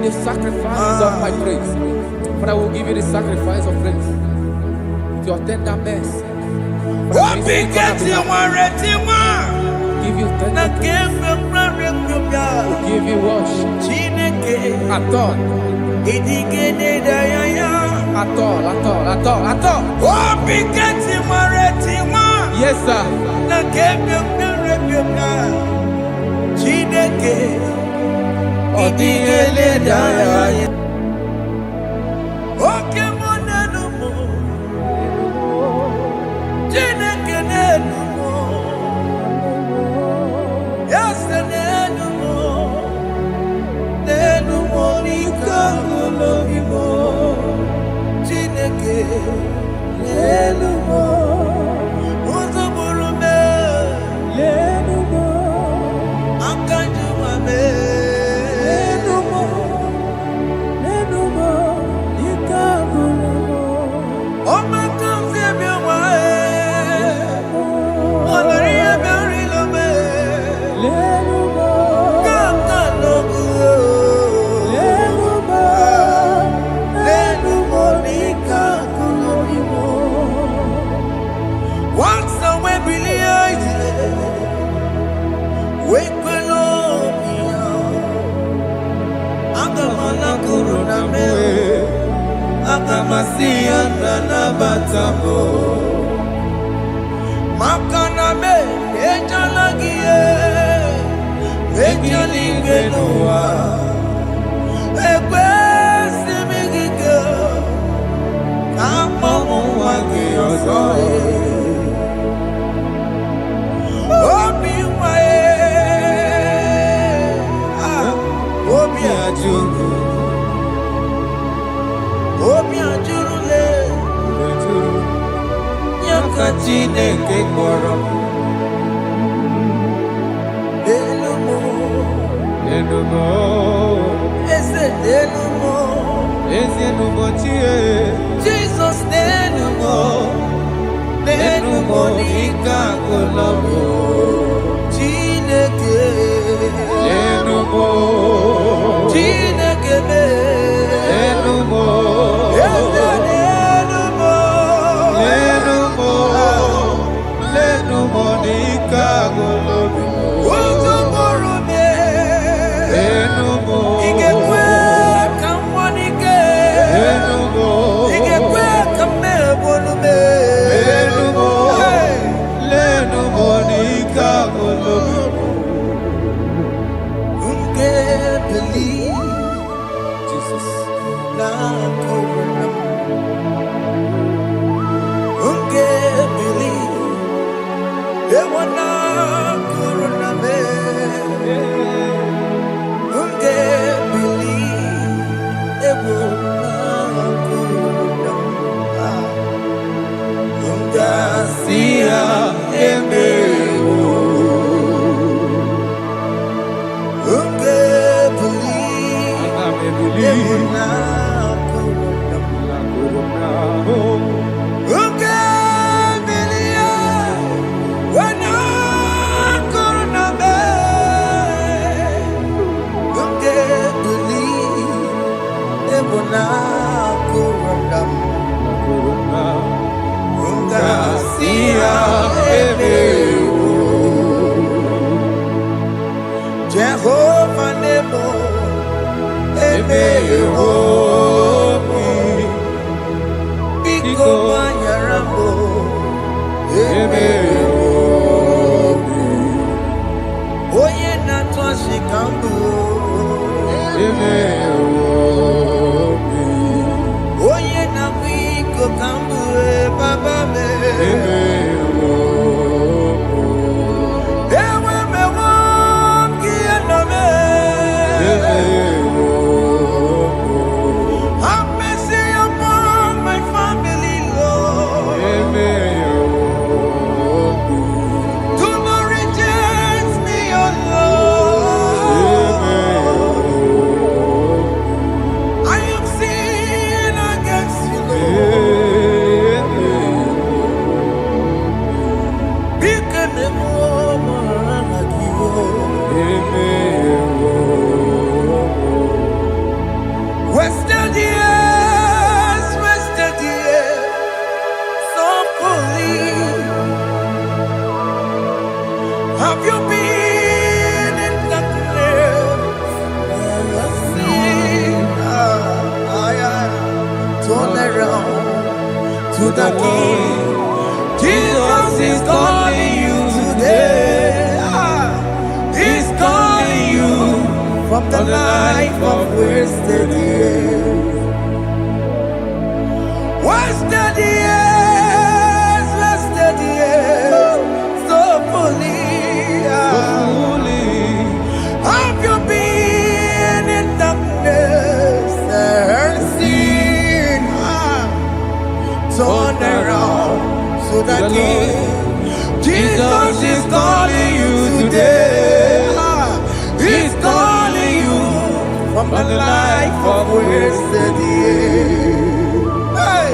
the sacrifice of my praise. Father, I will give you the sacrifice of praise. With your tender mercy. Give you tender praise. We'll give you worship. At all. Yes, sir. Have you been in darkness? Turn around to the King. Jesus is calling you today. He's calling you from the life of wasted years. Wasted years, wasted years, so fully. Have you been in darkness and seen? Turn around to the King. Jesus is calling you today. He's calling you from the life of wasted years. Hey.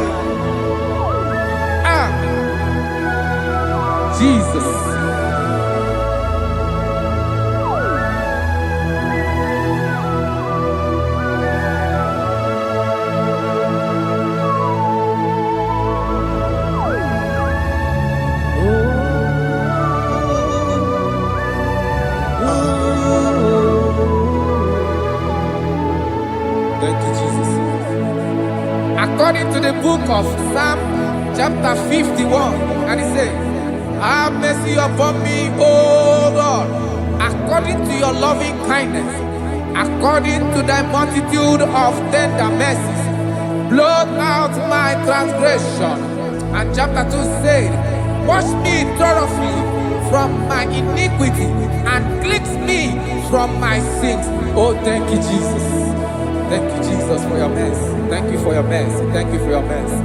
Jesus. Thank you, Jesus. According to the book of Psalm chapter 51, and it says, have mercy upon me, O Lord, according to your loving kindness, according to thy multitude of tender mercies, blot out my transgression. And chapter 2 said, wash me thoroughly from my iniquity and cleanse me from my sins. Oh, thank you, Jesus. Thank you, Jesus, for your mercy. Thank you for your mercy. Thank you for your mercy.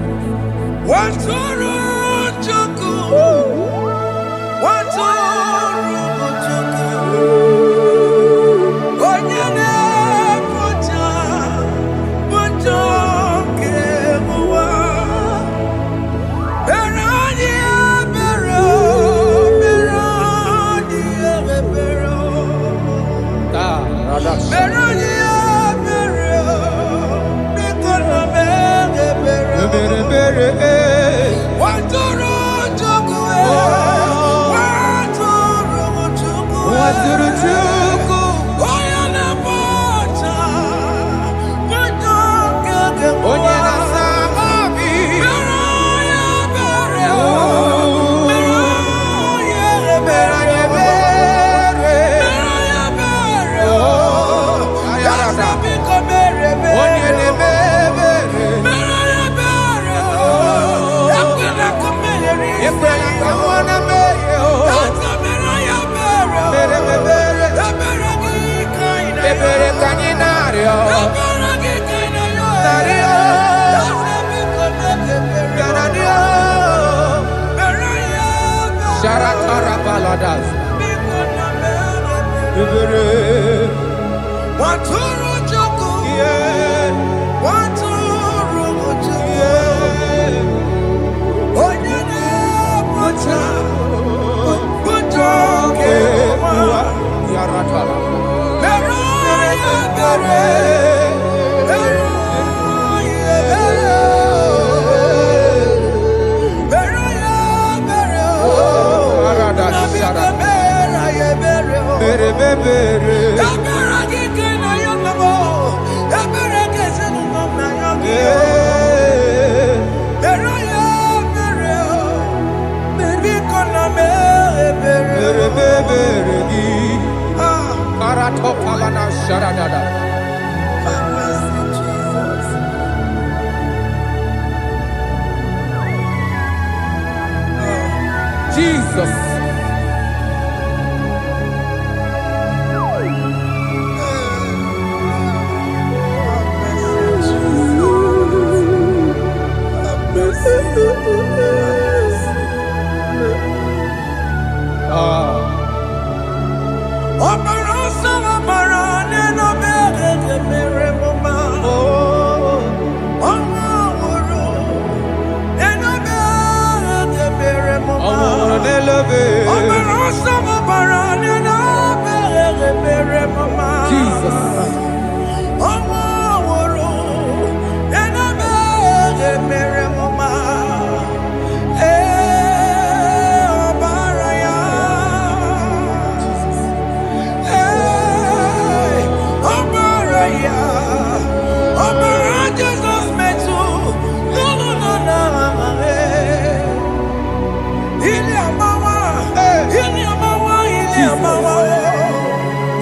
Jesus.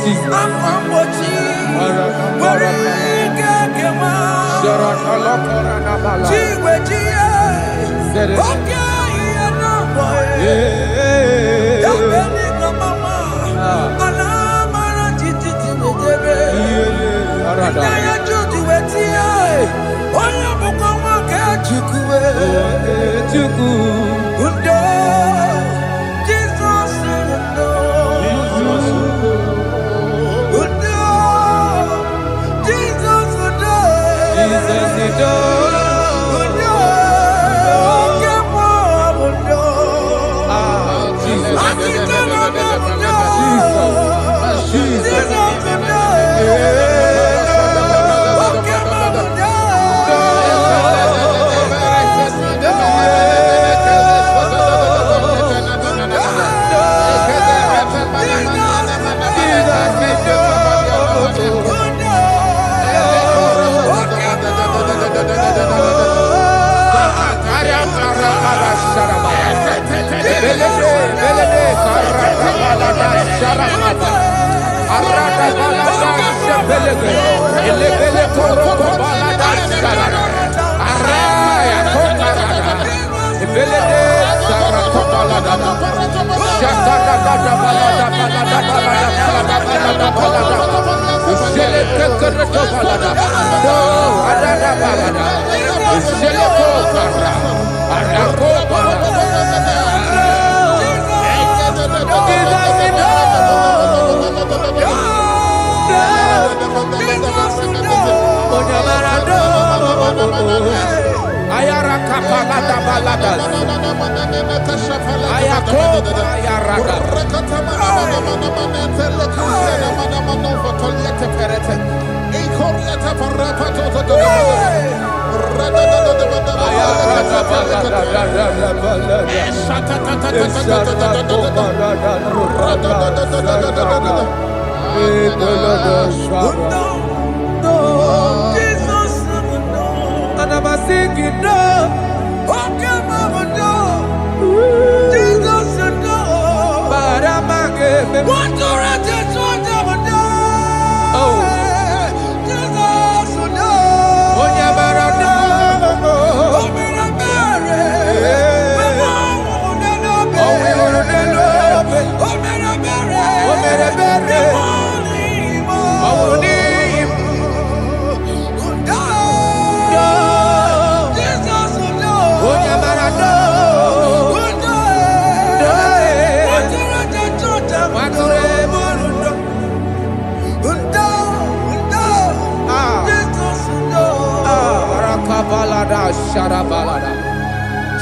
Jesus. Amambochi. Warika kema. Chiwejiye. Okay, no boy. Dabeni kamama. Alamara titi tibetebe. Inaya juju wetie. Oya bukama ke chukwe. Undo. Jesus undo. Undo. Jesus undo. Jesus undo. Undo. Kemo undo. Jesus. Akitana undo. Jesus undo.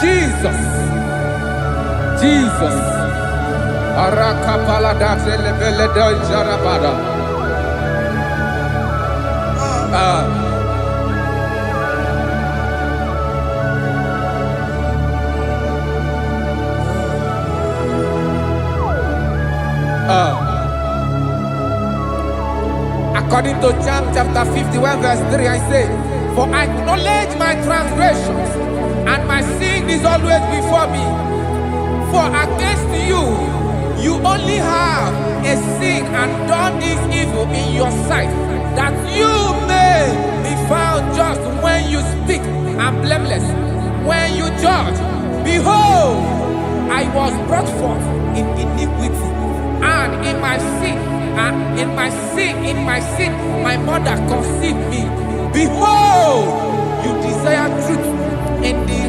Jesus. Jesus. Arakapalada zelebeleda jarabada. According to John chapter 51 verse 3, I say, for I acknowledge my transgressions, and my sin is always before me. For against you, you only have a sin and done this evil in your sight, that you may be found just when you speak, and blameless when you judge. Behold, I was brought forth in iniquity, and in my sin, my mother conceived me. Behold, you desire truth in the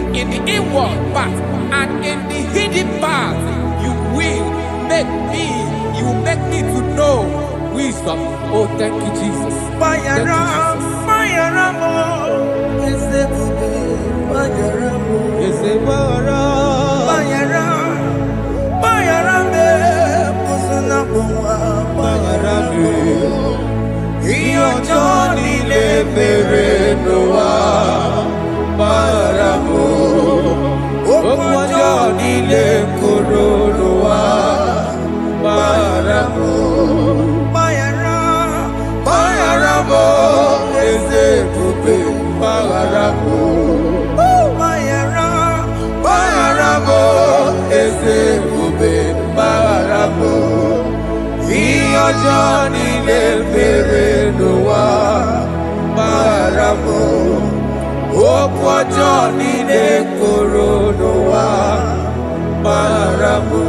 inward part, and in the hidden part you will make me to know wisdom. Oh, thank you, Jesus. Thank Johnny le mere no wa maramo. Okwa Johnny le koro no wa maramo.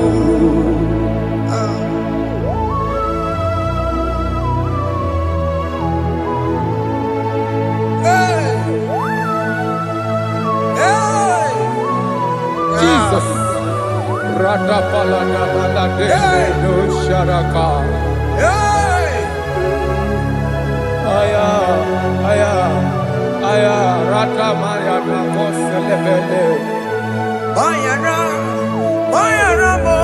Jesus. Rada palada balade no sharaka. Aya, aya, aya. Rada maya na koselebele. Mayara, Mayara mo,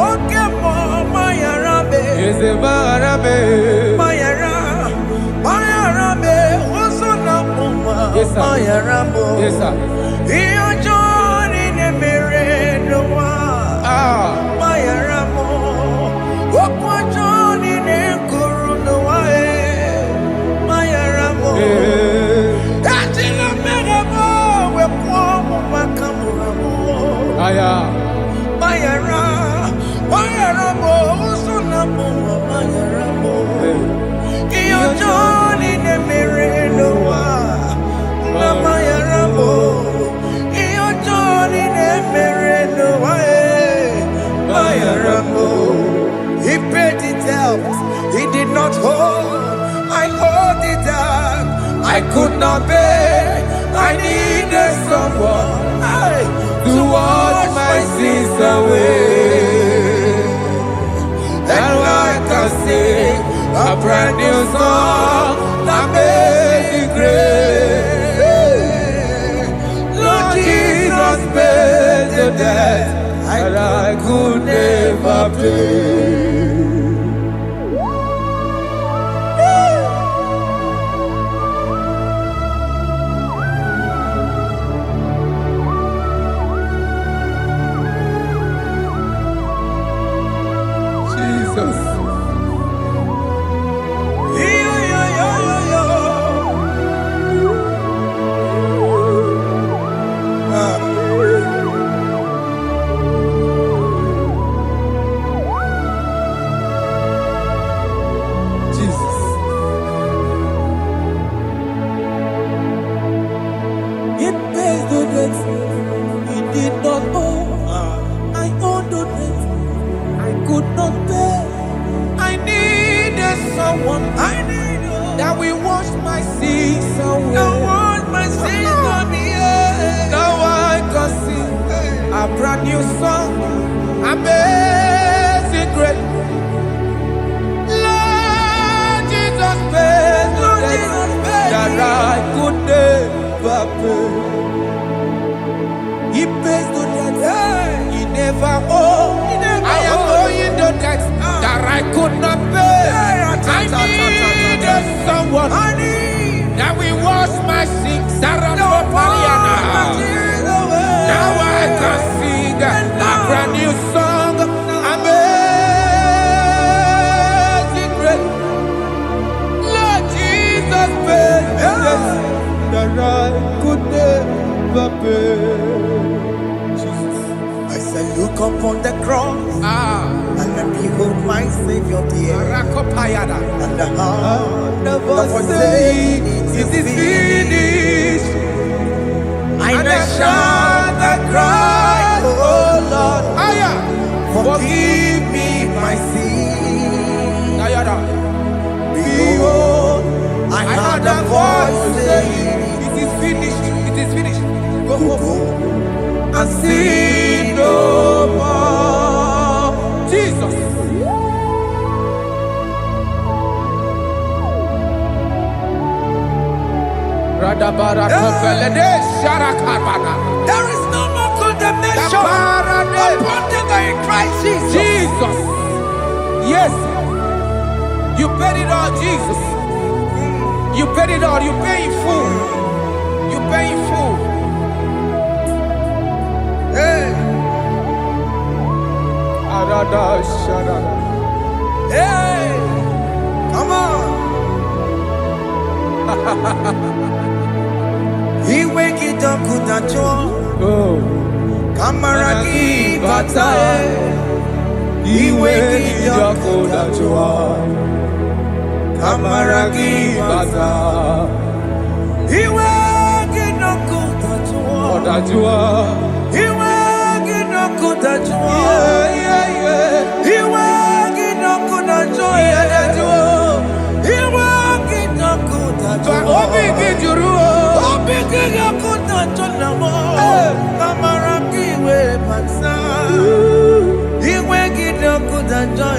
okemo Mayara be. Eze Mayara be. Mayara, Mayara be. Osona muma. Yes sir. Mayara mo. Yes sir. Iyo Johnny ne mere no wa. Mayara mo. Okwa Johnny ne kuru no wa. Mayara mo. Atila mere mo. We kwa mo makamura mo. Aya. Mayara, Mayara mo. Osona muma Mayara mo. Iyo Johnny ne mere no wa. Mayara mo. Iyo Johnny ne mere no wa. Mayara mo. He paid the debt. He did not hold. I owed the debt. I could not pay. I needed someone to wash my sins away. And I can sing a brand new song that made me great. Lord Jesus paid the debt that I could never pay. Jesus. Jesus. It pays the debt he did not owe. I owed the debt I could not pay. I needed someone that will wash my sins away. Now I can sing a brand new song, amazing grace. Lord Jesus paid the debt that I could never pay. He pays the debt he never owed. I am owing the debt that I could not pay. I needed someone that will wash my sins. Now I can sing a brand new song, amazing grace. Lord Jesus paid the debt that I could never pay. I said, look upon the cross and behold my Savior dear. And the heart that was saying, it is finished. And I shout and cry, oh Lord, forgive me my sin. Behold, I heard a voice saying, it is finished, it is finished. go And sin no more. Jesus. There is no more condemnation upon them that in Christ Jesus. Jesus. Yes. You paid it all, Jesus. You paid it all. You pay in full. You pay in full. Hey, hey, come on. He wake it up, kudacho. Kamaraki batae. He wake it up, kudacho. Kamaragi bata. Iwe ginoku tajua. Odajua. Iwe ginoku tajua. Iwe ginoku tajua. Iwe ginoku tajua. Obi gijuru. Obi ginoku tajua. Kamaragi we bata. Iwe ginoku tajua.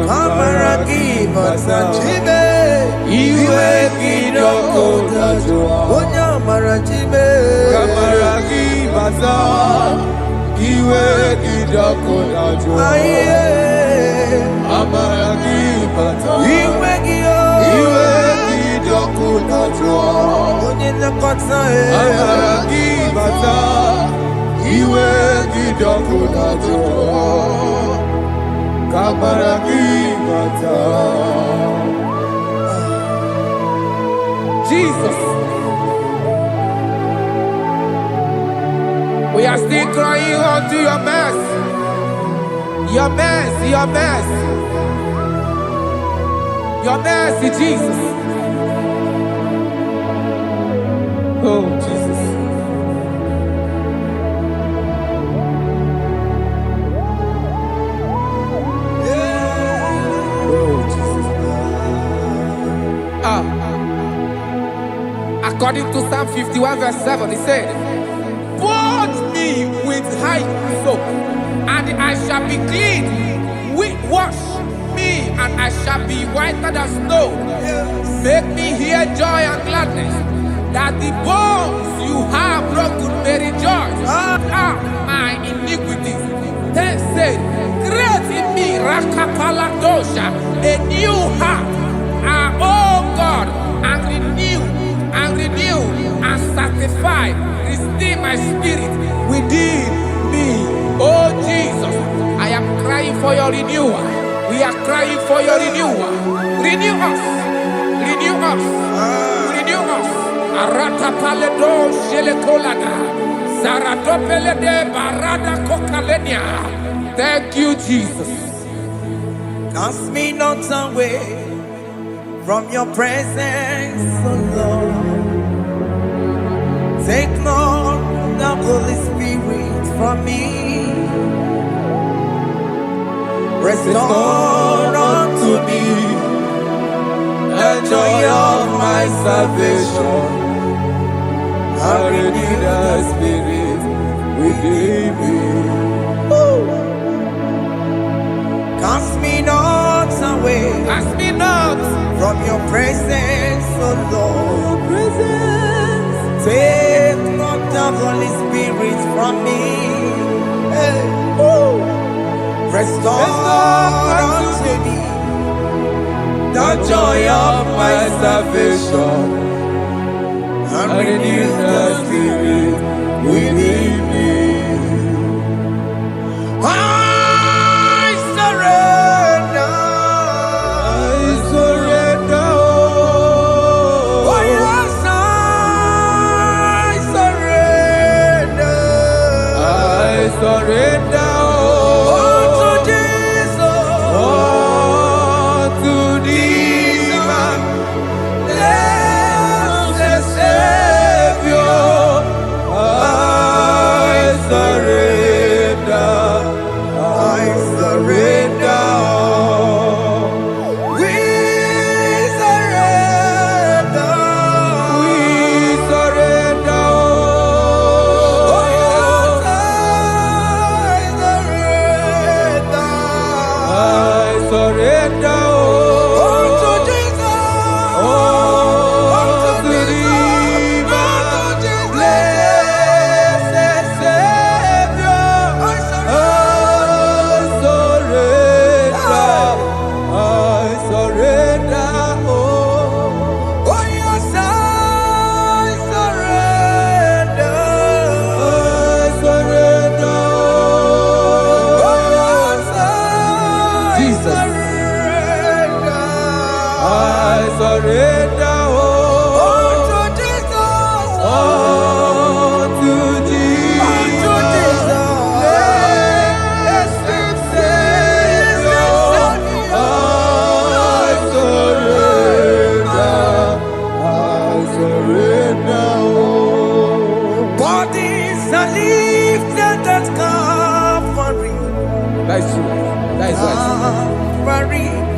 Kamaragi bata chibe. Iwe ginoku tajua. Onya marachibe. Kamaragi bata. Iwe ginoku tajua. Kamaragi bata. Iwe gio. Iwe ginoku tajua. Onye nakota Kamaragi bata. Iwe ginoku tajua. Kamaragi bata. Jesus. We are still crying unto your mercy. Your mercy, your mercy. Your mercy, Jesus. Oh, Jesus. Oh, Jesus. According to Psalm 51 verse 7, he said, "Purge me with hyssop, and I shall be clean. Wash me, and I shall be whiter than snow. Make me hear joy and gladness, that the bones you have broken may rejoice. My iniquities." Then said, "Create in me Rakapaladosha, a new heart, oh God, and renew and sanctify, restore my spirit within me." Oh Jesus, I am crying for your renewal. We are crying for your renewal. Renew us, renew us, renew us. Arata paledo shelekolada, zaradopele de barada kokalenia. Thank you, Jesus. Cast me not away from your presence, oh Lord. Take not the Holy Spirit from me. Restore unto me the joy of my salvation. I renew the spirit within me. Cast me not away. Cast me not from your presence, oh Lord. Take not the Holy Spirit from me. Hey. Restore unto me the joy of my salvation, and renew the spirit within me. I surrender. Oh yes, I surrender. I surrender.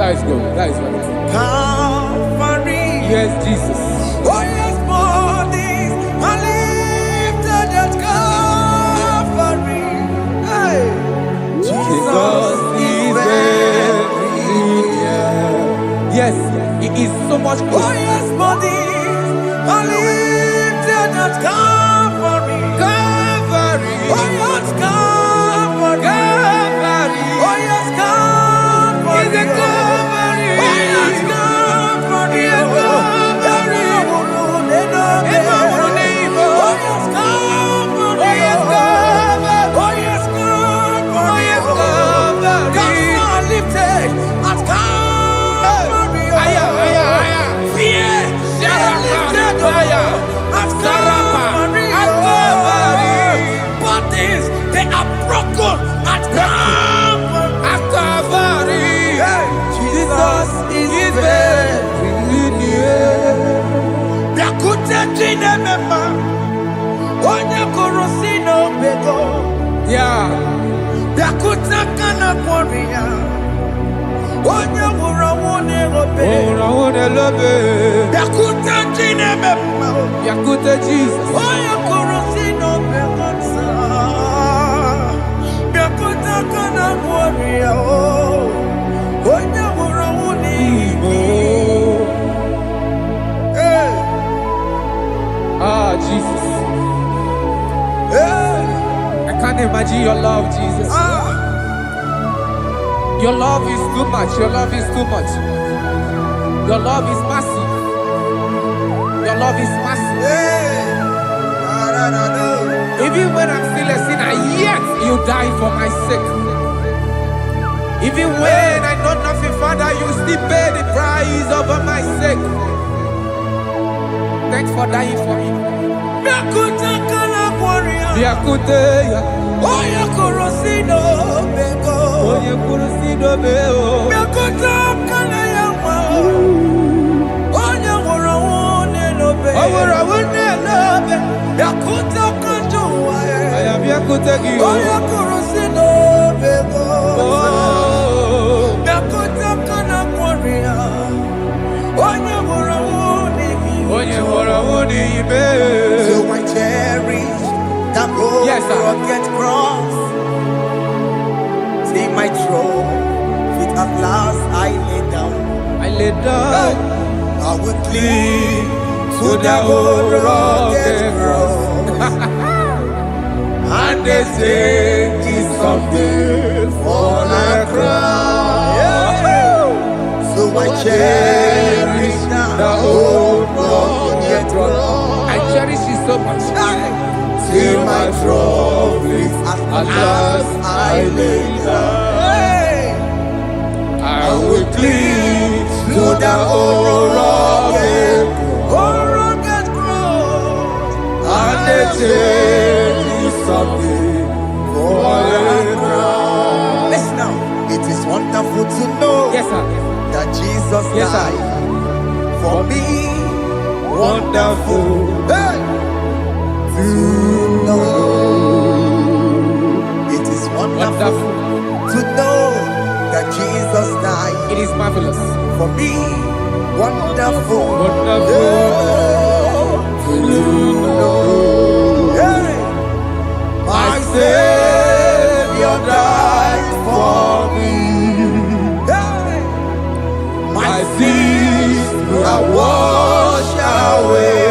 That is good. That is good. Calvary. Yes, Jesus. Oh yes, bodies are lifted at Calvary. Hey. Jesus is very near. Yes, He is so much Oh close. yes, bodies are lifted at Calvary. Calvary. Oh yes, Calvary. Calvary. Oh yes, Calvary. Is it Calvary? Oh yes, Calvary. Yes, Calvary. Oh yes, Calvary. Oh, yes, Calvary. Oh yes, Calvary. Oh, yes, Calvary. God lifted at Calvary. Aya, aya, aya. Fear lifted at Calvary. At Calvary. Bodies, they are broken at Calvary. At Calvary. Jesus is very near. Biakute chinemema, onye korosino bego. Yeah. Biakute kana kworiya, onye wurawone robe. Biakute chinemema, Yakute Jesus. onye korosino bego sa. Biakute kana kworiya, onye wurawone robe. Hey. Ah, Jesus. Hey. I can't imagine your love, Jesus. Your love is too much. Your love is too much. Your love is massive. Your love is massive. Hey. Even when I'm still a sinner, yet you died for my sake. Even when I know nothing, Father, you still pay the price over my sake. Thanks for dying for me. Biakute kana kworiya, Biakute ya. onye korosino bego. Onye kurusido beo. Biakute kana yawa, onye wurawone robe. Awura wune lobe. Biakute kanjuwa, Aya biakute giyo. onye korosino bego. Oh. Biakute kana kworiya, onye wurawone Onye wora wuni ibe. So I cherish that Yes, sir. rugged cross. See my throne, feet at last I lay down. I lay down I will cling to the old rugged cross. and they say it's someday for a crown. So I cherish The old old rugged cross. I cherish it so much. Till my trophies at last I lay down. I will cling To the old rugged cross. and they say it's someday for a crown. Listen now, it is wonderful to know Yes, sir. that Jesus Yes, sir. died for me. Wonderful. Hey! To know. It is wonderful Wonderful. to know that Jesus died It is marvelous. for me. Wonderful. Wonderful. To know. Hey! My Savior died for me. Hey! My sins are washed away.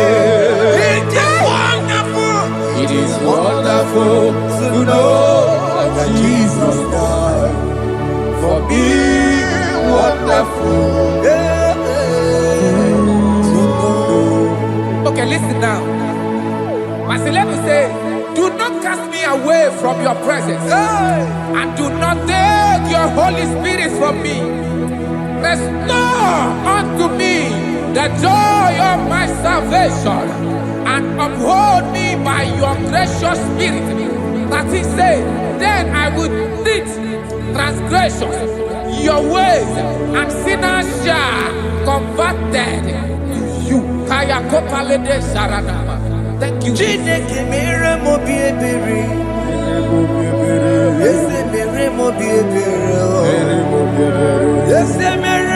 It is wonderful. It is wonderful to know that Jesus died for me. Wonderful. To know. Okay, listen now. Marcelino say, do not cast me away from your presence, Hey! and do not take your Holy Spirit from me. Restore unto me the joy of my salvation, and uphold me by your gracious spirit. That he said, then I will teach transgressions your ways, and sinners shall converted to you. Kaya kopalede saranama. Thank you. Chineke mere mo bi ebere. Ese mere mo bi ebere. Ese mere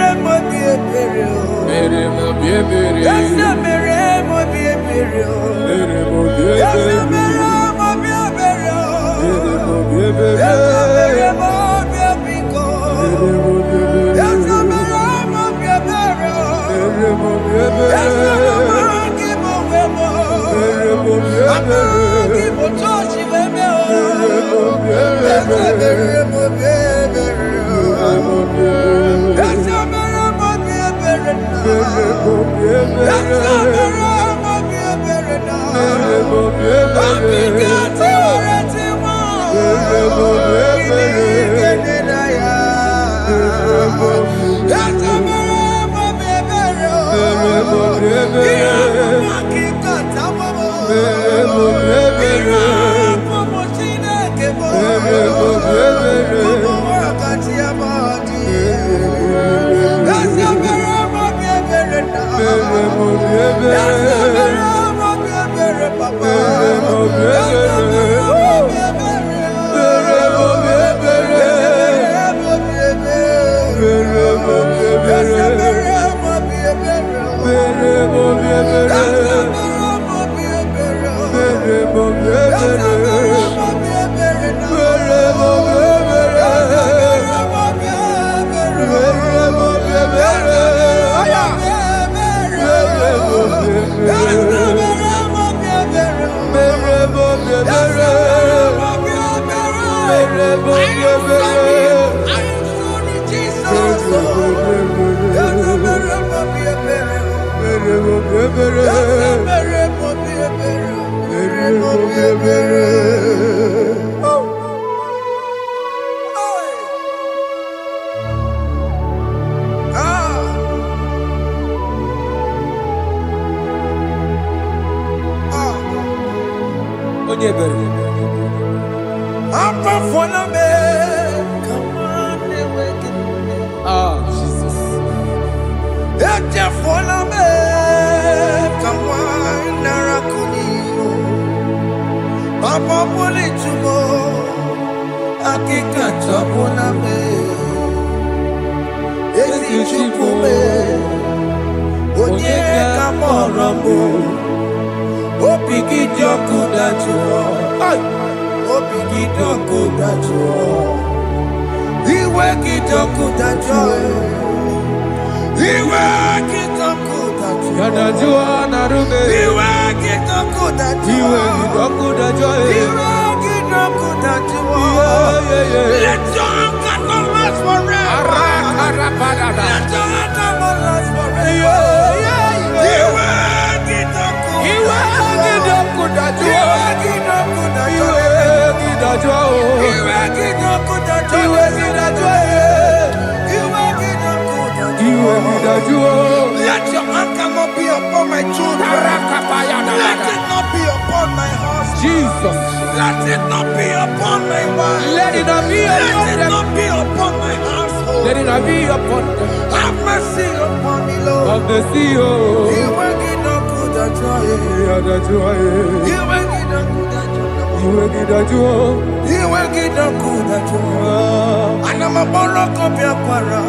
Let your anger not be upon my children. Let it not be upon my house. Jesus. Let it not be upon my wife. Let it not be upon Let it not be upon my household. Let it not be upon them. Have mercy upon me, Lord. Have mercy, oh. You make it not good at joy. You make it not good at joy. You make it a joy. You make it not good at joy. And I'm a borrow copy of para.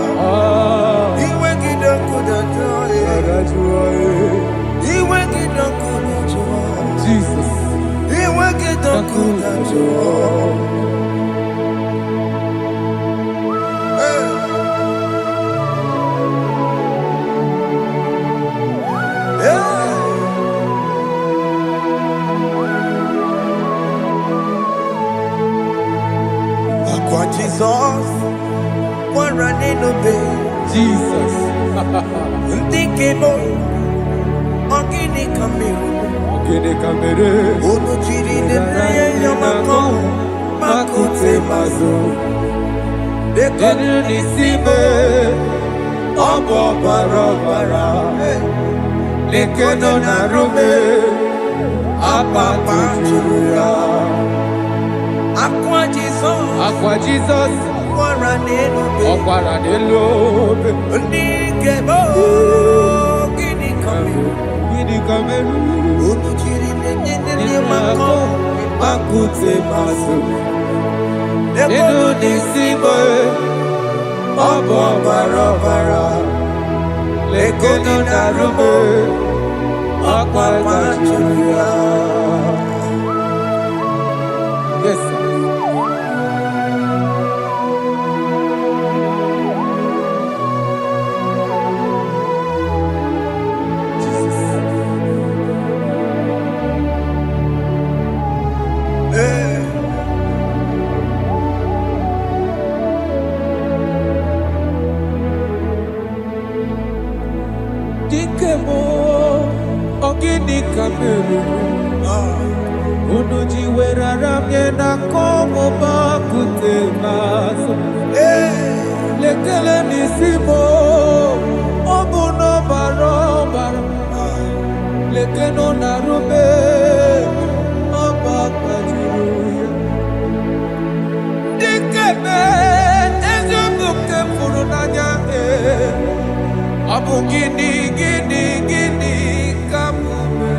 You make it not good at joy. You make it not good at joy. Jesus. You make it not good at joy. Jesus, one running obey. Jesus. Deepigbo, ogini kamere. Unu chiri de prayer yamako, makute mazo. Denu nisibe, obo barabara. Lekono narume, apa tujuya. Aqua Jesus, Okwara Nelobe, Deepigbo, ogini kamere. Unu chiri de yamako, makute mazo. Denu nisibe, obo barabara. Lekono narume, apa tujuya. Yes, sir. Deepigbo, ogini kamere. Unu jiwera ramye na komo bakute maso. lekele nisimo obuno barobara lekeno narube abakajiruya dikebe ezobuke furunanya abu gini kamume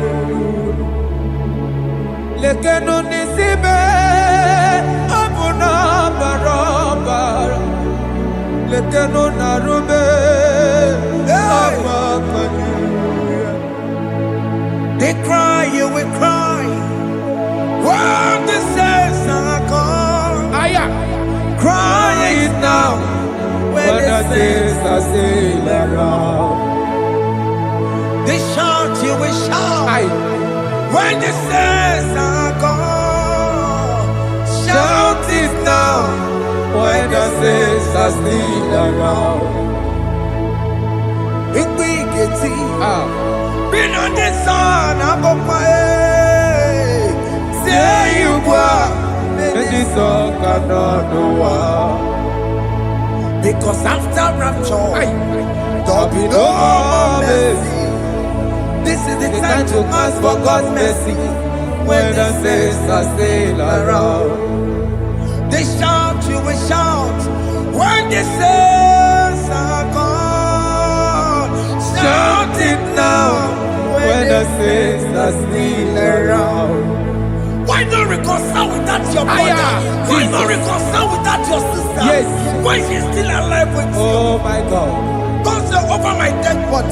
lekeno nisibe abuna barobara lekeno narube abakajiruya. They cry, you will cry. When the saints are gone, cry it now. When the saints are still around, they shout, you will shout. When the saints are gone, shout it now. When the saints are still around, it will get been on the sun, I'm on my head. Say you were, and the sun cannot do what. Because after rapture, there'll be no more mercy. This is the time to ask for God's mercy. When the saints are still around, they shout, you will shout. When the saints are gone, shout it now. When the saints are still around. Why not reconcile with that your brother? Why not reconcile with that your sister? Yes. Why she's still alive with you? Oh my God. Don't say over my dead body.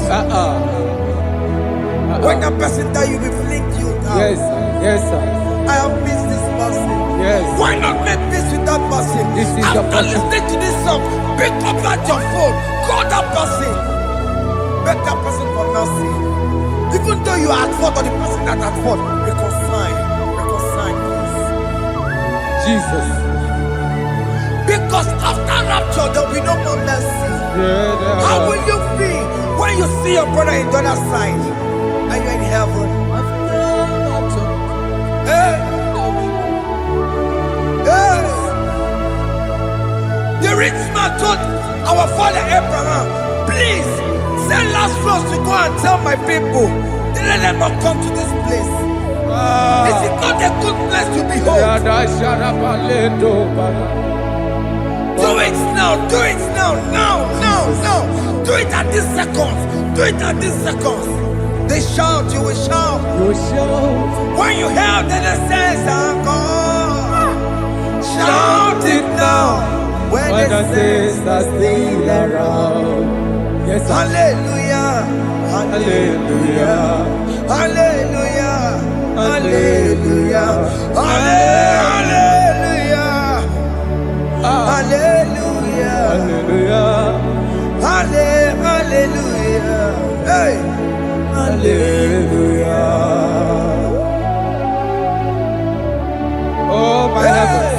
When that person die, you will fling you down. Yes, yes, sir. I have missed this person. Yes. Why not make peace with that person? This is the After listening to this song, pick up that your phone, call that person, beg that person for mercy. Even though you are at fault or the person that at fault, reconcile, please. Jesus. Because after rapture, there will be no more mercy. How will you feel when you see your brother in the other side and you're in heaven? Hey. Hey. The rich man told our father Abraham, please send Lazarus to go and tell my people to let them not come to this place. This is not a good place to behold. Do it now, do it now, now. Do it at this second. Do it at this second. They shout, you will shout. When you hear that the saints are gone, shout it now. When the saints are still around. Yes, hallelujah, hallelujah, hallelujah, hallelujah, hallelujah, hallelujah, hallelujah, hallelujah, hey, hallelujah. Oh my heavens.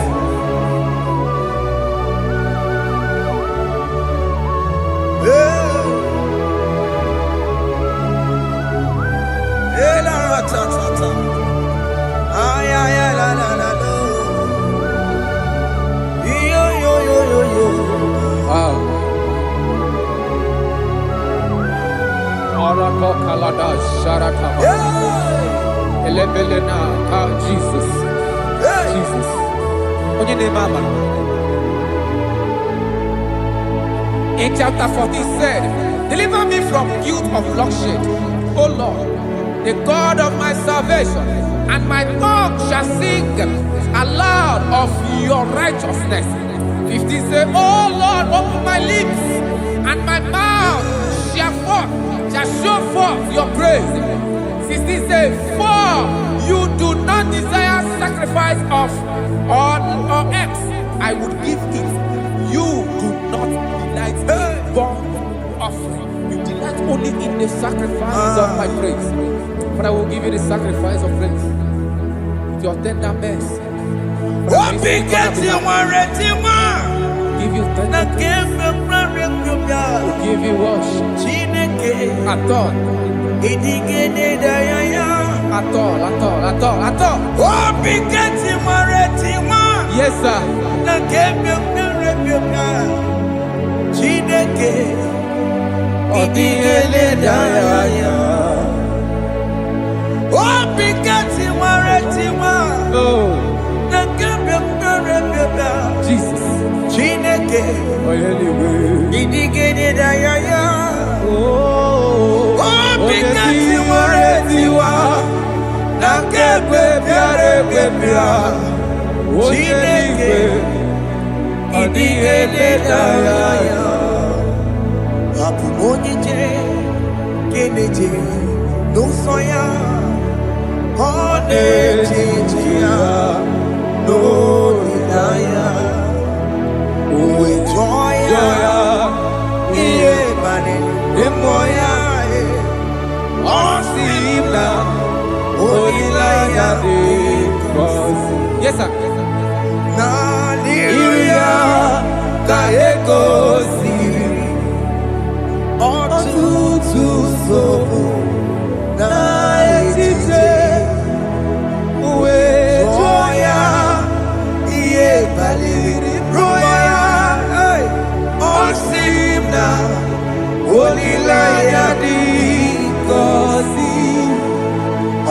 Jesus. Jesus. In chapter 14 said, deliver me from guilt of bloodshed, O Lord, the God of my salvation, and my tongue shall sing aloud of your righteousness. 15 say, O Lord, open my lips, and my mouth shall show forth your praise. 16 say, for you do not desire sacrifice of or eggs, I would give it. You do not delight in burnt offering. You delight only in the sacrifice of my praise. But I will give you the sacrifice of praise with your tender mercy. Give you tender will give you worship. At all. Yes, sir. Chineke idigele daya. Opikati waretiwa. Jesus. Chineke idigele daya. Opikati waretiwa. Nakebe biare bebia. Chineke idigele daya. Abu onije keneje no soya. Onejia no daya. Uwe joya iye bane emoya osibla onilaya de cross. Yes, sir. Na liria kaeko siri otutu sobo na etite uwe joya iye baliri roya osimna onilaya di kosi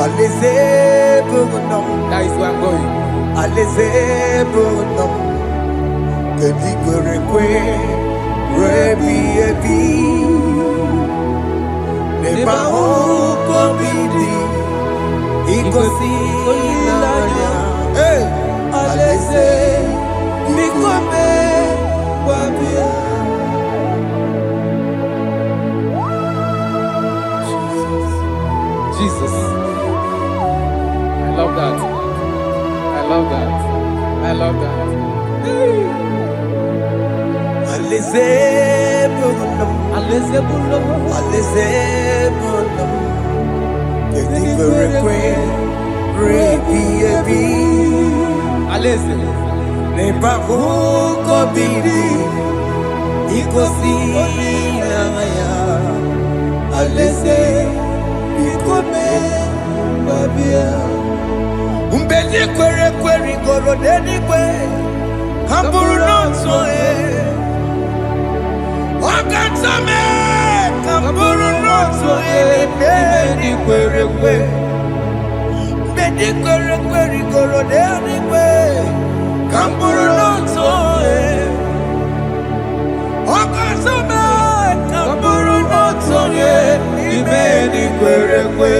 aleze bugunam. That is where I'm going. Aleze bugunam kedi korekwe rebi ebi neba oko bidi ikosi onilaya. Hey, aleze mikome wabia. Jesus. I love that. I love that. I love that. Aleze bugunam. Aleze bulo. Aleze bugunam kedi korekwe rebi ebi Aleze. neba oko bidi ikosi onilaya. Aleze mikome wabia. Umbeli kwere kweri goro deni kwe Kamburu noto Wakatame Kamburu noto Bedi kwere kwe Bedi kwere kweri goro deni kwe Kamburu noto Wakatame Kamburu noto Bedi kwere kwe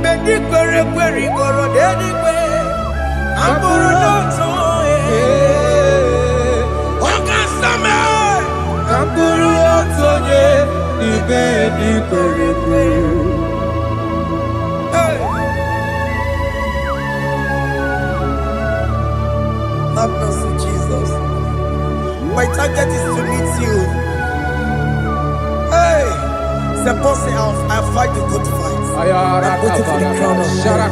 Bedi kwere kweri goro deni kwe Kamburu noto Wakasame Kamburu noto Bedi kwere kwe. Have mercy, Jesus. My target is to meet you. Hey, c'est pensé I fight the good fight. I'm waiting for the crown of glory.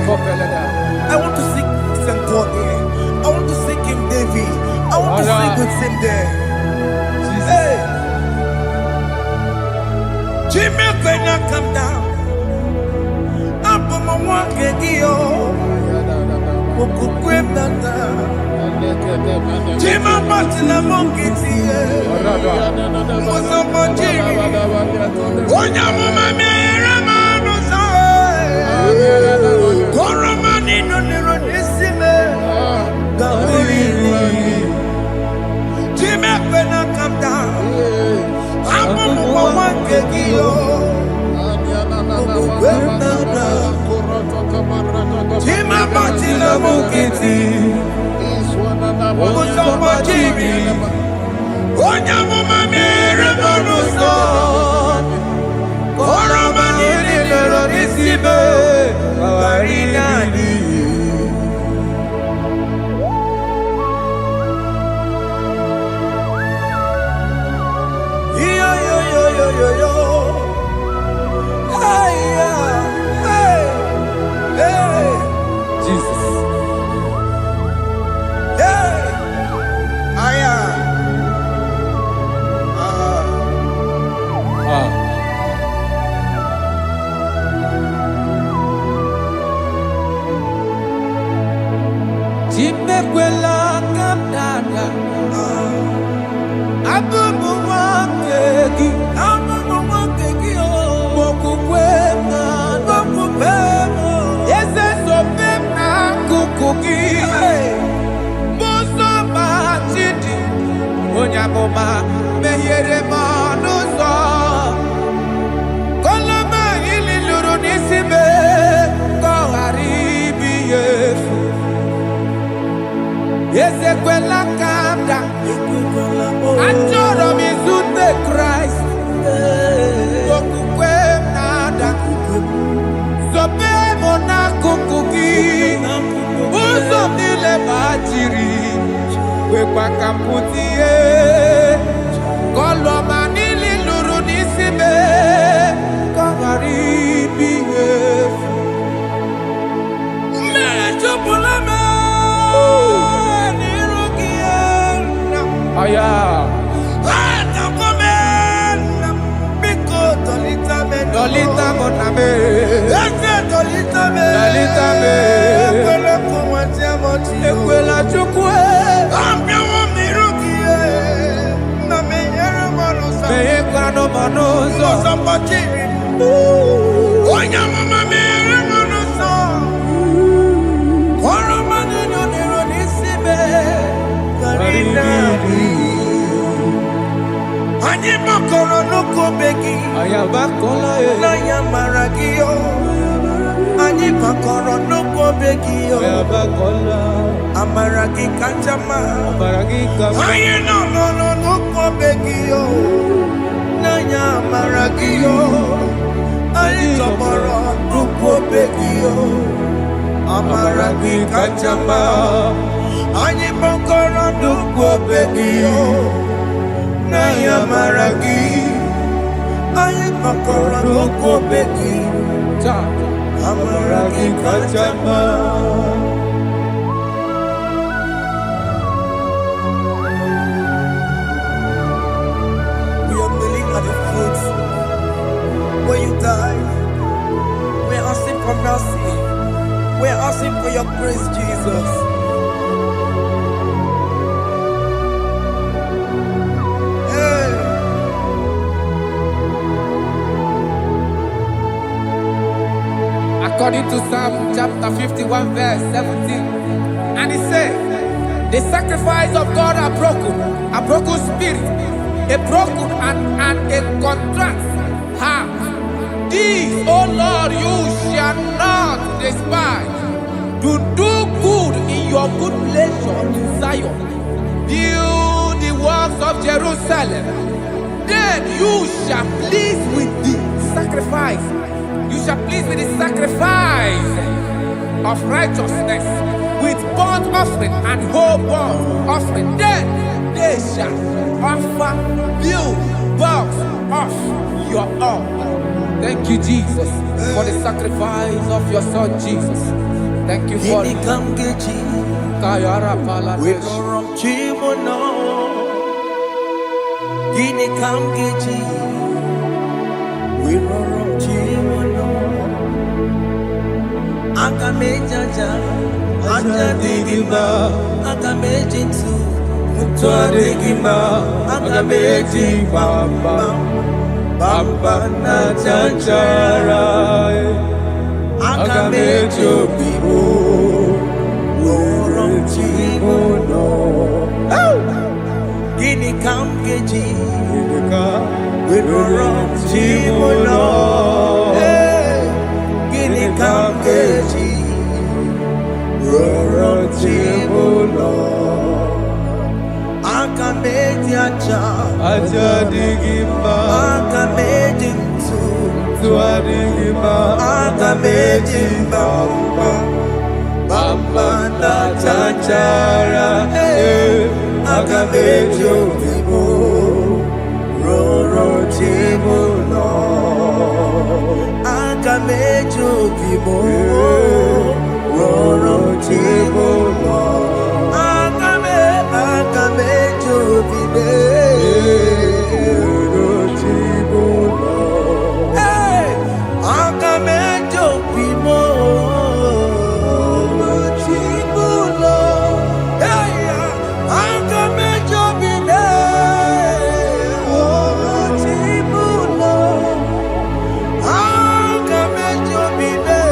I want to seek St. Paul here. I want to seek King David. I want to sing with him there. Hey, Jimmy Bena come down. Up on my walk again. Jima Martina Monkiti, Mosamajiri, Onyama Ramano Koramani no Nironisime, Gaburi, Jima Bena come down, I'm one Kegio, Jima Martina Monkiti. Mosamajiri, Onyama Ramano Koramani Nironisime, Gabarinani. Yo. Hey. Jesus. Hey. Jimekwela kamdada. Abu ngoma mehiere manuzo koloma ili luru nisime ko haribi yefu yese kwela kamda anjoro mizute Christ okukwe nada sobe mona kukuki uzo nile bajiri wekwa kamputie koloma nili luru nisime kongaribi yefu mechopulame nirugiena aya Dolita moname, dolita me, ekwela chukwe, meye kwano monozo, onya mama mere monozo, kwano manino niro nisime, karina. Anyi makoro nuko begi ayabakola na yamaragio Anyi makoro nuko begi ayabakola amaragi kanjama amaragi kama Anyi no nuko begi na yamaragio Anyi tomoro nuko begi amaragi kanjama Anyi makoro nuko begi Naya maragi, aye makora loko beki, amaragi kachama. We are kneeling at the foot where you died. We are asking for mercy. We are asking for your grace, Jesus. According to Psalm chapter 51 verse 17, and it says, the sacrifice of God are broken spirit, a broken and a contrite heart. These, O Lord, you shall not despise. Do good in your good pleasure to Zion. Build the walls of Jerusalem. Then you shall please with the sacrifice. You shall please with the sacrifice of righteousness, with burnt offering and whole burnt offering. Then they shall offer you bulk of your own. Thank you, Jesus, for the sacrifice of your Son, Jesus. Thank you for it. Akamejaja, ajadigima, akamejitu, mutuadigima, akamejibamba, bamba na chanchara, akamejobibo, woromchimono. Gini kamgeji, woromchimono. Kamgeji, Rorochibulo, Akameji aja digima, Akameji tuadigima, Akameji bamba na chanchara, Akameji obibo, Rorochibulo. Akamejo bibo, roro chibo lo. Akamejo bibe, roro chibo lo. Akamejo bibo, roro chibo lo. Akamejo bibe, roro chibo lo. Akamejo bibe.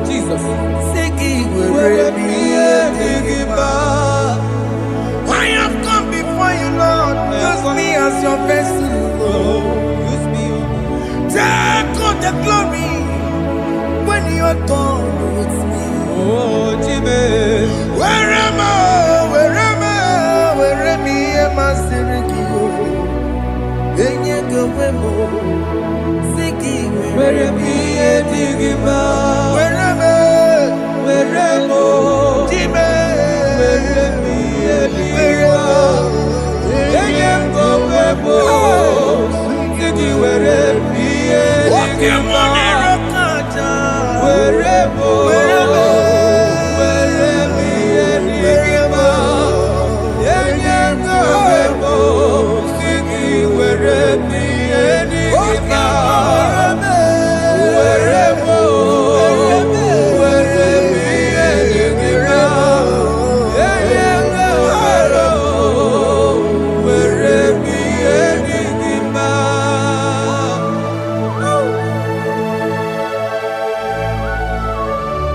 Jesus. I have come before you, Lord. Use me as your vessel. Use me. Take all the glory when you are done with me. Oh, Jimmy. Where am I?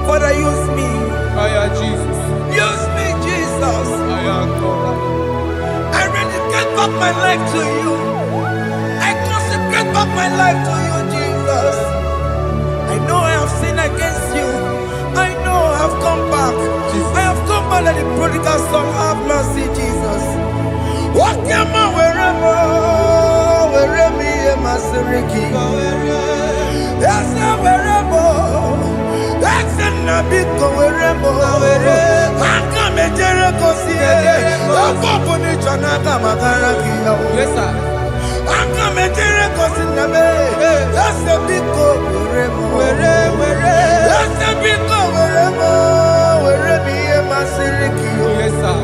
Father, use me. Jesus. Use me, Jesus. I dedicate back my life to you. I consecrate back my life to you, Jesus. I know I have sinned against you. I know I have come back. I have come back like the prodigal son. Have mercy, Jesus. Walk your man wherever me and my Seriki. Yes, wherever. That's a nabiko wherever. I come and Jericho see it. I'm going to Chanaka Magaraki. Yes, sir. I come and Jericho see the bay. That's a big go wherever. That's a big go wherever me and my Seriki. Yes, sir.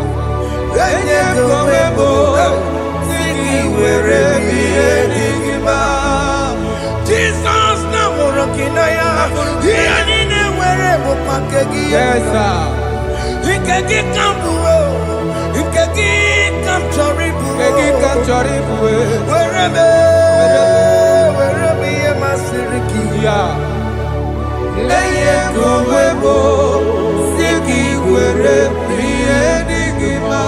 Jesus na morokinaya. Yanine wherever pakegi. Yes, sir. Ikegi kambuo. Ikegi kamchoribu. Wherever me and my Siriki. Yeah. Leye kowebo. Siki were prienigima.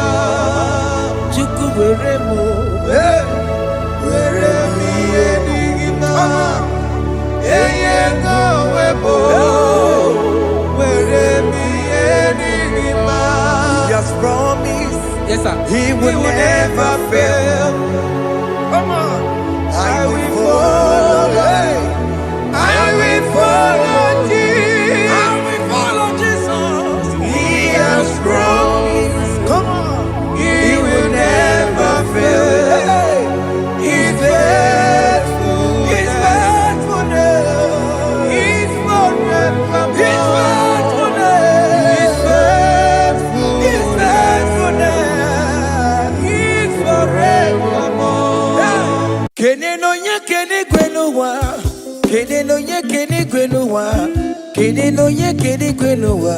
Chuku wherever. Were prienigima. Leye kowebo. Were prienigima. He has promised. Yes, sir. He will never fail. Come on. I will follow. I will follow Jesus. I will follow Jesus. He has promised. Come on. He will never fail. He's faithful. His faithfulness. He's forevermore. His faithfulness. He's faithful. His faithfulness. He's forevermore. Kene no nye kene gwenuwa. Kene no nye kene gwenuwa. Kene no nye kene gwenuwa.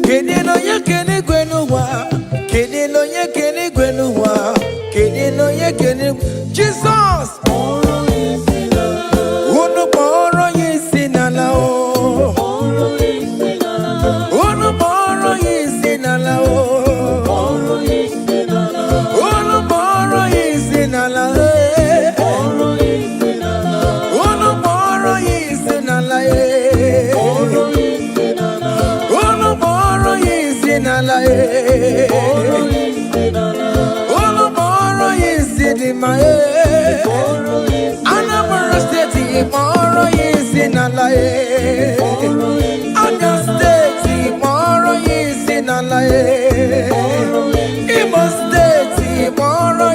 Kene no nye kene gwenuwa. Kene no nye kene gwenuwa. Kene no nye kene. Jesus. Unu moro yisinala o. Unu moro yisinala o. Unu moro yisinala e. Unu moro yisinala e. Unu moro yisinala e. Unu moro yisinima e. Anambra State moro yisinala e. Abia State moro yisinala e. Imo State moro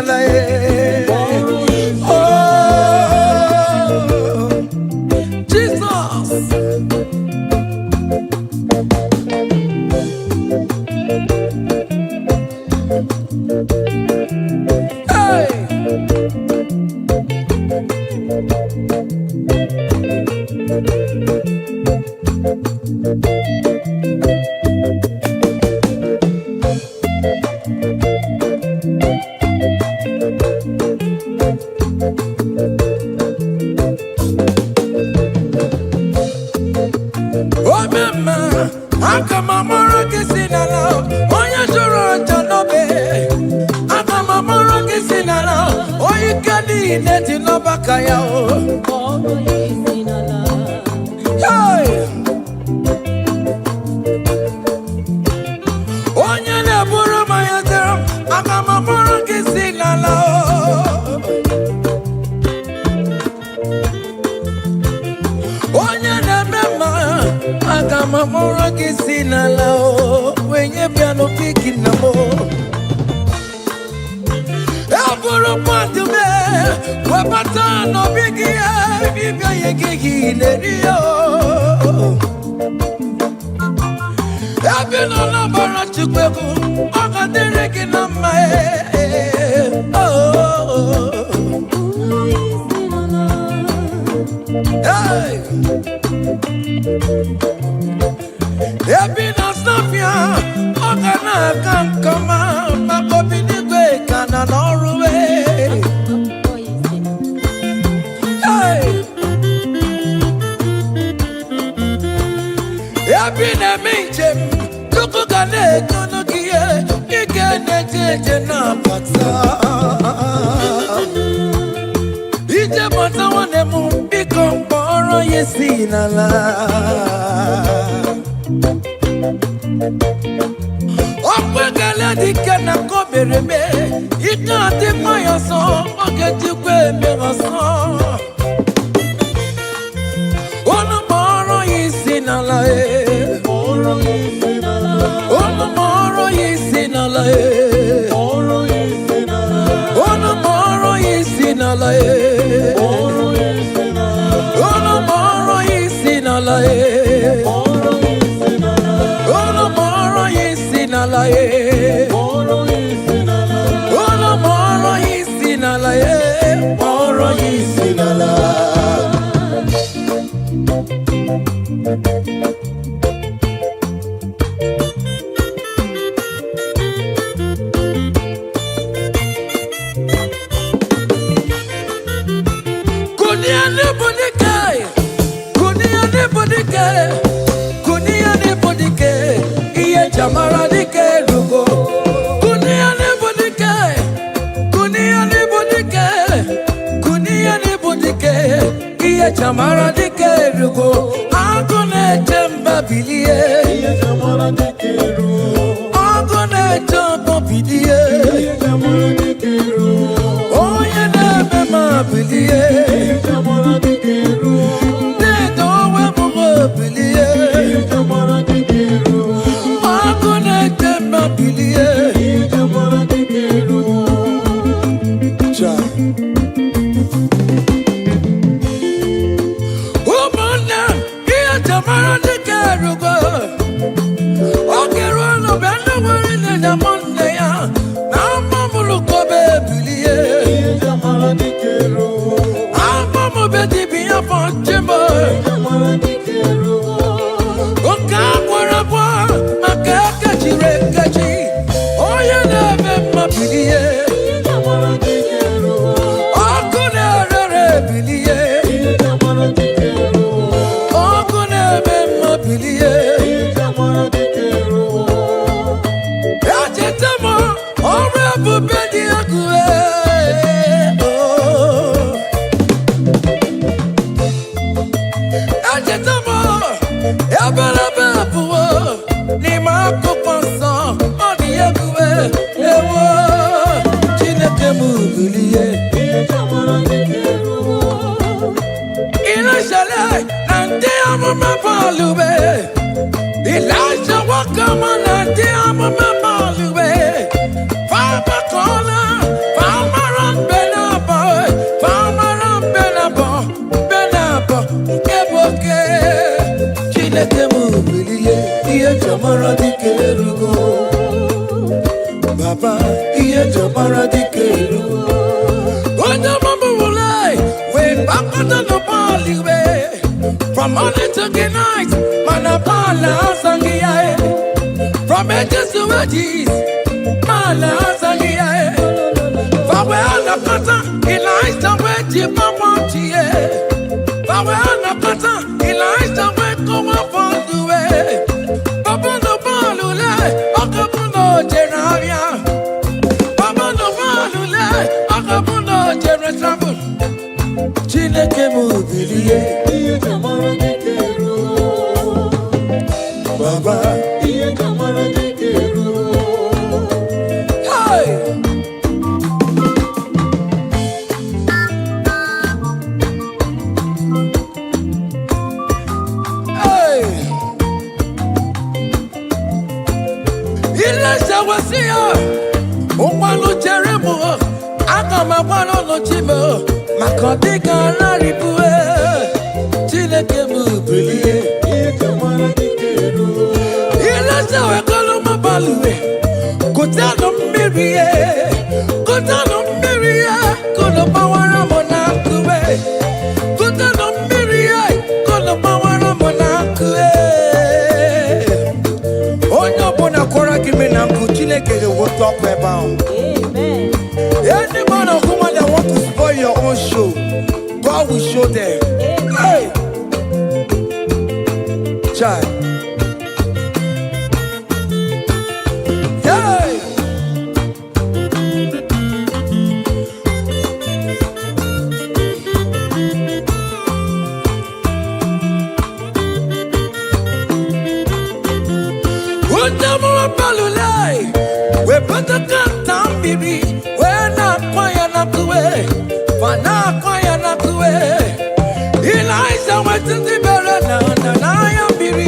sinalaye. Oh, Jesus. Hey. Oh mama, akamamoro kisinala, oya shoro chanobe. Akamamoro kisinala, oya kadi neti no bakaya o. Hey, oya ne buru mayatero, akamamoro kisinala. Oya ne mema, akamamoro kisinala o. Wenye piano piki namo. Aburo pantu me, wapata no bigi bibia yegi nerio. Abino na bara chukweku, akadere kinama Hey. Abino snapia, akana kankama, makobini kwe kana noruwe. Hey. Abino minjem, tukukane kunukie, ikene jeje na paksa. Ije mota wane mumbiko mporo yesinala. Okwegele dike na kobereme, ika ati mayoso, okejikwe meroso. Ono moro yesinala Ono moro yesinala Ono moro yesinala Ono moro yesinala Ono moro yesinala Ono moro yesinala Moro yesinala. Kunia ne bodike, iye jamara dike rugo. Kunia ne bodike, iye jamara dike rugo. Agone jemba bilie, iye jamara dike rugo. Agone jemba bilie, iye jamara dike rugo. Oye ne bema bilie, iye jamara dike rugo. Come on, Baba, iye jamara dikerugo. Oja mambulai, we back on the bali we. From morning to the night, manapala sangiae. From edges to edges, mala sangiae. Fawe ana kata, ilaista we jipapa chie. Fawe ana kata, ilaista we koma fonduwe. Baba no balule, akabuno jeravia. Baba no balule, akabuno jeresabu. Chineke mubilie, iye jamara dikerugo. Baba, iye jamara dikerugo. Hey. Umalo Jeremo, Akamabano no Chimo, Makadika Laribue, Chinekemu, Billy, Ilasa Coloma Balue, Cotano Mirie, Cotano Miria, Colopawara Monacue, Cotano Miria, Colopawara Monacue. What talk about? Amen. Any man or woman that want to spoil your own show, God will show them. Amen. Hey, child. Hey. What the balulai? We better cut down, baby. We're not quiet enough to wait. For not quiet enough to wait. Eliza went to the barrel, and I am baby.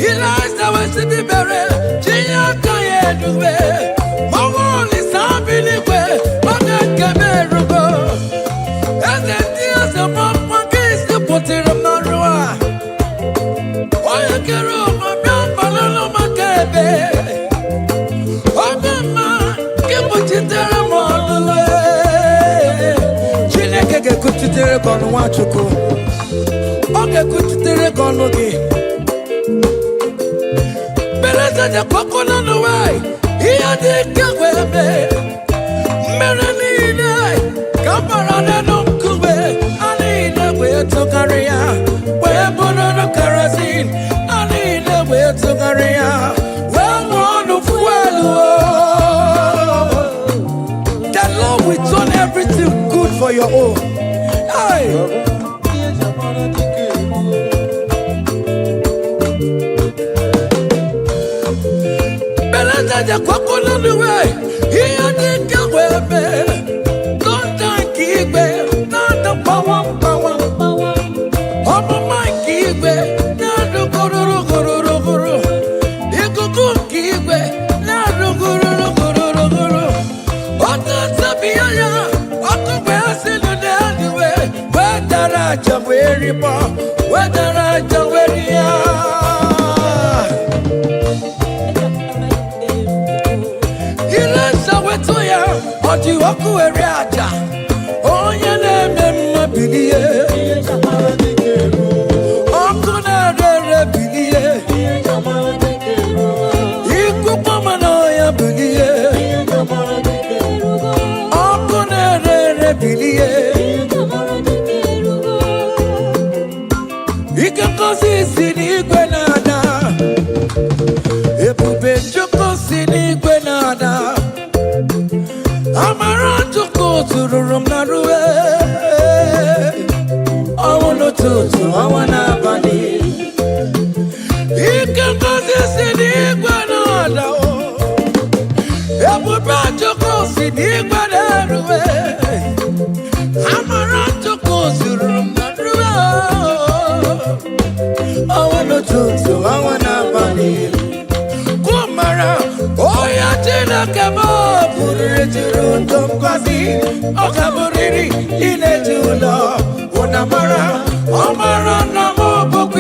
Eliza went to the barrel. Gia can't do it. Mama is happy anyway. But I can't go. And then there's a mom case to put it on the road. Why I get over my balloon, my baby. Chineke kuchitere kono wachuku. Oge kuchitere kono gi. Beleza ja koko na nuwai. Iya di kagwebe. Merenine. Kamara de nukube. Anine we tukaria. We bono no kerosene. Anine we tukaria. We wano fuelu. We turn everything good for your own. Hey. Beleza ja kwako na nuwe. Iya di kagwebe. Tonta kigbe. Nada pawa. Omo mai kigbe. Nada gururu. Ikuku kigbe. Nada gururu. Okaburiri inejulo unamara omara na moboku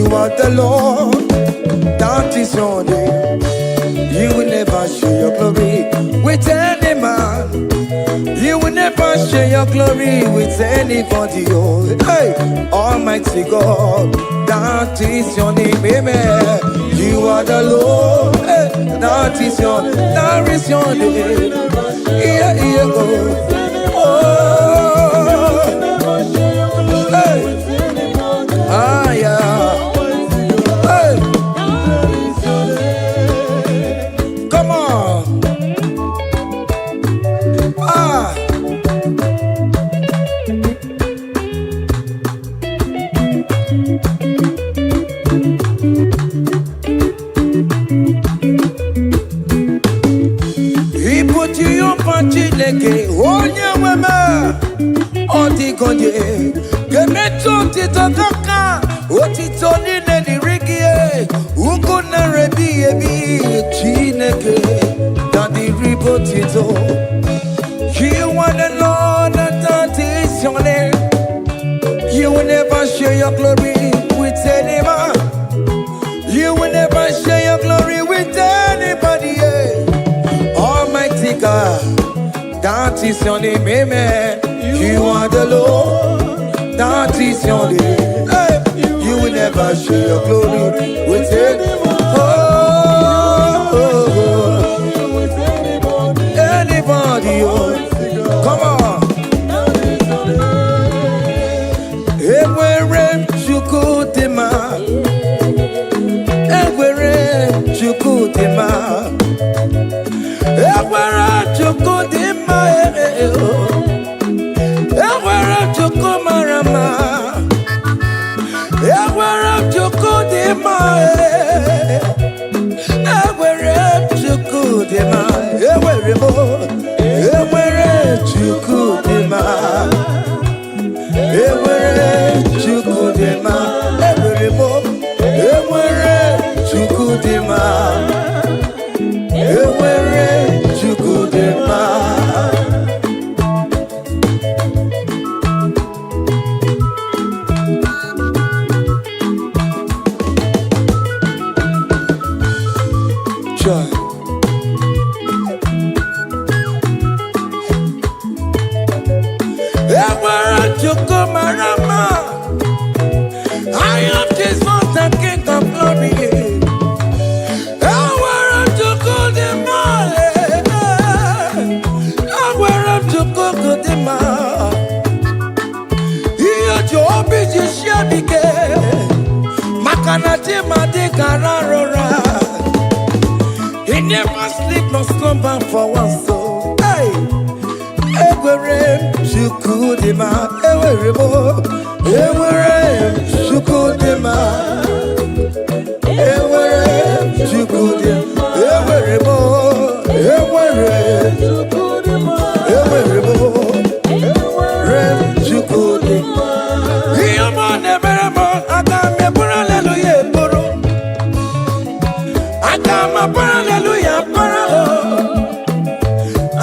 You are the Lord, that is your name. You will your glory with anybody. Oh, hey, Almighty God, that is your name, amen. You are the Lord, hey, that is your name. Yeah, yeah, oh, hey, ah, yeah, hey, come on, ah. Chineke onye nweme ọdịgonye ga-emetụ otito kaka otito niile dịrị gị ugwu na-erebi ebi Chineke na dịrị otito. You are the Lord that is your name. You will never share your glory with any man. You will never share your glory with anybody. Almighty God, that is your name, amen. You are the Lord, that is your name. Hey, you will never share your glory with anyone. Anybody, come on. Everywhere you go, Chukudima. Ewara Chukudima, Ewara Chukumarama, Ewara Chukudima, Ewara Chukudima, Ewara Chukudima, Ewara Chukudima, Ewara Chukudima. I am Jesus, the King of Glory. He never sleep nor slumber for one soul. Hey, Ewerem Chukudima, Ewerebo, Ewerem Chukudima, Ewerem Chukudima, Ewerebo, Ewerem Chukudima, Ewerebo, Ewerem Chukudima. Yamon Eberemo, Agame Hallelujah, Boro. Agama Hallelujah, Boro.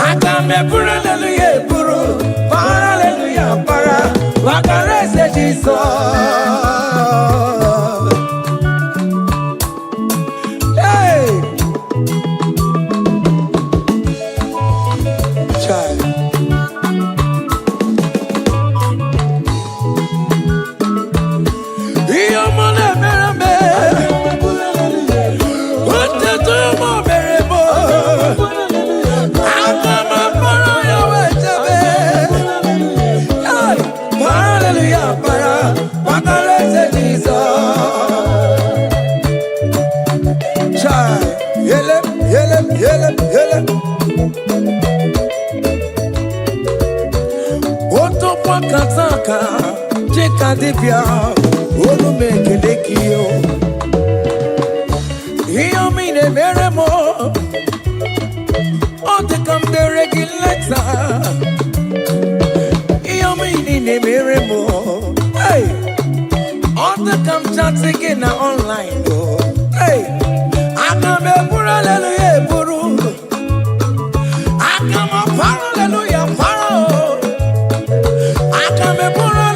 Agame Hallelujah, Boro. Hallelujah, Boro. Wakarese Jesus. Hey, child. Kataka, Jeka Divya, Olu Mekelekio. Hear me, the Meremo, on the come the regulator. Hear me, the Meremo, hey, on the come chat again online. Hey, I come a hallelujah, Buru. I come a hallelujah, Paro.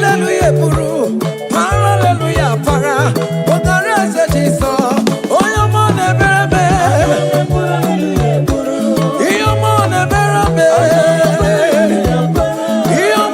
Hallelujah, Buru. Hallelujah, Para. What the rest of Jesus? Oh, your money, baby. Your money, baby. Your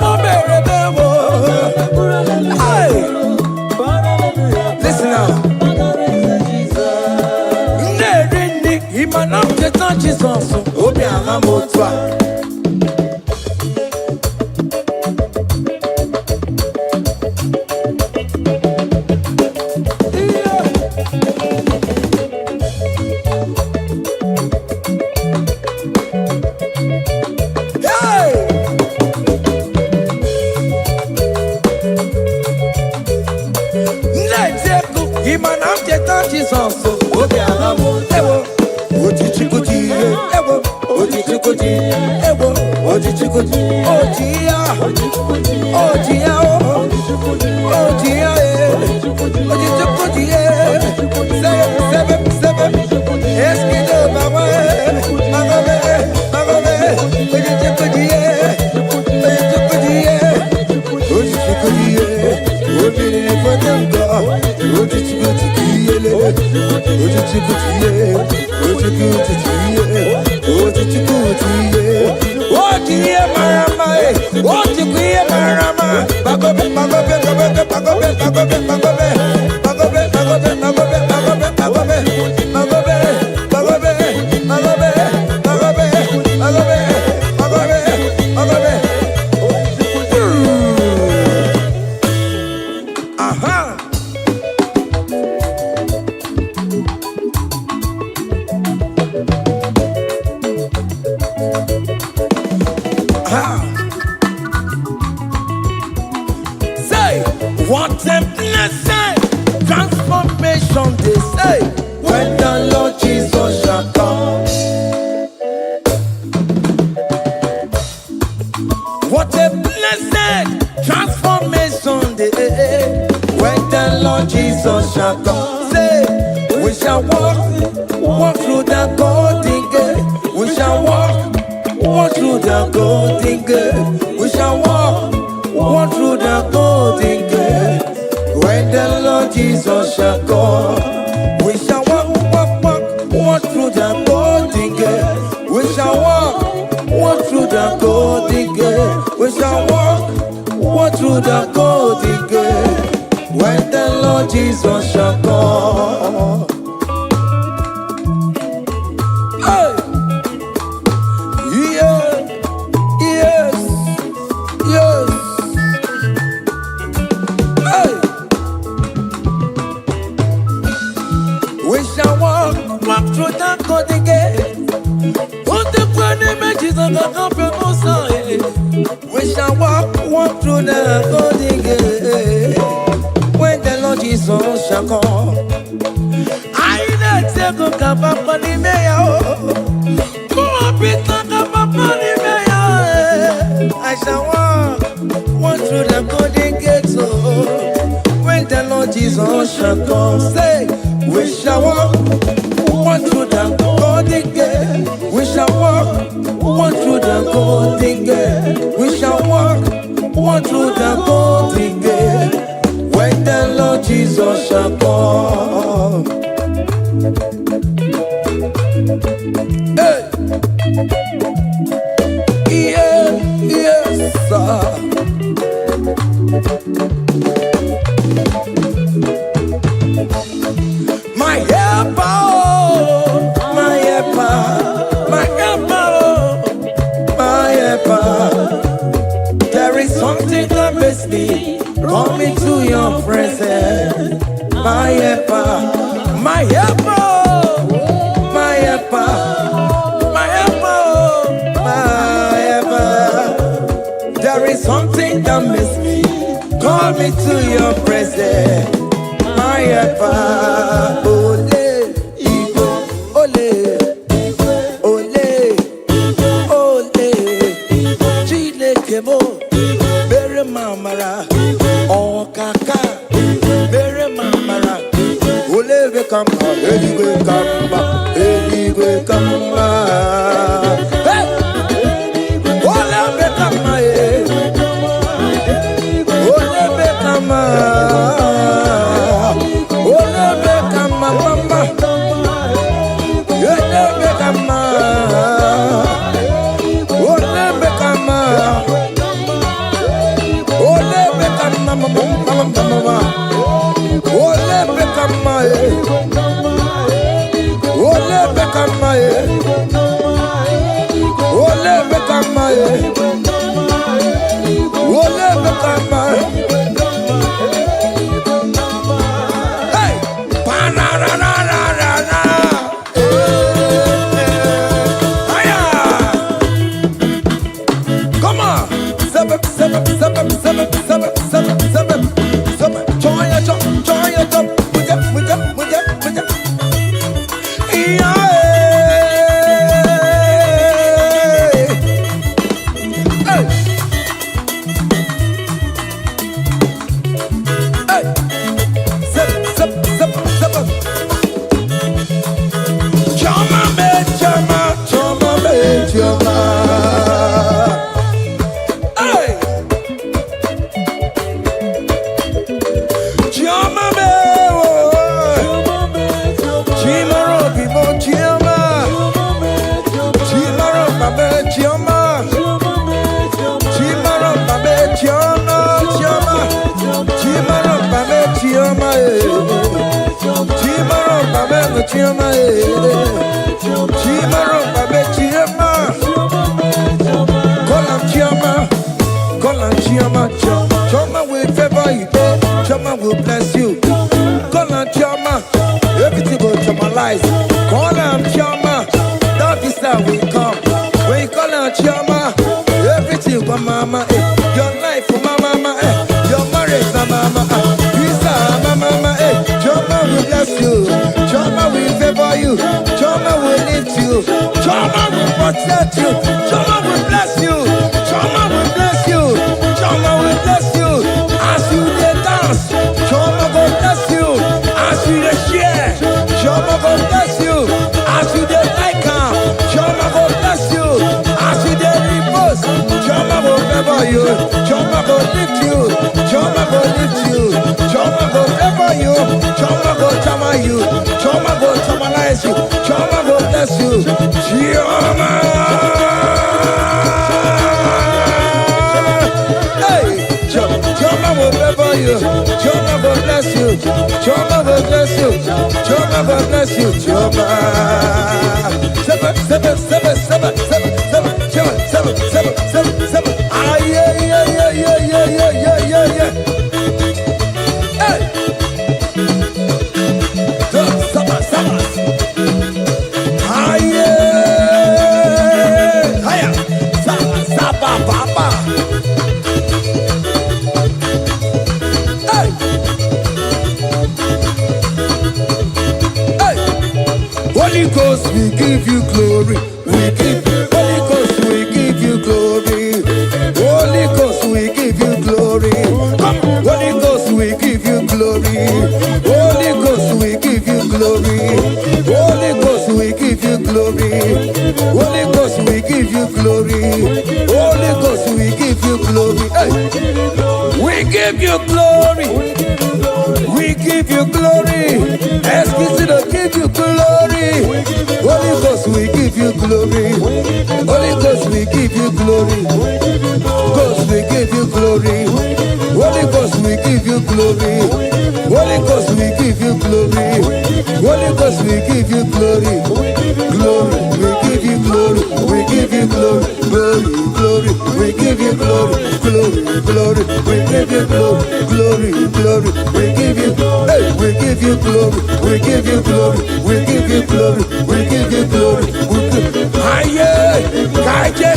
Jesus, Obi Alamu, Ewo, Oji Chikuji, Ewo, Oji Chikuji, Ewo, Oji Chikuji, Ojia, Ojia, Ojia, Oji Chikuji, seven, Eskido, Mama, Magobe, Oji Chikuji, Oji Chikuji, Oji for them God, Oji Chikuji. Say, what a blessing, transformation they say, when the Lord Jesus shall come. What a blessing, transformation they say, when the Lord Jesus shall come. Say, we shall walk through the golden gate. We shall walk through the golden gate. We shall walk through the golden gate. When the Lord Jesus shall come, we shall walk through the golden gate. We shall walk through the golden gate. We shall walk through the golden gate. When the Lord Jesus shall come. Hey! Yes. Hey! We shall walk through the golden gate. On the planet, Jesus, we shall walk through the golden gate. When the Lord Jesus shall come, I not take a cup of money, I shall walk through the golden gate. So when the Lord Jesus shall come, say, we shall walk through the golden gate. We shall walk through the golden gate. We shall walk through the golden gate. When the Lord Jesus shall come. Hey! Yes, sir. My helper, my helper, my helper, my helper. There is something that makes me come into your presence. My helper, my helper, my helper, my helper, my helper. There is something that makes me come into your presence. My helper, ole, Igbo, ole, ole, ole, Chineke mo, bere mamara, okaka, bere mamara, ole be kamba, eligwe kamba, eligwe kamba, hey, ole be kamba, ole be kamba. Ole Choma will favor you, Choma will bless you. Call on Choma, everything will Chomalize. Call on Choma, that is how we come. When you call on Choma, everything for mama, your life for mama, your marriage for mama, visa mama, Choma will bless you, Choma will favor you, Choma will lift you, Choma will protect you, Choma will bless you, Choma will bless you, Choma will bless you. As you dey dance, Choma will bless you. As you dey share, Choma will bless you. As you dey like am, Choma will bless you. As you dey repost, Choma will favor you. Choma will lift you. Choma will lift you. Choma will favor you. Choma will chama you. Choma will chamalize you. Choma will bless you. Choma. Choma will favor you. Choma will bless you. Choma will bless you. Choma will bless you. Choma. Seven. Ah, yeah. Hey. Seven. Ah, yeah. Hiya. Saba. Holy Ghost, we give you glory. Holy Ghost, we give you glory. Holy Ghost, we give you glory. Come, Holy Ghost, we give you glory. Holy Ghost, we give you glory. Holy Ghost, we give you glory. Holy Ghost, we give you glory. Holy Ghost, we give you glory. Hey. We give you glory. We give you glory. Excuse to give you glory. Holy Ghost, we give you glory. Holy Ghost, we give you glory. Ghost, we give you glory. Holy Ghost, we give you glory. Holy Ghost, we give you glory. Holy Ghost, we give you glory. Glory, we give you glory. We give you glory. Glory, we give you glory. Glory, we give you glory. Glory, we give you glory. Hey, we give you glory. We give you glory. We give you glory. We give you glory. Aye, kaije,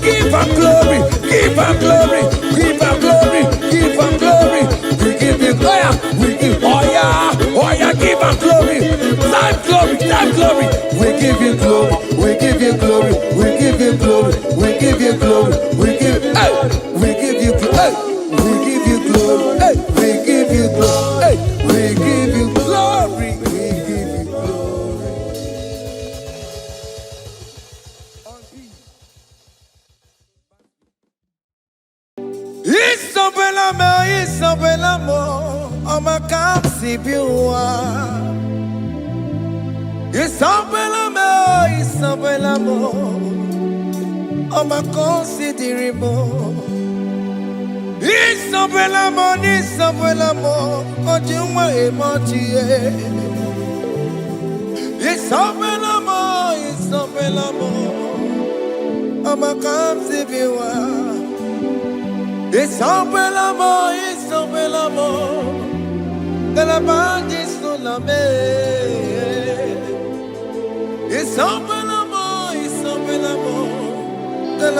give her glory. Give her glory. Give her glory. Give her glory. We give you glory. We give give her glory. Time glory. We give you glory. We give you glory. We give you glory. We give you glory. We give you glory. We give you glory. Hey, we give you glory. Hey, we give you glory. We give you glory. Isabelamo, Oma Capsibiua. Isabelamo, Oma Considerimo. Isabelamo, Ojuma Emotie. Isabelamo, Oma Capsibiua. Isabelamo, de la bande sulla me. Isabelamo, de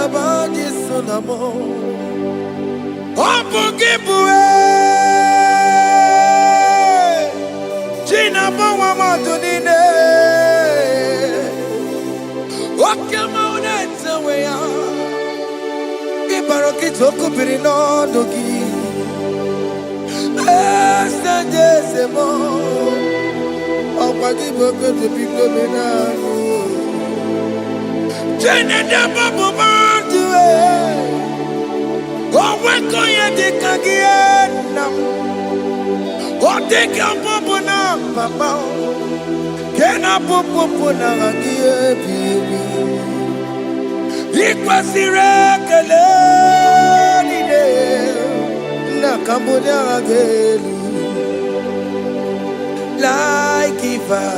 Like giver,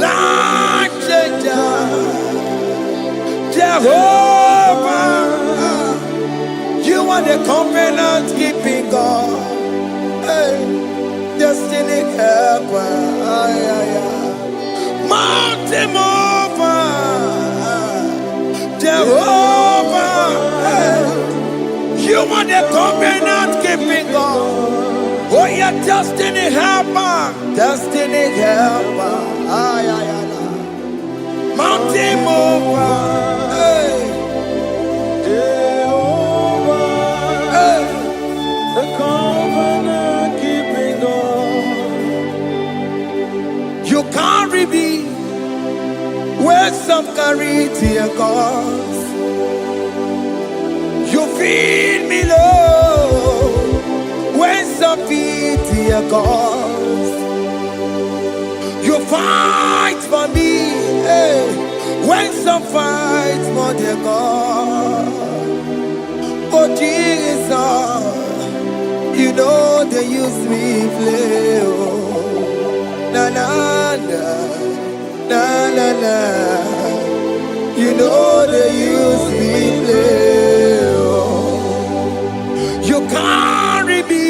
like changer, Jehovah, you are the covenant keeping God, hey, destiny helper, mountain mover, Jehovah, hey, you are the covenant keeping God. Oh, yeah, destiny helper, mountain mover, hey, Jehovah, hey, the covenant keeping God. You carry me where some carry tear gods. You feed me low when some feed tear gods. You fight for me, hey, when some fight for their God. Oh Jesus, you know they use me play. Oh, na na na, na na na. You know they use me play. Oh, you carry me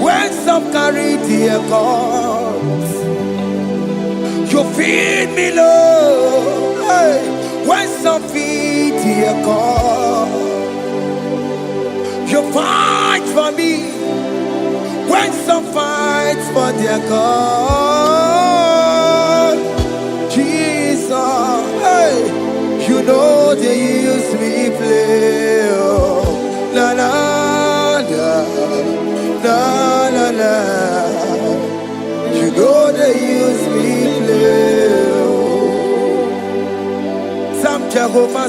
when some carry their gods. You feed me low, hey, when some feed their God. You fight for me when some fight for their God. Jesus, hey, you know they use me play. Oh, na na na, na na na. You know they use me play. Some Jehovah,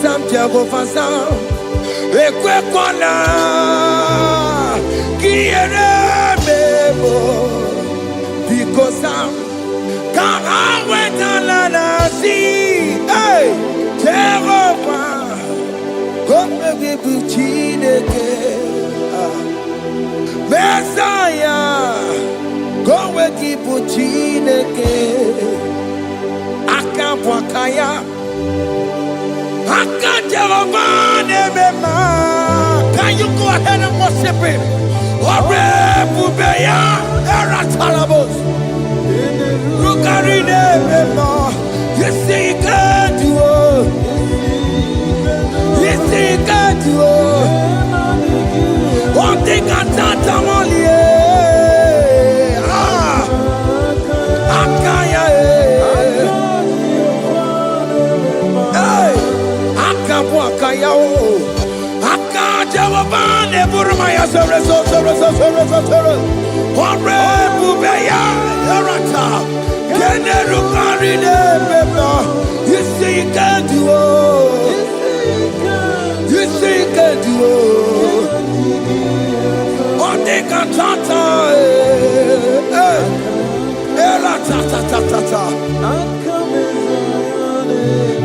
some Jehovah, some. Ekwe kona, kiere mebo, because some can't wait on the sea. Hey, Jehovah, come me buchineke, Messiah, come me buchineke, akapwakaya. Can you go ahead and worship him? You see, he can do it. You see, he can do it. One thing I can't only. You see, you can do it. You see, you can do it. One day can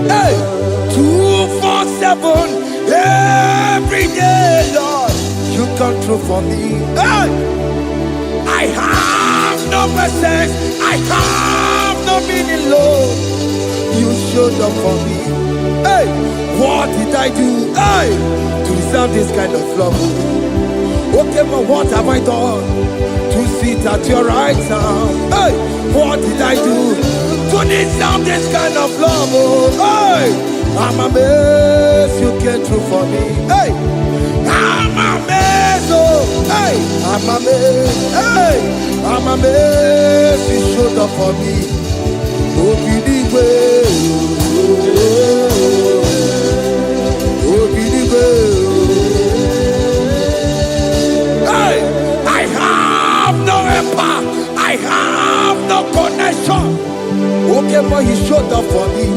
hey, 247 every day, Lord, you come through for me. Hey, I have no message, I have no meaning, Lord. You showed up for me. Hey, what did I do? Hey, to deserve this kind of love? Okay, but what have I done to sit at your right hand? Hey, what did I do to to deserve this kind of love. Oh, hey, I'm amazed you came through for me. Hey, I'm amazed. Oh, hey, I'm amazed. Hey, I'm amazed you showed up for me. Oh, believe it. Oh, believe it. Hey, I have no helper. I have no connection. Okay, but he showed up for me.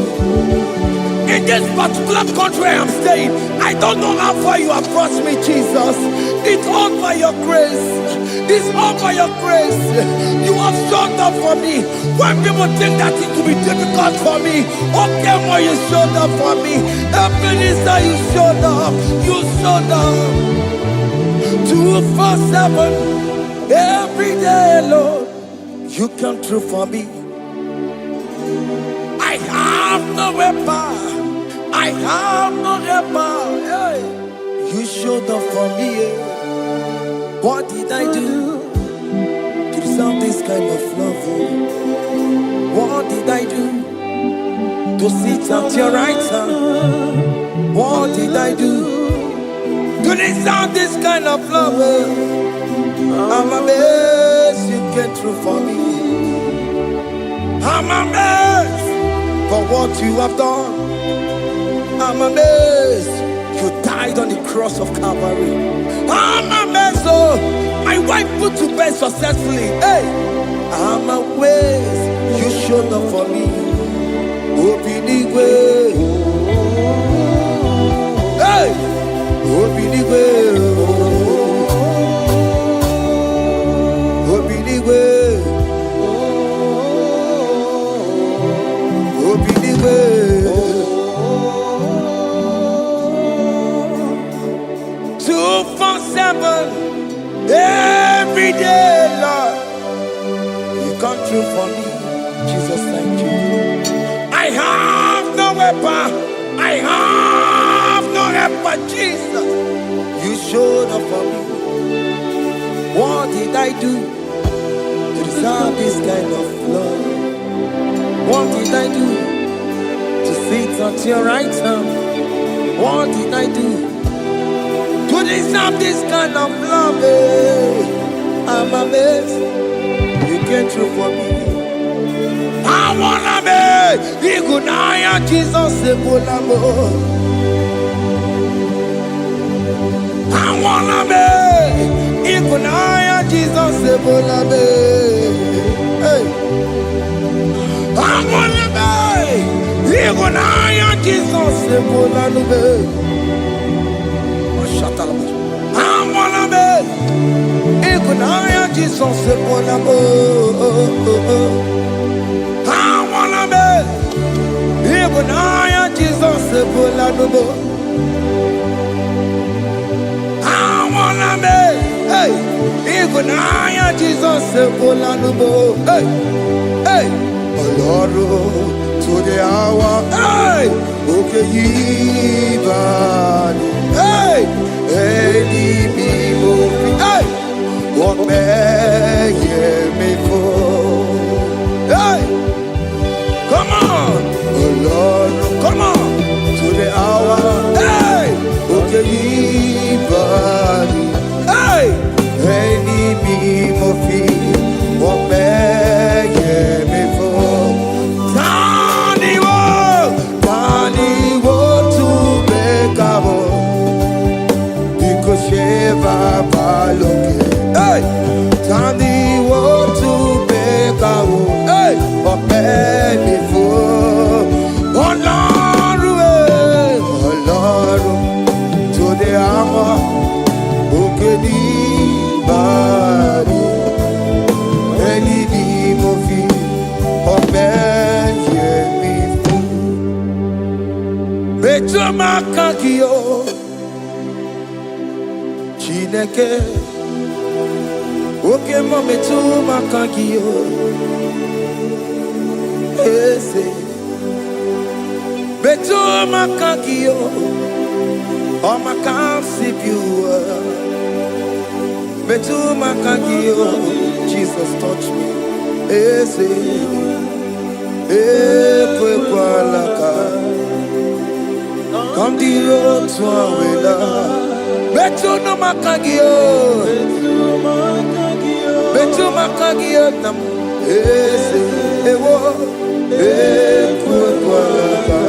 In this particular country I am staying, I don't know how far you have brought me, Jesus. It's all by your grace. It's all by your grace. You have showed up for me. When people think that it will be difficult for me, okay, but you showed up for me. Ebenezer, you showed up. You showed up. 247 every day, Lord. You come through for me. I have no weapon. I have no weapon. Hey. You showed up for me. What did I do to deserve this kind of love? What did I do to sit at your right hand? What did I do to deserve this kind of love? I'm amazed you came through for me. I'm amazed for what you have done. I'm amazed you died on the cross of Calvary. I'm amazed, oh, my wife put to bed successfully. Hey, I'm amazed you showed up for me. Obinigwe, hey, Obinigwe, Obinigwe, Obinigwe. 247 every day, Lord. You come through for me, Jesus. Thank you. I have no weapon. I have no weapon, Jesus. You showed up for me. What did I do to deserve this kind of love? What did I do to sit at your right hand? What did I do to deserve this kind of love? I'm amazed you came through for me. I wanna be Igunaya Jesus Sebulamo. I wanna be Igunaya Jesus Sebulame. Hey, I wanna be Igunaya Jesus Sebulame. I wanna be Igunaya Jesus Sebulamo. I wanna be Igunaya Jesus Sebulamo. I wanna be, hey, Igunaya Jesus Sebulamo. Hey, hey, Oloro to the hour. Hey, okay, hey, IGBO. Hey, what may me for? Hey, come on, oh Lord, come on to the hour. Hey, okay, hey, IGBO. What may me for? Tani wo to make up. Hey, Tani want to make a hey, but baby for Lord, to the hour, okay, body, any movie, but baby for Betuma Kakio. Chineke, oke mome tu makakiyo, ese, betu makakiyo, o makamsipiwa, betu makakiyo, Jesus touch me, ese, ekwe kwalaka kandiro twawela betu no makagio nam ese ewo ekwe kwalaka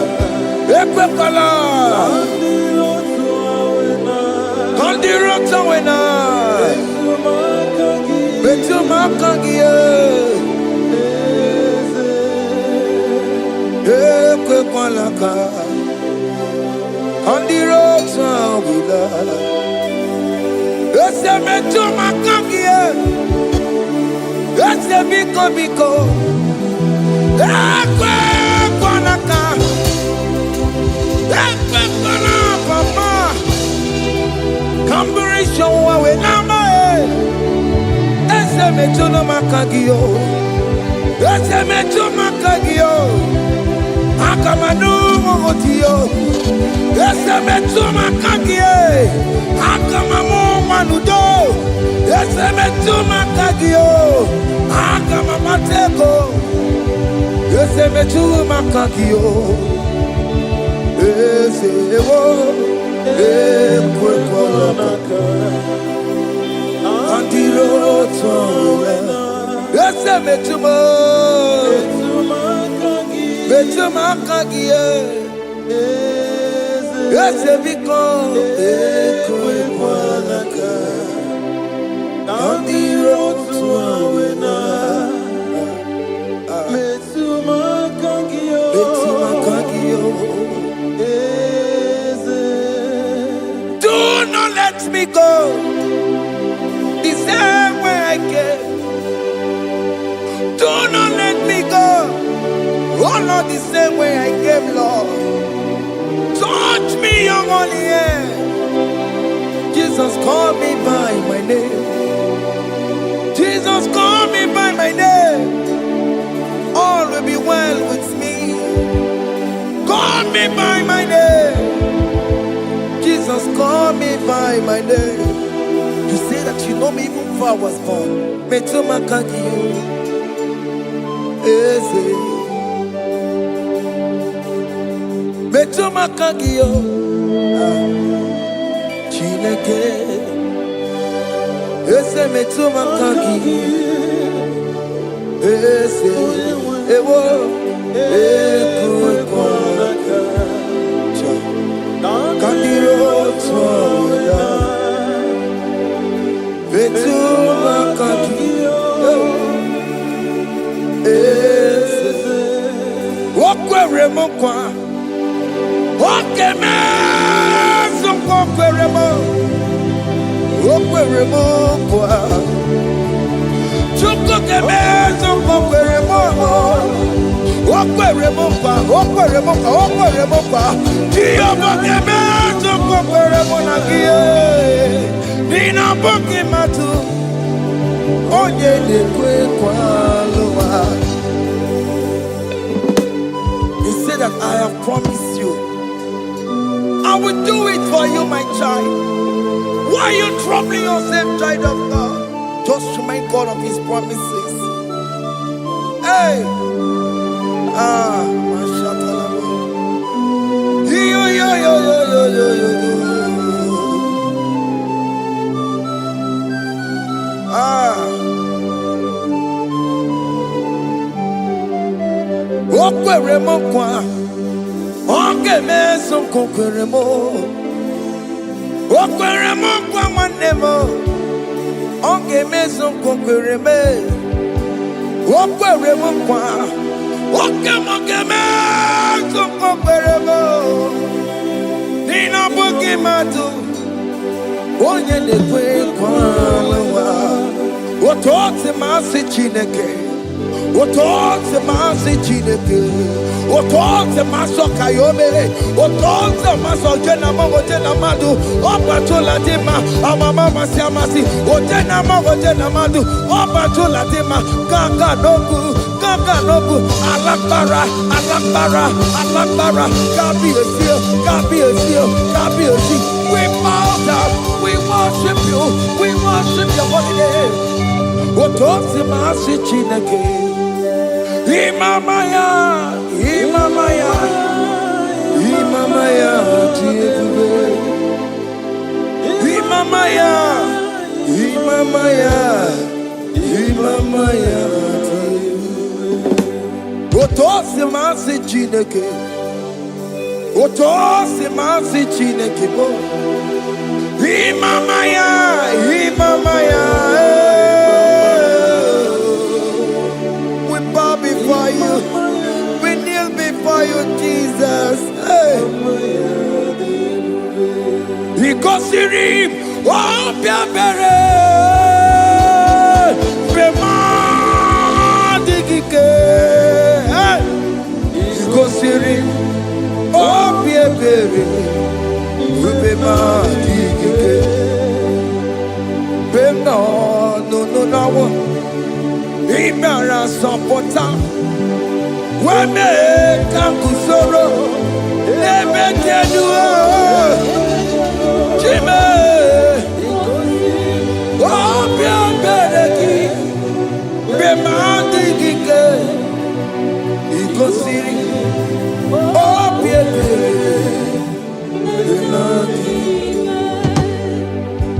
kandiro twawela betu makagio ekwe kwalaka kandiro twawela ese betu makagio ese biko ekwe kwalaka papa kamburisho wawe nama ese betu makagio ese betu makagio akamanu motio ese betu makagio akamamu manudo ese betu makagio akamamatego ese betu makagio ese ewo ekwe kwalaka andiro twawela ese betu makagio ese biko ekwe kwalaka andiro twawela betu makagio do not let me go the same way I came. Do not let me go. Oh Lord, the same way I came, Lord. Touch me, your holy hand. Jesus, call me by my name. Jesus, call me by my name. All will be well with me. Call me by my name. Jesus, call me by my name. You say that you know me even before I was born. Metumakagio. Eze. Metumakagio. Chineke. Eze metumakagio. Eze. Ewo. Ekwe kwalaka. Kandiro twawela. Betu makagio. Eze. Okwere mokwa. Okeme. Okwere mo. Okwere mokwa. Chukukeme. Okwere mo. Okwere mokwa. Okwere mokwa. Okwere mokwa. Kiyobokeme. Okwere mo na kiye. Nina boki matu. Onye nekwe kwalowa. He said that I have promised you. I will do it for you, my child. Why are you troubling yourself, child of God? Just remind God of His promises. Hey! Mashatalabo. Yo. Okwere mo kwa. Okeme so kokwere mo. Okwere mo kwa manemo. Okeme so kokwere me. Okwere mo kwa. Okeme so kokwere mo. Nina boki matu. Onye nekwe kwa lawa. Otote masi chineke. Otote masi chineke. Otote maso kayome. Otote maso jena madu. Opatola dima. Amama siamasi. Ojena madu. Opatola dima. Kaka nobu. Alakbara. God be a seal. We bow down. We worship you. We worship your holy name. Otote masi chineke. Imamaya, Imamaya, Imamaya, Imamaya, Imamaya, Imamaya. Otosi masi chineke, Otosi masi chineke bo. Imamaya, Imamaya. We bow before you, we kneel before you, Jesus. Ikosirim, oh biabere, bema digike. Ikosirim, oh biabere, bema digike. Bema no no. Imara sapota, wame kakusoro, lebe kedua, chime, obia bereki, bemandi gike, ikosiri, obia bereki,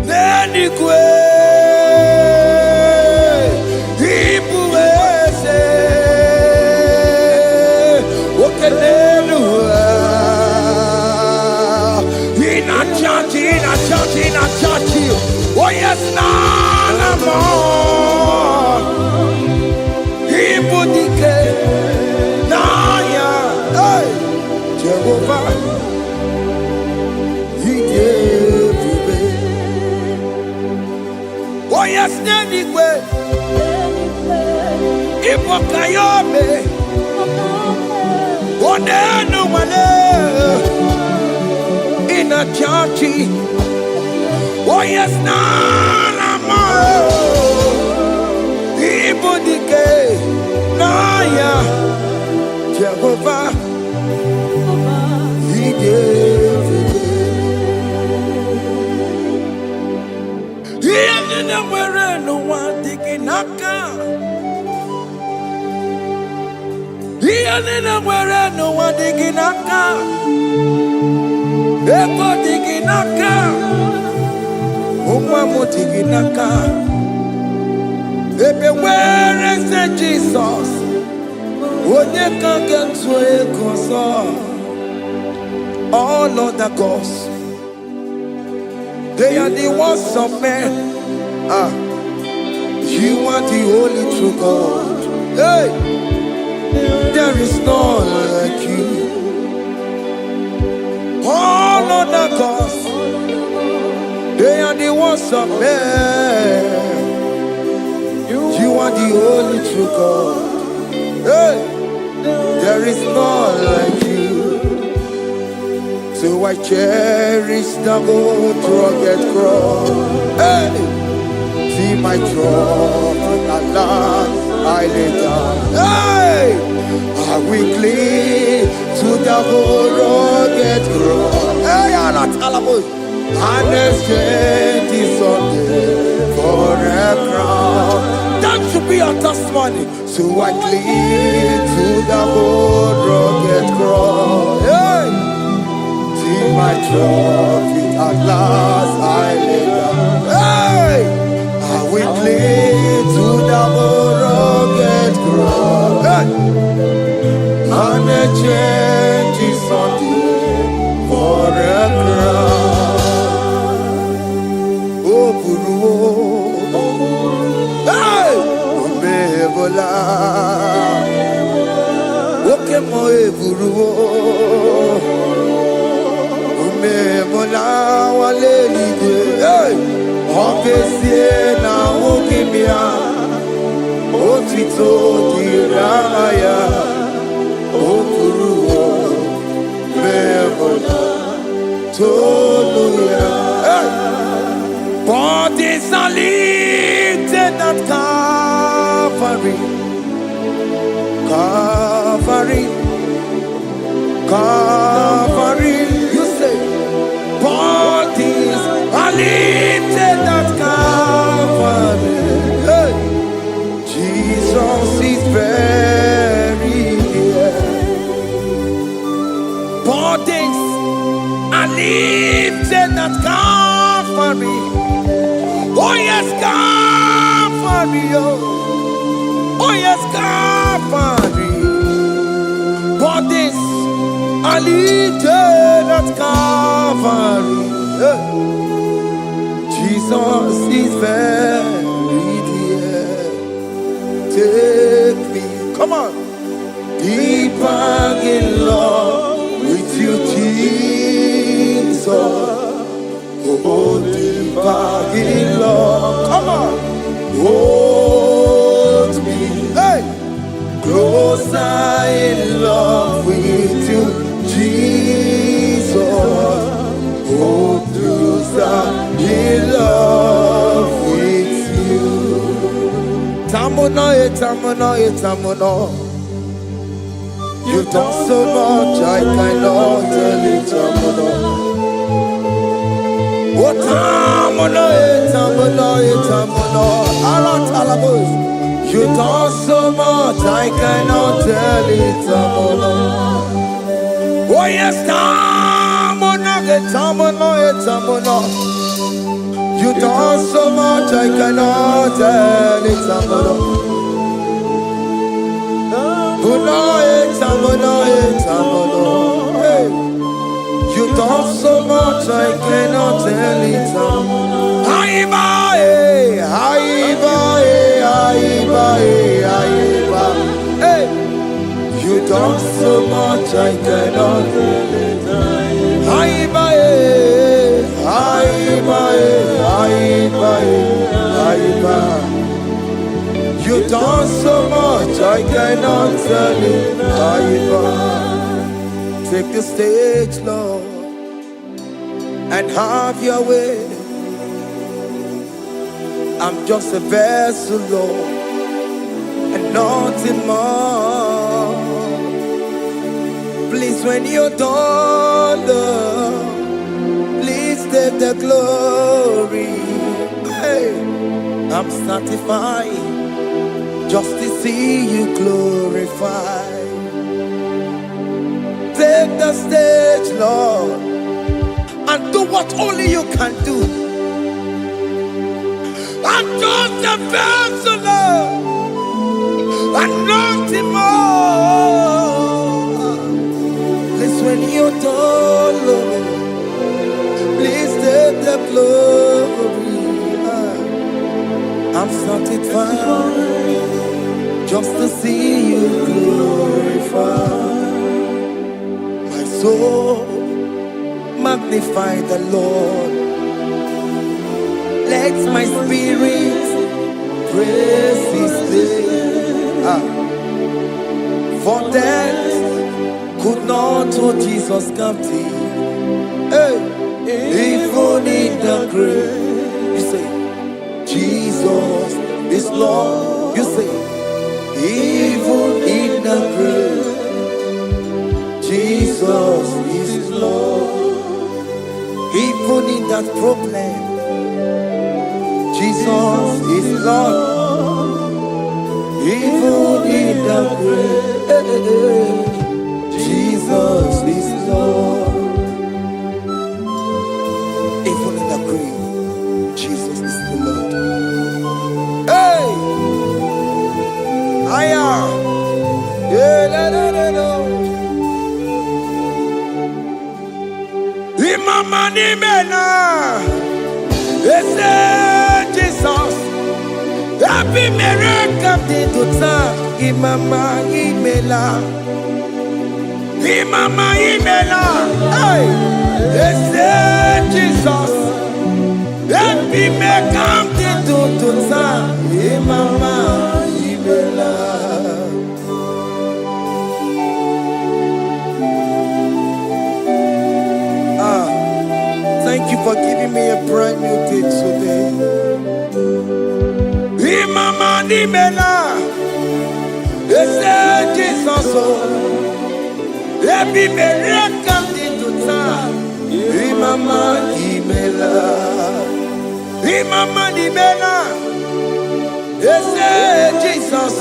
neni kwe. Oh yes, nana more. Ibudike, naya, hey, Jehovah, he gave me. Oh yes, anyway, Ibokayome, oh no male, in a churchy. Oh yes, nana more. Ibudike, naya, Jehovah, he gave it. He ain't nowhere, no one digging naka. He ain't nowhere, no one digging naka. Ever digging naka. Where is the Jesus? When you can get to all other gods, they are the works of men. You are the only true God. Hey, there is none like you. All other gods, they are the ones of men. You are the only true God. Hey, there is none like you. So I cherish the gold rugged cross. Hey, see my throne at last I lay down. Hey, I will cling to the gold rugged cross. Hey, I'm not Alamos. And exchange is Sunday for a crown. That should be our testimony. So I cling to the old rugged cross. Hey! See my trophy at last I lay down. Hey! I will cling to the old rugged cross. Hey! And exchange is Sunday for a crown. Hey! Omebola, Okemo eburu, Omebola wale ligwe. Hey! Okesie na okimia, Otito diraya, Okuru, Omebola, Toluya. Hey! Bodies are lifted at Calvary, Calvary, Calvary. You say, bodies are lifted at Calvary. Hey. Jesus is better. lifted at Calvary. Oh yes, Calvary. Oh yes, Calvary. Bodies are lifted at Calvary. Jesus is very dear. Take me, come on, deeper in love with you, Jesus. Oh, deeper in love, come on, hold me, hey, closer in love with you, Jesus. Oh, closer in love with you. Tamono, tamono, tamono. You've done so much, I cannot tell it, tamono. Oh, tamono, tamono, tamono. Aratalabos. You've done so much, I cannot tell it, tamono. Oh yes, tamono, tamono, tamono. You done so much, I cannot tell it, tamono. Tamono, tamono, tamono. Hey, you done so much, I cannot tell it, tamono. Aiba, aiba, aiba, aiba. Hey, you done so much, I cannot tell it, aiba, aiba, aiba, aiba. You done so much, I cannot tell it, aiba. Take the stage, Lord, and have your way. I'm just a vessel, Lord, and nothing more. Please, when you're done, Lord, please take the glory. Hey, I'm satisfied just to see you glorified. Take the stage, Lord, and do what only you can do. I'm just a vessel, Lord, and nothing more. Please, when you're done, Lord, please take the glory. I'm satisfied just to see you glorified. My soul magnify the Lord. Let my spirit praise His name. For death could not hold Jesus captive. Hey, even in the grave, you say, Jesus is Lord. You say, even in the grave, Jesus is Lord. Even in that problem, Jesus is Lord. Even in the grave, Jesus is Lord. Even in the grave, Jesus is the Lord. Hey! I am. Yeah, no, no, no, no. Imama ni mena. Jesus. Happy miracle de tuta. Imama imela. Imama imela. Hey! Jesus. Happy miracle de tuta. Imama imela. Thank you for giving me a brand new day today. Imama nimela, Jesus, every miracle did to time. Imama nimela, Imama nimela, Jesus,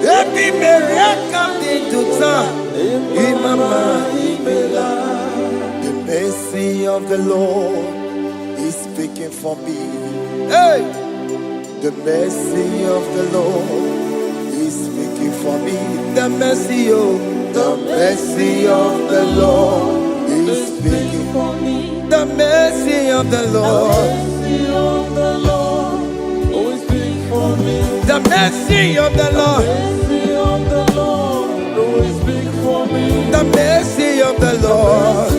every miracle did to time. Imama nimela. The mercy of the Lord is speaking for me. Hey! The mercy of the Lord is speaking for me. The mercy of the Lord is speaking for me. The mercy of the Lord. The mercy of the Lord. The mercy of the Lord.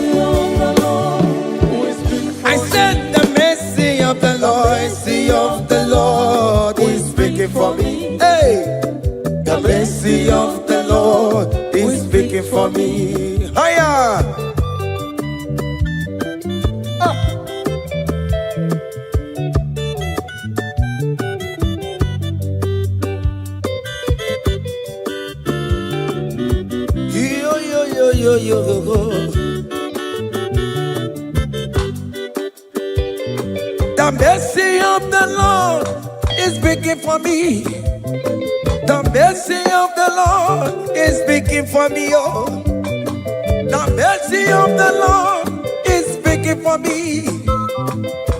I said the mercy of the Lord. Mercy of the Lord is speaking for me. Hey, the mercy of the Lord is speaking for me. Higher. The mercy of the Lord is speaking for me. The mercy of the Lord is speaking for me. Oh, the mercy of the Lord is speaking for me.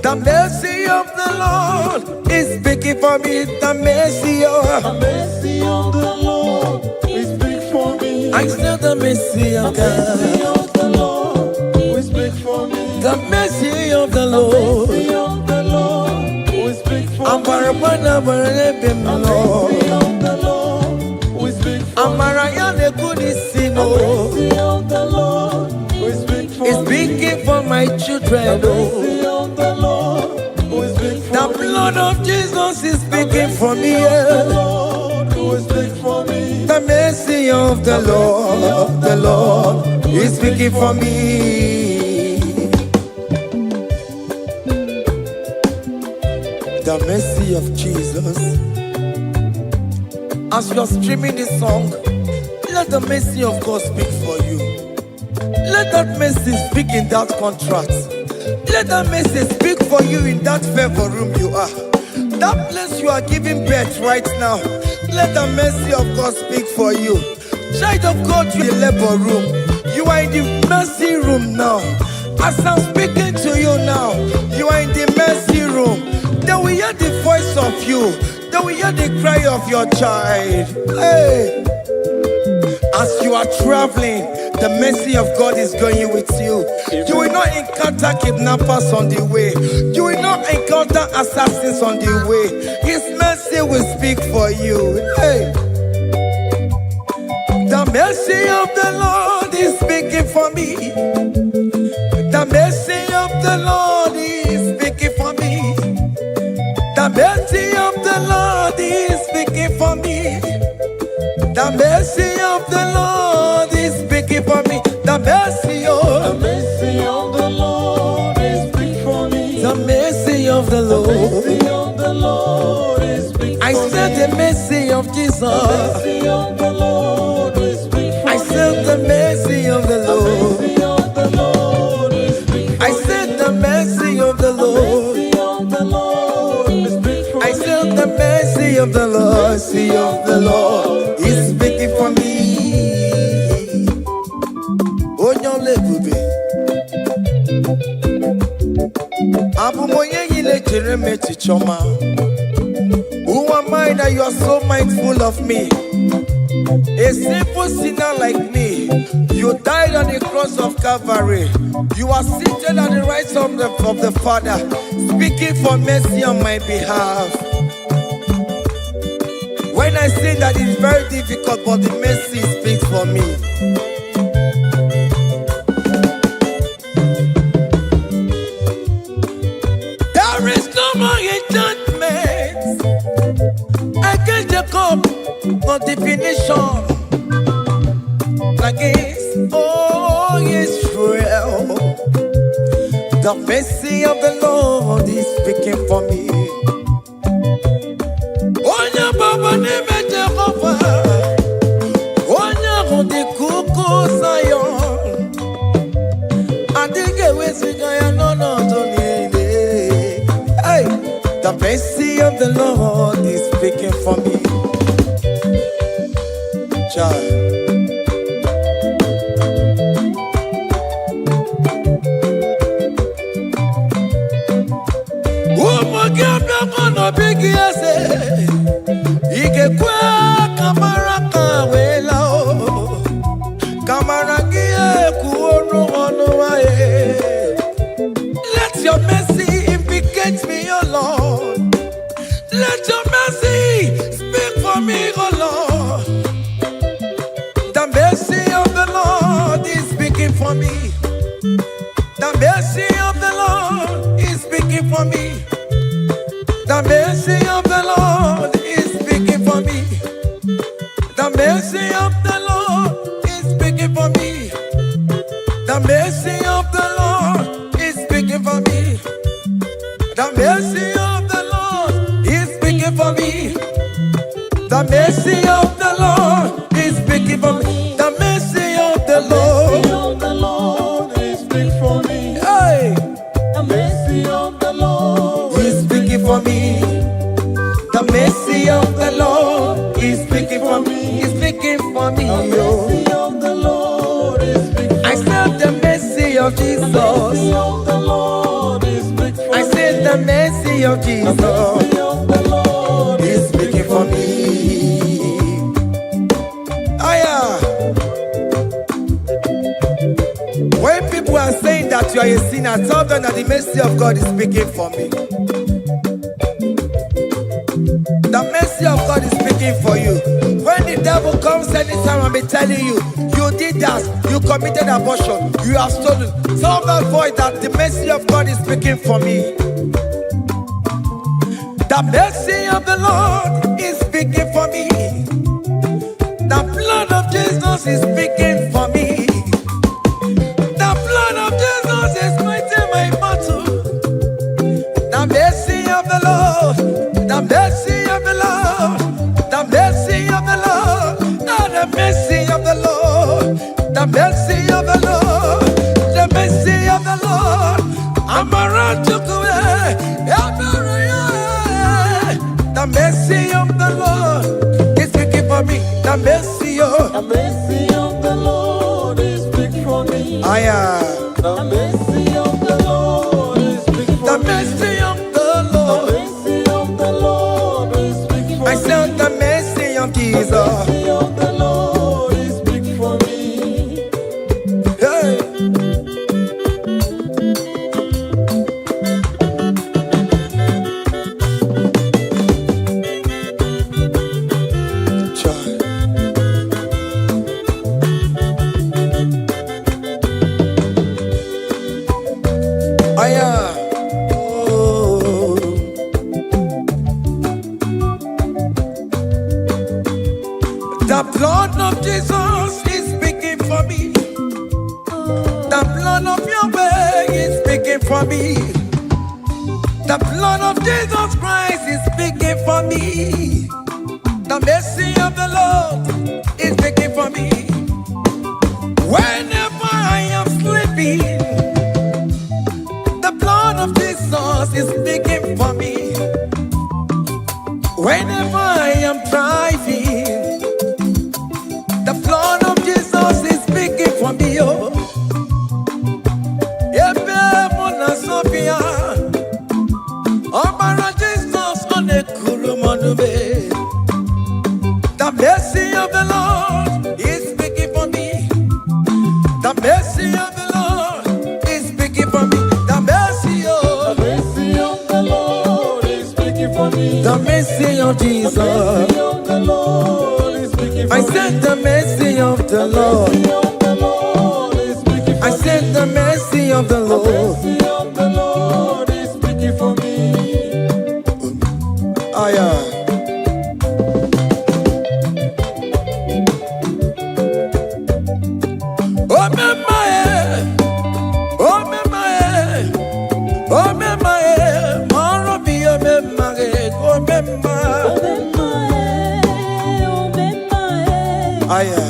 The mercy of the Lord is speaking for me. The mercy of the Lord is speaking for me. I said the mercy of God. The Lord will speak for me. The mercy of the Lord. The mercy of the Lord will speak for me. The mercy of the Lord will speak for me. The mercy of the Lord will speak for me. It's speaking for my children. The mercy of the Lord will speak for me. The blood of Jesus is speaking for me. The Lord will speak for me. The mercy of the Lord is speaking for me. The mercy of Jesus. As you are streaming this song, let the mercy of God speak for you. Let that mercy speak in that contract. Let that mercy speak for you in that favor room you are. That place you are giving birth right now. Let the mercy of God speak for you. Child of God, you in the labor room. You are in the mercy room now. As I'm speaking to you now, you are in the mercy room. They will hear the voice of you. They will hear the cry of your child. Hey! As you are traveling, the mercy of God is going with you. You will not encounter kidnappers on the way. You will not encounter assassins on the way. His mercy will speak for you. Hey! The mercy of the Lord is speaking for me. The mercy of the Lord is speaking for me. The mercy of the Lord is speaking for me. The mercy of the Lord is speaking for me. The mercy of the Lord is speaking for me. The mercy of the Lord is speaking for me. I said the mercy of Jesus. The mercy of the Lord is speaking for me. I said the mercy of the Lord. I said the mercy of the Lord. I said the mercy of the Lord. Mercy of the Lord is speaking for me. Oh, no, lebube. Abu moye yile jereme chichoma. Who am I that you are so mindful of me? A simple sinner like me. You died on the cross of Calvary. You are seated at the right side of the Father, speaking for mercy on my behalf. When I say that it's very difficult, but the mercy speaks for me. There is no more enchantment against Jacob, no definition against all Israel. The mercy of the Lord is speaking for me. Onya baba neme Jehovah, onya hondi kuku Zion. Adige wesigaya no tonile. Hey, the mercy of the Lord is speaking for me. Child. Let your mercy implicate me, oh Lord. Let your mercy speak for me, oh Lord. The mercy of the Lord is speaking for me. The mercy of the Lord is speaking for me. The mercy of the Lord is speaking for me. The mercy of the Lord is speaking for me. The mercy of the Lord is speaking for me. The mercy of the Lord is speaking for me. The mercy of the Lord is speaking for me. The mercy of the Lord is speaking for me. Hey. The mercy of the Lord is speaking for me. The mercy of the Lord is speaking for me. Is speaking for me. The mercy of the Lord is speaking for me. I said the mercy of Jesus. The mercy of the Lord is speaking for me. I said the mercy of Jesus. The mercy of the Lord is speaking for me. When people are saying that you are a sinner, tell them that the mercy of God is speaking for me. The mercy of God is speaking for you. When the devil comes anytime and be telling you, you did that, you committed abortion, you have stolen, tell that voice that the mercy of God is speaking for me. The mercy of the Lord is speaking for me. The blood of Jesus is speaking for me. The blood of Jesus is fighting my battle. The mercy of the Lord, the mercy of the Lord, the mercy of the Lord, the mercy of the Lord, the mercy of the Lord, the mercy of the Lord. I'm around to go. The mercy of the Lord is speaking for me. The mercy of the Lord is speaking for me. I am. The mercy of the Lord is speaking for The me. mercy of the Lord. The mercy of the Lord is speaking for me. I said the mercy of Jesus. The mercy of the Lord is speaking for me. Hey. The blood of Jesus is speaking for me. The blood of Yahweh is speaking for me. The blood of Jesus Christ is speaking for me. The mercy of the Lord is speaking for me. Whenever I am sleeping, the blood of Jesus is speaking for me. Whenever I am driving, the blood of Jesus is speaking for me. Oh, Sophia, oh, Jesus on a kurumanube. The mercy of the Lord is speaking for me. The mercy of the Lord is speaking for me. The mercy of the Lord is speaking for me. The mercy of Jesus. The mercy of the Lord is speaking for me. I said the mercy of the Lord. I said the mercy of the Lord. The mercy of the Lord is speaking for me. I am. Oh, my, oh, my, oh, my, Morobi, oh, my, oh, my, I am.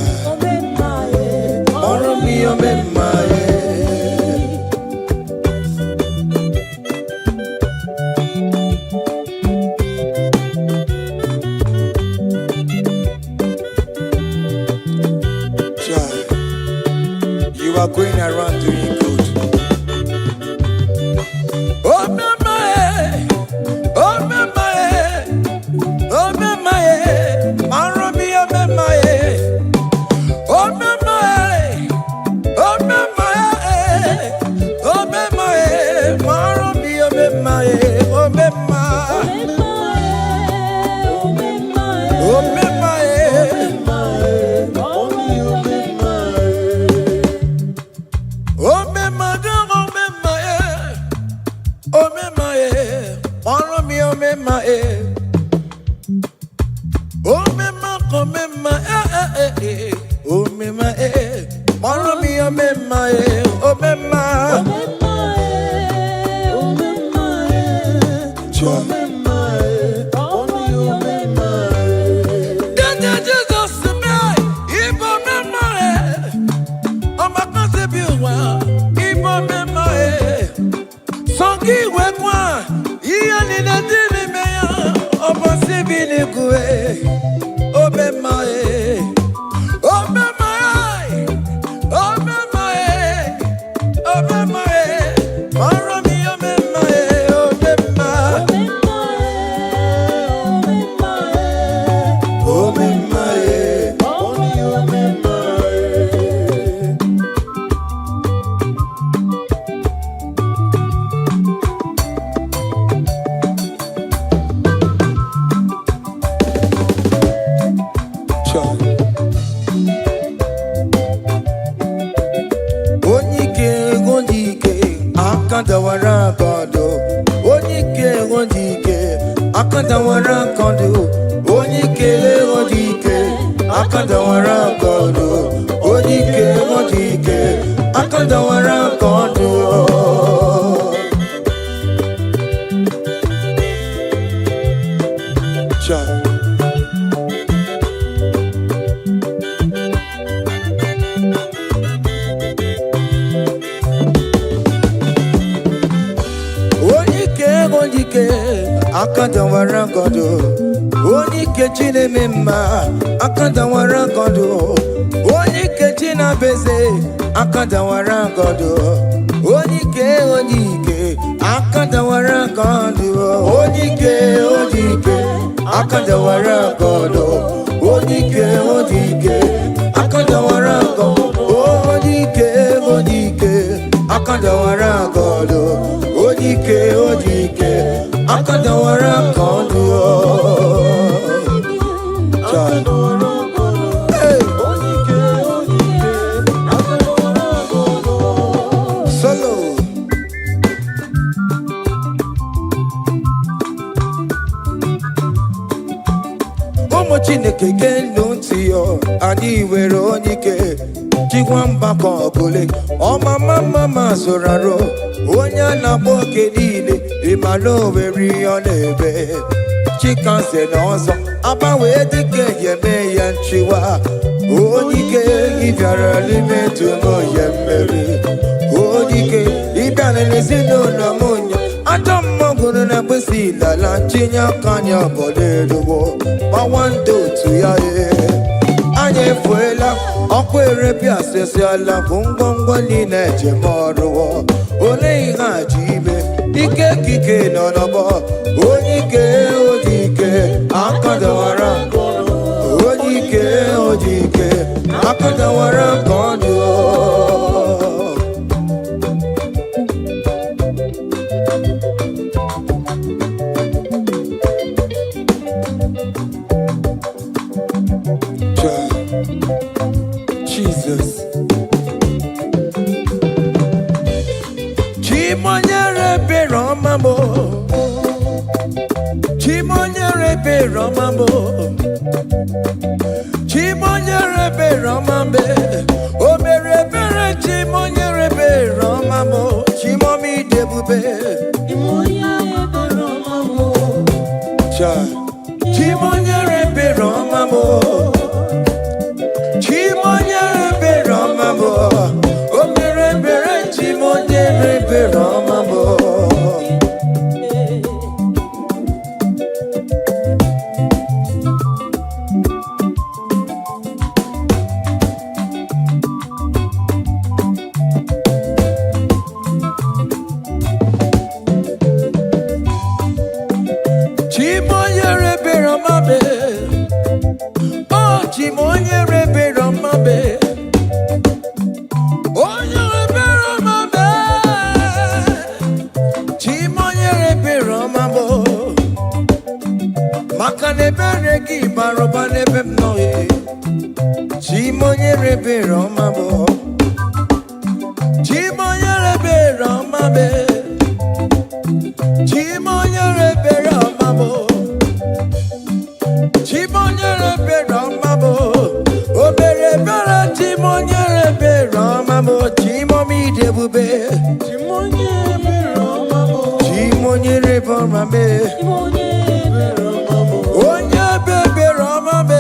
beregi baroba nebem noe. Chimonye rebe romabo. Chimonye rebe romabe. Chimonye rebe romabo. Chimonye rebe romabo. Obere bere chimonye rebe romabo. Chimomi debube. Chimonye rebe romabo. Chimonye rebe romabe. Onye bebe romabe.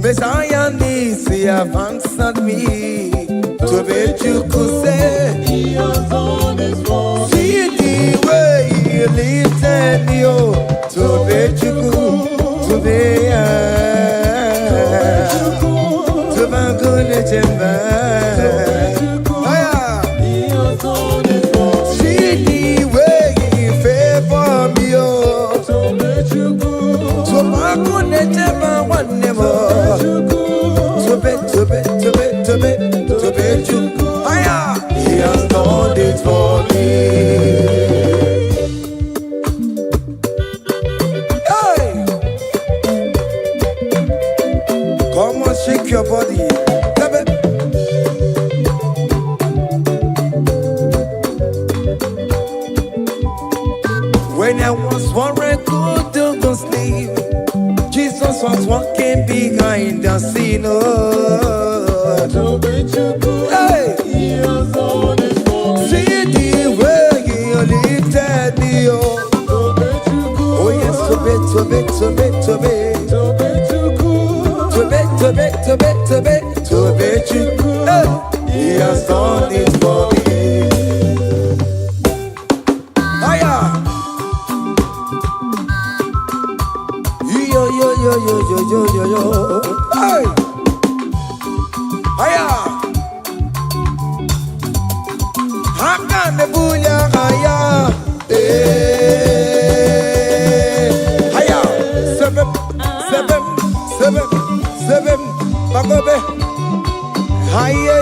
Messiah needs, he have answered me to be Chukwu say He has done this for me. see the way you lifted me up to be Chukwu to be to be good chamber. He has done this for me. See the way you favor me up To be Chukwu, to be good chamber one never to be Chukwu. He has done it for me. Hey, come on, shake your body. When I was worried, couldn't go sleep, Jesus was walking behind the scene. Oh. to be Chukwu, Hey, He has done this for me. see the way you lifted me up. To be Chukwu, Oh yes, to be to be Chukwu, Hey, he has done it for me. Hiya. Yo. Hey. Hiya. Hakane bunya hiya. Hiya. Seven. Bagobe. Hiya.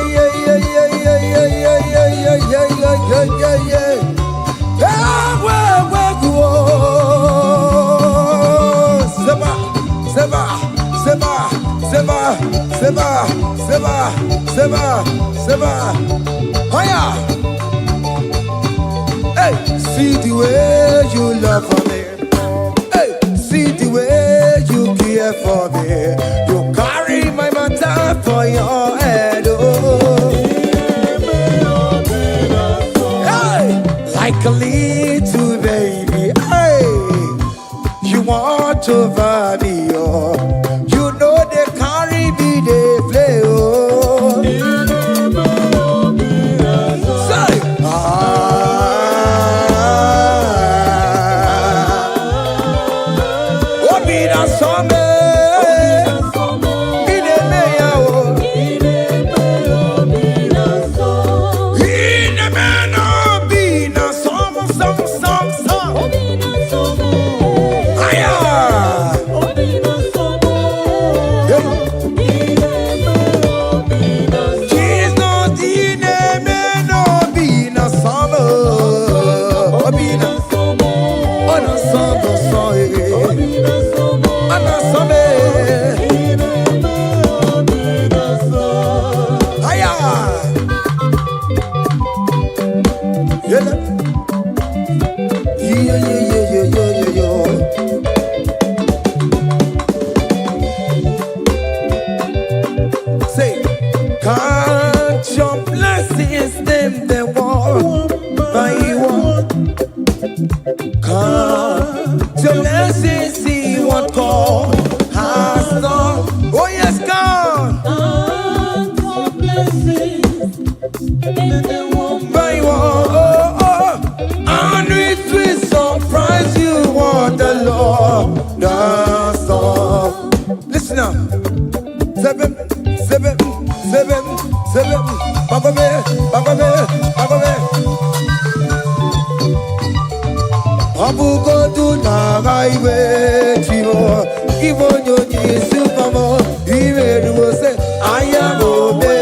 Seba. Hiya. Hey, see the way you love for me. Hey, see the way you care for me. You carry my matter for your head. Oh. Hey, like a little baby. Hey, you want over me. Oh. You know they carry me, they play. Oh. Say, Obina some. Say, can't your blessings them the wall by one? Can't your blessings see what God has done? Oh yes, God. and your blessings in the one By one, and it will surprise you what the Lord does done. Listen up. Seven. Bagome. Abugodu na iwe chimo. Ibonyo Yesu kamo. Iwe ruose. Aya obe.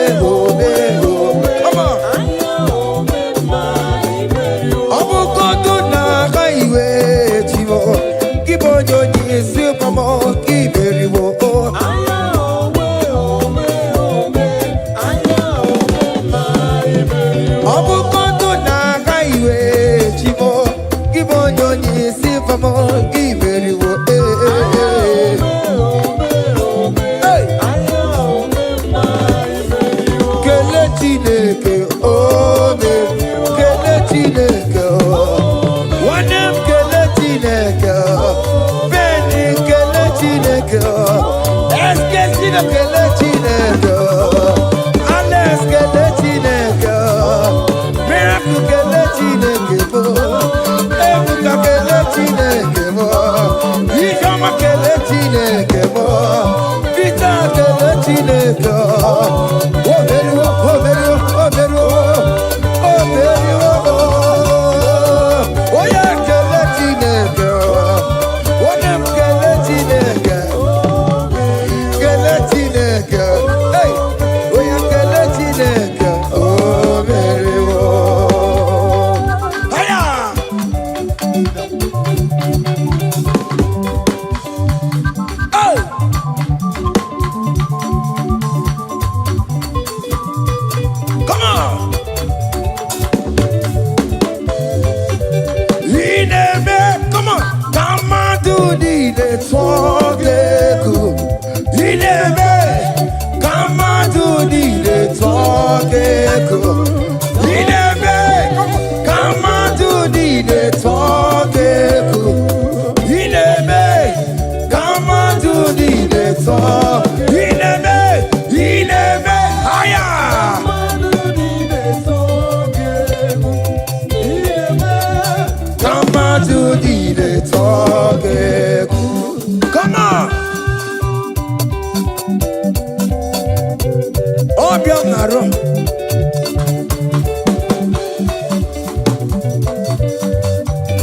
Come on. Abugodu na iwe chimo. Ibonyo Yesu kamo. Iwe ruose. Let's get song. Ineme, higher. Come on to the talk. Come on. Obianaro.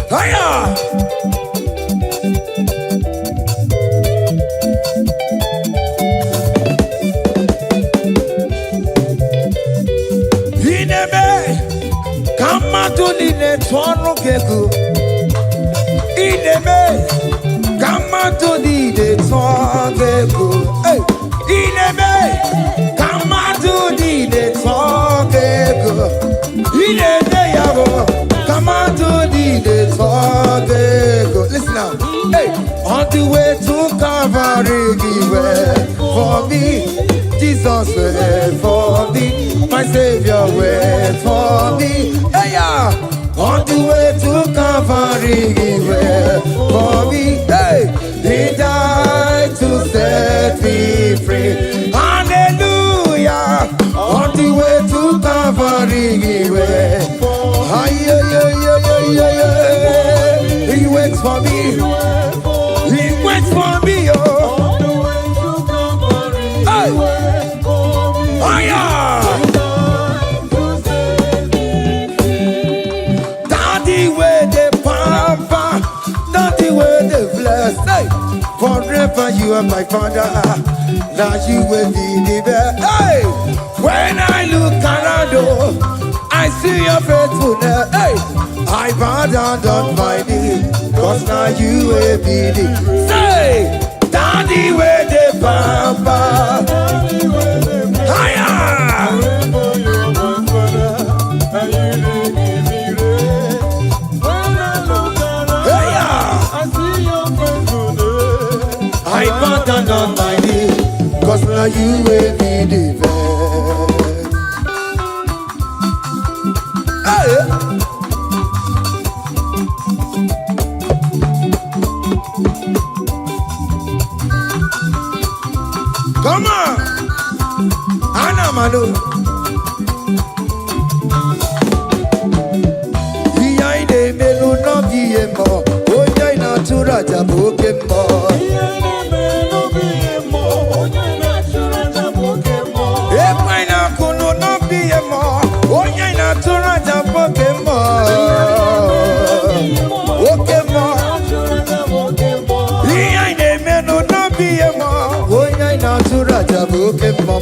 Higher. Kamatuni tono keku. Ineme. Kamatuni tono keku. Hey. Ineme. Kamatuni tono keku. Ineme yabo. Kamatuni tono keku. Listen now. Hey. On the way to Calvary, he went for me. Jesus wait for me, my Savior wait for me. Hey, yeah. On the way to Calvary, he wait for me. Hey, he died to set me free. Hallelujah. On the way to Calvary, he wait. He waits for me. He waits for me. Oh. Daddy where the pamper, daddy where the blessed. Hey, forever you are my father. Now you will be the best. Hey, when I look around, I see your faithfulness. Hey, I bow down on my knees, cause now you will be the. Say, daddy where the pamper. I bow down on my knees, cause now you will be the best. Hey. Come on, Anna Manu. Behind the melu no biemo, oja ina tura jabo kemo. Epaina kuno no biemo, oja ina tura jabo kemo. Okemo. Behind the melu no biemo, oja ina tura jabo kemo.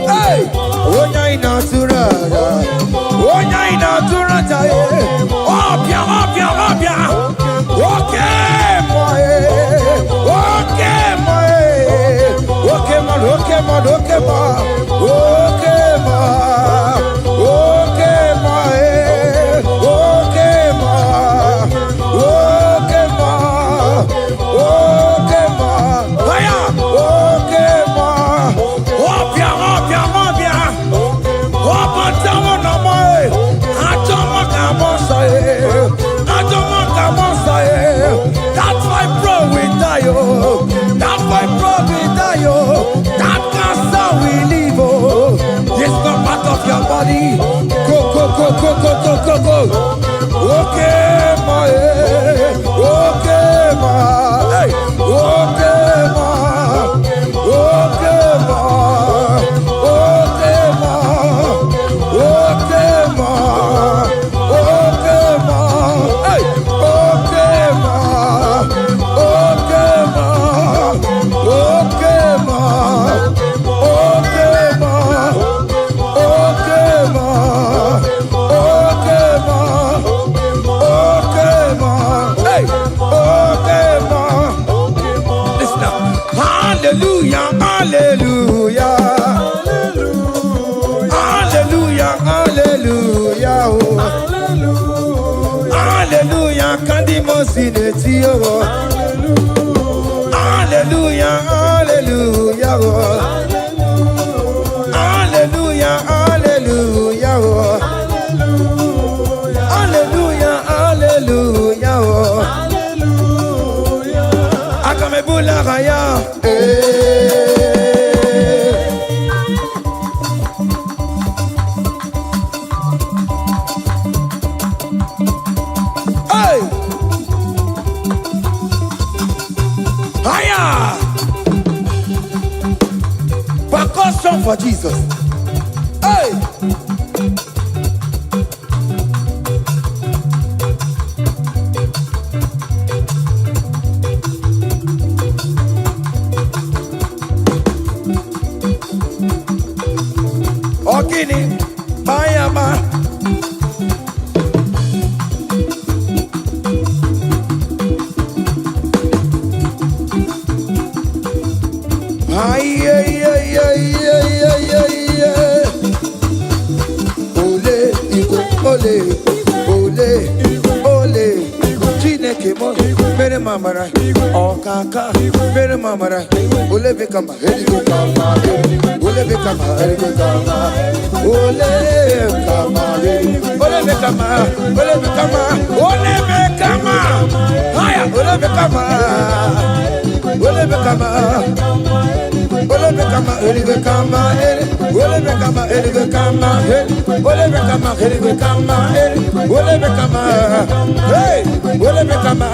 Hey, oja ina tura jabo. Oja ina tura jabo. Obia. That's why bro we die, oh. That's why bro we die, oh. That cancer we live, oh. It's not part of your body. Go. Okay, my, okay, my, hey, okay, my, okay, my, okay, my, okay, my, okay, my, hey, okay, my, okay, my, okay, my, okay, my, okay, my. Hallelujah, hallelujah, hallelujah, hallelujah, oh. Hallelujah, Kandimosineti, oh. Hallelujah, hallelujah, oh. Hallelujah, hallelujah, oh. Hallelujah, hallelujah, oh. up for Jesus. Hey! Ogini, Mayama. Ay, ay, ay, ay, ay, ay, ay, ay. Ole, ole, ole, ole. Chineke mo, mere mamara. Okaka, mere mamara. Ole bekama, hele kama, ole bekama, hele kama, ole kama, ole bekama, ole bekama, ole bekama. Haya, ole bekama, ole bekama. Ole bekama, ele bekama, ele. Ole bekama, ele bekama, ele. Ole bekama, ele bekama, ele. Ole bekama, hey. Ole bekama,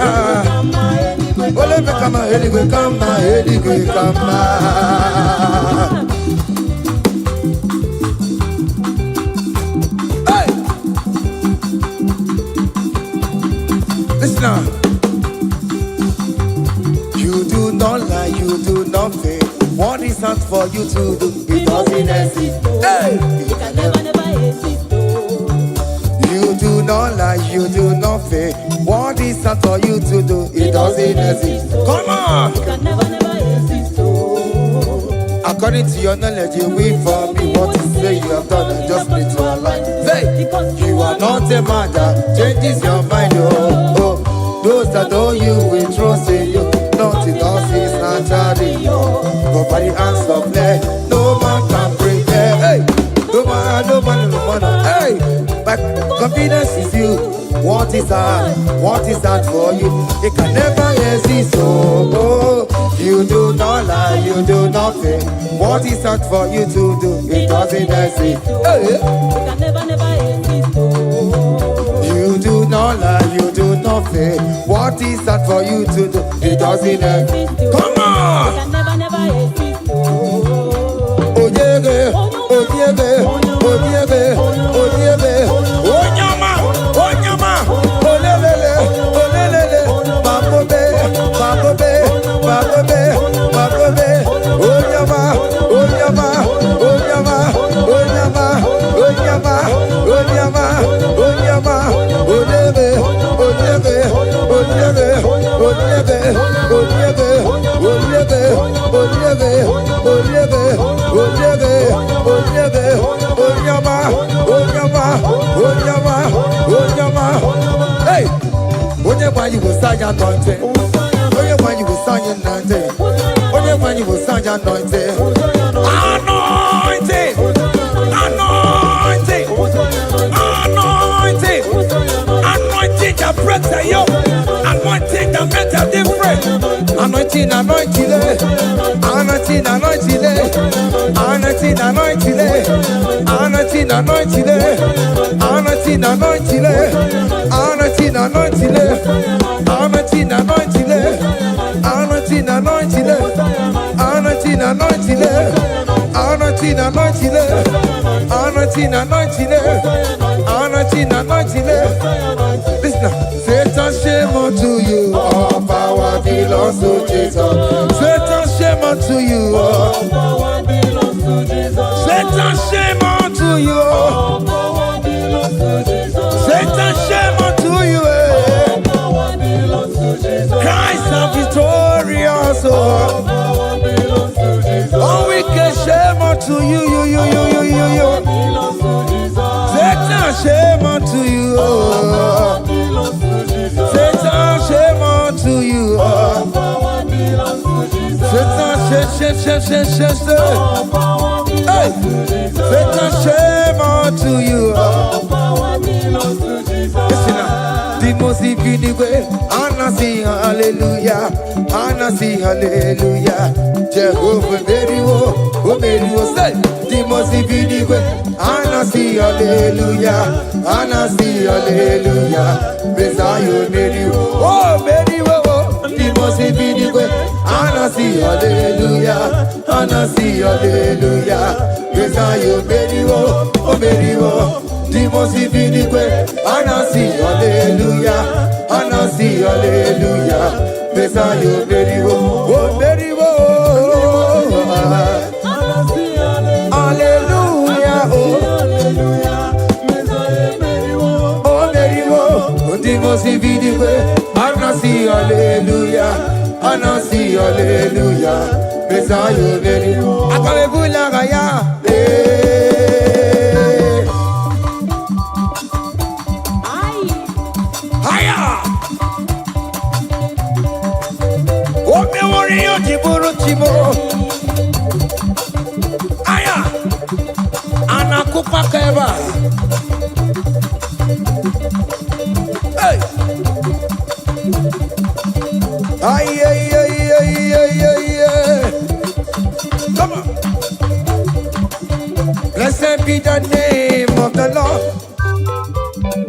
ole bekama, ele bekama, ele bekama. Hey. Listen now. You do not lie, you do not fail. What is not for you to do? It doesn't exist. Hey! It can never exist. You do not lie, you do not fail. What is not for you to do? It doesn't exist. Come on! It can never exist. According to your knowledge, you will for me. What you say you have done, I just need to align. Say, you are not a matter, changes your mind, oh, oh. Those that know you will trust in you. Nothing else is naturally, but by the hands of flesh, no man can break it. Hey, no man, no man, no man. Hey, but confidence is you. What is that? What is that for you? It can never exist. Oh, oh. You do not lie, you do not fail. What is that for you to do? It doesn't exist. Hey, it can never exist. you do not lie, you do not fail. What is that for you to do? It doesn't exist. Come on! It can never exist. Oh yeah, oh yeah, oh yeah, oh yeah, oh nyama, olelele, olelele, babobe, babobe, babobe, babobe, oh nyama, oh nyama, oh nyama, oh nyama, oh nyama, oh nyama, oh nyama, olele, olele, olele, olele, olele, olele, olele, olele, olele, olele, onyama, onyama, onyama, onyama. Hey, onyama you will sign anointing. Onyama you will sign anointing. Onyama you will sign anointing. Anointing, anointing, anointing, anointing that breaks the yoke. Anointing that makes a difference. Anointing, anointing, anointing, anointing, anointing, anointing, anointing, anointing, anointing, anointing, anointing, anointing, anointing, anointing, anointing, anointing, anointing, anointing, anointing, anointing. Listen now. Satan, shame unto you. All power belongs to Jesus. Satan, shame unto you. All power belongs to Jesus. Satan, shame unto you. All power belongs to Jesus. Satan, shame unto you. All power belongs to Jesus. Christ is victorious. All power belongs to Jesus. All wicked shame unto you. Satan, shame unto you. Satan, shame unto you. Satan, shame. Hey, Satan, shame unto you. Listen now. The most way, Anasi, hallelujah. Anasi, hallelujah. Jehovah, very well, say. The most way, Anasi, hallelujah. Anasi, hallelujah. Messiah, very well. Oh, very well. The most way, Anasi, hallelujah. Anasi, hallelujah. Messiah, Meriwo, oh Meriwo. Dimosi Vinikwe. Anasi, hallelujah. Anasi, hallelujah. Messiah, Meriwo, oh Meriwo. Hallelujah, oh Meriwo. Dimosi Vinikwe. Anasi, hallelujah. Anasi, hallelujah. Messiah, Meriwo. Akalebula gaya. Haya. O me wori yo jiburu chibo. Haya. Anakupa keba. Hey. Ay, ay, ay, ay, ay, ay, ay. Come on. Blessed be the name of the Lord,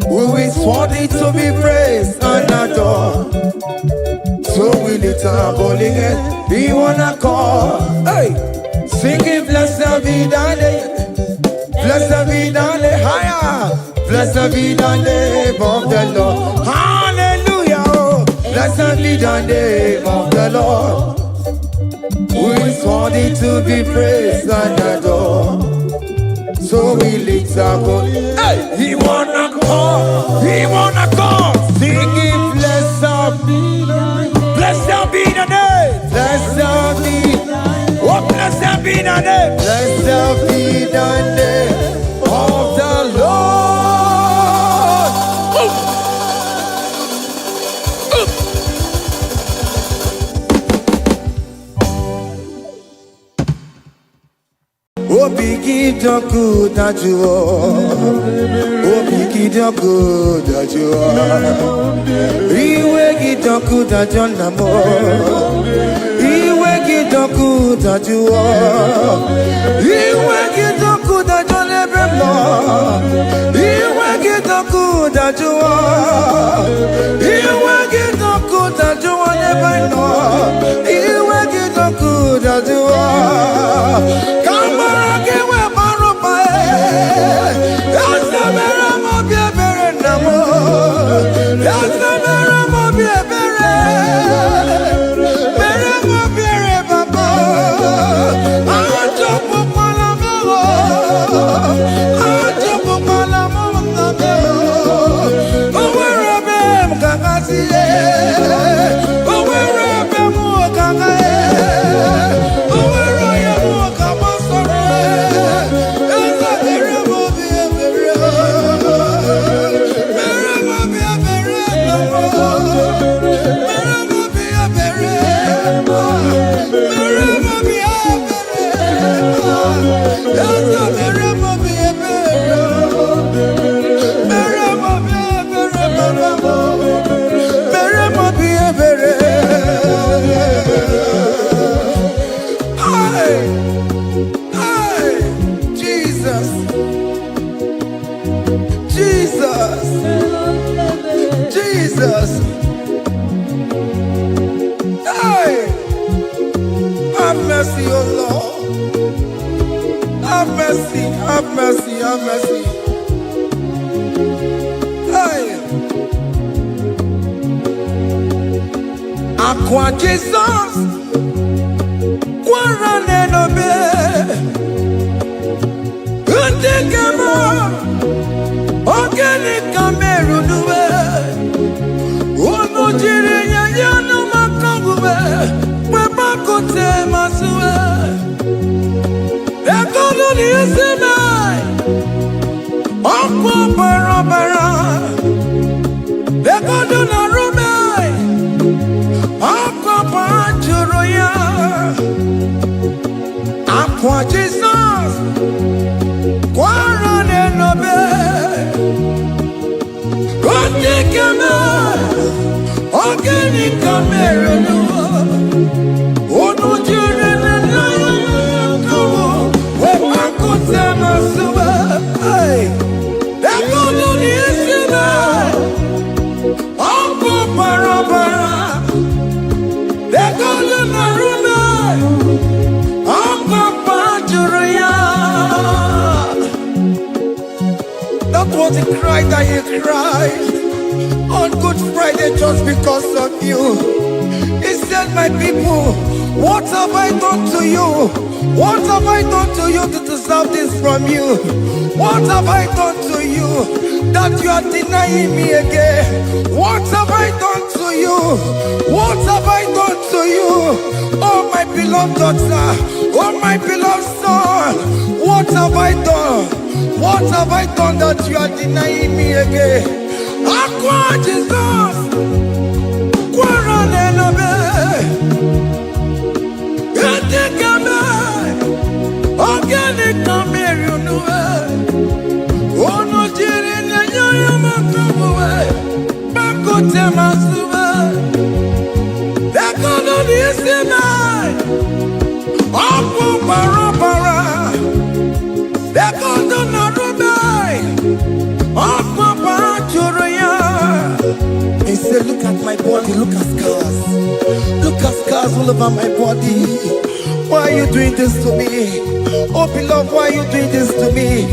who is worthy to be praised and adored. So we lift our holy hand, we wanna call. Hey, singing blessed be the name, blessed be the name, higher, blessed be the name of the Lord. Hallelujah, oh. Blessed be the name of the Lord, who is worthy to be praised and adored. So we lift our voice. Hey, he wanna call, singing blessed be the name, blessed be, oh blessed be the name, blessed be the name of the Lord. Oh, biggie, don't good that you are. Oh, biggie, don't good that you are. Iwe don't good that you are. Iwe don't good that you are. Iwe don't good that you never more. Iwe don't good that you are. Iwe don't good that you never know. Iwe don't good that you are. Come on. Jesus. Hey, have mercy, oh Lord. Have mercy, have mercy, have mercy. Hey, Aqua Jesus, Quarane no be, Undegama, Organic Cameroon. Aqua Jesus, Quarane no be, Organic Cameroon. Hey, the cry that he cried on Good Friday just because of you. He said, my people, what have I done to you? What have I done to you to deserve this from you? What have I done to you that you are denying me again? What have I done to you? What have I done to you? Oh my beloved daughter, oh my beloved son, what have I done? What have I done that you are denying me again? Aqua Jesus, Quaranelabe, Etikame, Organic Namerunue, Ono Jirina Yamakamue, Bakote Masube, Econo Nisime, Apo Parapara, Econo Narube, Apo Parachuraya. He said, look at my body, look at scars. Look at scars all over my body. Why are you doing this to me? Oh beloved, why are you doing this to me?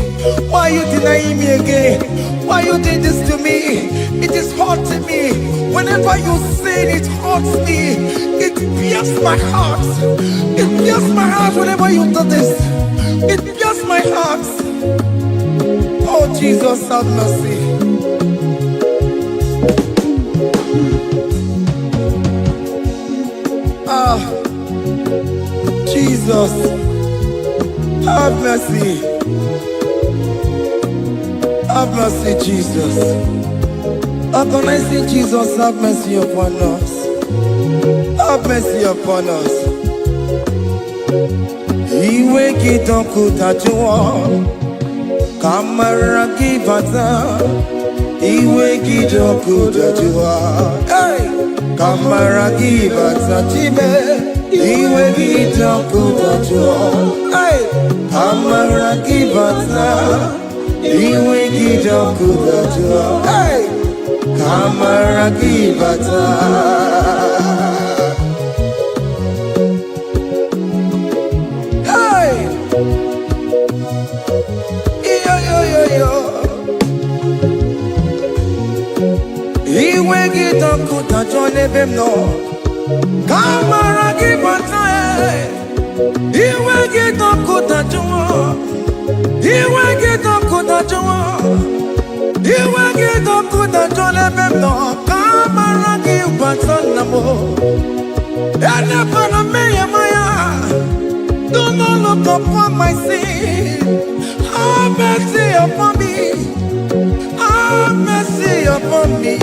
Why are you denying me again? Why are you doing this to me? It is hurting me. Whenever you sin, it hurts me. It pierces my heart. It pierces my heart whenever you do this. It pierces my heart. Oh Jesus, have mercy. Jesus, have mercy. Have mercy, Jesus. How can I say, Jesus, have mercy upon us? Have mercy upon us. Iwe kitoko tajuwa, kamara kibata. Iwe kitoko tajuwa, hey, kamara kibata chibe. Iwe kitoko tajuwa, hey, kamara kibata. Iwe kitoko tajuwa, hey, kamara kibata. Hey, yo. Iwe kitoko tajuwa nebemno. Kamara kibata, iwe kitoko tajuwa, iwe kitoko tajuwa, iwe kitoko tajuwa lebemno. Kamara kibata namo, ene pana meya maya. Do not look upon my sin. Have mercy upon me. Have mercy upon me.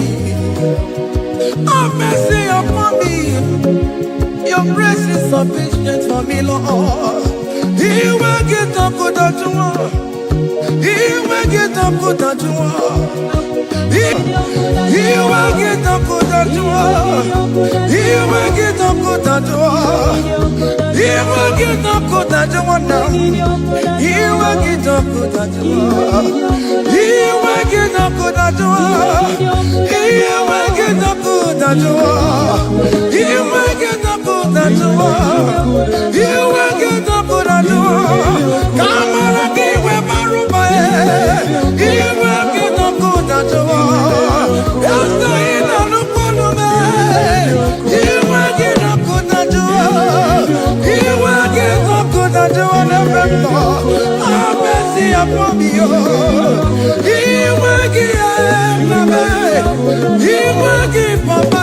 Have mercy upon me. Your grace is sufficient for me, Lord. He will get up good at you. He will get up good at you. He will get up good at you. He will get up good at you. He will get up good at you now. He will get up good at you. He will get up good at you. He will get up good at you. He will get up good at you. He will get up good at you. Come on, give me Baruba. He will get up good at you. Yes, I know no man. He will get up good at you. He will get up good at you. Have mercy upon me. He will get up. He will give up.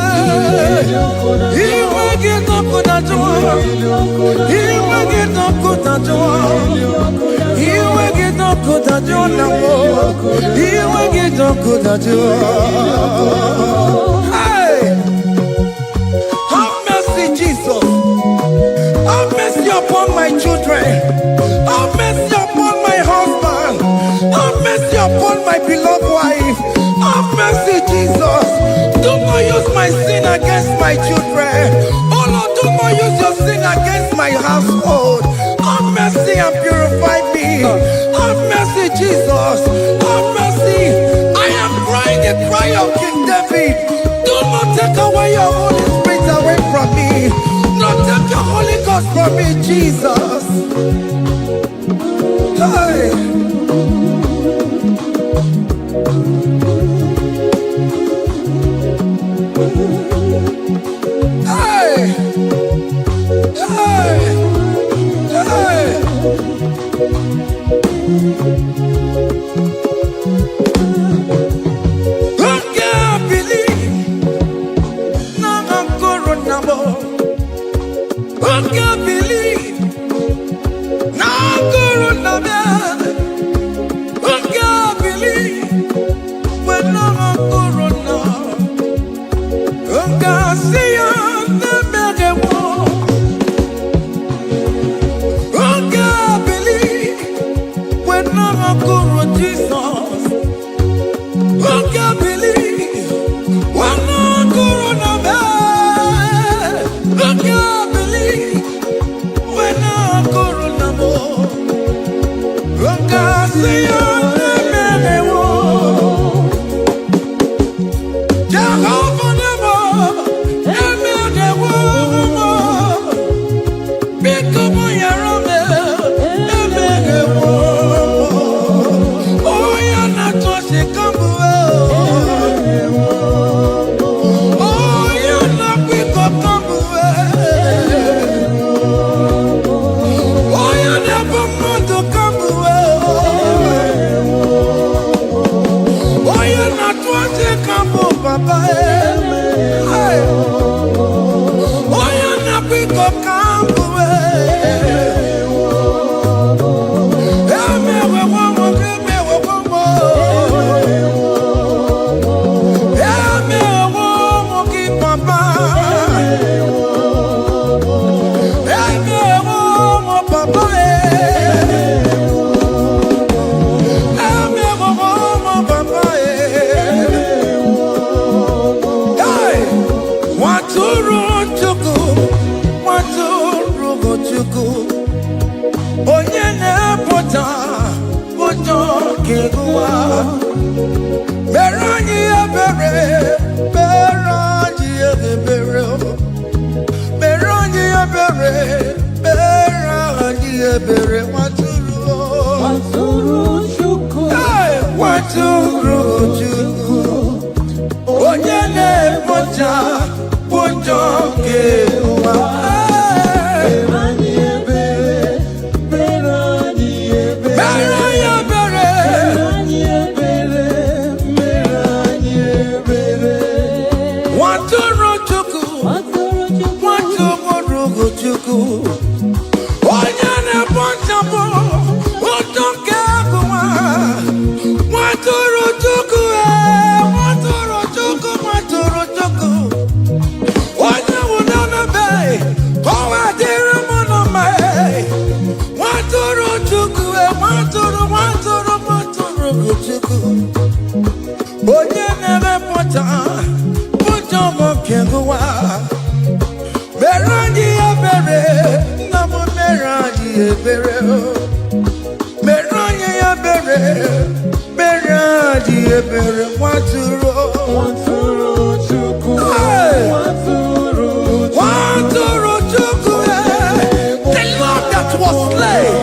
He will get up good at you. He will get up good at you. He will get up good at you now. He will get up good at you. Hey, have mercy, Jesus. Have mercy upon my children. Have mercy upon my husband. Have mercy upon my beloved wife. Have mercy, Jesus. Do not use my sin against my children. Oh Lord, do not use your sin against my household. Have mercy and purify me. Have mercy, Jesus. Have mercy. I am crying the cry of King David. Do not take away your Holy Spirit away from me. Not take your Holy Ghost from me, Jesus. Hey. can't believe? Now Corona man. Who can't believe? When I'm Corona. Who can't see you? The mega war. Who can't believe? When I'm Corona Jesus. Who can't believe? When I'm Corona man. Who can't believe? When I'm Corona more. Who can't see you? The mega war. Jehovah never. The mega war. Become my army. The mega war. Oh, you're not touching come away. Oh, you're not quick up come away. Oh, you never want to come away. Oh, you're not touching come away, Papa. Hey. Oh, you're not quick up come away. Hey, me, we want more, give me, we want more. Hey, me, we want more, give Papa. Hey, me, we want more, Papa. Hey, me, we want more, Papa. Hey, Waturu Chuku, Waturu Chuku. Onye na-epụta ụjọ ga-egbuwa. Mere anyị ebere, mere anyị ebere. Mere anyị ebere, mere anyị ebere. Waturu, hey, Waturu Chukwu. Onye na-epụta ụjọ ga-egbuwa. Hey. Onye na-emepụta ụjọ nwoke gụwa. Mere anyị ebere, nna m mere anyị ebere. Mere anyị ebere, mere anyị ebere. Nwatụrụ Chukwu. Nwatụrụ Chukwu. The Lamb that was slain.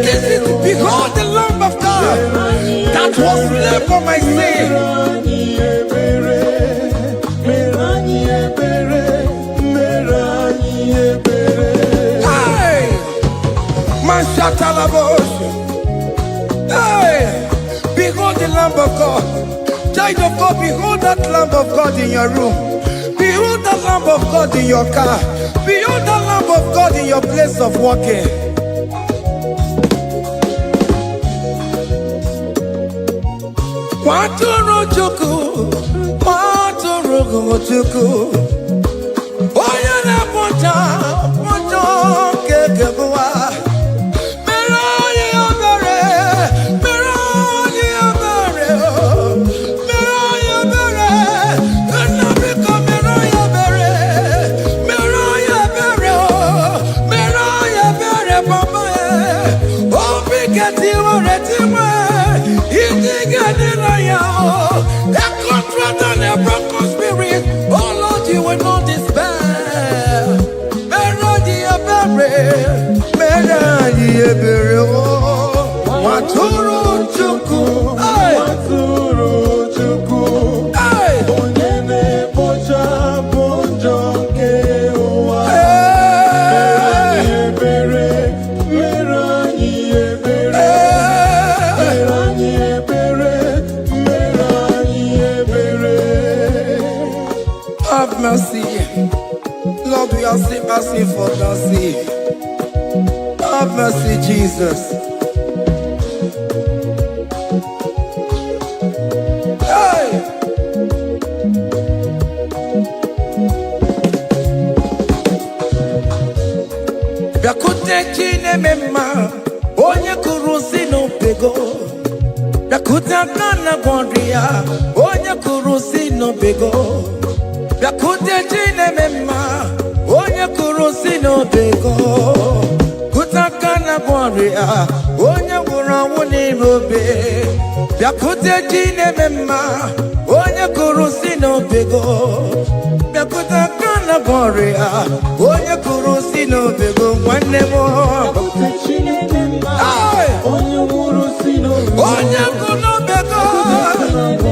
This is, behold the Lamb of God that was slain for my sin. Hey, Mashatalabosh. Hey, behold the Lamb of God. Child of God, behold that Lamb of God in your room. Behold that Lamb of God in your car. Behold that Lamb of God in your place of working. Waturu Chukwu, Waturu Chukwu. Onye na-epụta ụjọ ga-egbuwa. Mere anyị ebere, mere anyị ebere. Mere anyị ebere, nna biko mere anyị ebere. Mere anyị ebere, mere anyị ebere, Papa. Obi ga-etiwere tiwe, iji ga-adịrị ya. A contract and a broken spirit. Oh Lord, you will mercy, mercy for mercy. Have mercy, Jesus. Hey! Biakute chine mema, onye kurusi no pego. Biakute kana gondria, onye kurusi no pego. Biakute chine mema, onye kurusi no pego. Kutakana gondria, onye kurawu ni robe. Biakute chine mema, onye kurusi no pego. Biakutakana gondria, onye kurusi no pego. One more. Onye kurusi no pego.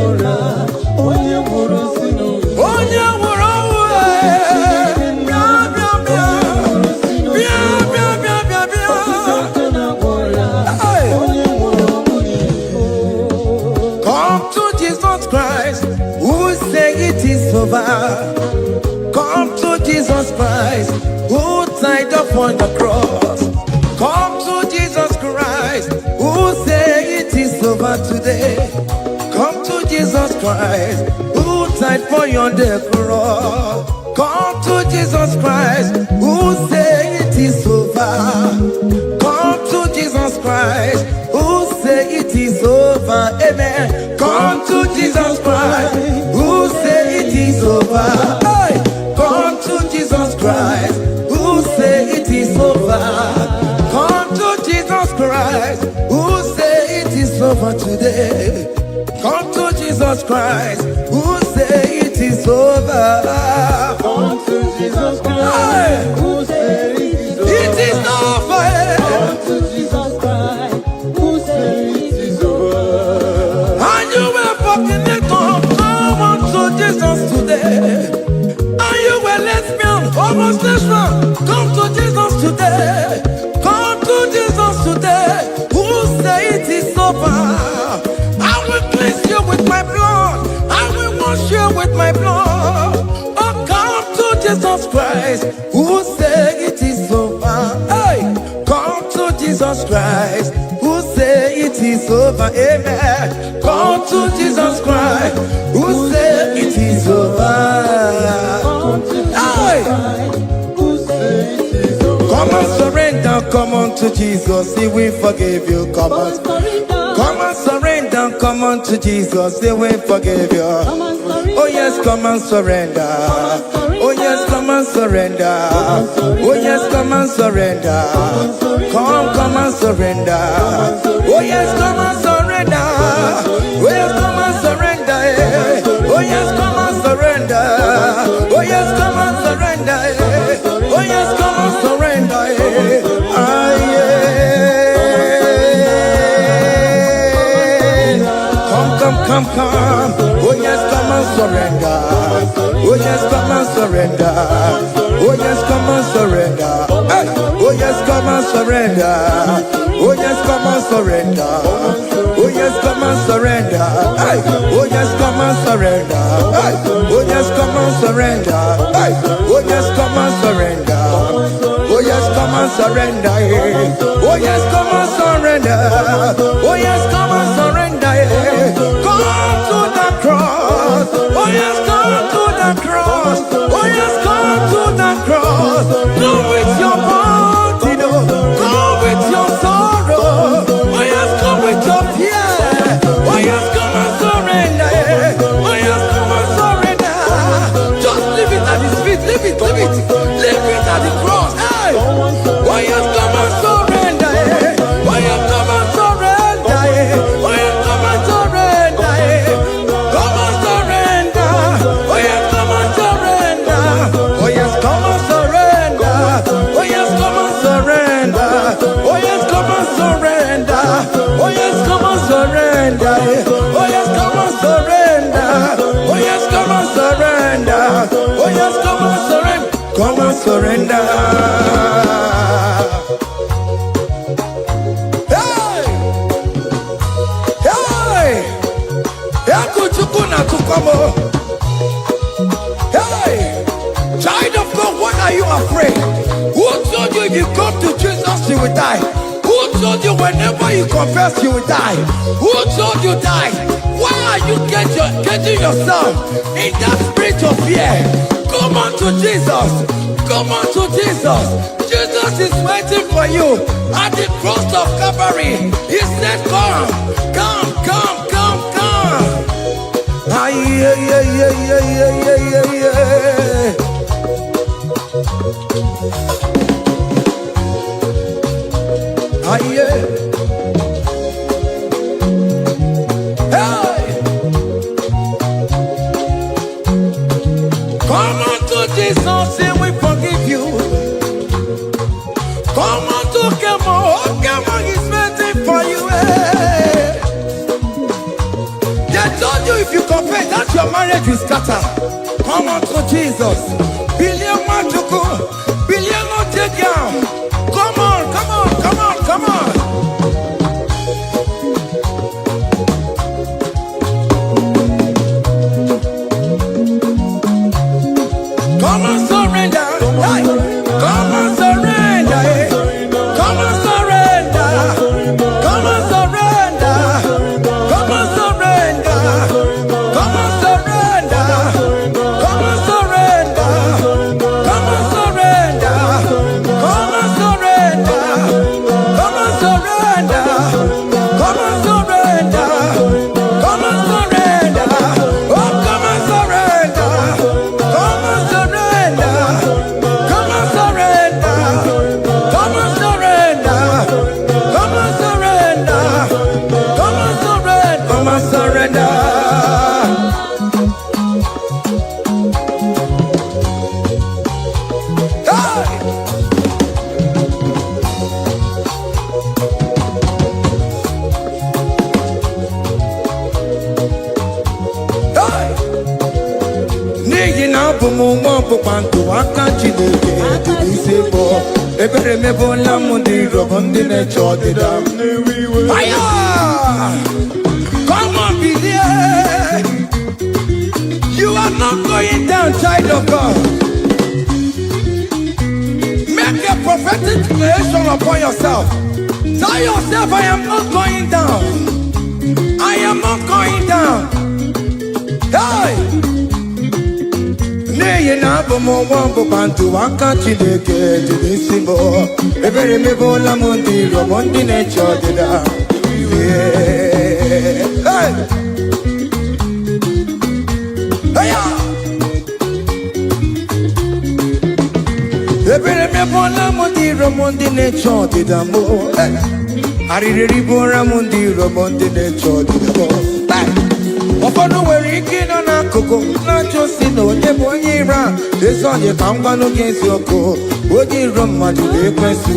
Come to Jesus Christ, who say it is over. Come to Jesus Christ, who died upon the cross. Come to Jesus Christ, who say it is over today. Come to Jesus Christ, who died for you on the cross. Come to Jesus Christ, who say it is over. Come to Jesus Christ, who say it is over. Amen. Come to Jesus Christ, who say it is over. Hey! Come to Jesus Christ, who say it is over. Come to Jesus Christ, who say it is over today. Come to Jesus Christ, who say it is over. Come to Jesus Christ, who say it is over. It is over. Come to Jesus Christ, who say it is over. And you were fucking it up. Come on to Jesus today. And you were lesbian, homosexual. Come to Jesus today. Come to Jesus today. Who say it is over? I will cleanse you with my blood. I will wash you with my blood. Oh, come to Jesus Christ, who say it is over. Hey, come to Jesus Christ, who say it is over. Amen. Come to Jesus Christ, who say it is over. Come to Jesus Hey, Christ, who say it is over. come and surrender. Come on to Jesus, He will forgive you. Come on. Come and surrender, come on to Jesus, He will forgive you. Oh yes, come and surrender. Oh yes, come and surrender. Oh yes, come and surrender. Come and surrender. Oh yes, come and surrender. Oh yes, come and surrender. Oh yes, come and surrender. Oh yes, come and surrender. Oh yes, come and surrender. Ah yeah. Come. Oh yes, come and surrender. Oh yes, come and surrender. Oh yes, come and surrender. Hey. Oh yes, come and surrender. Oh yes, come and surrender. Oh yes, come and surrender. Hey. Oh yes, come and surrender. Hey. Oh yes, come and surrender. Hey. Oh yes, come and surrender. Oh yes, come and surrender. Oh yes, come and surrender. Oh yes, come and surrender. Come to the cross. Oh yes, come to the cross. Oh yes, come to the cross. Go with your body, no. Go with your sorrow. Oh yes, come with your fear. Oh yes, come and surrender. Oh yes, come and surrender. Just leave it at His feet. Leave it. Leave it at the cross. Hey. Oh yes, come and surrender. Oh yes, come and surrender. Oh yes, come and surrender. Come and surrender. Oh yes, come and surrender. Oh yes, come and surrender. Oh yes, come and surrender. Oh yes, come and surrender. Oh yes, come and surrender. Oh yes, come and surrender. Oh yes, come and surrender. Oh yes, come and surrender. Come and surrender. Hey! Hey! Hey! Child of God, what are you afraid if you come to Jesus, you will die? Who told you whenever you confess, you will die? Who told you die? Why are you getting yourself in that spirit of fear? Come on to Jesus. Come on to Jesus. Jesus is waiting for you at the cross of Calvary. He said, come, come, come, come, come. Ah, yeah, yeah, yeah, yeah, yeah, yeah, yeah. Ah, yeah. Hey. Come on to Jesus and we forgive you. Come on to Kemo. Kemo is waiting for you. Hey. They told you if you confess that your marriage will scatter. Come on to Jesus. Billion Machuku. Billion no take down. Come on, come on, come on, come on. Come on, surrender. Hey. Come on, surrender. Hey. Come on, surrender. Come on, surrender. Come on, surrender. Come on, surrender. Come on, surrender. Come on, surrender. Come on, surrender. Come on, surrender. Come on, surrender. Come on, surrender. Oh, come on, surrender. Come on, surrender. Come on, surrender. Come on, surrender. Come on, surrender. Come on, surrender. Come on, surrender. Hey! Hey! N'ihi na abụ m nwa ọgbụgba ndụ aka Chineke dị n'isi bụ ebere mebola m ndị rọbọ ndị na-eche ọdịda m. Aya! Come on, believe. You are not going down, child of God. Make a prophetic declaration upon yourself. Tell yourself, I am not going down. I am not going down. Hey! N'ihi na abụ m nwa ọgbụgba ndụ aka Chineke dị n'isi m. Ebere mebola m ndị rọbọ ndị na-eche ọdịda. Hey! Aya! Ebere mebola m ndị rọbọ ndị na-eche ọdịda m. Arịrịrị bụra m ndị rọbọ ndị na-eche ọdịda m. Ụfọdụ nwere ike ịnọ n'akụkụ na-achọ osi na onye bụ onye iro a. Ezi onye ka m gwanụ gị eziokwu, onye iro mmadụ na-ekwesị.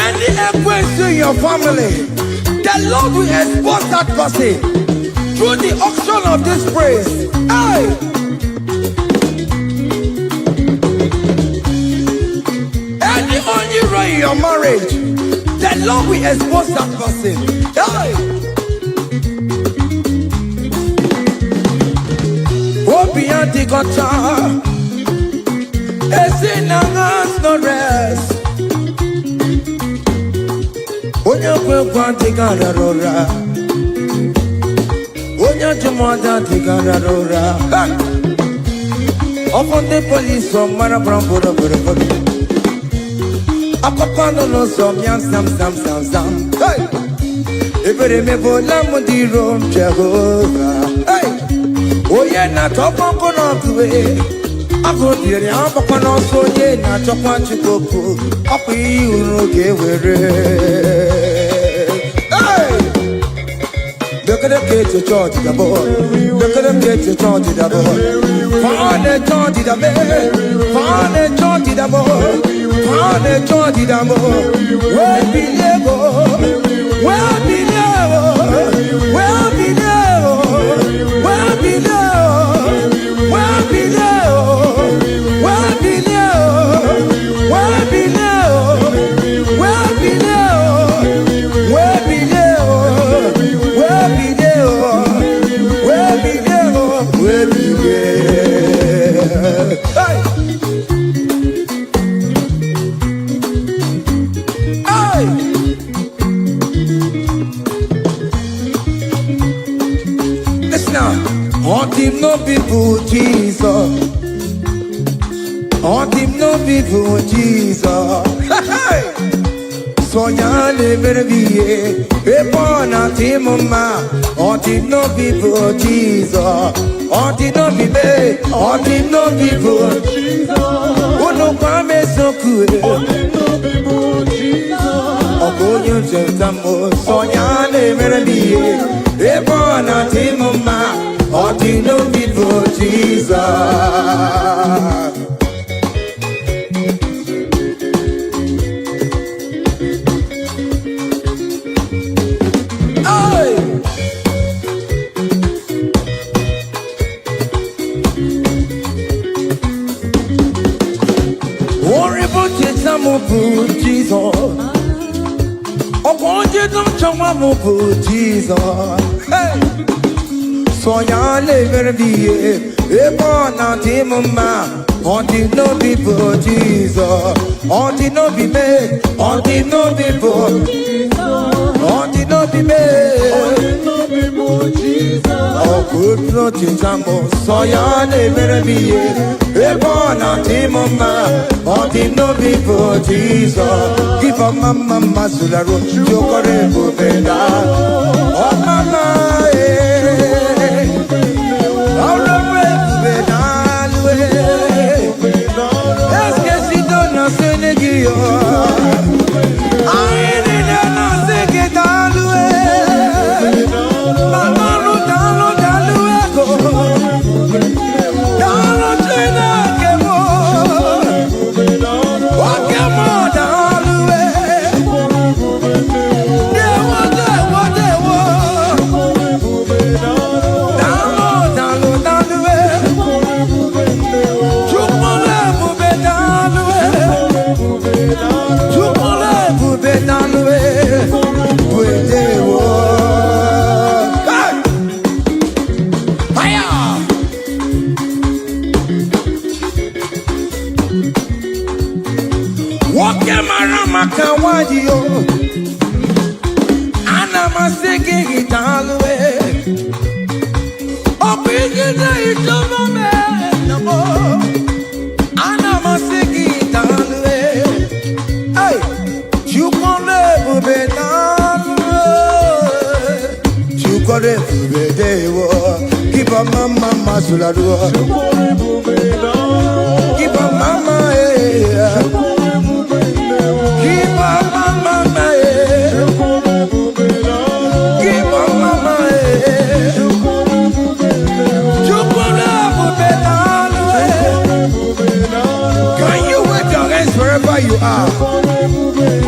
Any equence in your family, the Lord will expose that person through the auction of this praise. Hey! Any hero in your marriage, the Lord will expose that person. Hey! Obian the guitar, it's in us no rest. Onye kwekwa dịgara ụra, onye jụmọda dịgara ụra. Ọkụ ndị polisi ọmara bramboro bụrụbụrụ. Akụkọ nọ n'ụzọ mịam sam sam sam sam. Ebere mebola m ndị iro m Jehova. Onye na-atọkwa nkụ n'ọgụwe, agụ dịrị agbakwa n'ọsọ onye na-achọkwa Chukwu. Ọkwa ihe uru ga-ewere. Look at them get to church, the boy. Look at them get to church, the boy. Find the church, the boy. Find the church, the boy. Find the church, the boy. Where be there? Where be there? Where be there? Where be there? Where be there? Where be there? Where be there? Where be there? Where be there? Where be there? Where be there? Where be there? Hey! him no people Jesus. So ya never be upon a team of ma. Him no people Jesus. Him no be me. Him no people Jesus. Oh no, come so cool. Oh, you just a more. So ya never be upon a team of ma. Him no people Jesus. Jesus, oh, you don't Jesus. Hey, so ya never be a born out him, ma. Him no people Jesus. Him no be me. Him no people. Him no be me. Oh, good no Jesus. So ya never be a born out him, ma. Him no people Jesus. Give up mama sularo. Jokore bubeda. Oh mama, keep up mama sularo. Keep up mama, keep up mama, keep up mama, can you wave your hands wherever you are?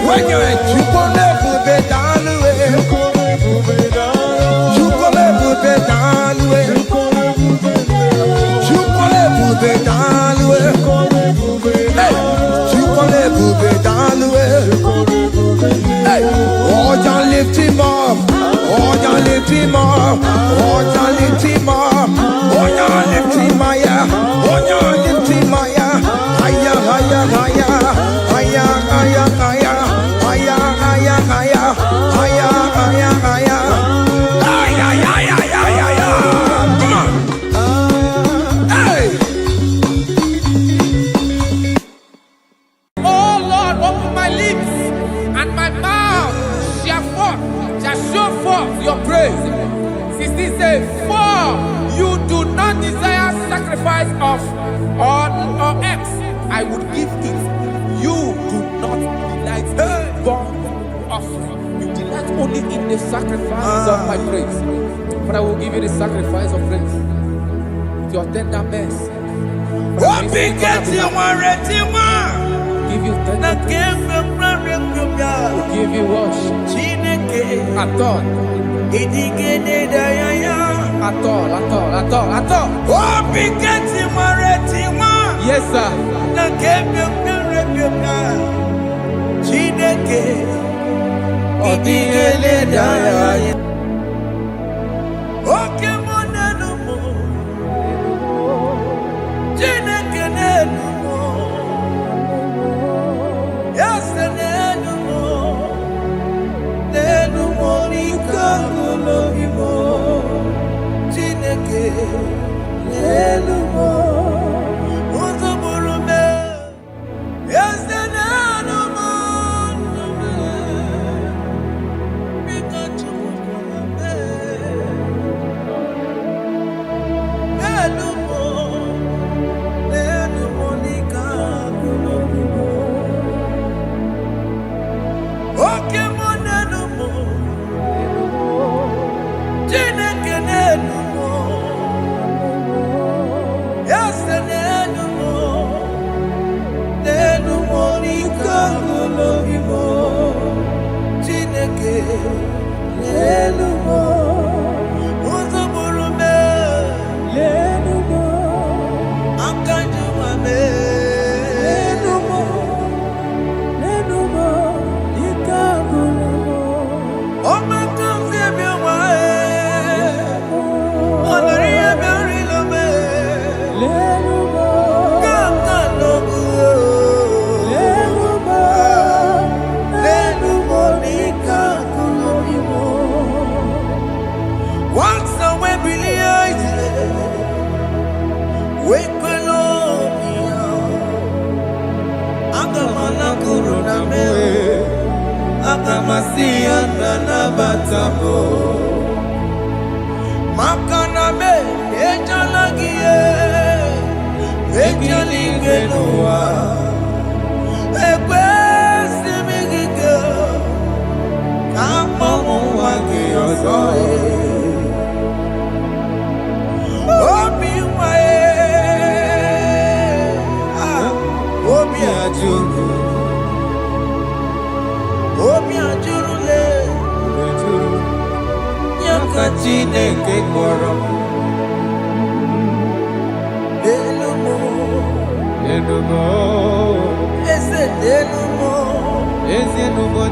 When you're at lift him up, oh, you lift him up, oh, you lift him up, oh, you lift him higher, oh, you lift him higher, higher, higher, higher, higher, higher, higher, higher, higher, higher, higher, higher, higher. Your praise. 16 says, for you do not desire sacrifice of or eggs, I would give it. You do not delight in burnt offering. You delight only in the sacrifice of my praise. But I will give you the sacrifice of praise. With your tender mercy. Give you tender will give you worship. At all. Yes, sir. Akamasia na batamo makana me ejalagie ejaligenua ekwesi migike kamomu wake ozoe obi wae obi ajuru obi ajurule yakachine ke koro delumo ese delumo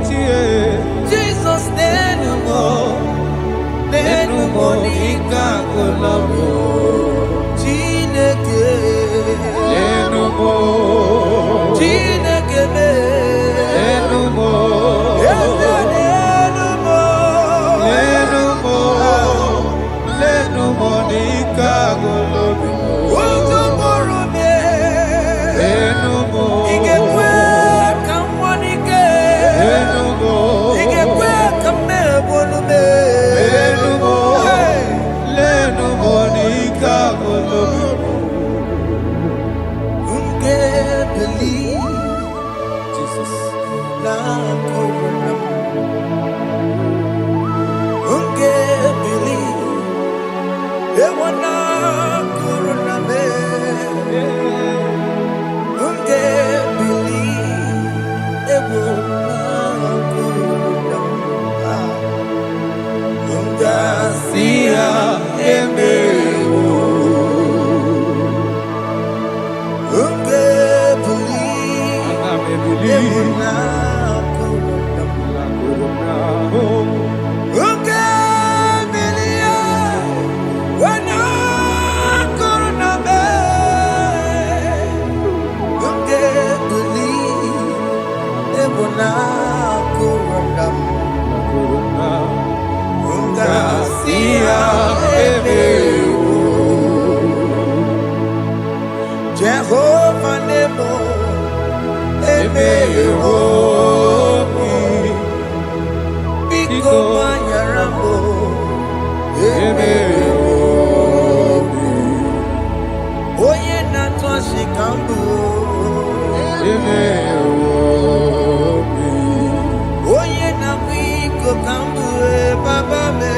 chie Jesus delumo nika kolomo chineke chineke delumo Jehovah Nebo, Biko Banyarambo, Oye Natwa Shikambu, Oye Nabiko Kambu, Baba me.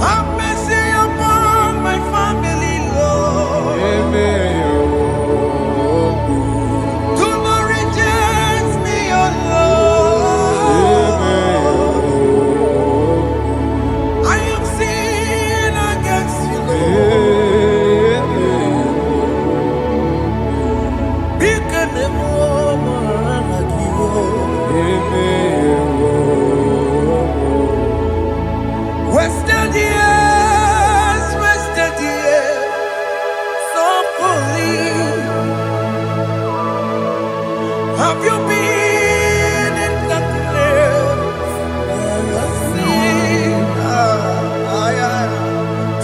Have mercy upon my family, Lord. Do not reject me, oh Lord. I have sinned against you, Lord. Become a woman like you. Wasted years, so fully. Have you been in darkness?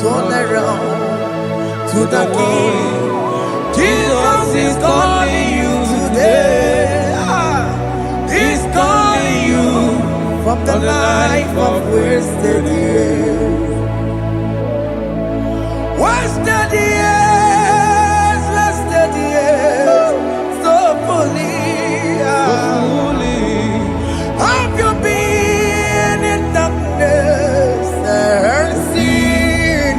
Turn around to the King. Jesus is calling you today. He's calling you from the life of wasted years. Wasted years, so fully. Have you been in darkness and seen?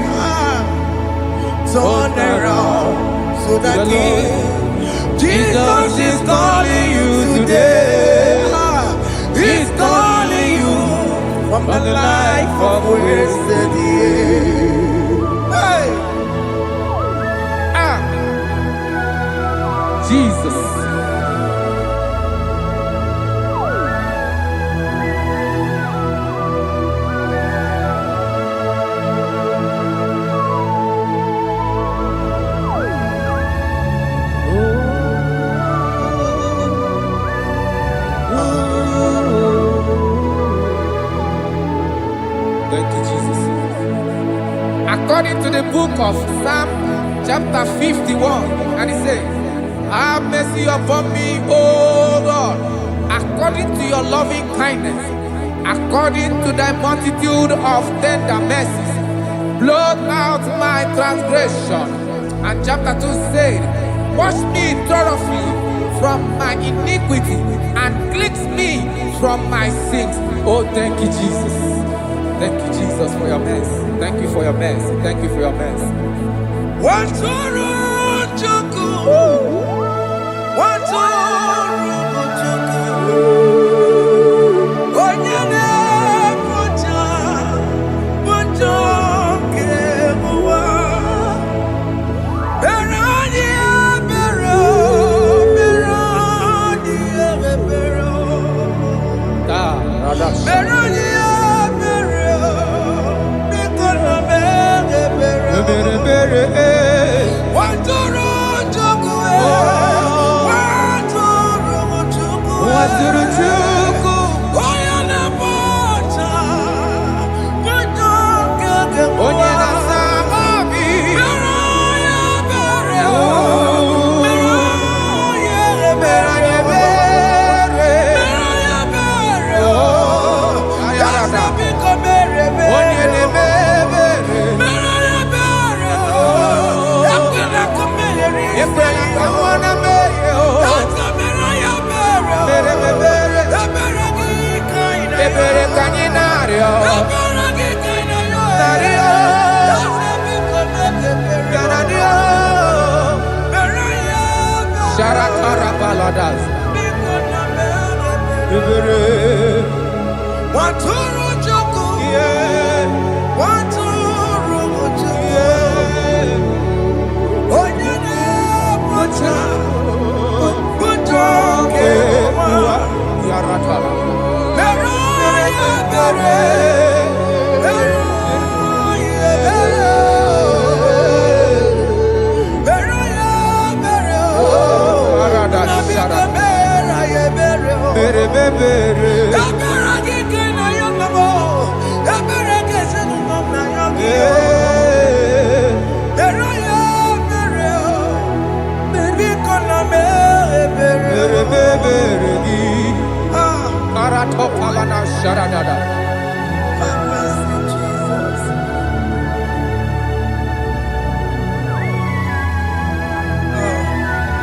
Turn around. the King. Lord. Jesus is calling you today. He's calling you from the life of wasted years. Hey. Jesus. Thank you, Jesus. According to the book of Psalm, chapter 51, and it says, have mercy upon me, O Lord, according to your loving kindness, according to thy multitude of tender mercies, blot out my transgression. And chapter 2 said, wash me thoroughly from my iniquity and cleanse me from my sins. Oh, thank you, Jesus. Thank you, Jesus, for your mercy. Thank you for your mercy. Thank you for your mercy.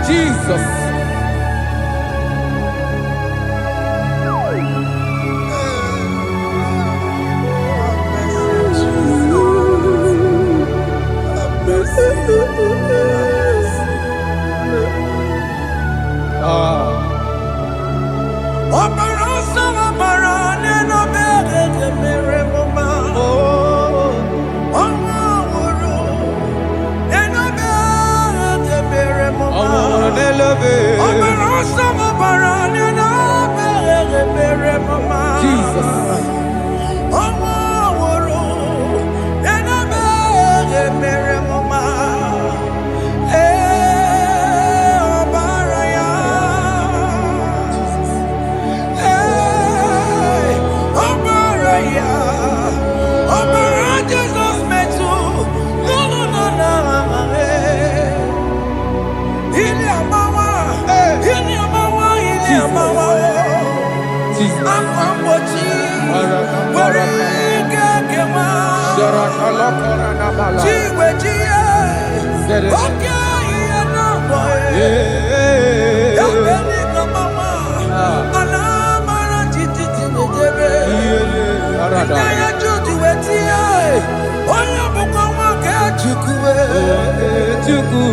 Jesus. Chukwu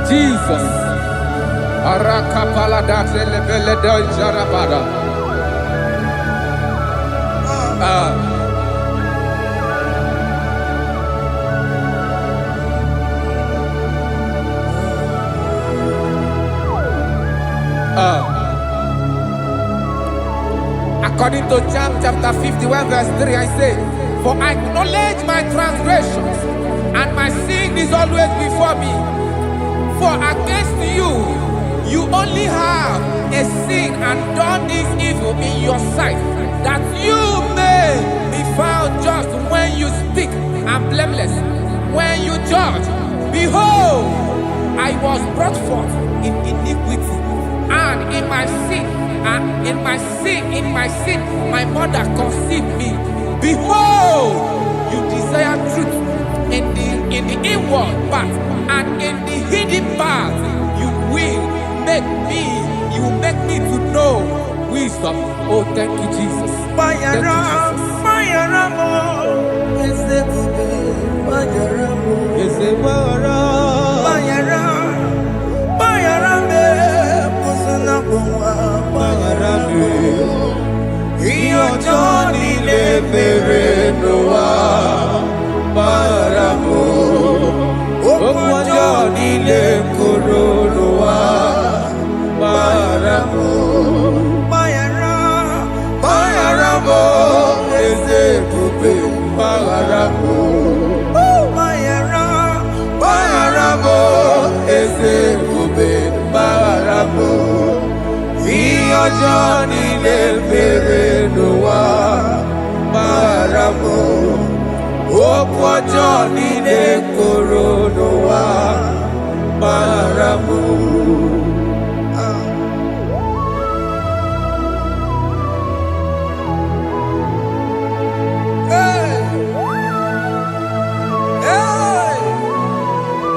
Jesus. Arakapalada zelebeledo jarabada. According to John chapter 51 verse 3, I say, for I acknowledge my transgressions, and my sin is always before me. For against you, you only have a sin and done this evil in your sight, that you may be found just when you speak, and blameless when you judge. Behold, I was brought forth in iniquity, and in my sin, my mother conceived me. Behold, you desire truth in the inward part, and in the hidden part you will make me to know wisdom. Oh, thank you, Jesus. Thank you, Johnny le bere noa baramo Opo Johnny le koro noa baramo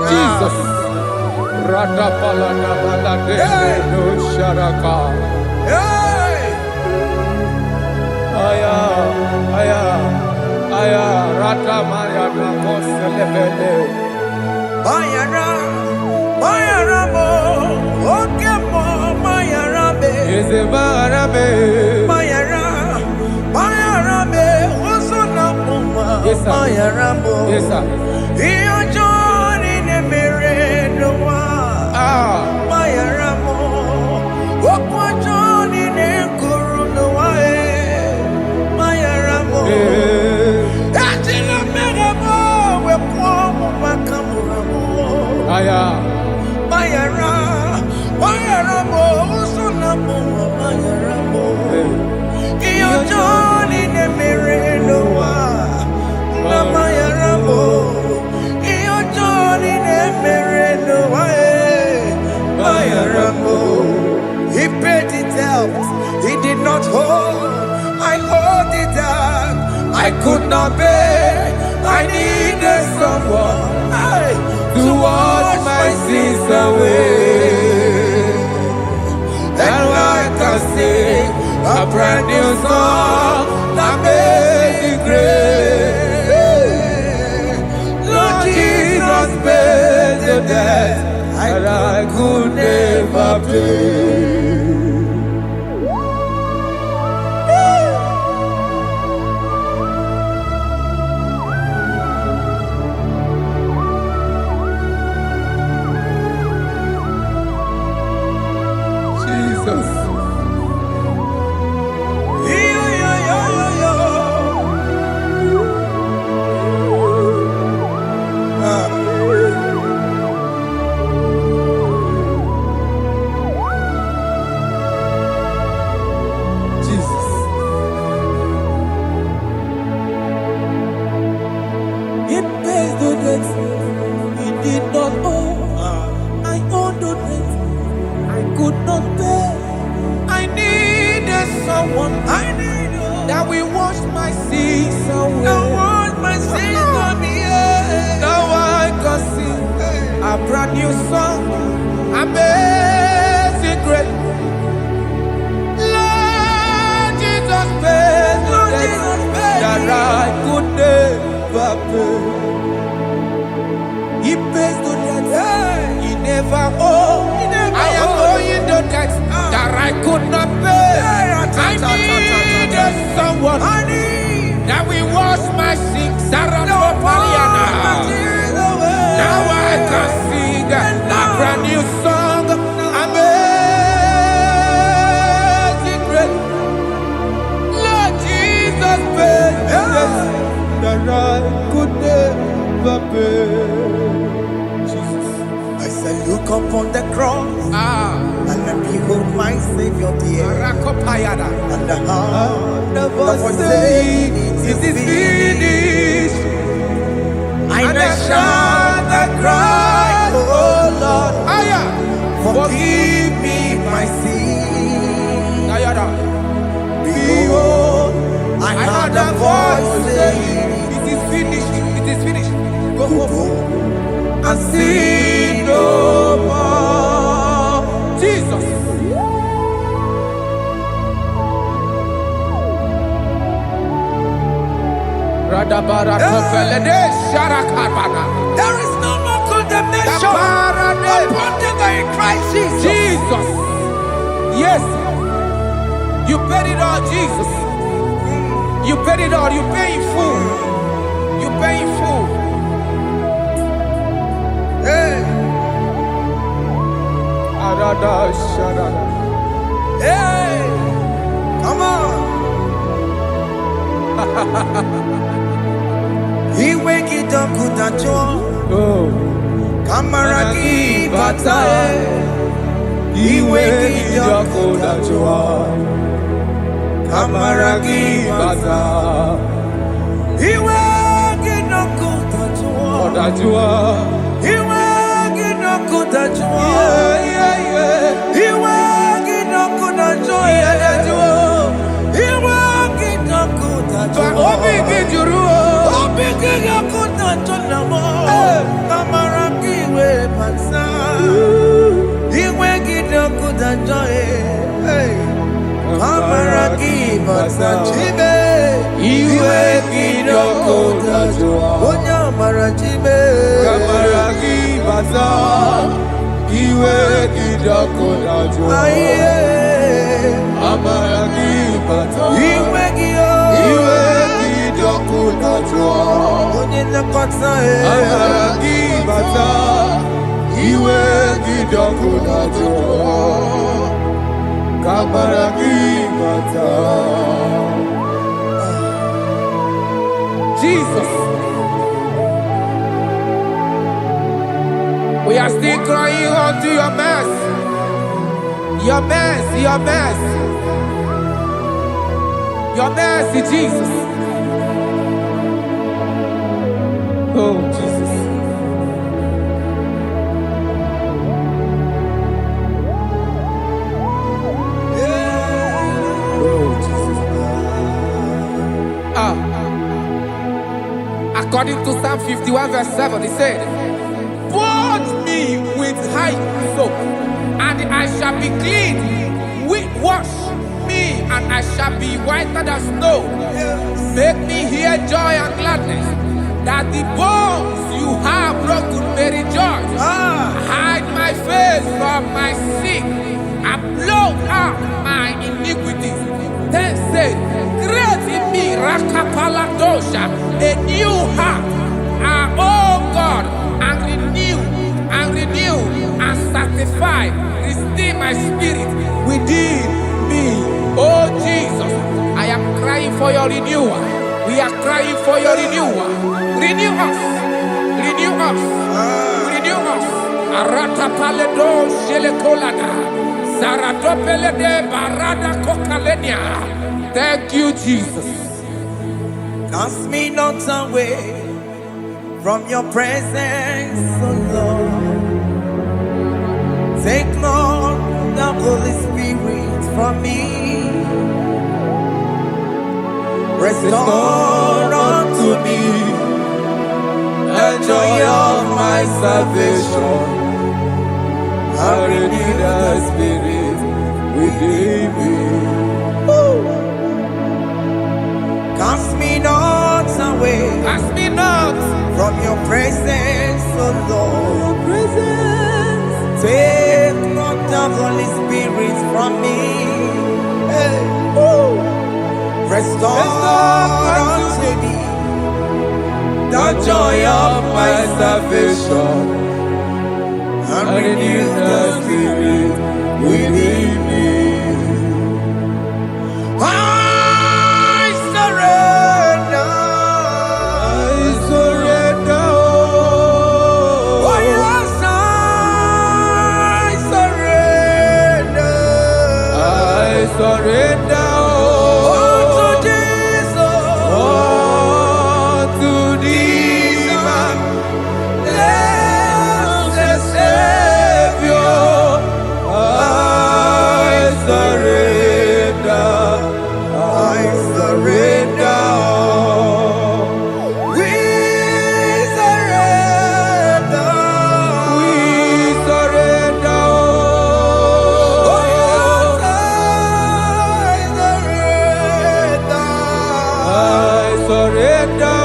Jesus. Radapalana balade no sharaka. Aya, Mayara, Mayara mo, okay mo, Mayara be. Mayara, Mayara be, Osuna Puma, Mayara mo. Yes, sir. Iyo Johnny ne meredoa, Mayara mo. Okwa Johnny ne kurunoa, Mayara mo. Ajina meramo, we pomo makamuramo. Aya. Mayara, Mayara mo, Osuna Puma, Mayara mo. Iyo Johnny ne meredoa, Mayara mo. Iyo Johnny ne meredoa, Mayara mo. He paid it out. He did not hold. I hold it out. I could not bear. I needed someone To wash my sins away. And I can sing a brand new song. Amazing grace. Lord Jesus paid the debt that I could never pay. Jesus. Jesus. He pays the debt he did not owe. I owe the debt I could not pay. I needed someone that will wash my sins away. I want my sins on me. Now I can sing a brand new song. Amazing grace. Lord Jesus paid the debt that I could never pay. He pays the debt he never owed. I am owing the debt that I could not pay. I needed someone that will wash my sins. Now I can sing a brand new song. Amazing grace. Lord Jesus paid the debt that I could never pay. Jesus. I said, look upon the cross and behold my Savior dear. Rakopayada. And the heart The that was voice saying, it is finished. I And I shall shout and cry, oh Lord, Aya, forgive me my sin. Ayada. Behold, I heard a voice saying, it is finished, it is finished. Go go home and and sin no more. Jesus. Radabara Kofelede Sharakabana. There is no more condemnation Kaparade. upon them that are in Christ Jesus. Jesus. Yes. You paid it all, Jesus. You paid it all. You pay in full. You pay in full. Hey, Arada Sharada. hey, come on. He wake it up, good at you. Oh. Kamaraki batae. Iwe kijokoda jua. Kamaragi bata. He wake it up, good at you. Oda jua. He wake it up, good at you. Yeah. He wake it up, good at you. Oda jua. He wake it up, good at Ba you. obi kijuru. Obi good at you, namo. Kamaraki we pansa. He wake it up, good at you. Hey. Kamaraki pansa chibe. Iwe kijokoda jua. Onyama Kamarajime. Kamaragi bata. Iwe kidoko najo. Amaragi bata. Iwe kidoko najo. Amaragi bata. Iwe kidoko najo. Kamaragi bata. Jesus. We are still crying unto your mercy. Your mercy, your mercy. Your mercy, Jesus. Oh, Jesus. Oh, Jesus. According to Psalm 51 verse 7, he said, "Purge me with high soap, and I shall be clean. Wash me, and I shall be whiter than snow. Make me hear joy and gladness, that the bones you have broken may rejoice. Hide my face from my sin, and blot out my iniquities. Then say, create in me Rakapaladosha, a new heart, oh God, and renew, and sanctify, restore my spirit within me." Oh Jesus, I am crying for your renewal. We are crying for your renewal. Renew us, renew us, renew us. Arata paledo shelekolada, zaradopele de barada kokalenia. Thank you, Jesus. Cast me not away from your presence, oh Lord. Take not the Holy Spirit from me. Restore unto me The joy of my salvation. I renew the spirit within me. Cast me not away Ask me not. from your presence, oh Lord. Take not the Holy Spirit from me. Hey. Restore unto me The joy of my salvation. and I renew the spirit within me. I surrender. I surrender. Oh, yes, I surrender. I surrender. Oh, to Jesus. Oh, to thee, my blessed Savior. I surrender. I surrender. We surrender. We surrender. Oh, yes, I surrender. I surrender.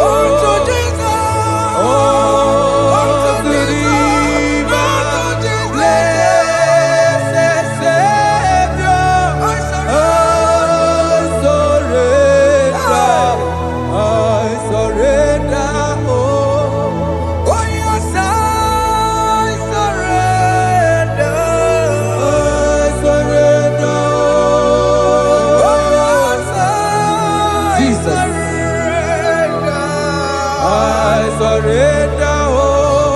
Oh, to Jesus. Oh, to to thee, Jesus. my Oh, to Jesus. blessed Savior. I I surrender. surrender. I surrender. Oh, Oh, yes, I surrender. I surrender. Oh, yes, I Jesus. surrender. I surrender.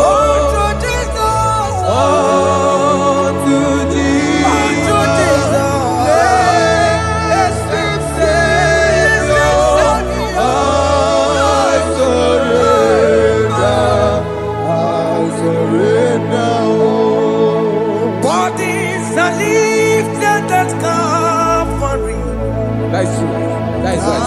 Oh, to Jesus. Oh, to thee, to Jesus. blessed Savior. I surrender. Bodies are lifted at Calvary. That is true. That is right.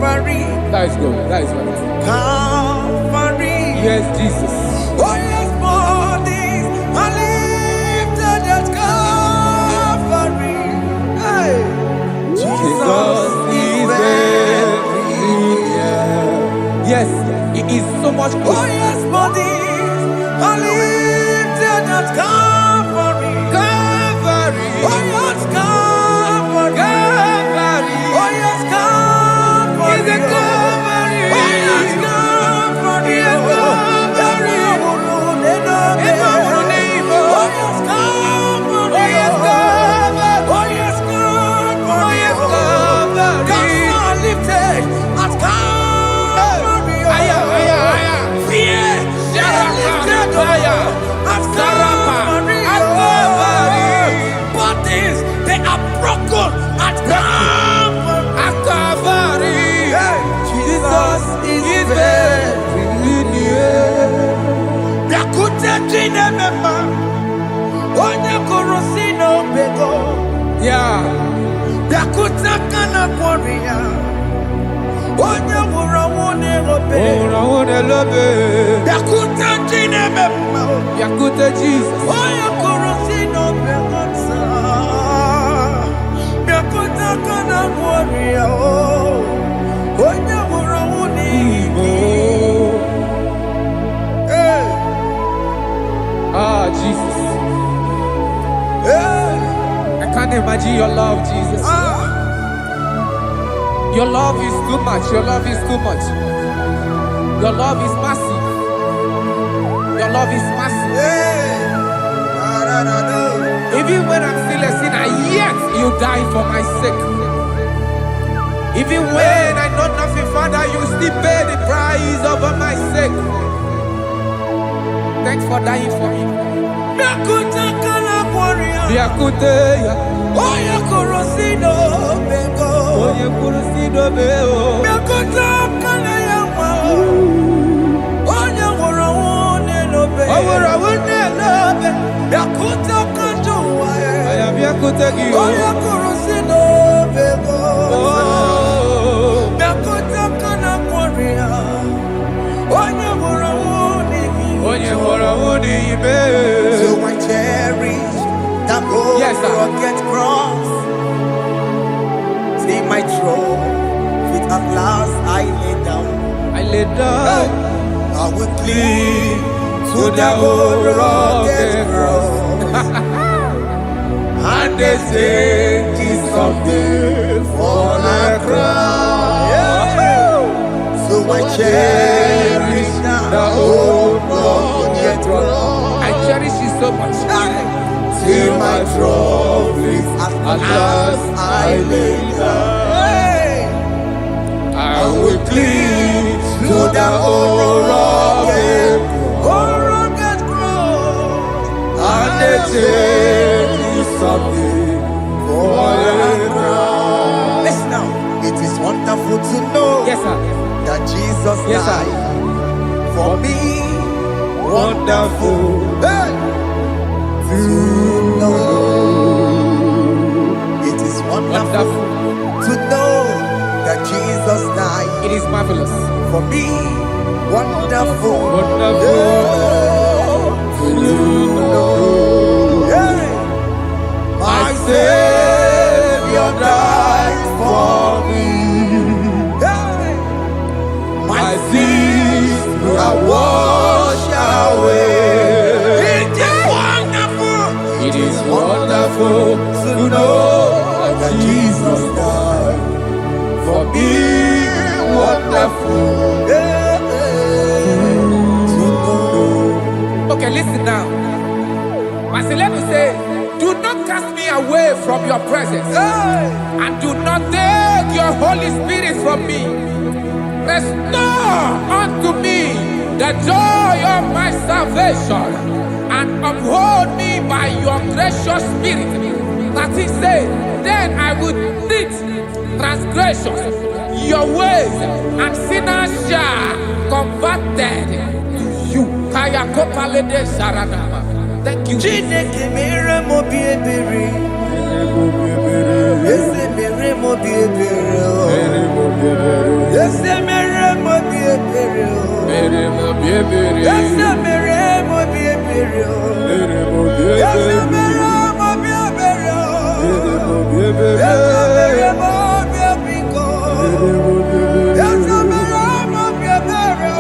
Calvary. That is good. That is right. Calvary. Yes, Jesus. Oh, yes, bodies are lifted at Calvary. Hey. Jesus is everywhere. Yes, He is so much Oh grace. yes, bodies are lifted at Calvary. Calvary. Oh yes, Calvary. Calvary. Oh yes, Calvary. Is a Calvary. Oh yes, Calvary. Is a Calvary. Oh yes, Calvary. Oh yes, Calvary. Oh yes, Calvary. Oh yes, Calvary. Gods are lifted at Calvary. Aya, aya, aya. Fear is lifted at Calvary. At Calvary. Bodies, they are broken at Calvary. At Calvary. Jesus is very near. Yakute Jinemema, Onye Korosino Bego, Yeah. Yakuta Kana Kwaria, Onye Wurawone Robe, Oh, I wanna love it. Yakuta Jinemema, Yakute Jesus. Onye Korosino Bego, Yakuta Kana Kwaria, Onye Wurawone Oh. Hey, Ah, Jesus. hey, I can't imagine your love, Jesus. ah. Your love is too much. Your love is too much. Your love is massive. Your love is massive. Even when I'm still a sinner, yet you die for my sake. Even when I know nothing, Father, you still pay the price over my sake. Thanks for dying for me. Yakute, Oya korosino bego, Onye kurusido beo. Yakota kana yawa, Oya worawone lobe, Owura wune love. Yakota kanjuwa, I am Yakute Gio. Oya korosino bego, Oh. Yakota kana kwaria, Oya worawone Onye wora wune ibe. So I cherish that gold Yes, sir. rugged cross. See my throne, feet at last I lay down. I lay down I will cling to to the that old old rugged rugged cross. and they say it's something for the crown. So I cherish The old rugged cross. I cherish it so much. Till my trophies at last I lay down. I will cling To the old rugged cross, and they say it's something for the crown. Listen now, it is wonderful to know Yes, sir. that Jesus Yes, sir. died for me. Wonderful. Hey! To know, it is wonderful Wonderful. to know that Jesus died It is marvelous. for me. Wonderful. Wonderful. To know. Hey! My Savior died for me. Hey! My sins are washed away. It is wonderful. It is wonderful to know that Jesus died for me. Wonderful. Hey, to know. Okay, listen now. Marcelino say, do not cast me away from your presence, Hey! and do not take your Holy Spirit from me. Restore unto me the joy of my salvation, and uphold me by your gracious spirit. That is said, then I will teach transgressions your ways, and sinners shall converted to you. Kaya kopalede saradama. Thank you. Chineke mere mo bi ebere. Ese mere mo bi ebere. Ese mere mo bi ebere. Ese mere mo bi ebere. Ese mere mo bi ebere. Ese mere mo bi ebiko. Ese mere mo bi ebere.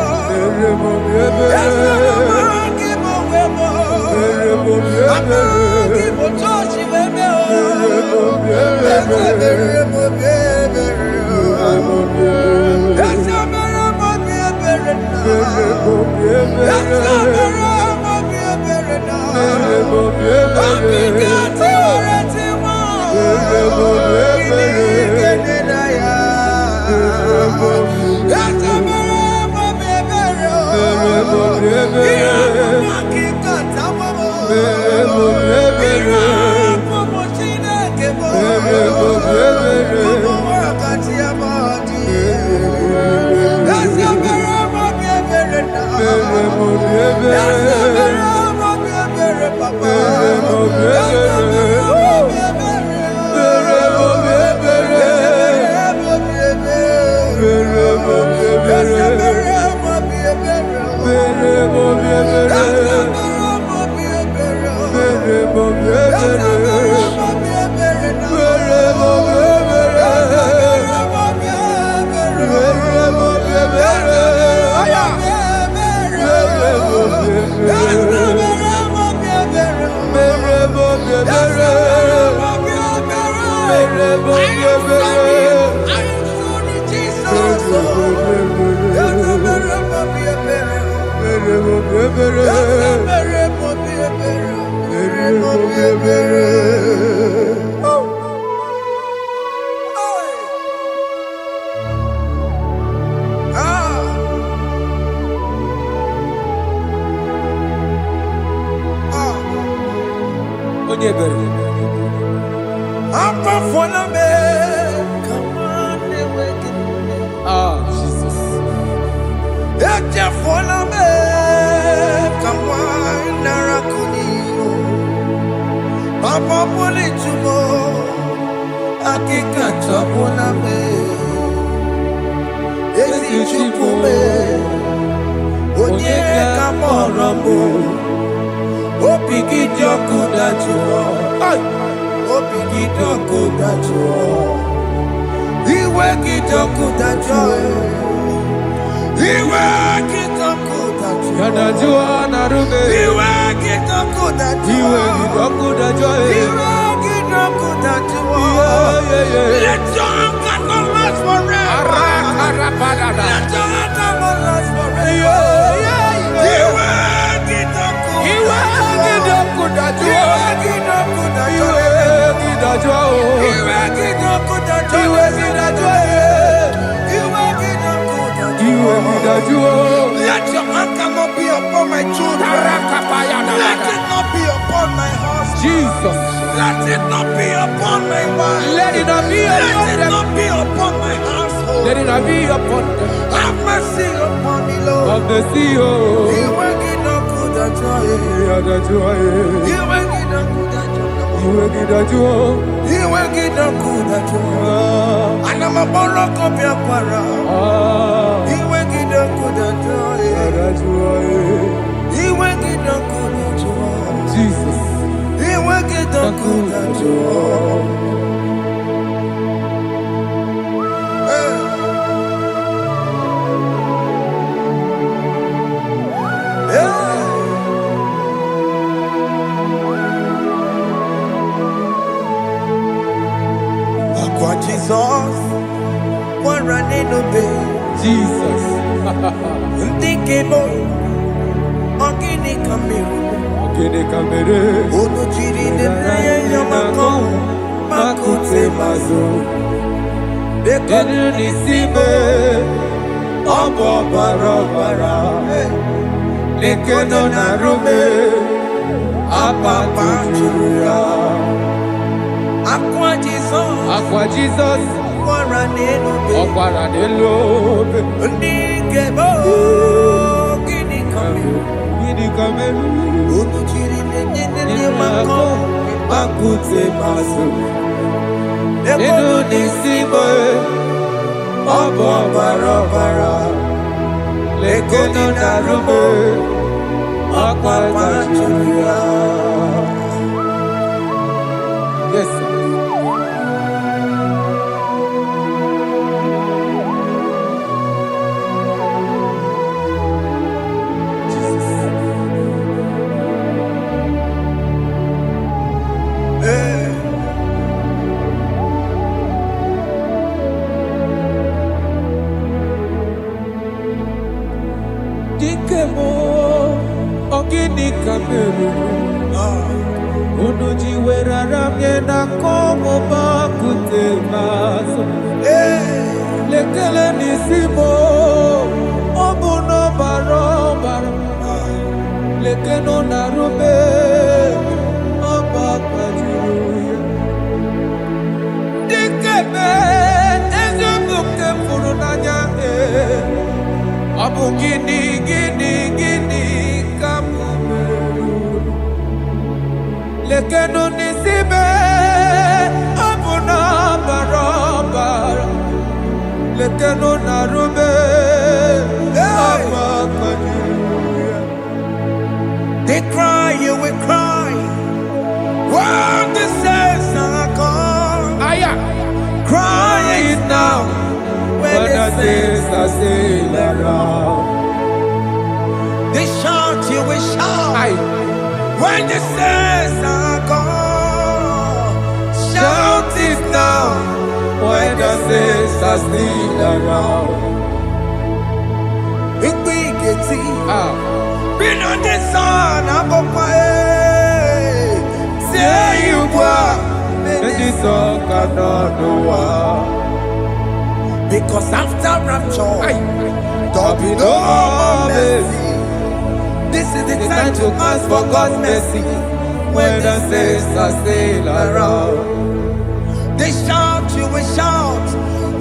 Let your anger not be upon my children. Let it not be upon my house. Jesus. Let it not be upon my wife. Let it not be upon Let it them. not be upon my household. Let it not be upon them. Have mercy upon me, Lord. Of the sea, oh. You ain't get no good at joy. You ain't get no good at joy. You ain't get no good at joy. And I'm a borrow copy of para. You ain't get no good at joy. You ain't get no good at joy. Jesus. You ain't get no good at joy. Jesus, one running obey. Jesus. Ndikebo, ogini kamiru. Ogini kamere. Ono chiri nene yamako, makute mazo. Enu nisibe, obo barabara. Lekono narume, apa tujuria. Aqua Jesus, Ọkwara n'elu obe. Ndikebo, ogini kamiru. Gịnị ka mere? Ono chiri nene yamako, Makute maso. Enu nisibe, obo barabara. Lekono narume, apa tujuria. Yes, sir. gini kameru. Unuji werara mjena komo bakute maso. Lekele nisimo obuno barobara. Lekeno narube abakajuya. Dikebe ezebuke furunanya abu gini kameru. Lekeno nisibe abuna barabara. Lekeno narube abakajuya. They cry, you will cry. When the saints are gone, cry it now. When the saints are still around, they shout, you will shout. When the saints are gone, shout it now. When the saints are still around. Big get been on the sun, I'm on my say you are. This song cannot do. Because after rapture, there'll be no more mercy. This is the time to ask for God's mercy. When the saints are still around, they shout, you will shout.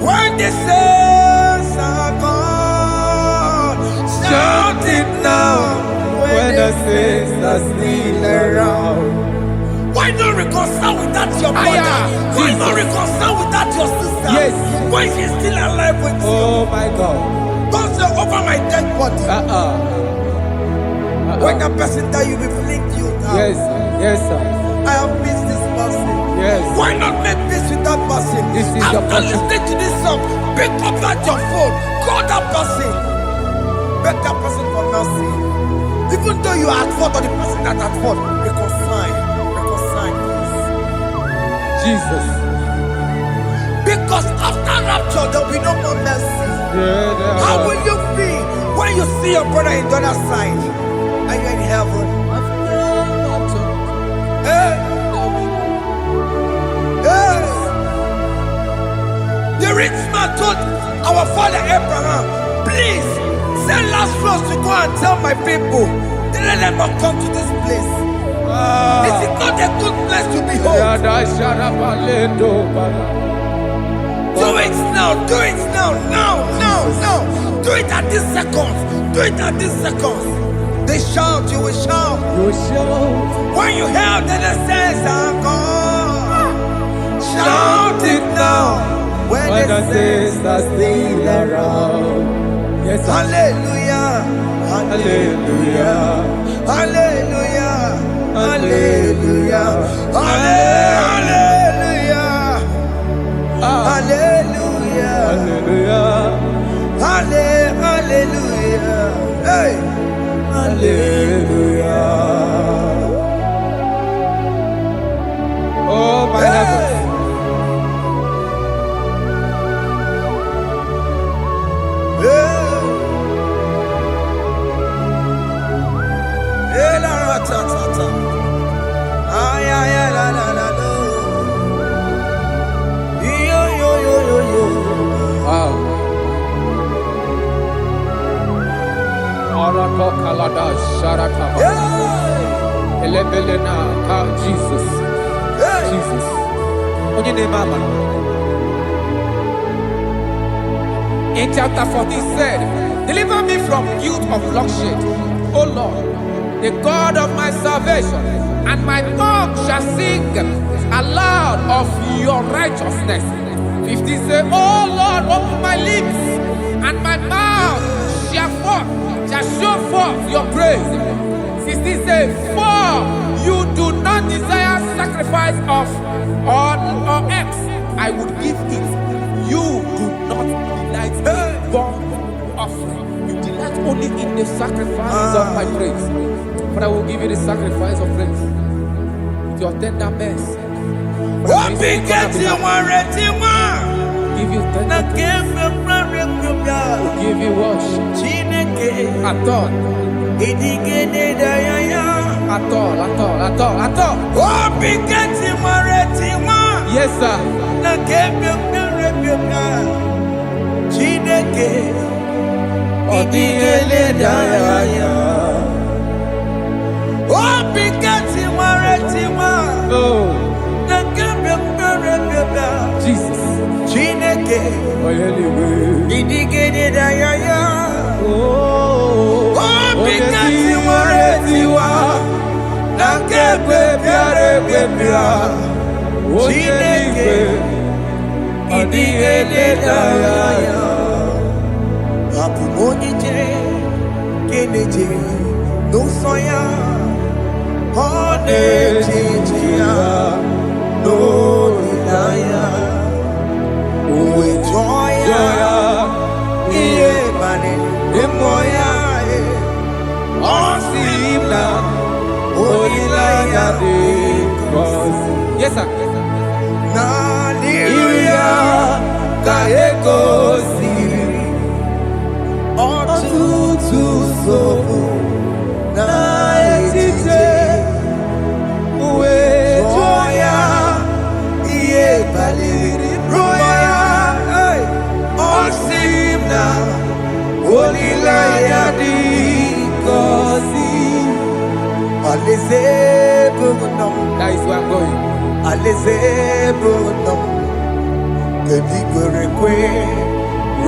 When the saints are gone, shout it now. when the saints are still around. Why not reconcile with that your brother? Why not reconcile with that your sister? Yes. Why she's still alive with you? Oh my God. Don't say over my dead body. When that person die, you will fling you down. Yes, yes, sir. I have missed this person. Yes. Why not make peace with that person? This is your After person. listening to this song, pick up that your phone, call that person, beg that person for mercy. Even though you are at fault or the person that at fault, reconcile, please. Jesus. Because after rapture, there will be no more mercy. Yeah, How will you feel when you see your brother in the other side and you're in heaven? Hey. Hey. The rich man told our father Abraham, please send Lazarus to go and tell my people, let them not come to this place. This is not a good place to behold. Do it now, do it now, now. Do it at this second. Do it at this second. They shout, you will shout. When you hear that the saints are gone, shout it now. When the saints are still around. Yes, sir. Hallelujah, hallelujah, hallelujah, hallelujah, hallelujah, hallelujah, Hallelujah. hallelujah, hey, Hallelujah. Oh my heavens. Wow. Arato kalada sharataba. Elebelena ka Jesus. Jesus. Onye name mama. In chapter 14 said, deliver me from guilt of bloodshed, O Lord, the God of my salvation, and my tongue shall sing aloud of your righteousness. 50 say, oh Lord, open my lips, and my mouth shall show forth your praise. 60 say, for you do not desire sacrifice of or eggs, I would give it. You do not delight in burnt offering. You delight only in the sacrifice of my praise. But I will give you the sacrifice of praise with your tender mercy. Give you tender praise. Give you worship. At all. Idigene dayaya. At all, at all, at all, at all. Obigeti mareti ma. Yes, sir. Na kebyo rebyoka. Chineke. Idigene dayaya. Obigeti mareti ma. Oh. Na kebyo rebyoka. Jesus. Chineke. Idigene dayaya. Oh. Obigeti mareti wa. Na kebyo rebyoka. Chineke. Idigene dayaya. Abu Onije, Keneje, no soya, Onejia, no Ilaya, Uwe Joya, Iye Mane, Emoya, Osimla, Olilaya de Cross. Yes, sir. Naliria, Kayeko Siri. Ọtụtụ nsogbu na-etite uwe jụọ ya ihe gbalịrị rụọ ya ọ sị m na olileanya dị gọzi alaeze bụ nọ That is where I'm going. alaeze bụ nọ kedu kwere kwe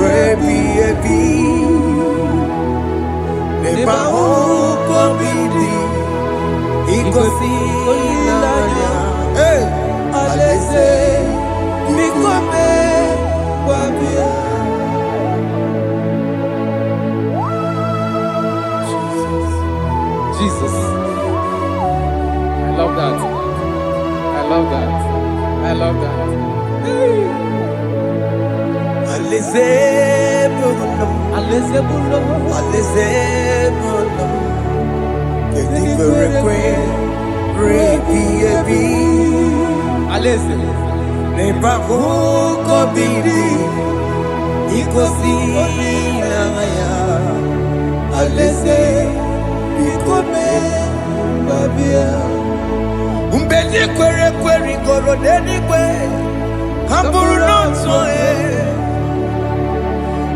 rebi ebi Neba huko bidi ikosi ilanya aleze mikome wabia Jesus. I love that. I love that. I love that. aleze buno Aleze bulo. aleze buno kedi kwerekwe rebi ebi Aleze. Neba huko bidi ikosi ilanya aleze mikome wabia Mbedi kwerekwe rigoro denigwe Kamburu n'otu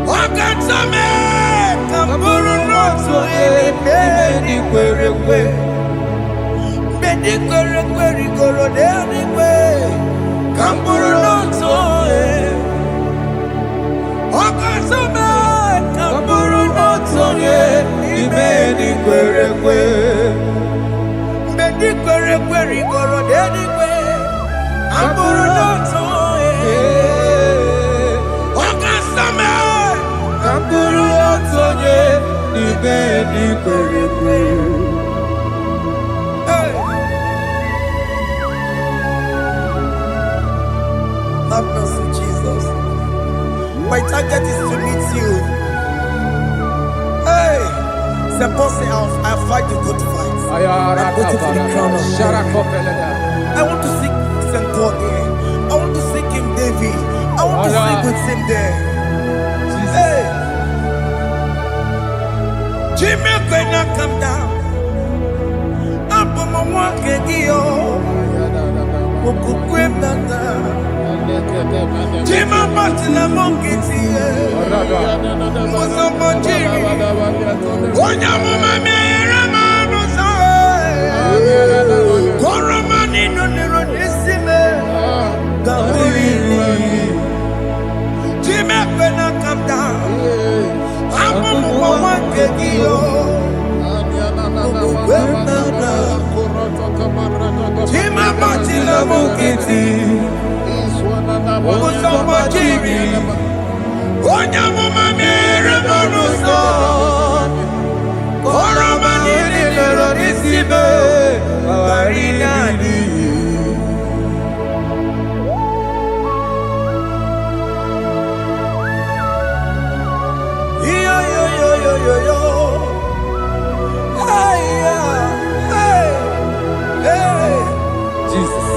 Wakatame Kamburu n'otu Mbedi kwerekwe Mbedi kwerekwe rigoro denigwe Kamburu n'otu Wakatame Kamburu n'otu Mbedi kwerekwe Mbedi kwerekwe rigoro denigwe Kamburu n'otu Wakasame Kamburu otonye Ibe di kwerekwe Have mercy, Jesus. My target is to meet you. Hey, c'est pensé I fight the good fight. I'm waiting for the crown of glory. I want to seek St. Paul there. I want to seek King David. I want to sing with him there. Hey, Jimmy cannot come down. Up on my walk again. Jimmy Martin among it here. Was a Jimmy. One of my man was Coromani no Nerodissime. Jimmy cannot come down. I'm on one kegio. Jimmy Martin among it here. Was a Jimmy. One of my man was Coromani no Nerodissime. Jesus.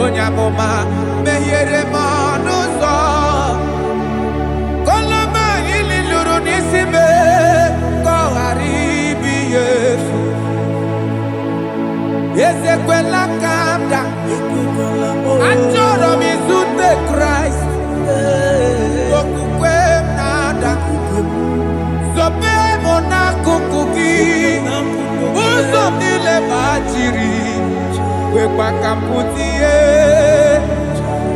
Onyamoma mehiere manuzo koloma ili luru nisime koharibi yefu yezekwela kamda achoro mizute Christ okukwe nada zobe mona kukuki uzo mile bajiri wekwa kamputie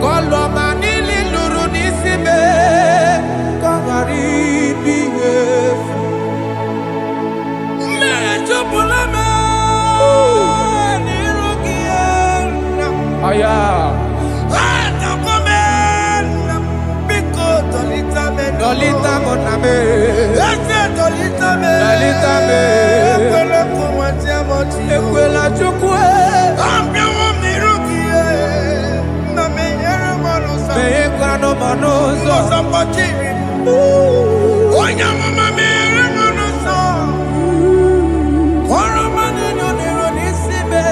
koloma nili luru nisime koharibi yefu mechopulame nirugiena aya Dolita moname, dolita me, ekwela chukwe, me ekwano manuzo, onyamoma me manuzo, koromani noniro nisime,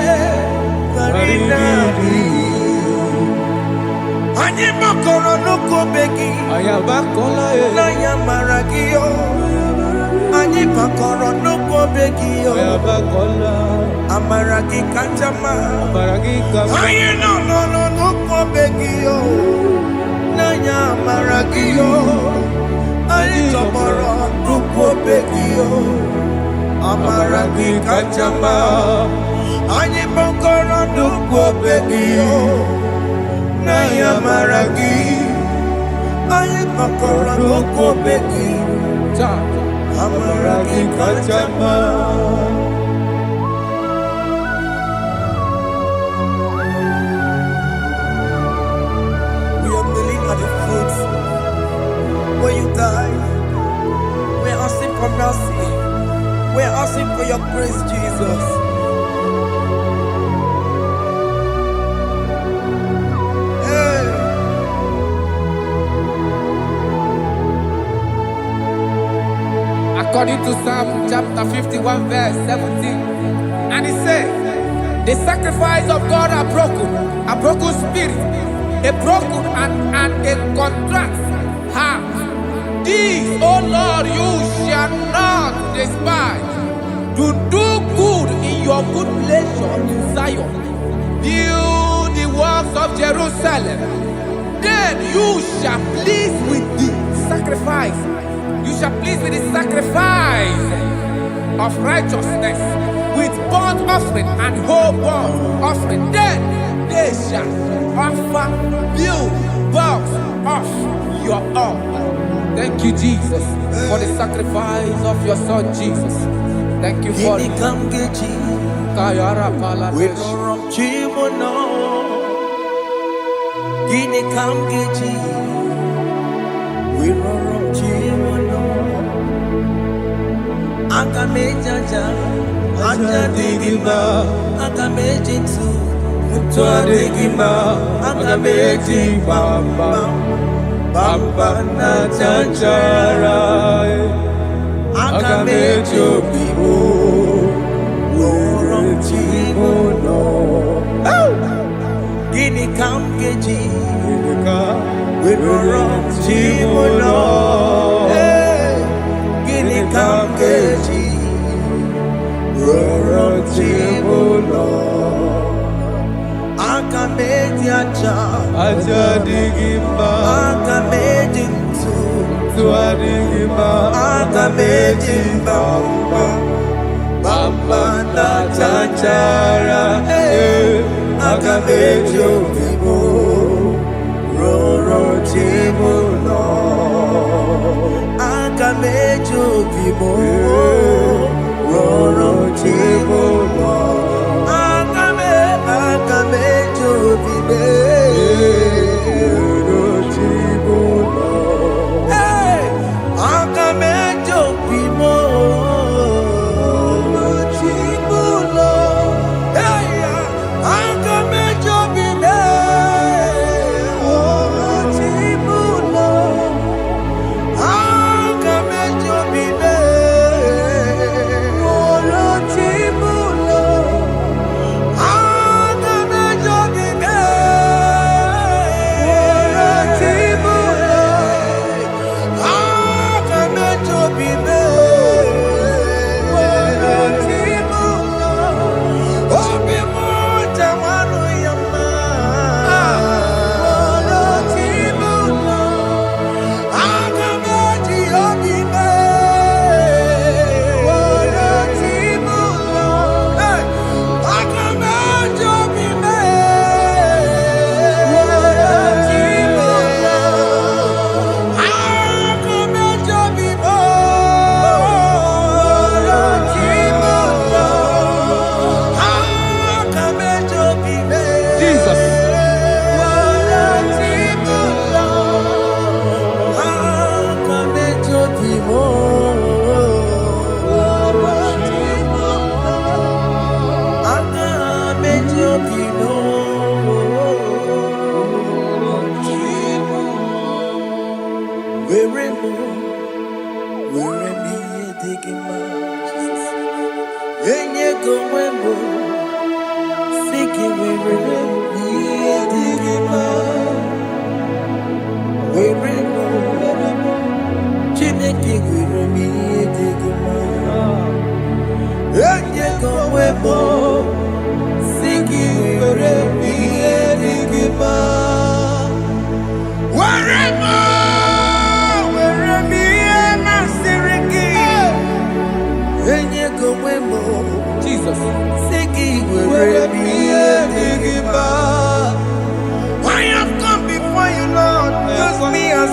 Anyi makoro nuko begi ayabakola na yamaragio Anyi makoro nuko begi ayabakola amaragi kanjama amaragi kama Anyi no nuko begi na yamaragio Anyi tomoro nuko begi amaragi kanjama Anyi makoro nuko begi Naya maragi, aye pakora loko beki, amaragi kachama. We are kneeling at the foot where you died. We are asking for mercy. We are asking for your grace, Jesus. According to Psalm chapter 51 verse 17, and it says, the sacrifice of God are broken spirit, a broken and a contrite heart. These, O Lord, you shall not despise. Do good in your good pleasure in Zion. Build the works of Jerusalem. Then you shall please with the sacrifice. You shall please with the sacrifice of righteousness, with burnt offering and whole burnt offering. Then they shall offer you bulks of your own. Thank you, Jesus, for the sacrifice of your Son, Jesus. Thank you for it. Akamejaja, ajadigima, akamejitu, mutuadigima, akameji bamba, bamba na chanchara, akamejo bibo, worom chimono. Gini kamkeji, worom chimono. Kamkeji, roro chibulo, akameji aja digima, akameji tuadigima, akameji bamba na chanchara, akameji obibo, roro chibulo. Akamejo bibo, roro chibulo. Akamejo bibe, roro chibulo. Hey, akamejo bibo, roro chibulo. Hey, akamejo bibe,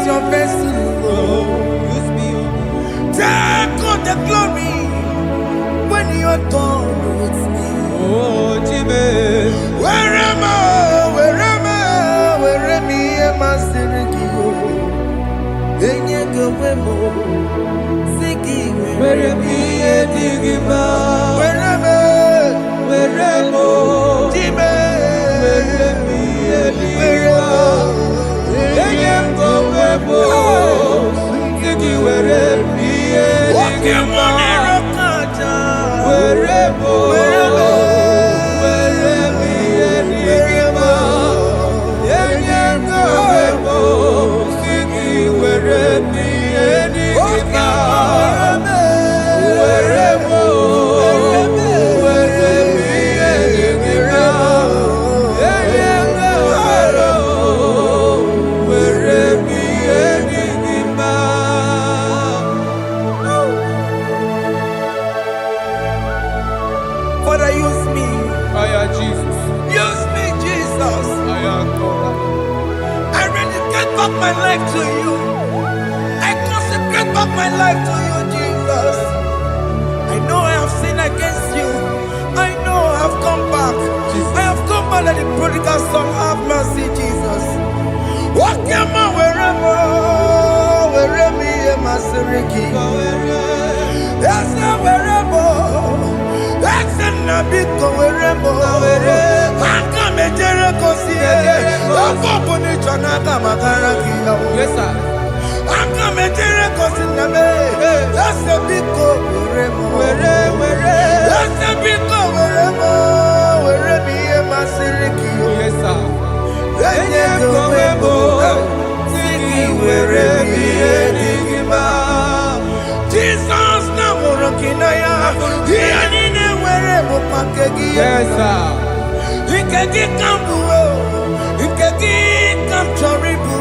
as your vessel. Use me, Take all the glory when you're done with me. oh Jimmy. Where am I? Where me a digima, where me, Jimmy, where me a digima, Yam go webo, Siki where me a digima, where me a digima, Yam go webo, Siki where me a digima. Father, use me. Jesus. Use me, Jesus. I am God. I dedicate back my life to you. I consecrate back my life to you, Jesus. I know I have sinned against you. I know I have come back. Jesus. I have come back like the prodigal son. Have mercy, Jesus. Walk your man wherever me and my Seriki. Yes, wherever. That's a nabiko wherever. I come a Jericho see. Yes, sir. I'm coming to reconcile. That's a big go wherever. That's a big go wherever me and my Seriki. Yes, sir. Let's go wherever me and Digima. Jesus, now we're rocking. I am here wherever Pakegi. Yes, sir. You can get Cambuo. You can get Camchoribu.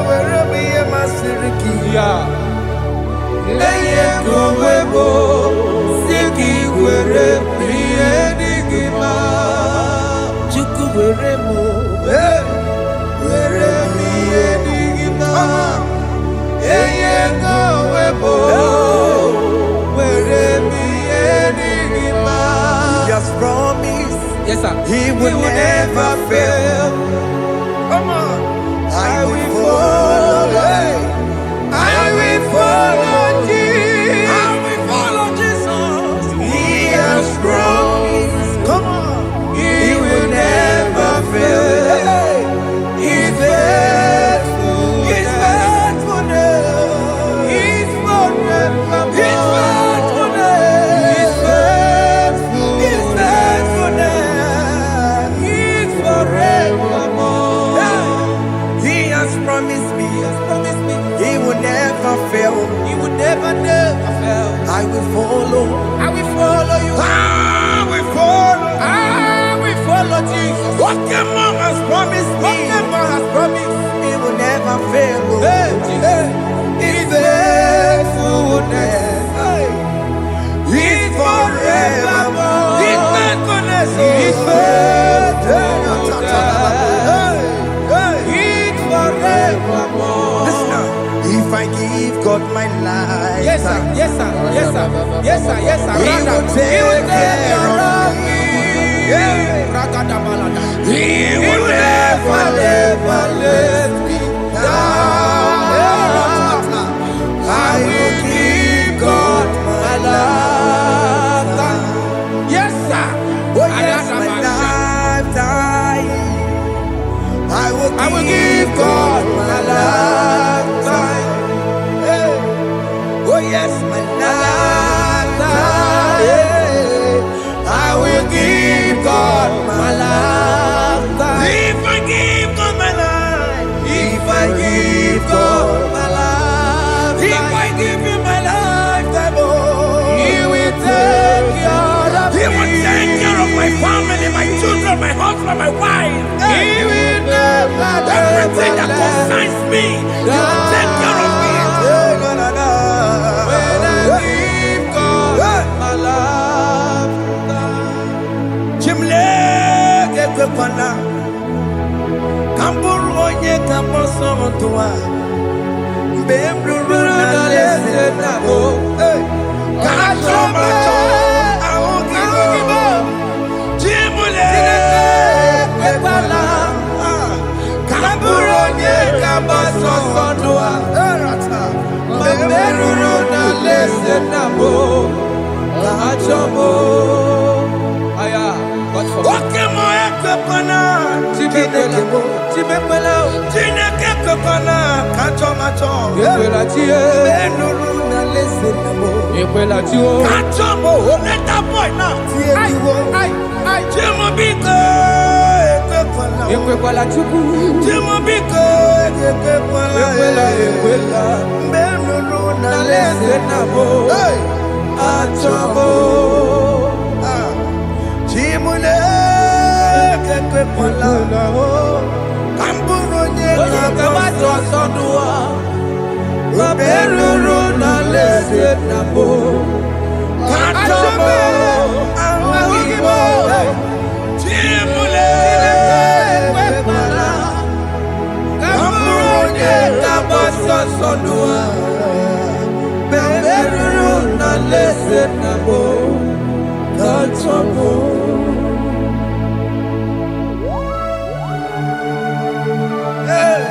Wherever me and my Seriki. Yeah. Go webo, Siki where me a digima. Chuku wherever. Where me a digima. Go webo, where me a digima. Just promise. Yes, sir. He will never fail. Come on. I will follow. I will follow Jesus. I will follow Jesus. He has promised. Come on. He will never fail. He's faithful. He's faithfulness. He's forever. He's faithfulness. He's faithful. He's faithfulness. He's forevermore. He has promised me. He will never fail. He would never fail. I will follow. I will follow you. I will follow. I will follow Jesus. What your mom has promised me. What the man has promised. He will never fail. Hey, Jesus. His faithfulness. He's forevermore. His faithfulness. His He's forevermore. Listen now. If I give God my life, Yes, sir. Yes, sir. Yes, sir. Yes, sir. Yes, sir. He will take care of me. He will never let me down. I will give God my life. Yes, sir. Oh yes, my lifetime. I will give God my lifetime. Hey. Oh yes, my lifetime. I will give God my lifetime. If I give God my life, if I give God my life, if I give Him my lifetime, oh, He will take care of He will me. take care of my family, my children, my husband, my wife. He will never, Everything that never let concerns me, He will take care of me. when I give God my love. Chimle Kamburu onye kaboso toa. Bemruru na lese na bo. Kacho macho. Aogibo. Jimule. Kwepala. Kamburu onye kaboso toa. Bemruru na lese na bo. Kacho bo. Aya. Oke mo ekwepana. Chineke kwepana. Kacho macho. Ekwela tie. Bemruru na lese na bo. Ekwela tio. Kacho mo. Let that boy now. Ay. Jimo biko. Ekwekwala chuku. Jimo biko. Ekwela. Bemruru na Na lese lese na bo. Achobo. Jimule kekwekwala. Kamburu nye Kabato sodua. Bemruru na lese na bo. Achobo. Aogibo. Jimule Ekwekwala. Kamburu nye kabato sodua. Bemruru na lese na bo. Achobo. Hey.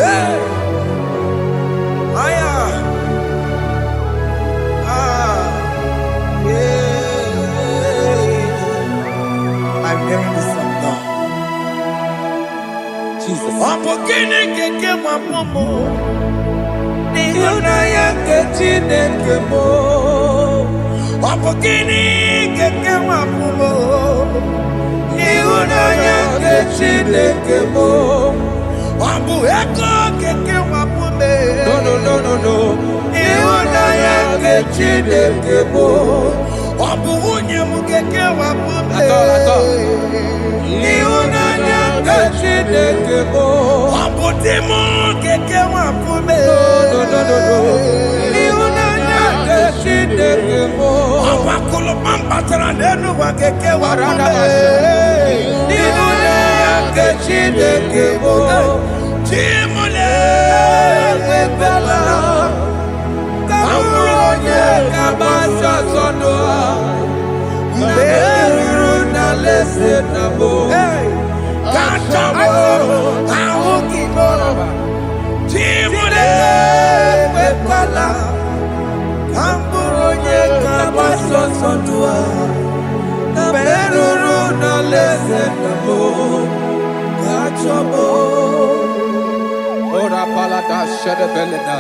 Hey. Yeah. I'm hearing this song now. Jesus. Opokini keke mapomo. Ihunanya nke Chineke mo. Opokini keke mapomo. Ihunanya nke Chineke mo. Obu eko keke mapome. No. Ihunanya nke Chineke mo. Obu unye mu keke mapome. Atọ. Ihunanya nke Chineke mo. Obu dimo keke mapome. No. Ihunanya nke Chineke mo. Obu akulu pambatara nenu wa keke mapome. Ihunanya nke Chineke mo. Jimule Ekwela. Kamburu onye kabato sodua. Bemruru na lese na bo. Kachobo. Aogibo. Jimule Ekwela. Kamburu onye kabato sodua. Bemruru na lese na bo. Achobo. Ora palada shedebelena.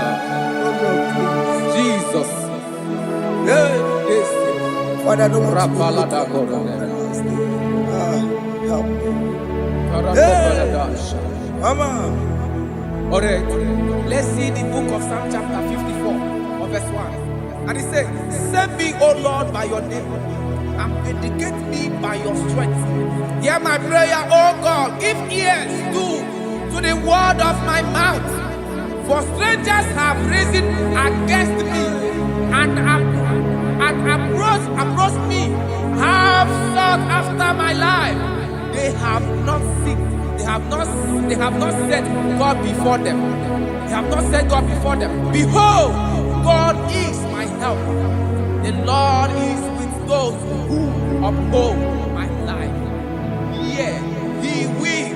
Jesus. Yes. Father, don't want to Rapalada goda. help me. Karapalada. Mama. Alright. Let's see the book of Psalm chapter 54 of verse 1. And it says, save me, O Lord, by your name, and vindicate me by your strength. Hear my prayer, O God. Give ears to the word of my mouth. For strangers have risen against me and approached me, have sought after my life. They have not seen. They have not set God before them. They have not set God before them. Behold, God is my help. The Lord is with those who uphold my life. Yeah, He will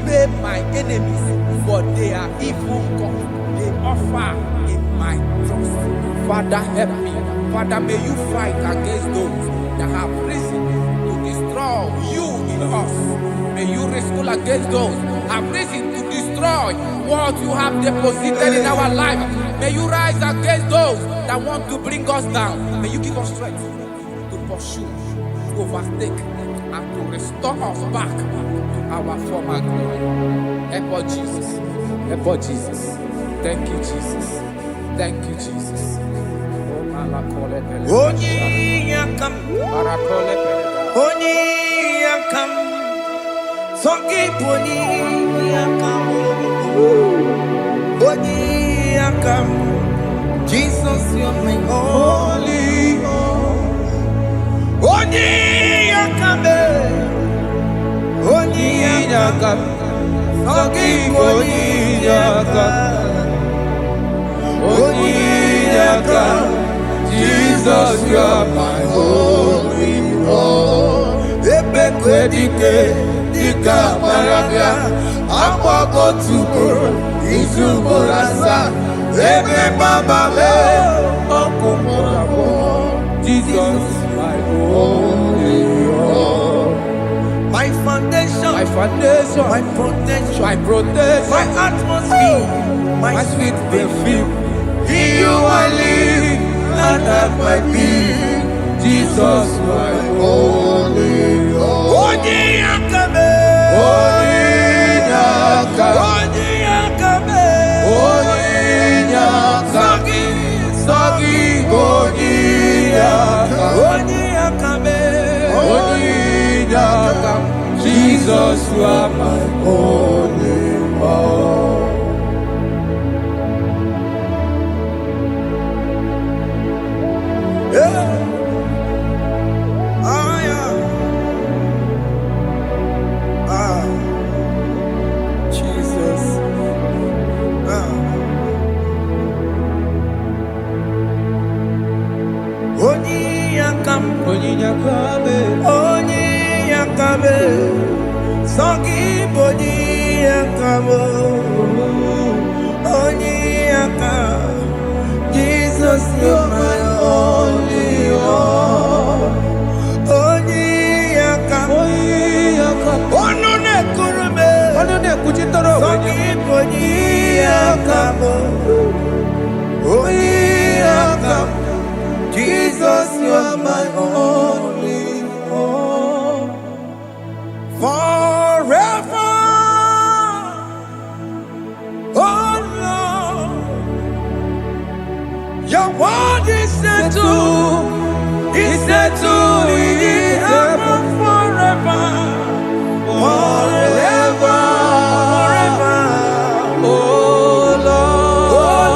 repay my enemies, for they are evil gods. They offer in my trust. Father, help me. Father, may you fight against those that have risen to destroy you in us. May you wrestle against those that have risen to destroy what you have deposited in our life. May you rise against those that want to bring us down. May you give us strength to pursue, to overtake, and to restore us back to our former glory. Help us, Jesus. Help us, Jesus. Thank you, Jesus. Thank you, Jesus. Onyi yakam. Onyi yakam. Soki poni yakam. Onyi yakam. Jesus Jesus, you are my holy Lord. Ebekwedike, dika marabia, akwako tukoro, izuborasa, ebe baba be, okumorabo. Jesus, my holy Lord. My foundation, My foundation, my protection, my protection, my atmosphere, my sweet perfume. In you I live and have my being. Jesus, my holy Lord. Onyakame, Onyaka, Onyakame, Onyaka, Sagi, Onyaka, Onyakame, Onyaka. Jesus, you are my holy Lord. yeah. Ah, yeah. Ah, Jesus. Ah. Onyakame, Onyakame, Onyakame, Sagi Onyakame, Onyakame. Jesus, you're my only Lord. Onyakame, Onone Kurume, Onone Kuchitoro, Sagi Onyakame, Onyakame. Jesus, you are my only Lord. Forever, oh Lord, your word is settled in heaven forever, forever, forever. oh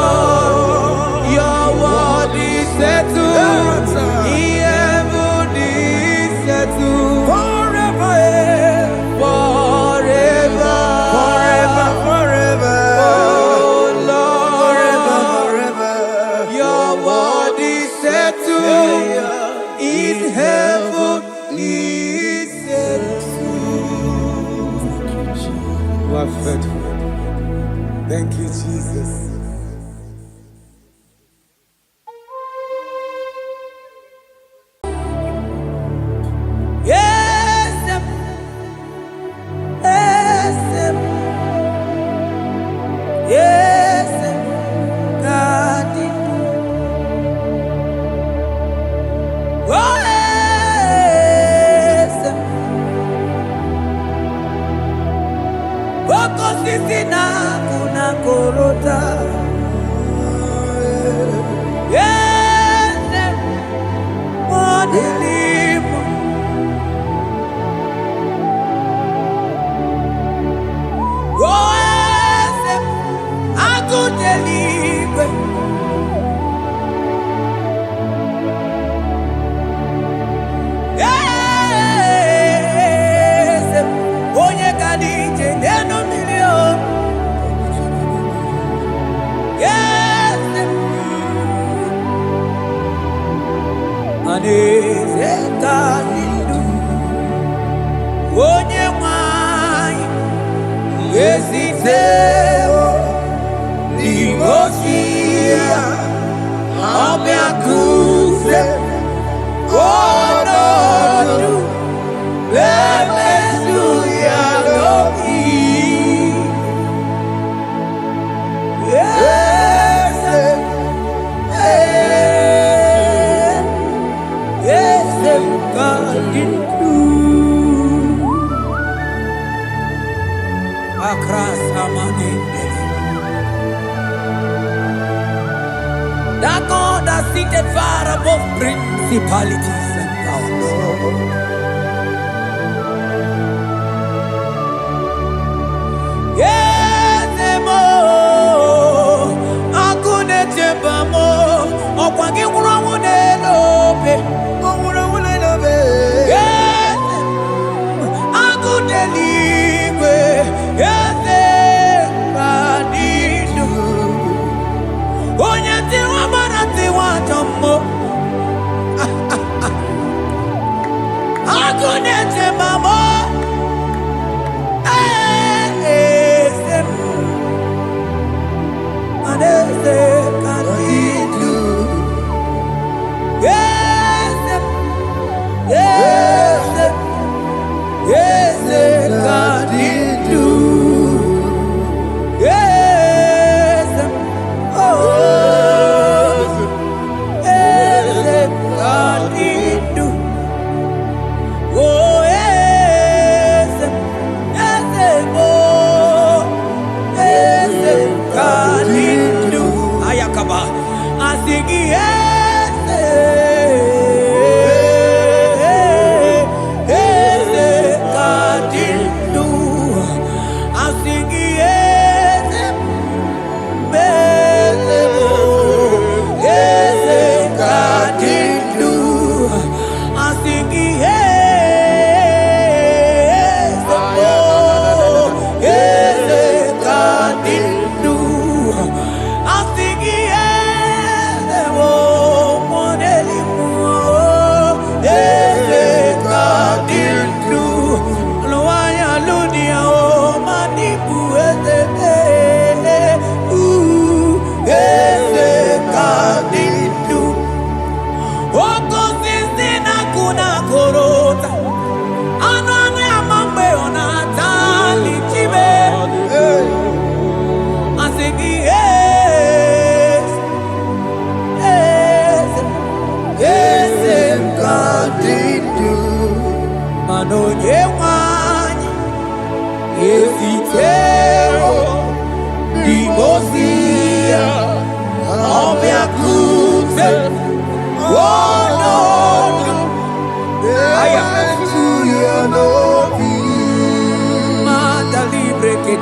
Lord, your word is settled, in heaven is settled, Forever, forever, forever, forever. oh Lord, Forever, forever. your word is settled, in heaven is settled. You are faithful. Thank you, Jesus. Yes, yes, yes, God did. Oh, yes. Boko sisi na kuna korota. Yes, oh, deliver. Yes, I could deliver. Yes, onye kadije neno million. Yes, aneze kadidu. Onye mwai esiteo limosia ameakuse onodu bemesuya loki. Yes, yes, God did do. Across Amani, that God that seated far above principalities and powers. Yes, mo, akune chebamo, okwagi wurawune lobe, wurawune lobe. Yes, akune ligwe, yes.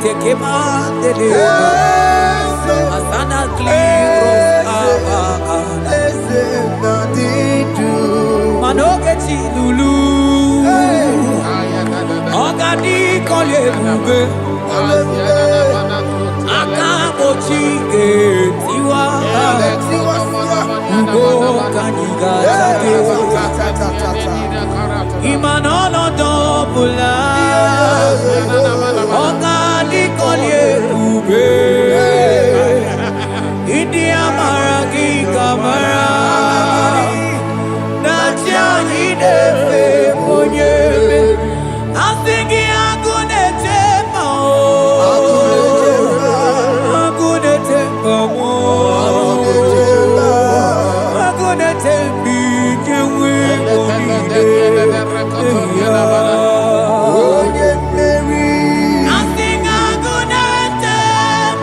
take man dele. Asana kliro manoge ti lulu. Ogadi kolye bube. Akabochi tiwa. Ugo kaniga take. Imanono dobula. Ogadi kolye bube. India maragi kamara. Nacha yidefe monyebe. I'm thinking I'm gonna take my I'm gonna take my I'm gonna take me to win I think I'm gonna take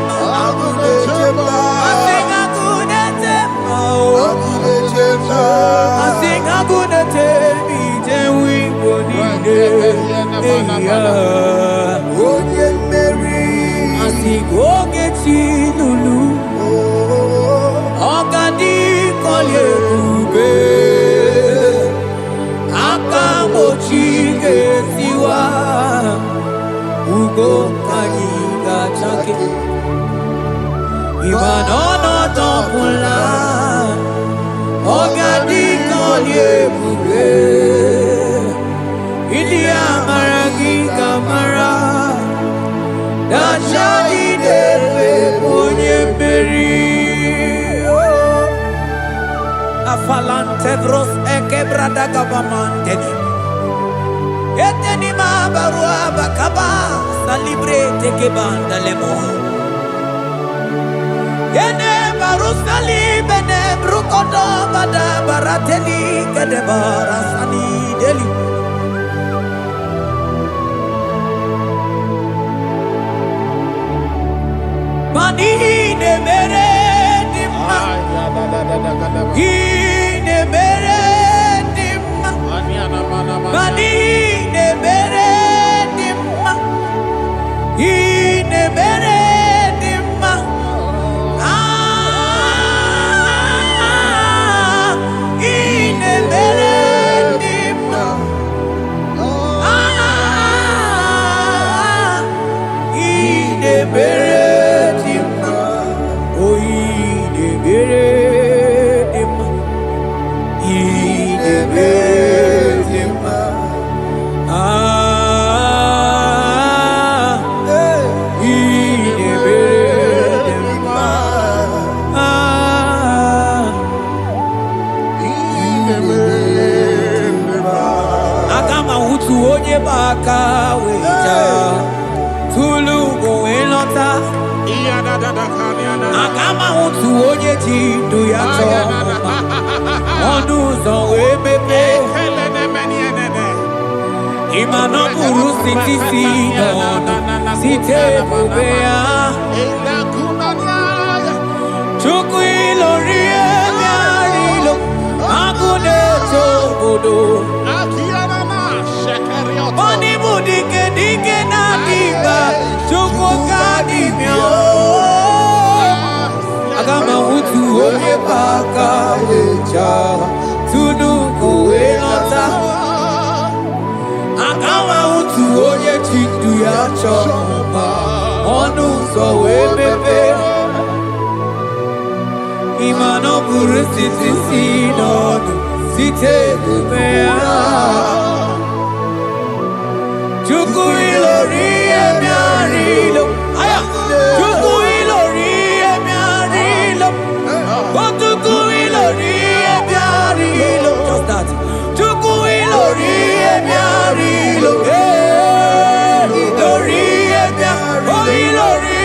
I think I'm gonna take me to win Lulu, Ogadi kolye bube, Akamochi siwa, Ugo kaniga chake, Imanono topula, Ogadi kolye bube, India maragi kamara. Dachadi dewe onye meri. Afalante vros ekebrada gabamante. Eteni mabarua bakaba salibre tekebanda lemo. Yene baru salibene brukodo bada barateli kedebara sani deli. Mani ne mere dimma, ne mere dimma, mani ne mere dimma, ne mere dimma, ne mere dimma, ne mere. Baka weja tulu go elota akama utu onye ji ndu ya chọma ọnụ ụzọ wee mepee ịma na ọ bụrụ site si n'ọnụ site ebube ya Chukwu ilori ebe arịlo agụ na-eto obodo Money dike dike na diba Chukwu ka dibia Agama utu onye baka wecha Tunu kowe nota Agama utu onye chindu ya chọma Ọnụ ụzọ wee mepe Ịma na ọ bụrụ site si n'ọnụ Site ebube ya Chukwu ilori emi arilo Chukwu ilori emi arilo Chukwu ilori emi arilo Just that Chukwu ilori emi arilo Ilori emi arilo Oh ilori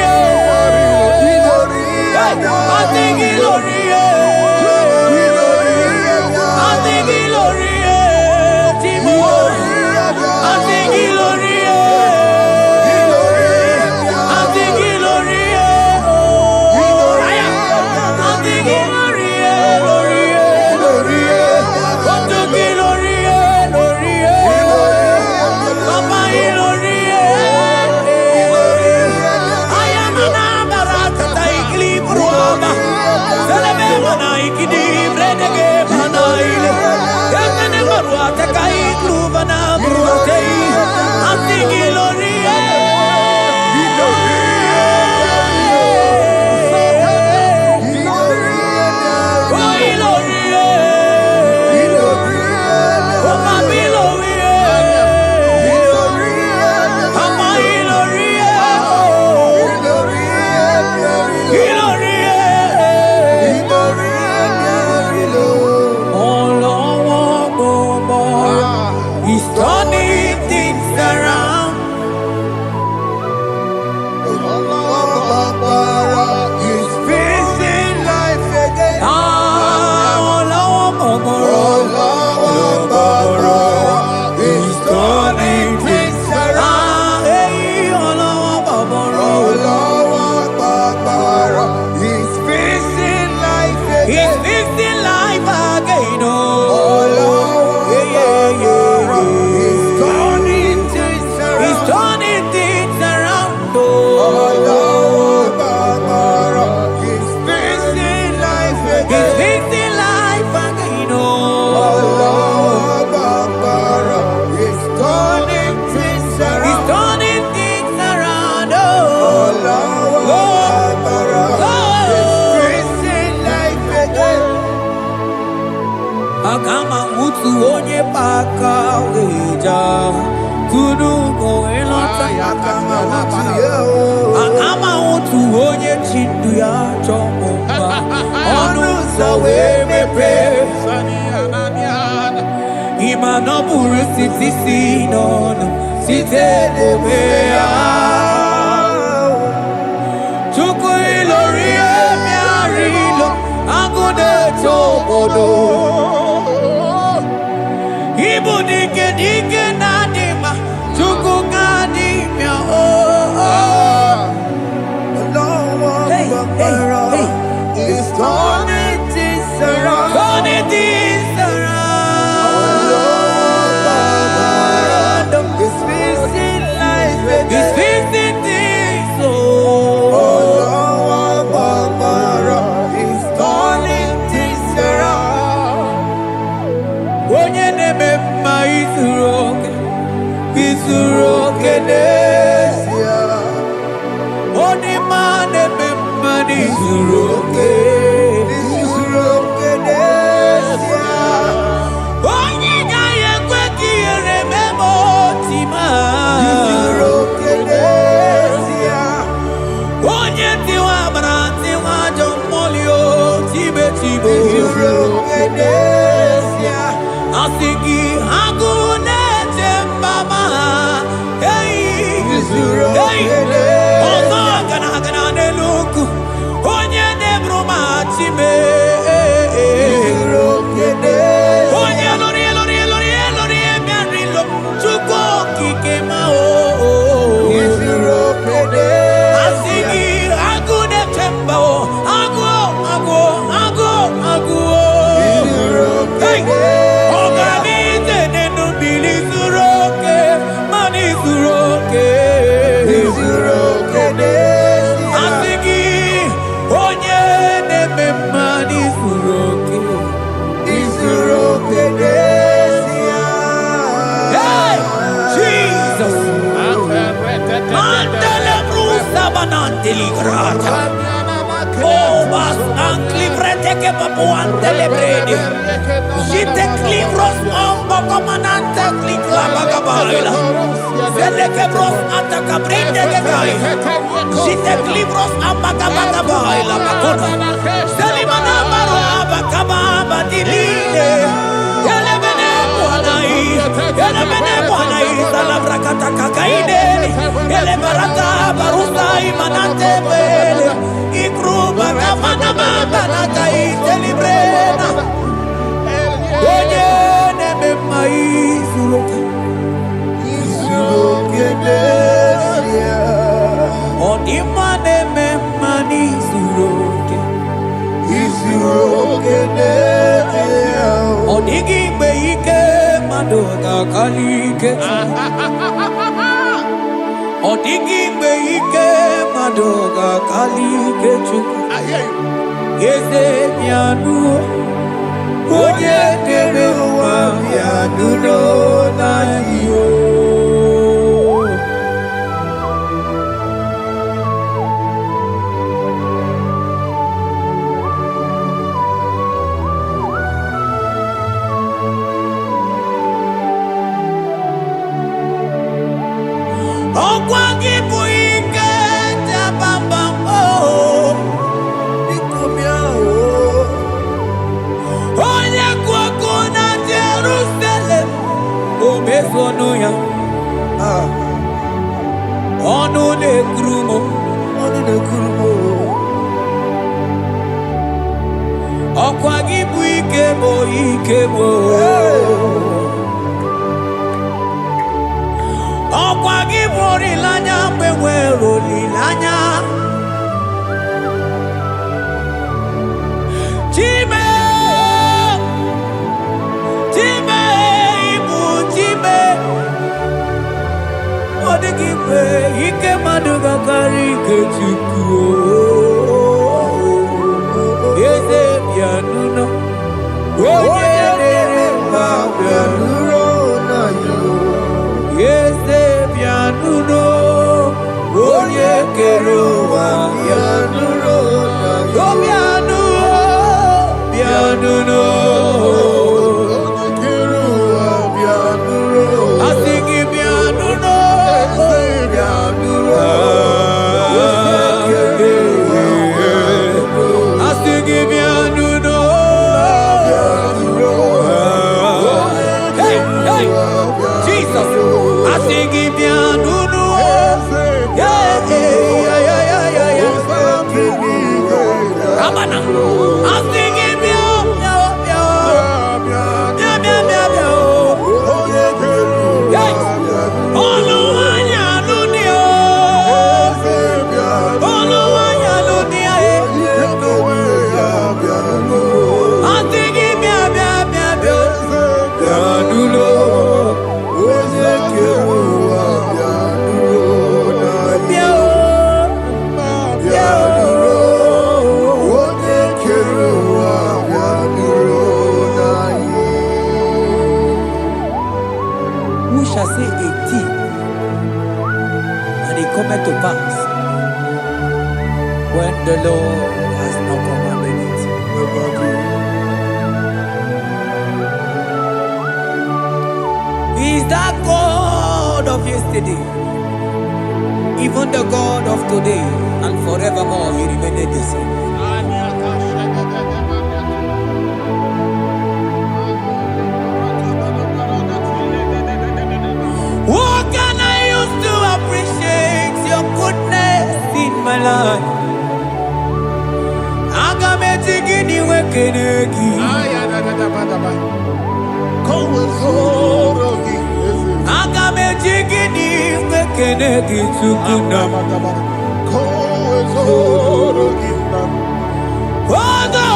I think ilori I think ilori I think ilori utu onye baka weja kunu go elota akama utu onye chindu ya chomba onu sawe mepe imano buru siti sinono site debea chuku ilori emiarilo agude chobodo ibu dike dike nadima chuku kadimia hey, hey, hey. It's turning things around. Turning things around. It's fixing life again. It's fixing things. It's turning things around. Onye neme ma izuroke, izuroke nesia. Oni ma neme ma izuroke, Izuroke nesia. onye nyaye kweki erememo tima. Izuroke nesia. Onye tiwa bara tiwa jomolio tibe tibe. Izuroke nesia. Asigi agune tembama. Hey, Izuroke hey. nesia. Ozo gana neluku. Onye nebruma time. Izuroke nesia. Onye lori miarilo. Chuko kike mao. Izuroke nesia. Asigi agune tembao. Agu. Izuroke Hey. nesia. Organize nenu bili zuroke. Mani zuroke. Izuroke nesia. Asigi onye neme mani zuroke. Izuroke nesia. Hey, Jesus. Mandele brusa bananteli grata. Oh, bas anclivrete che papuante le bredi. Jite clivros ombo comanante clicla bagabaila. Zelle che bros attacca brinde che gai. Jite clivros ambagabagabaila bakona. Selimana baro abakababa diline. Yele bene buanai salabrakata kakaideli. Yele barata barusa imanante bele. Ikruba kamana matanata itelibrena. Onye neme maizuroke. Izuroke nesia. Onima neme manizuroke. Izuroke nesia. Onigi beike madoga kalike. Onigi beike madoga kalike chuku. Eze mianu. Onye neme wa mianuno na yo. Okwangi buike jabamba oh. Nikomia Onye kwako na Jerusalem omezono ya ọnụ na-ekuru Onu nekurumo. ọkwa gị bụ ike bụ ọkwa gị bụ olileanya mgbe nwere olileanya Chime ibu Chime ọ dịghị mgbe ike mmadụ ga-akarị ike Chukwu eze bịanụnọ onye dere mba bịanụnọ eze bịanụnọ onye kere ụwa bịanụnọ bịanụnọ I'm singing meow, meow, meow. Meow, meow, meow, meow. Yes. Oluwanya lunia. Oluwanya lunia. I'm singing meow, meow, meow, meow. Yanulo. Who shall say a thing, and it cometh to pass, when the Lord has not commanded it? He is that God of yesterday, even the God of today, and forevermore He remained the same. What can I use to appreciate your goodness in my life? Agametigini wekenegi. Agametigini wekenegi tukuna.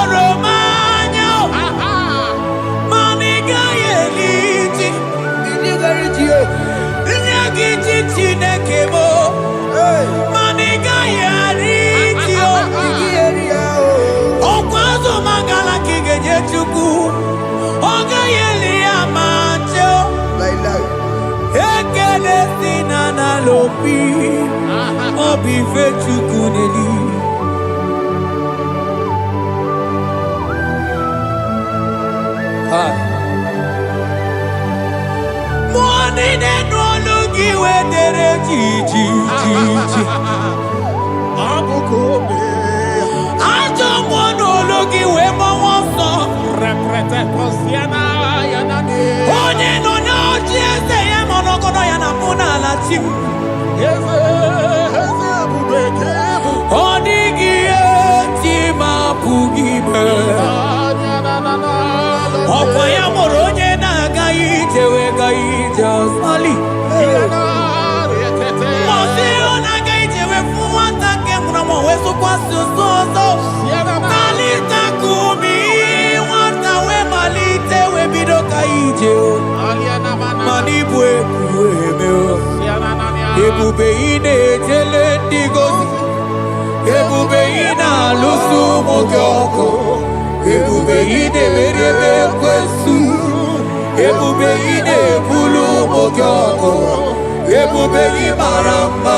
Odoromanyo. Maniga yeliti. Nyagiti chinekemo. Maniga yaritio. Okwazo mangala kigeje chuku. Oga yeli amacho. Ekele sinana lopi. Obi fechuku neli. Money they no looky where they ji. I don't want no looky where my one song. Onye no just say I'm on Ogono yana muna la chim. Onigi tima pugibe. Okwaya moronye na gaite we gaite osali. Mosio na gaite we fuata ke mnamo weso kwa soso. Malita kumi wata we malite we bido gaite. Manibwe kuemeo. Ebube ine tele digosi. Ebube ina lusu mogyoko. Ebube ide verebe kwesu. Ebube ide bulu mogyoko. Ebube imaramba.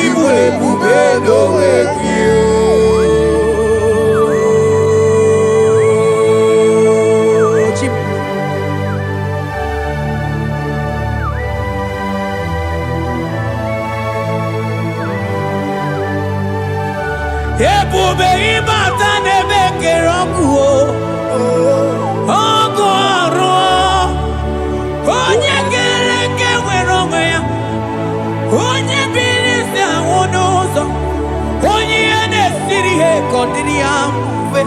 Ibu ebube do ekio. Ebube ibata nebe keroku o. Ogo aro. Onye kereke wero ya. Onye birisi awonu uzo. Onye ene siri he kondiri amfe.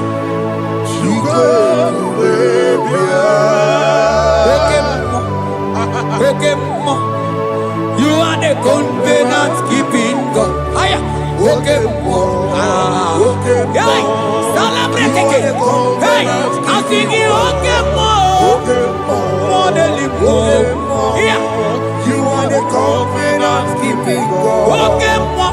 Okemo. You are the covenant keeping God. Aya. Okemo. Hey, celebrate again. Hey, I'm singing Okemo. Modeling yeah. You are the covenant keeping God. Okemo.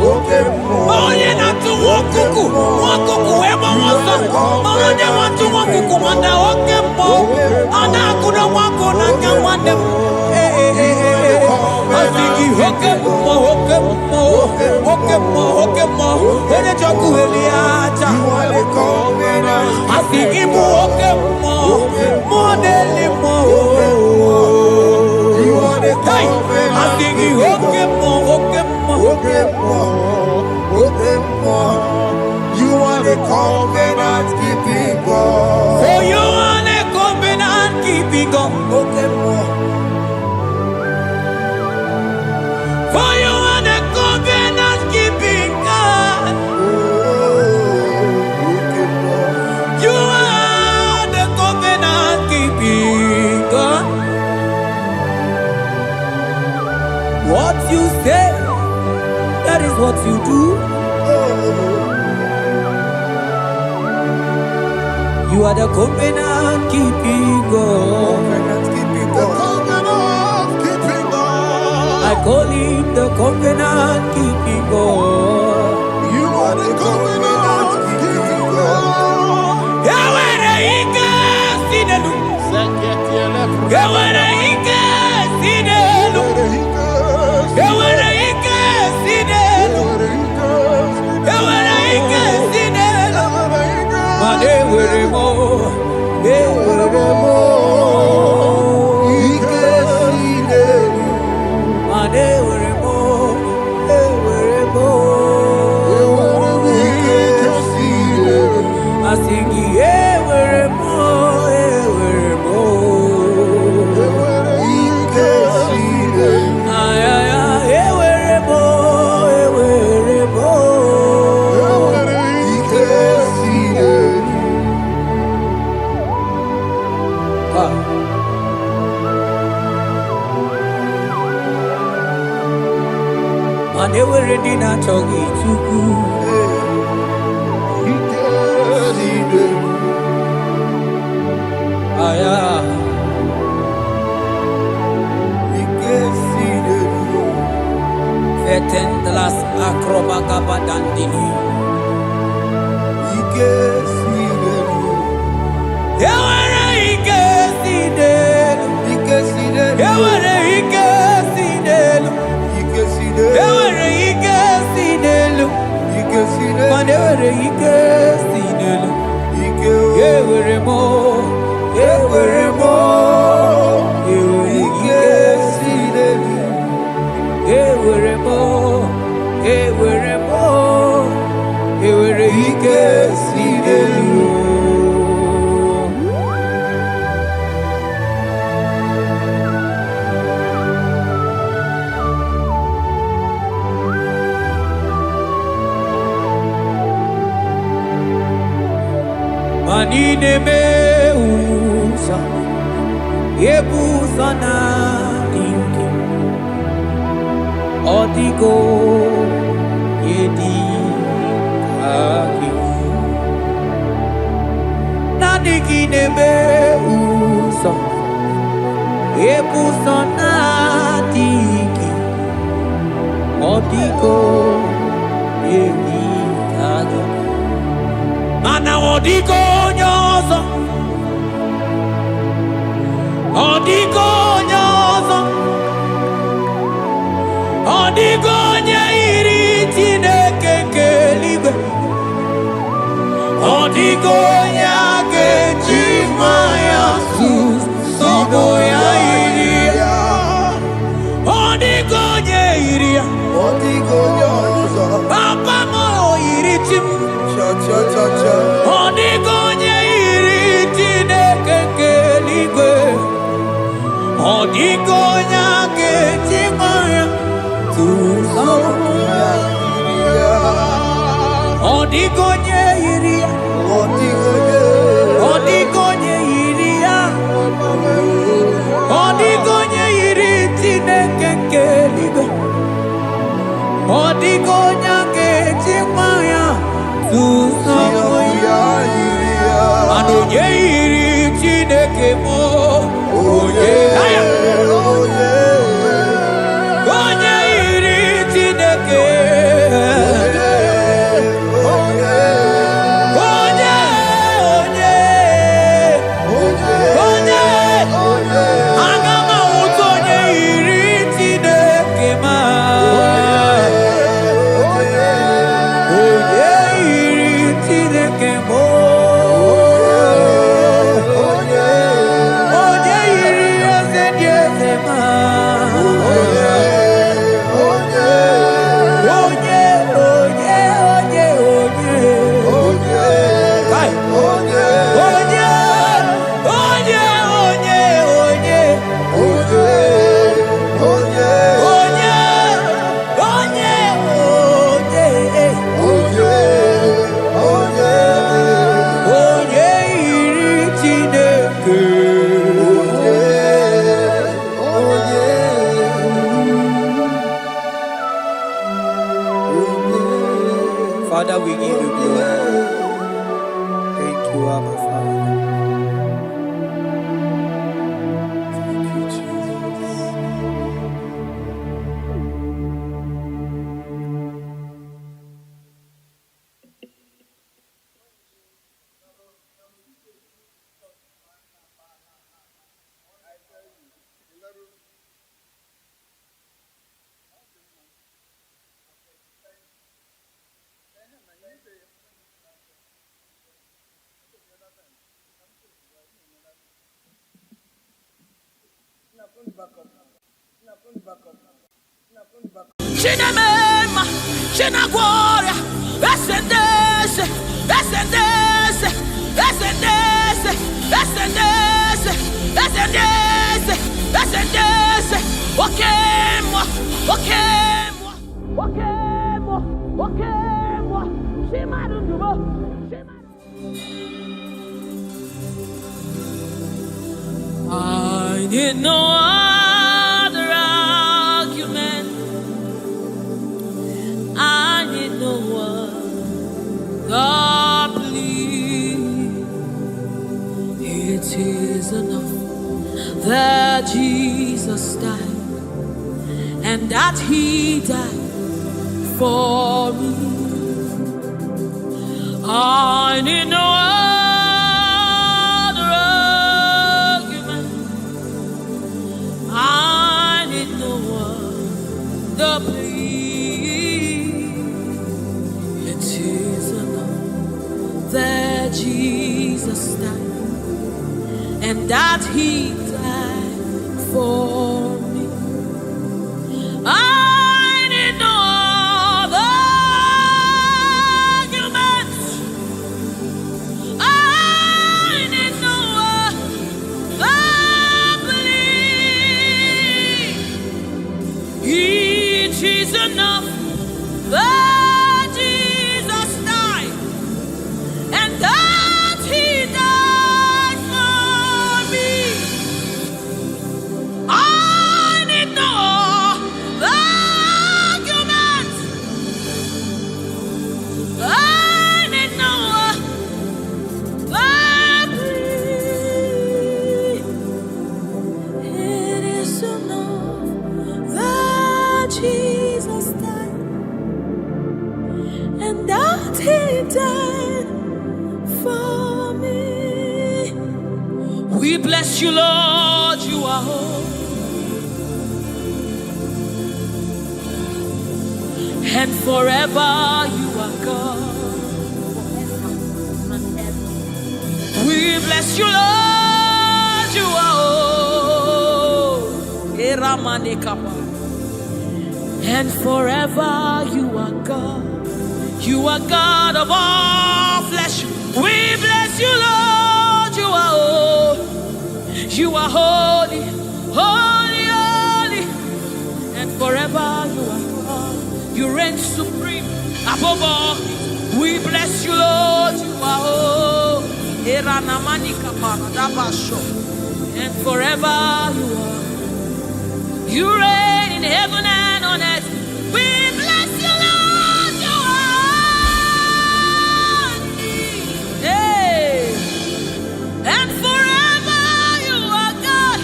Oh, you're not to wakuku. Wakuku, ever was a Mama, want to wakuku, and Okemo. And I couldn't walk on, I can want them. I'm singing Okemo. When it's a Kueliata, I think him Okemo, more than him. You are the I think he Okemo. You are the covenant keeping God. For you are the covenant keeping God. For you are the covenant keeping God. are the covenant keeping God. Covenant keeping The God. covenant keeping God. I call him the covenant keeping God. You are the covenant keeping God. Yawere ike sinelu. Yawere ike sinelu. Yawere ike sinelu. Yawere ike sinelu. Mane were mo. Ewere mo. Ike sinelu. Mane were mo. Ewere mo. Ike sinelu. Asingi ewere mo. Ewere mo. Ike sinelu. Ay ay ay ewere mo. Ewere mo. Ike sinelu. Ah. Mane were di na chogi chuku. Ike sinelu. Aya. Ike sinelu. Fetendlas akrobaga badandini. Ike sinelu. Ewere ike sinelu. Ike sinelu. Ewere ike sinelu. Ike sinelu. Ewere ike sinelu. Ike sinelu. Mane were ike sinelu. Ike Ewere mo. Ewere mo. Ewere Ike ike sinelu. ewere mo. Ewere mo. Ewere ike sinelu. Manine meusa. Yebusa na dinki. Odigo yedi aki. Nadiki nebe uso. Yebuso nadiki. Odigo yedi aki. Mana odigo nyozo. Odigo nyozo. Odigo nyairi Chineke keligwe. Odigo nyake chimaya sobo ya iria. Odigo nyairia. Odigo nyozo. Papa mo iritim. Cha cha cha cha. Odigo nyairi Chineke keligwe. Odigo nyake chimaya sobo ya iria. Odigo nyairia. Odigo nyozo. Odigo nyairia. Odigo nyairi Chineke keligwe. Odigo nyake chimaya sobo ya iria. Anu nyairi Chineke mo. Oye. Aya. Onye iri Chineke. Onye. Aga m ahụta onye iri Chineke ma. Onye iri Chineke mo. Onye iri eze dị eze ma. Kai. Onye iri Chineke. Father, we give you glory. Thank you. you, Abba Father. Thank you, Jesus. Chinemema, Chinaguaria, Ascendese, Ascendese, Ascendese, Ascendese, Ascendese, Ascendese, Okemo, Okemo, Okemo, Okemo, Shimarubo, I need no other argument. I need no other plea. It is enough that Jesus died, and that He died for me. I need no other argument. I need no other plea. It is enough that Jesus died, and that He died for me. I need no other argument. I need no other plea. It is enough that Jesus died, and that He died for me. I need no argument. I need no plea. It is enough that Jesus died, and that He died for me. We bless you, Lord, you are holy. And forever you are God. We bless you, Lord, you are holy. And forever you are God. You are God of all flesh. We bless you, Lord, you are holy. You are holy, holy, holy. And forever you are God. You reign supreme above all. We bless you, Lord, you are holy. And forever you are. You reign in heaven and on earth. We bless you, Lord, you are. Hey. And forever you are God.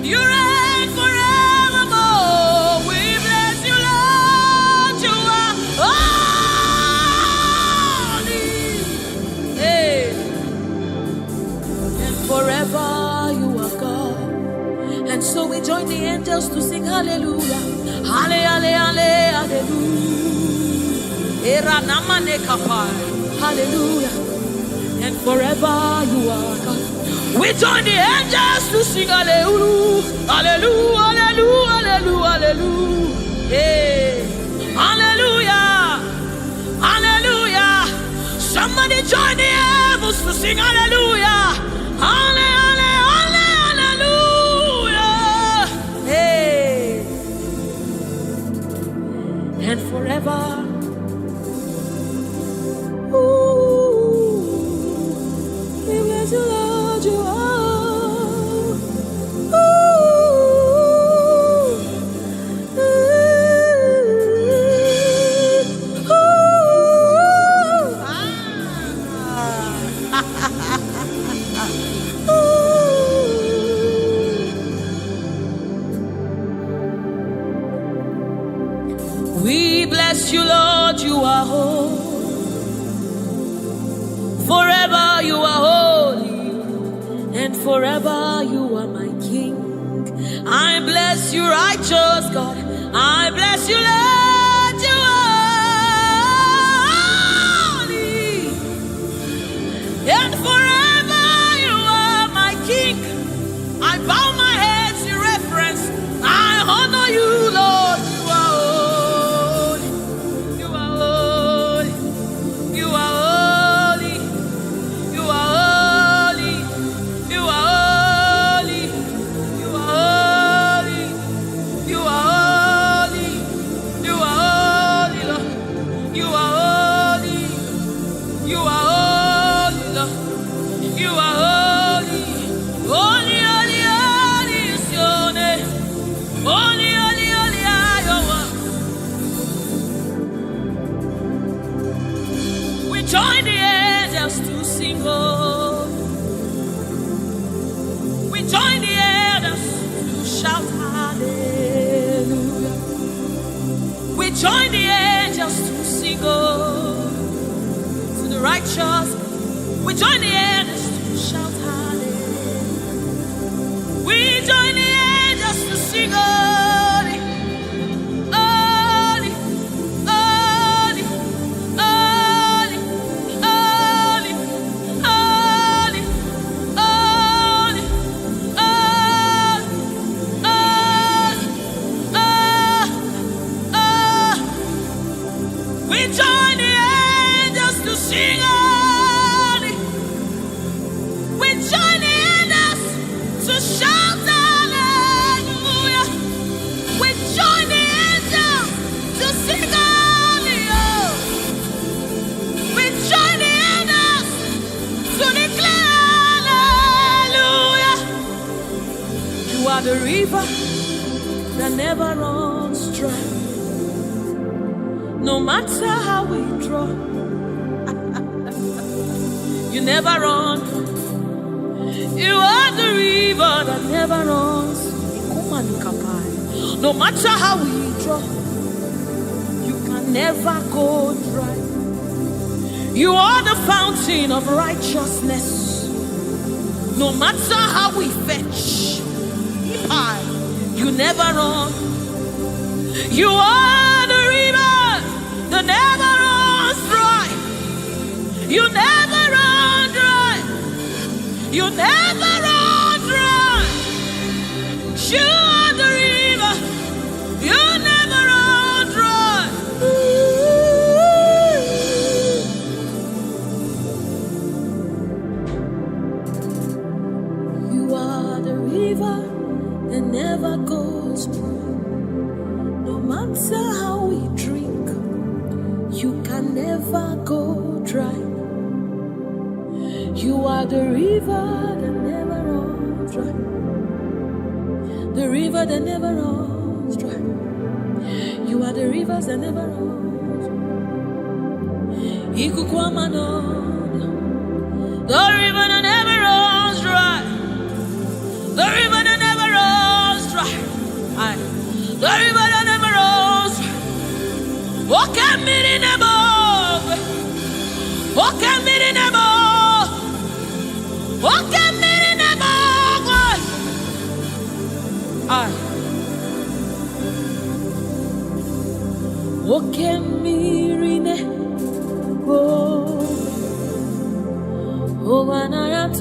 You reign forevermore. We bless you, Lord, you are holy. Hey. And forever you are God. And so we join the angels to sing hallelujah. Hallelujah, hallelujah. Hallelujah. And forever you are God. We join the angels to sing hallelujah. Hallelujah, hallelujah, hallelujah, hallelujah. Hey. Hallelujah. Hallelujah. Somebody join the heavens to sing hallelujah. Hallelujah. And forever, ooh, we bless you, Lord, you are. Forever you are holy, and forever you are my King. I bless you, righteous God. I bless you, Lord. You are holy, and forever you are my King. I bow my head in reverence. I honor you, Lord. You are holy. You are holy. You are holy. You are holy. You are holy. You are holy. You are holy, Lord. You are holy. You are holy, Lord. You are holy. Holy, holy, holy is your name. Holy, holy, holy are your words. We join the angels to sing, oh. We join the angels to shout hallelujah. We join the angels to sing, oh, to the righteous. We join the angels to shout hallelujah. We join the angels to sing, holy, holy, holy, holy, holy, holy, holy, we join the angels to sing, holy. We join the angels to shout hallelujah. We join the angels to sing hallelujah. We join the angels to declare hallelujah. You are the river that never runs dry. No matter how we draw, you never run. You are the river that never runs. No matter how we draw, you can never go dry. You are the fountain of righteousness. No matter how we fetch, you never run. You are the river that never runs dry. You never run dry. You never run dry. You are the river. You never run dry. You are the river that never goes dry. No matter how we drink, you can never go dry. You are the river that never runs dry. The river that never runs dry. You are the rivers that never runs dry. The river that never runs dry. The river that never runs dry. The river that never runs dry. Walk at me in the boat. Walk at me in the boat. Walk at me in the boat. Walk at me in the boat. Oh, when I am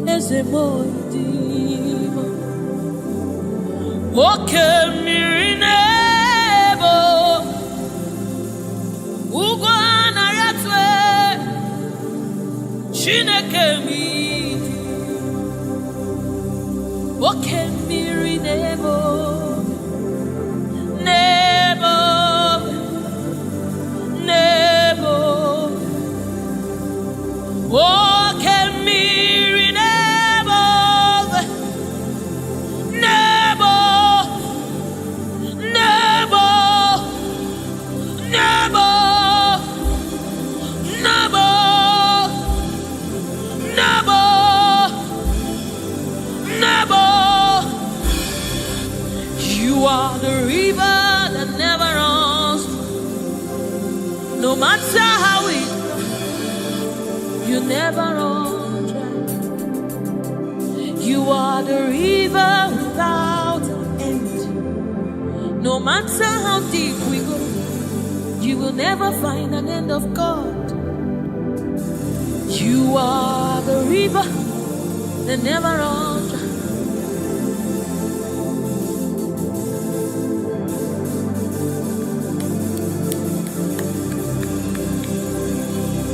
is a boy. Walk at me in the boat. Ugwana yatwe Chineke mi Oke miri nebo Nebo Nebo Oke miri nebo Nebo Nebo Nebo Nebo Nebo Nebo. You are the river that never runs. No matter how it You never run dry. You are the river without an end. No matter how deep we go, you will never find an end of God. You are the river that never runs dry.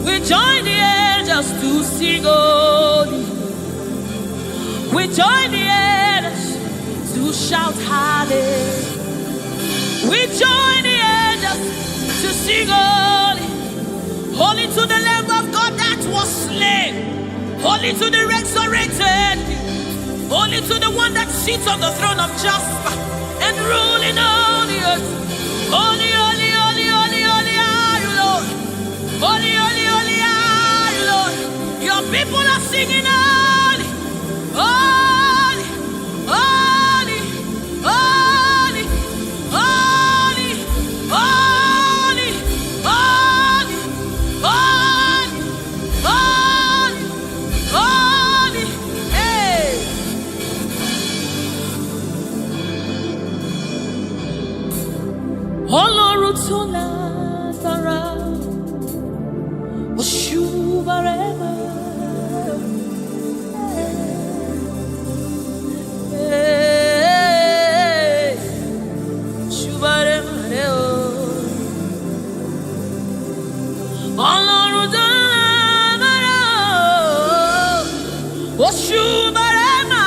We join the angels to sing holy. We join the angels to shout hallelujah. We join the angels to sing holy. Holy to the Lamb of God that was slain. Holy to the resurrected. Holy to the one that sits on the throne of Jasper and ruling all the earth. Holy, holy, holy, holy, holy are you, Lord. Holy, holy, holy are you, Lord. Your people are singing holy, holy, holy, holy, holy, holy, holy, holy, holy, holy, hey. Ọlọ́run tó lágbára, Oshubarema, hey, Shubarema, Ọlọ́run tó lágbára, Oshubarema,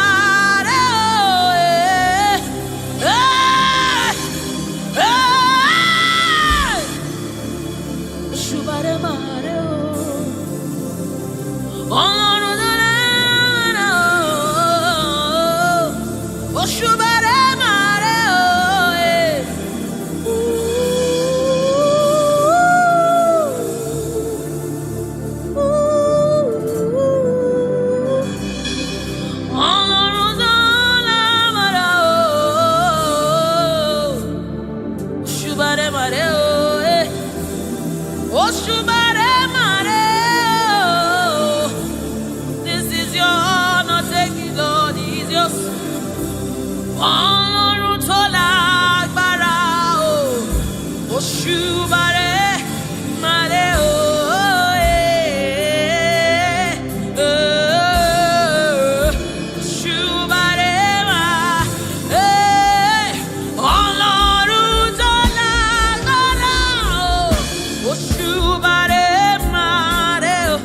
Shubarema. This is your honor, take it, Lord, is yours. Ọlọ́run tó lágbára o, Òṣùbàrẹ́màrè o, Òṣùbàrẹ́mà, Ọlọ́run tó lágbára o, Òṣùbàrẹ́màrè o,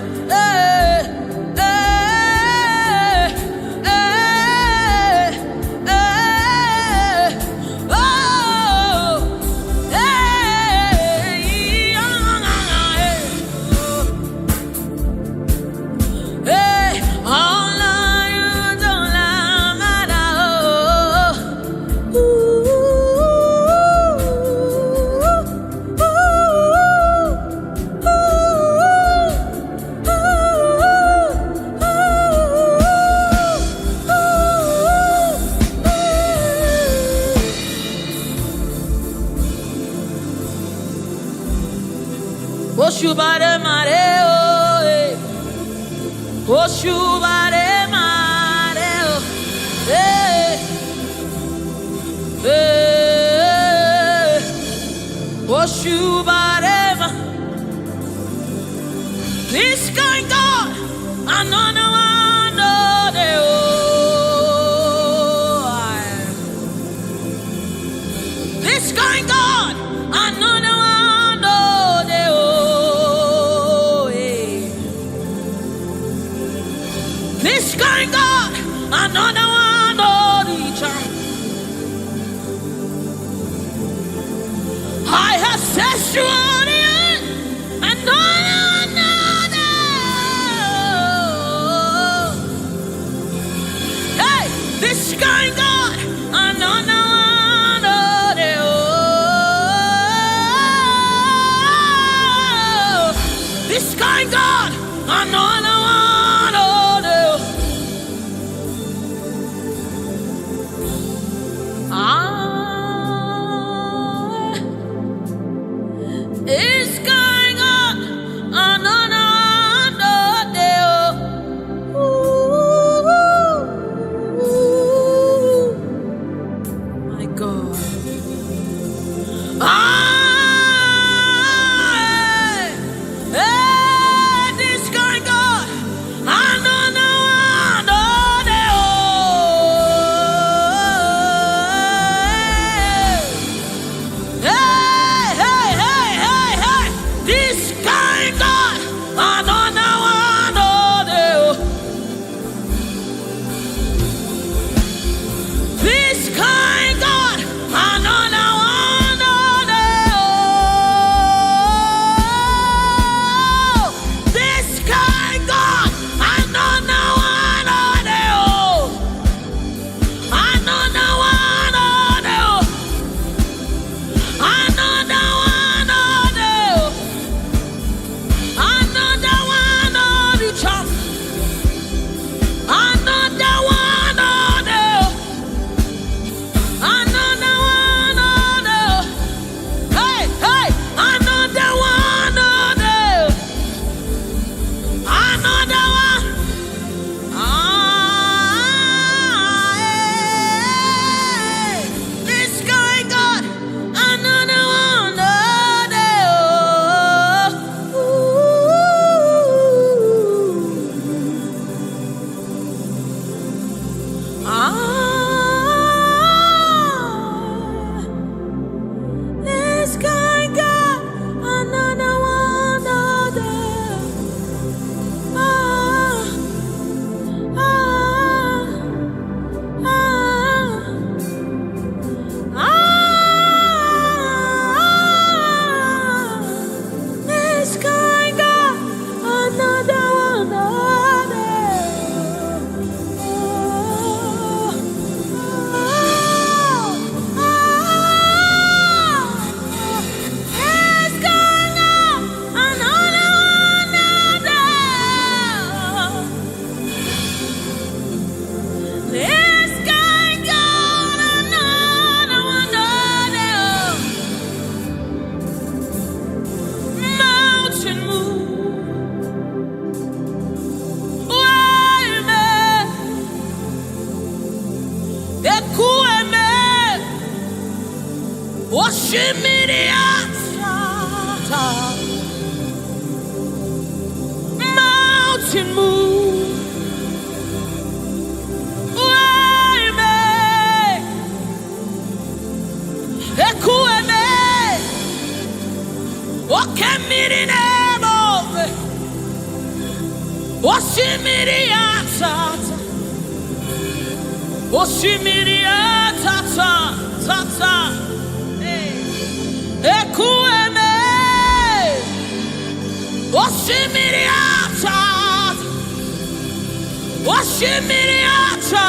Òṣùbàrẹ́màrè o, Òṣùbàrẹ́màrè o, Òṣùbàrẹ́mà. This kind God, another one, no, they this kind God, another one, no, they this kind God, another one, no, I have set you on the end, and another. Hey, this kind God, another one, this kind God, another one. It's going on another day. This kind God, this kind God, Mountain move, Ekueme, Okemirine, Osimiriata, Osimiriata, Tata, Ekueme, Osimiriata, Osimiriata,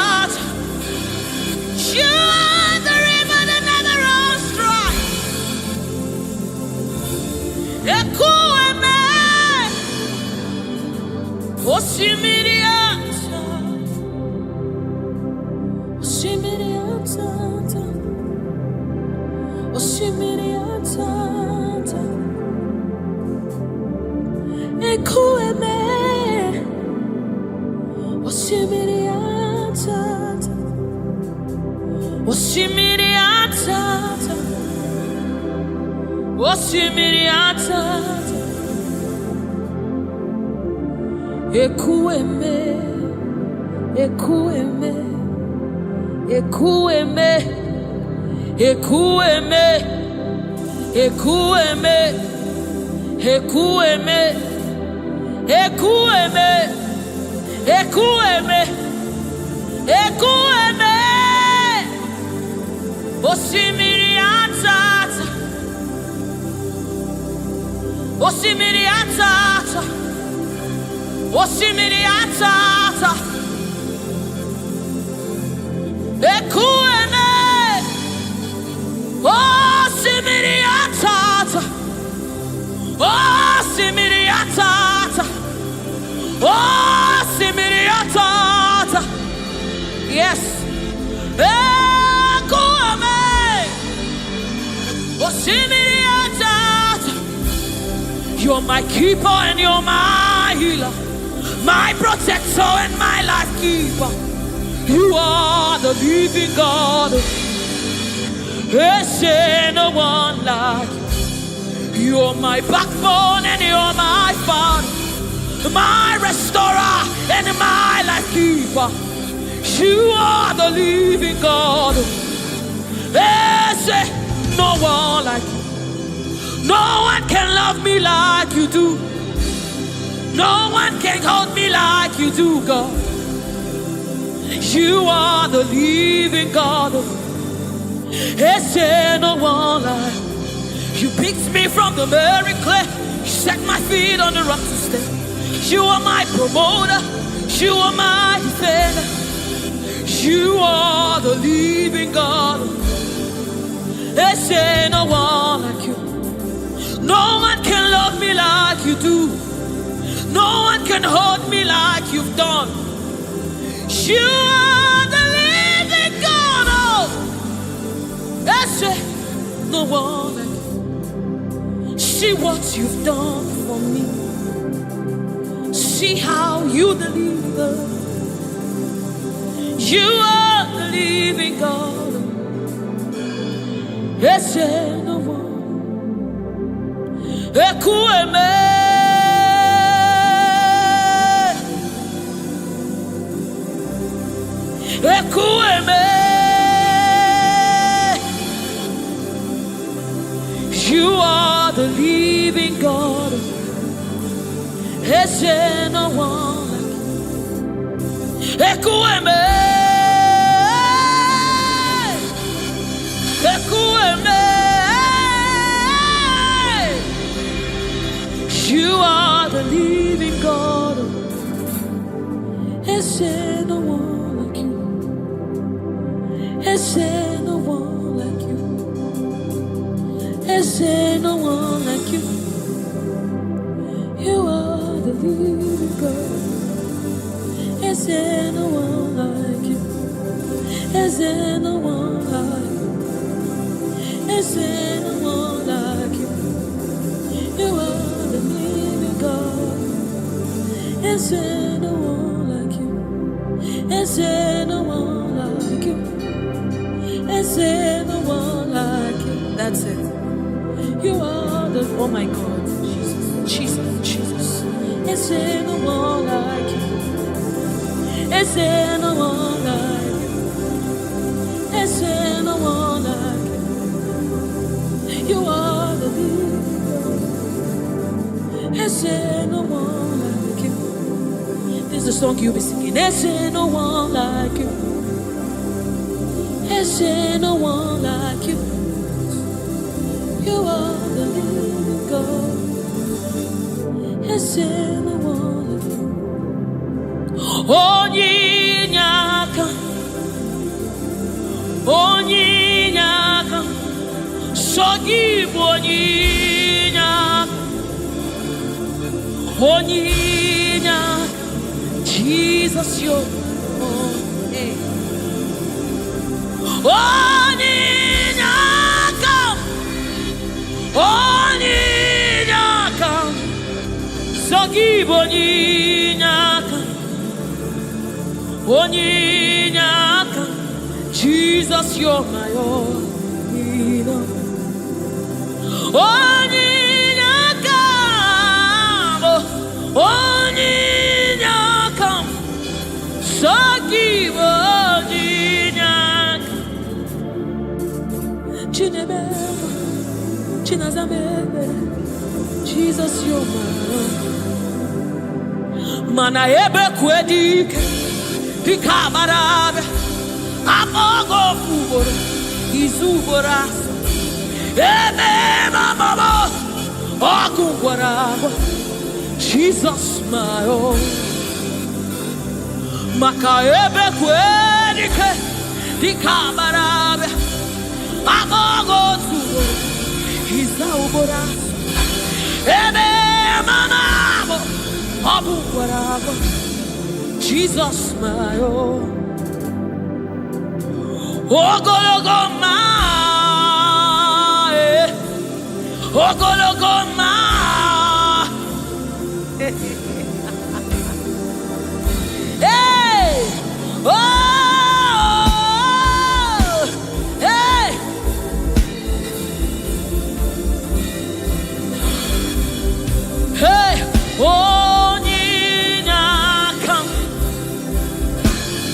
you are the river that never runs dry. Ekueme, Osimiriata, Osimiriata, Osimiriata, Ekueme, Osimiriata, Osimiriata, Osimiriata, Ekueme, Ekueme, Ekueme, Ekueme, Ekueme, Ekueme, Ekueme, Ekueme, Ekueme, Osimiriata, Osimiriata, Osimiriata, Ekueme, Osimiriata, Osimiriata, Osimiriata, yes, Ekueme, Osimiriata. You're my keeper and you're my healer, my protector and my life keeper. You are the living God. There's no one like you. You're my backbone and you're my father, my restorer and my life keeper. You are the living God. There's no one like you. No one can love me like you do. No one can hold me like you do, God. You are the living God. Is there no one like you? Picked me from the very clay. You set my feet on the rock to stay. You are my promoter. You are my defender. You are the living God. Is there no one like you? No one can love me like you do. No one can hold me like you've done. You are the living God. Oh, that's it. No one like you. See what you've done for me. See how you deliver. You are the living God. That's it. No one. Ekueme. You are the living God. Is there no one like you? Ekueme. You are the living God. Is there no one like you? Is there no one like you? Is there no one like you? You are the living God. Is there no one like you? Is there no one like you? Is there no one like you? You are the living God. Is there no one like you? Is there no one like you? Is there no one like you? That's it. You are the, oh my God, Jesus, Jesus, Jesus. Is there no one like you? Is there no one like you? Is there no one like you? You are the living God. Is there no one like you? This is the song you'll be singing. Is there no one like you? Is there no one like you? You are the living God. Is there no one like you? Onyinyaka, Onyinyaka, Sogibu Onyinyaka, Onyinyaka, Jesus, your name. Onyinyaka, Onyinyaka, Sogibu Onyinyaka, Onyinyaka, Jesus, you're my own. Onyinyaka, Onyinyaka, Sogibu Onyinyaka, Chinebe, Chinazamebe, Jesus, you're my own. Mana ebe kwedike, Pikabarabe, Amogo Fubora, Izubora, Ebe Mama, Ogungwaraba, Jesus, my own. Maka ebe kwedike, Pikabarabe, Amogo Fubora, Izubora, Ebe Mama, Ogungwaraba, Jesus, my own. Ogologoma, Ogologoma. Hey, oh, hey. Hey, Onyinyaka,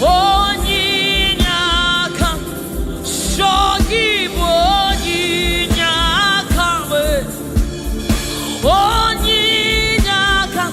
Onyinyaka, Sogibu Onyinyaka, Onyinyaka,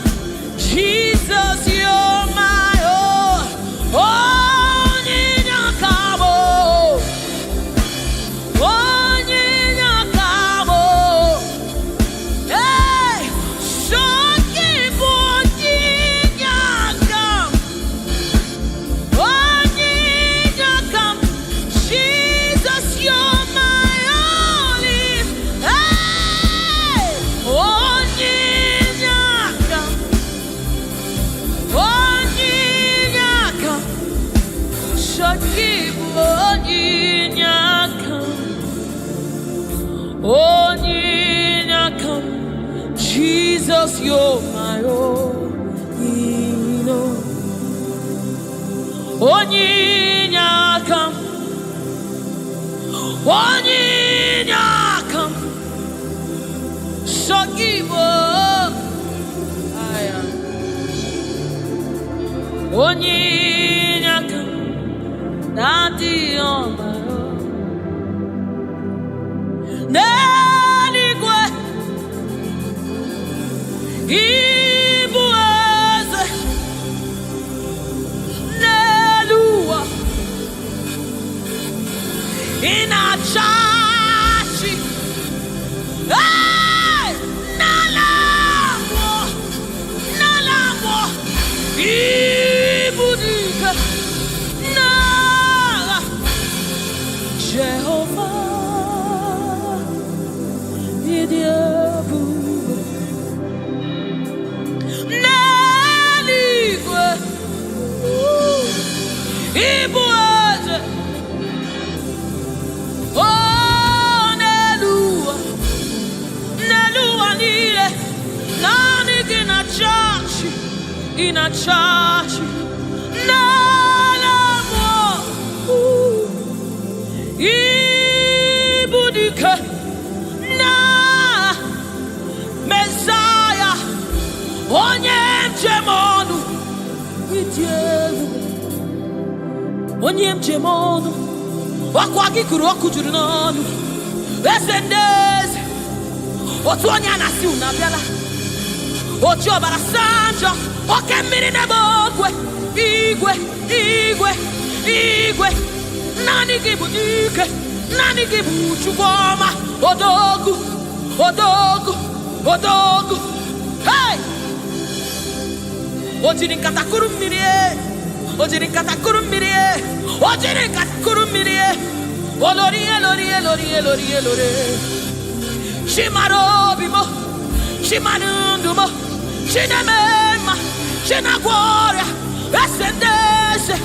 onyino onyinyakam onyinyakam shogibo aya onyinyakam dadi omaro neligwe ibueze nelua inachachi nalamo ibudike nala Jehovah idiebu neligwe ibueze in a church, nalamo, ibudike na Messiah, onyem jemonu, onyem jemonu, wakwagi kuru wakujuru nonu, esendeze, otuonya nasi unabiala. Ocho barasanjo, oke miri nebogwe, igwe, nani gibudike, nani gibuchugoma, odogu, hey! Ojiri katakuru mirie, oloriye, shimarobimo, shimanundumo, Chinemema, Chinaguaria, Ascendese,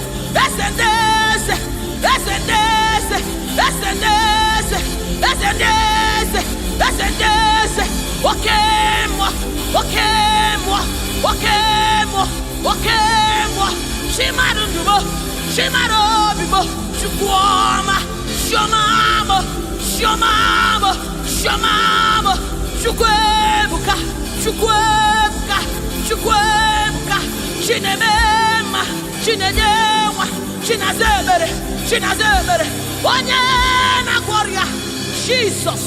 Okemwa, Shimarundumo, Shimarobimo, Chukwama, Shomamo, Chukwebuka, Chinemema, Chinenewa, Chinazemere, Onyena Gloria, Jesus.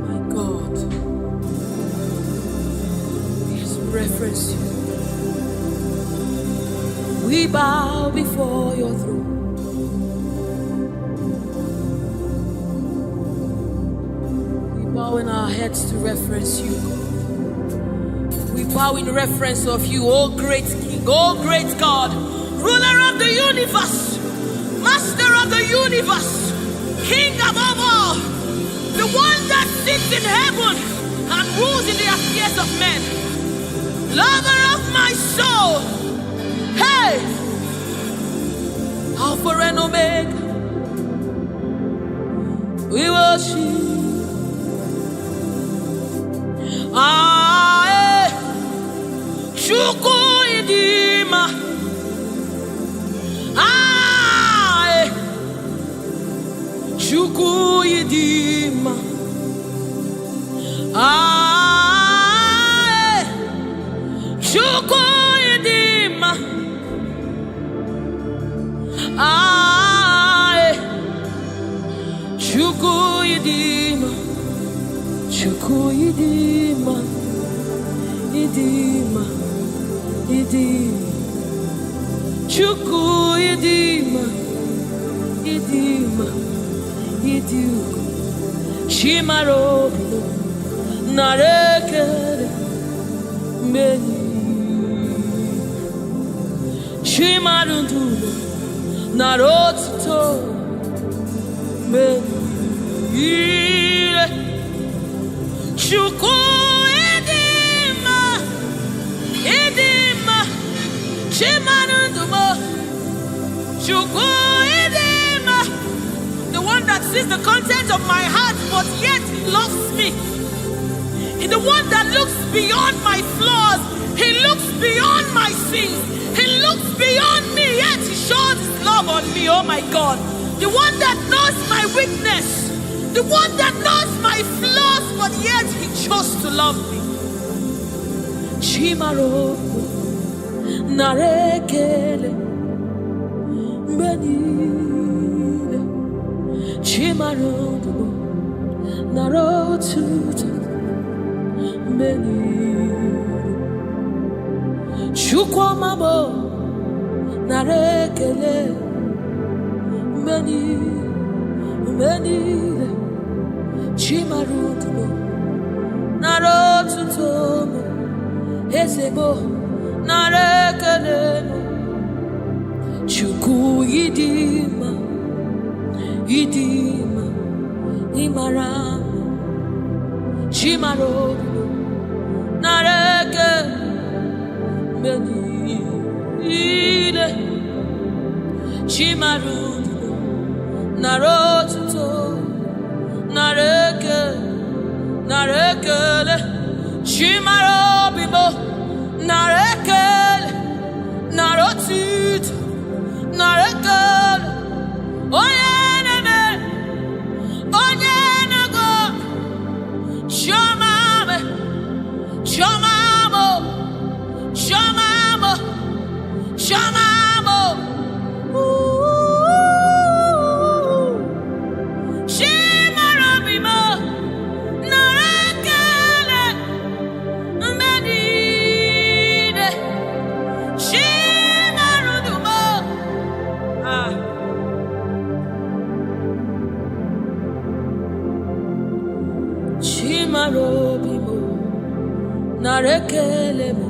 My God, yes, reference you. We bow before your throne. Bowing our heads to reference you, God. We bow in reference of you, O great King, O great God, ruler of the universe, master of the universe, King above all, the one that sits in heaven and rules in the affairs of men, lover of my soul. Hey, Alpha and Omega, we worship. Chuku idima, Chuku idima, Chuku idima, Chuku idima, Chuku idima. Idima, Chuku idima, Chimarobo, Narekere, Meni, Chimarundulo, Narotito, Meni, Chuku. The one that sits sees the content of my heart, but yet he loves me. In the one that looks beyond my flaws, he looks beyond my sins. He looks beyond me, yet he shows his love on me. Oh my God. The one that knows my weakness, the one that knows my flaws, but yet he chose to love me. Chimaro narekele benile Chimaro narotuta benile Chukwamabo narekele benile Chimaro narotuta Esebo narekele Chukwu idima imara Chimaro narekele benile Chimaro narotuto narekele Chimaro bibo narekele narotit narekele onye nago shomame Chimaro bibo narekele menide Chimaro dumo Chimaro bibo narekele mo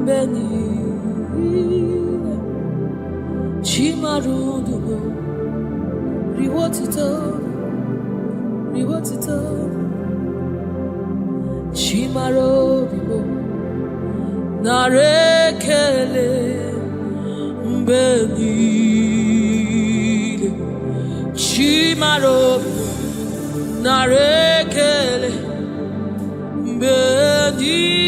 menide Chimaro dumo riwotito Chimaro bibo narekele benile Chimaro narekele benile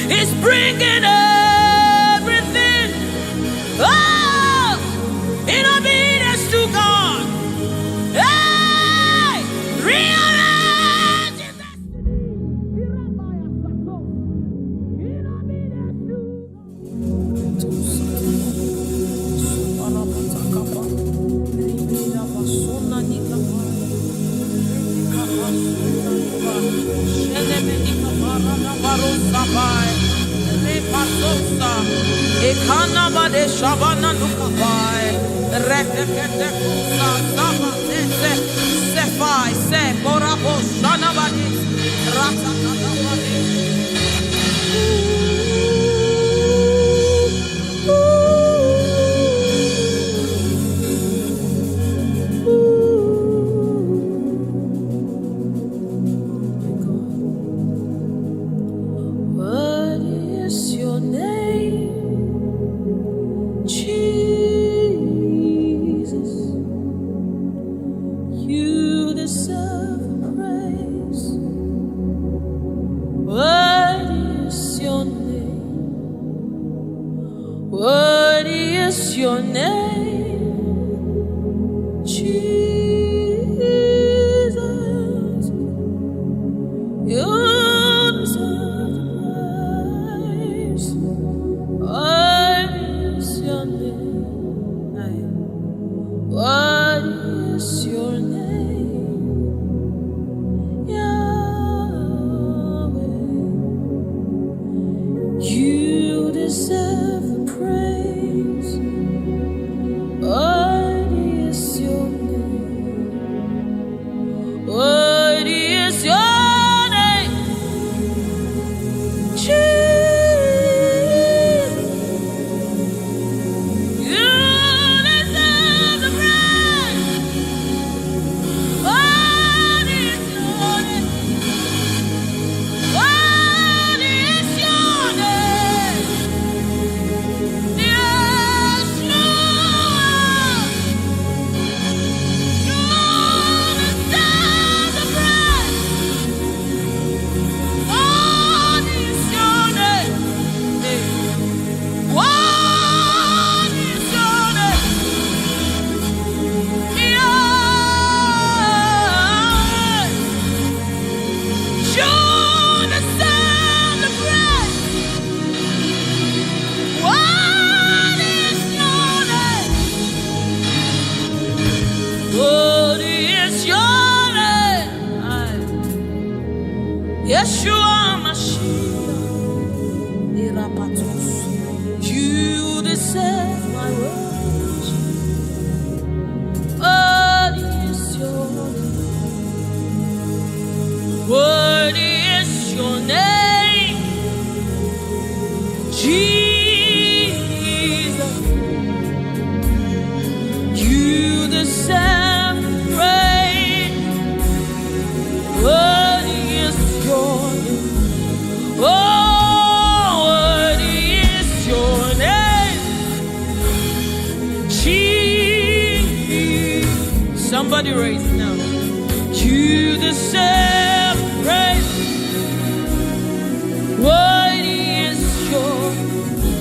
It's bringing everything in obedience to God. Hey, rearrange it. Ekanabade shabana nukabai retekete kusa saba sefai se porabo shanabadi ratakadabadi What is your name? Jesus, you deserve praise. What is your name? What is your name? Jesus, you deserve praise. What is your name? What is your name? Yahweh, you deserve the praise. What is your name? What is your name? Jesus, you deserve the praise. Yeshua Mashiach, you deserve my worship. Worthy is your name. Worthy is your name, Jesus. You deserve praise. Worthy is your name. Oh, worthy is your name, Jesus. Somebody raise it now. You deserve praise. Worthy is your,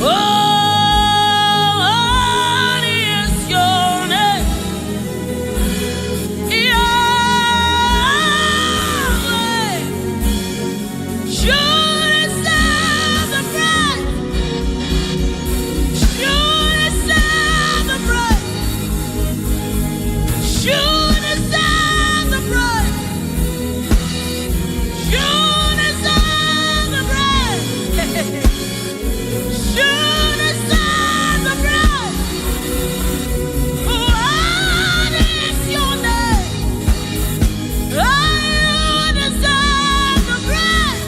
oh, worthy is your name, Yahweh. You deserve the praise. You deserve the praise. You deserve the praise. You deserve the praise. You deserve the praise. What is your name? Oh, you deserve the praise.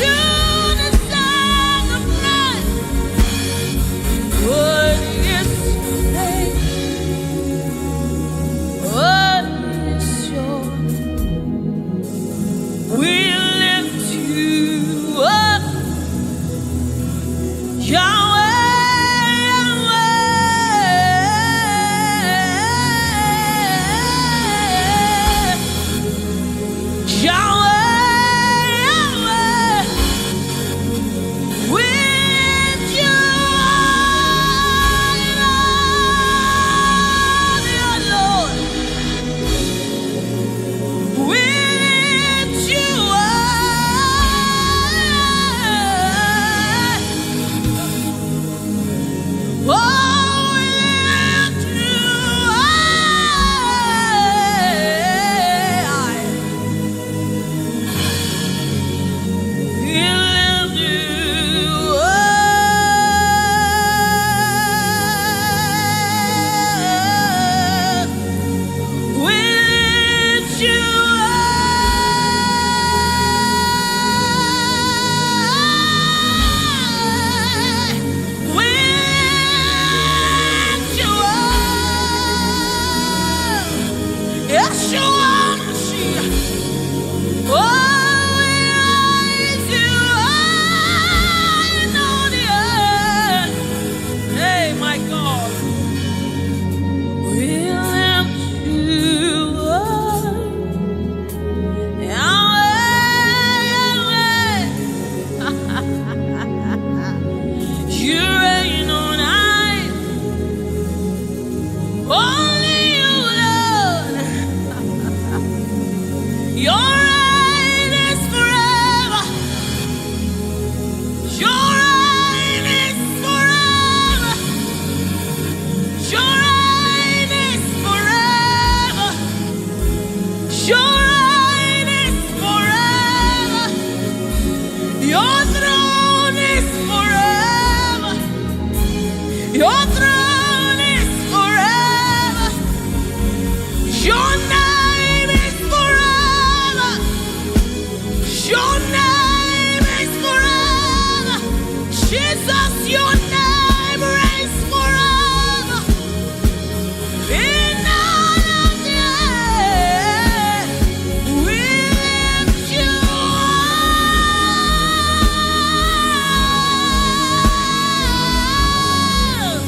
You deserve the praise. What is your name? What is your name? We lift you up, Yahweh, Yahweh, Yahweh, with you, Lord, with you, oh, with you, Yeshua Mashiach. Oh, we raise you high on the earth. Hey, my God. We lift you up. Yahweh, you reign on high. Only you, Lord. Your reign is forever. Your reign is forever. Your reign is forever. Your reign is forever. Your throne is forever. Your throne is forever. Your name is forever. Your name is forever. Jesus, your name reigns forever. In all of the earth, we lift you up.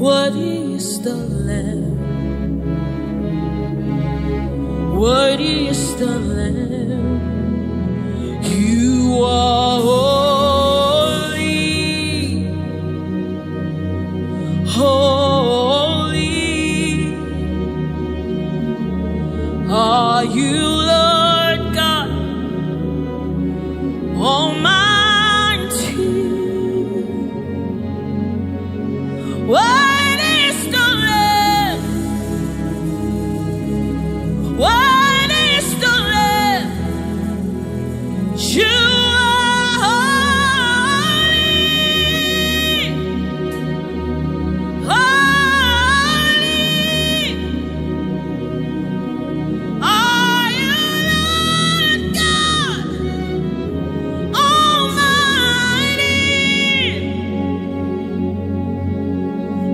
Worthy is the Lamb. Worthy is the Lamb. You are holy, holy. Are you Lord God Almighty? Worthy is the Lamb. Worthy is the Lamb. You are holy, holy. Are you Lord God Almighty?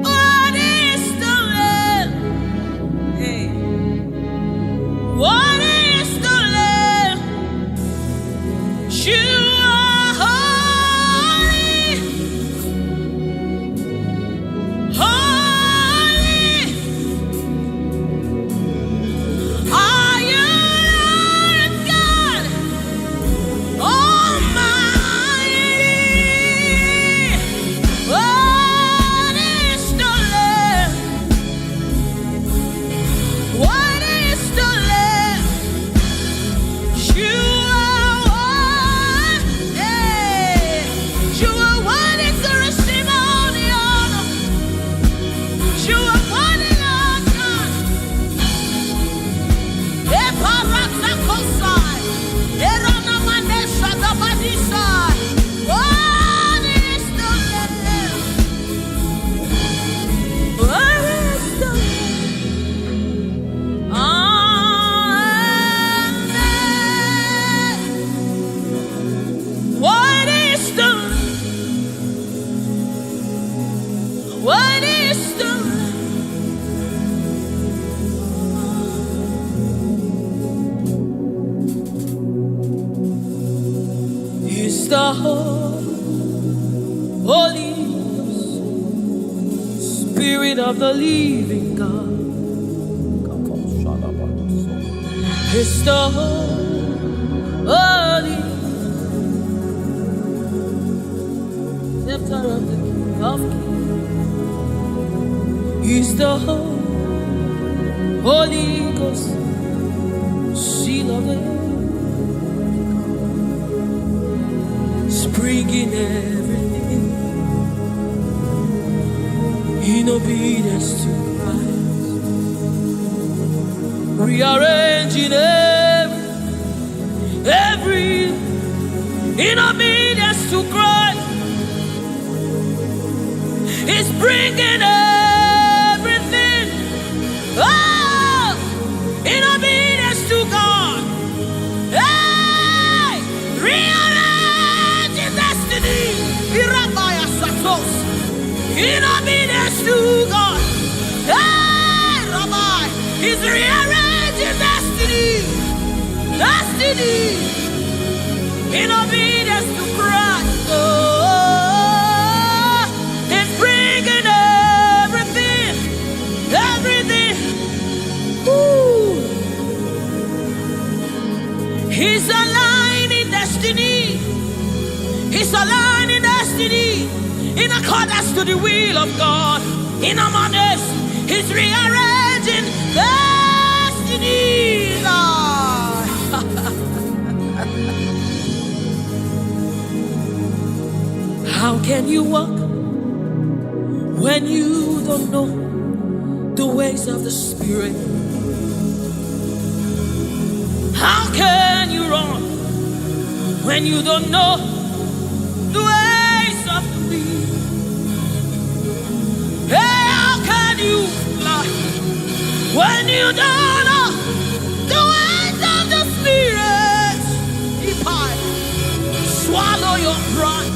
What is the Lamb? Hey. What is the Lamb? You are holy, holy. Are you Lord God Almighty? What is the Lamb? What is the Lamb? You are one. Hey. You are one is to receive all the honor. You are one in our God. Eparakosai. Eranamanesha dabadisai. What is the Lamb? What is the Lamb? Amen. What is the What is the Is the Holy Spirit of the living God? Is the Holy Scepter of the King of Kings? Is the Holy Ghost seal of the spring in everything in obedience to Christ, rearranging every in obedience to Christ. It's bringing everything in obedience to God. Hey, rearranging destiny. Irabaya Satos. In obedience to God. Hey, Rabbi, He's rearranging destiny. Destiny. In obedience to Christ. Oh, it's bringing everything. Everything. Ooh. He's aligning destiny. He's aligning destiny in accordance to the will of God. In Amadeus, He's rearranging destiny. How can you walk when you don't know the ways of the Spirit? How can you run when you don't know the ways of the wind? Hey, how can you fly when you don't know the ways of the Spirit? If I swallow your pride,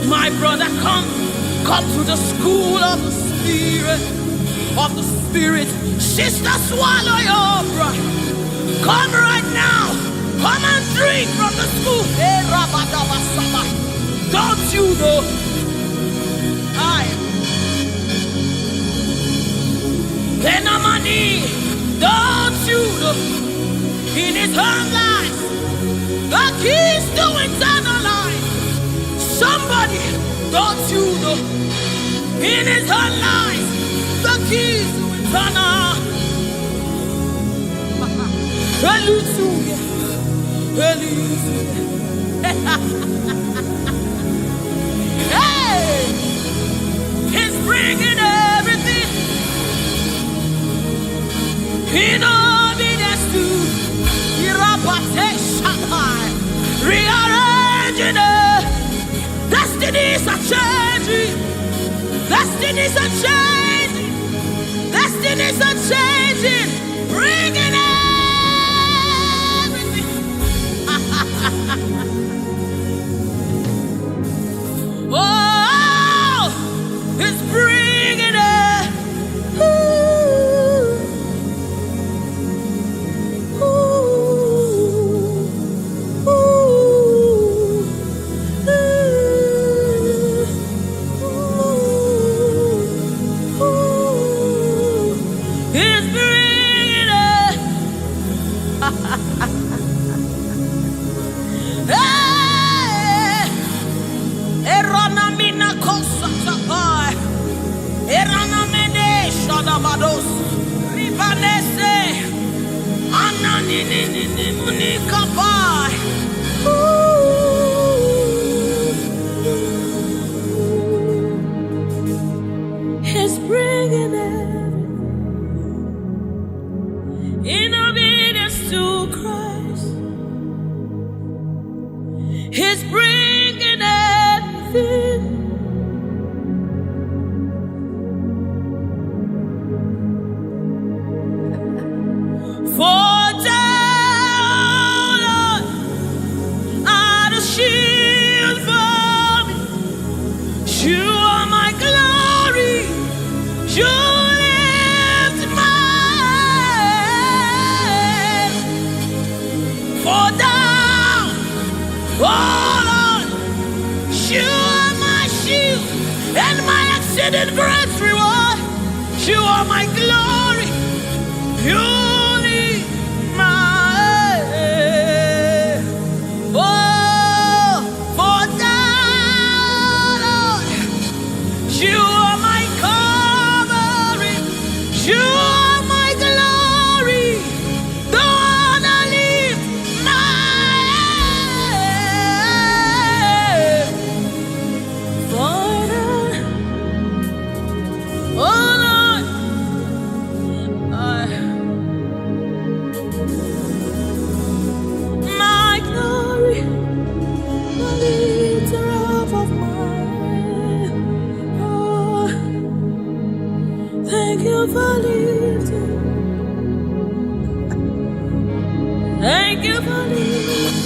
my brother, come to the school of the Spirit, Sister, swallow your pride. Come right now. Come and drink from the school. Hey, don't you know? in his own life, the keys to eternal life. Somebody, don't you know, in his own life, the keys to eternal. Hallelujah, hallelujah. Hey, he's bringing everything in obedience to rearranging it. Destinies are changing. Destinies are changing. Destinies are changing. Bringing everything. Oh, it's bringing it. He's bringing it in obedience to Christ. He's bringing everything. For down are the shield for me. You are my glory. You lift my head. For down, oh Lord, you are my shield and my exceeding great reward. You are my glory. You thank you for lifting. Thank you for lifting.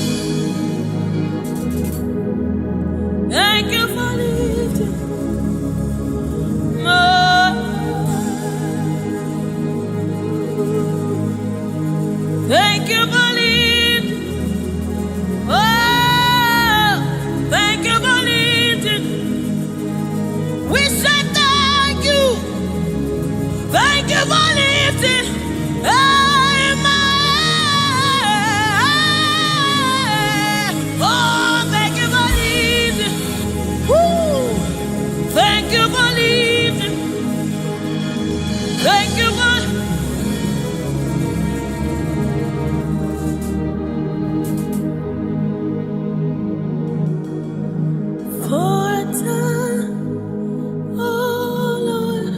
Thank you for lifting. Thank you for lifting. Oh, thank you for lifting. We say thank you. Thank you for lifting. Oh, thank you for lifting. Woo. Thank you for lifting. Thank you for. For a time, oh Lord,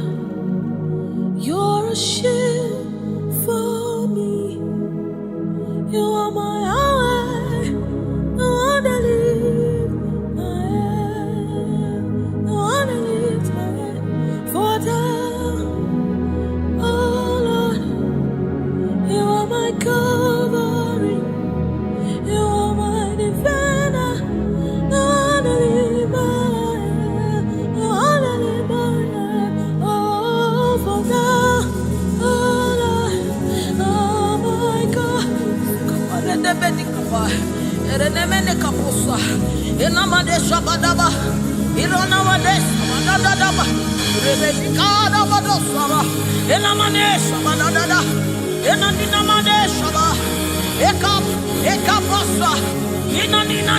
you're a shield for me. You are my eye, no one to lift my head, no one to lift my head. For a time, oh Lord, you are my covering, you are my defender. No one to lift my head, no one to lift my head. Oh, for now, oh Lord, oh my God. Enanina Madeshaba, Ekapasa, Inanina.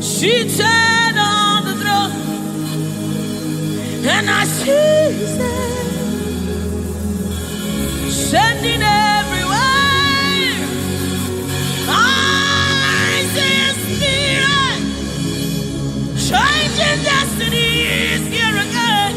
Seated on the throne, and I see His hand sending everywhere. I see His Spirit changing destinies here again.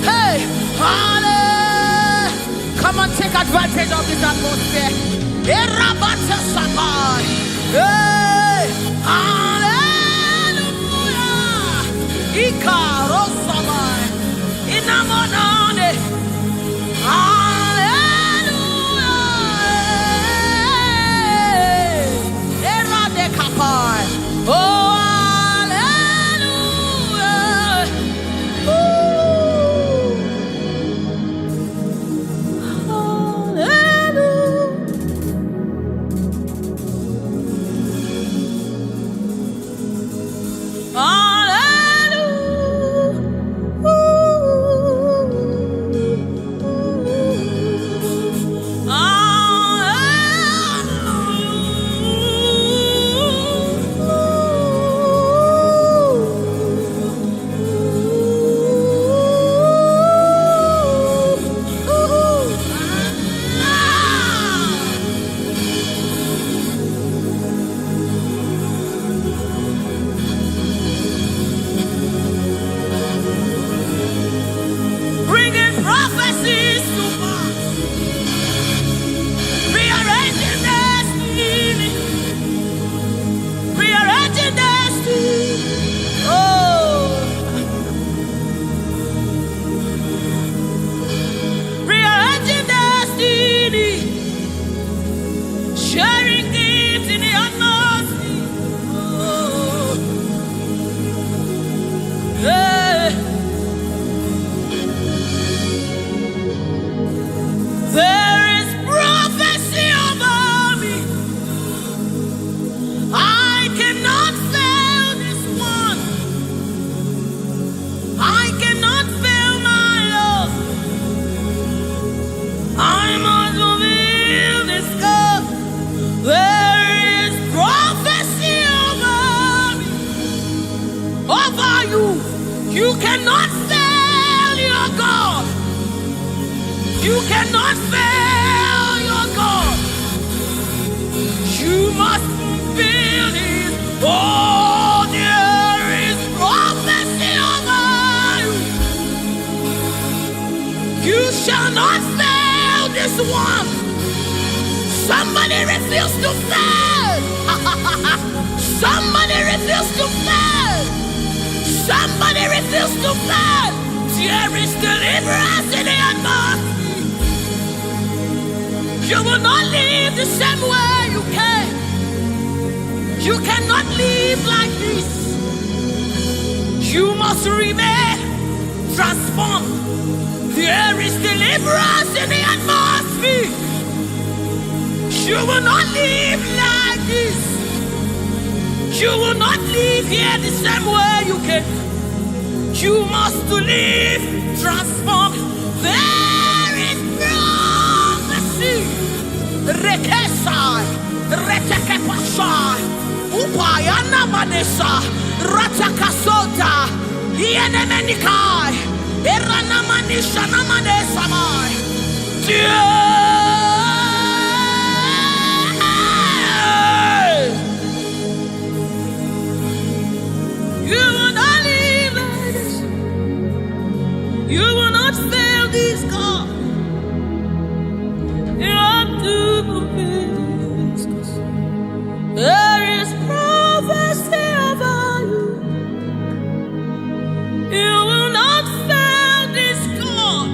Hey, come on, take advantage of this atmosphere. Hey, hallelujah. Ikarosamai. Inamonane. Hallelujah. Eradekapai. Oh. You cannot fail your God. You cannot fail your God. You must fulfill His. Oh, there is prophecy over you. You shall not fail this one. Somebody refuse to fail. Somebody refuse to fail. Somebody refuse to fail. There is deliverance in the atmosphere. You will not live the same way you came. You cannot live like this. You must remain transformed. There is deliverance in the atmosphere. You will not live like this. You will not live here the same way you came. You must live transformed. There is prophecy. Rekesai, retekepashai, upayana manesa, ratakasota, ienemenikai, eranamanisha namanesamai. You will not live like this. You will not fail this God. You have to fulfill this. There is prophecy over you. You will not fail this God.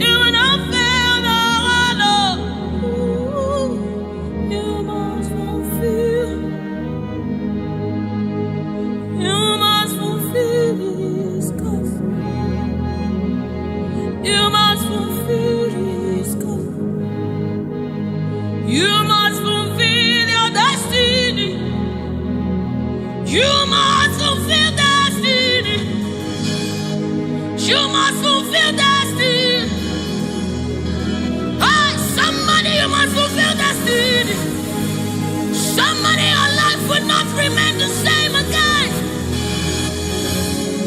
You will not fail the Lord. You must fulfill. You must fulfill this cause. You must fulfill this cause. You must fulfill your destiny. You must fulfill destiny. You must fulfill destiny. Hey, somebody, you must fulfill destiny. Somebody, your life will not remain the same again.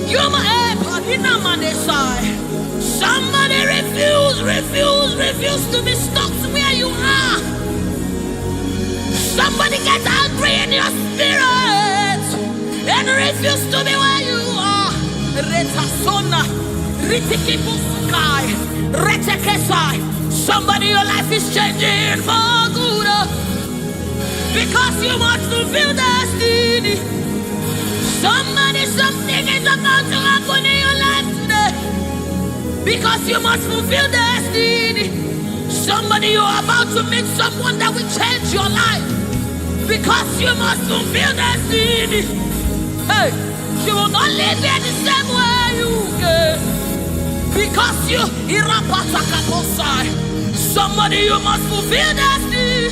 You must, somebody refuse to be stuck where you are. Somebody get angry in your spirit and refuse to be where you are. Somebody, your life is changing for good because you must fulfill destiny. Somebody, something is about to happen in your life today because you must fulfill destiny. Somebody, you are about to meet someone that will change your life because you must fulfill destiny. Hey, you will not live here the same way you came because you somebody, you must fulfill destiny.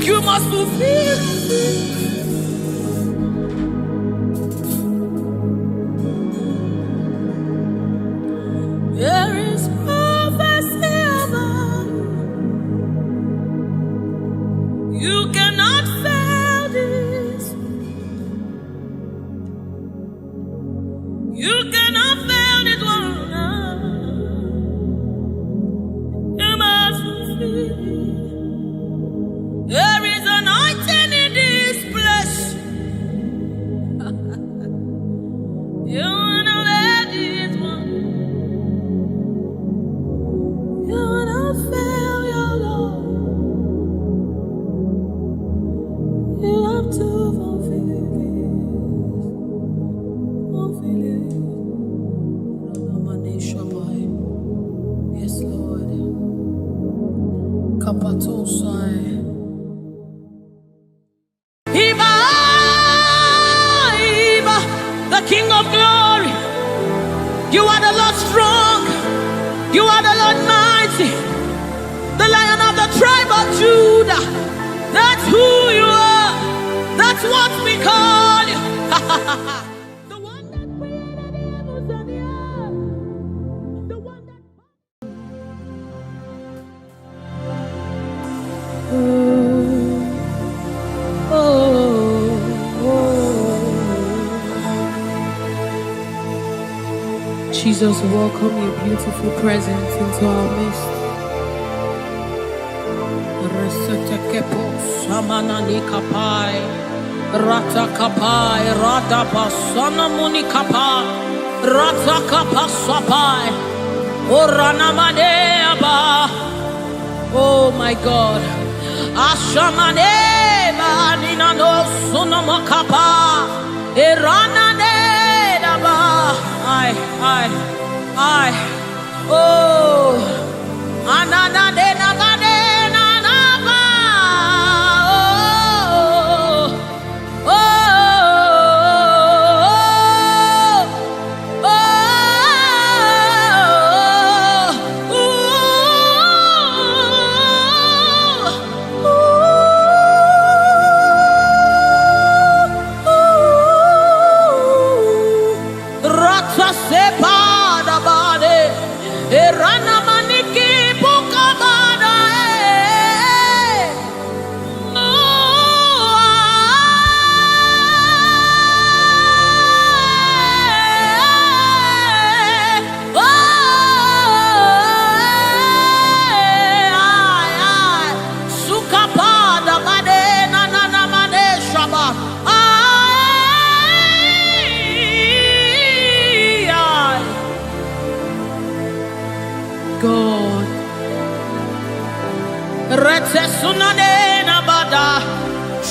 You must fulfill. There is prophecy about you. You cannot fail this. You cannot fail this one. You must fulfill. There is anointing in this place. You wanna let this one. You wanna fail your Lord. You have to fulfill it. Fulfill it. Yes, Lord. Kapatosai. King of glory, you are the Lord strong, you are the Lord mighty, the Lion of the tribe of Judah. That's who you are, that's what we call you. The one that created the heavens and the earth, the one that... Jesus, welcome your beautiful presence into our midst. Oh my God. Oh,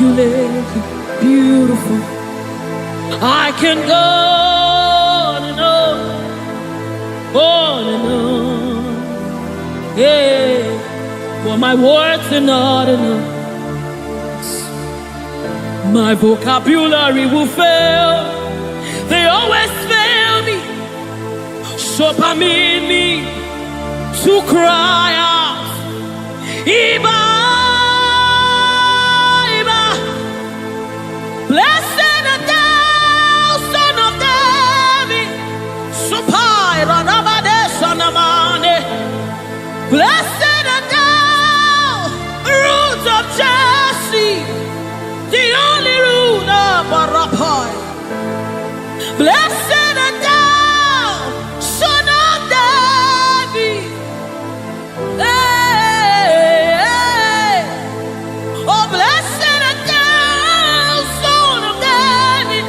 immaculately beautiful. I can go on and on, yeah, but my words are not enough. My vocabulary will fail, they always fail me. So permit me to cry out, Iba, Iba, blessed art thou, Son of David, Supai Ranabade Sanamane, blessed art thou, root of Jesse, the only root of Barapai, blessed art thou, Son of David. Oh, blessed art thou, Son of David.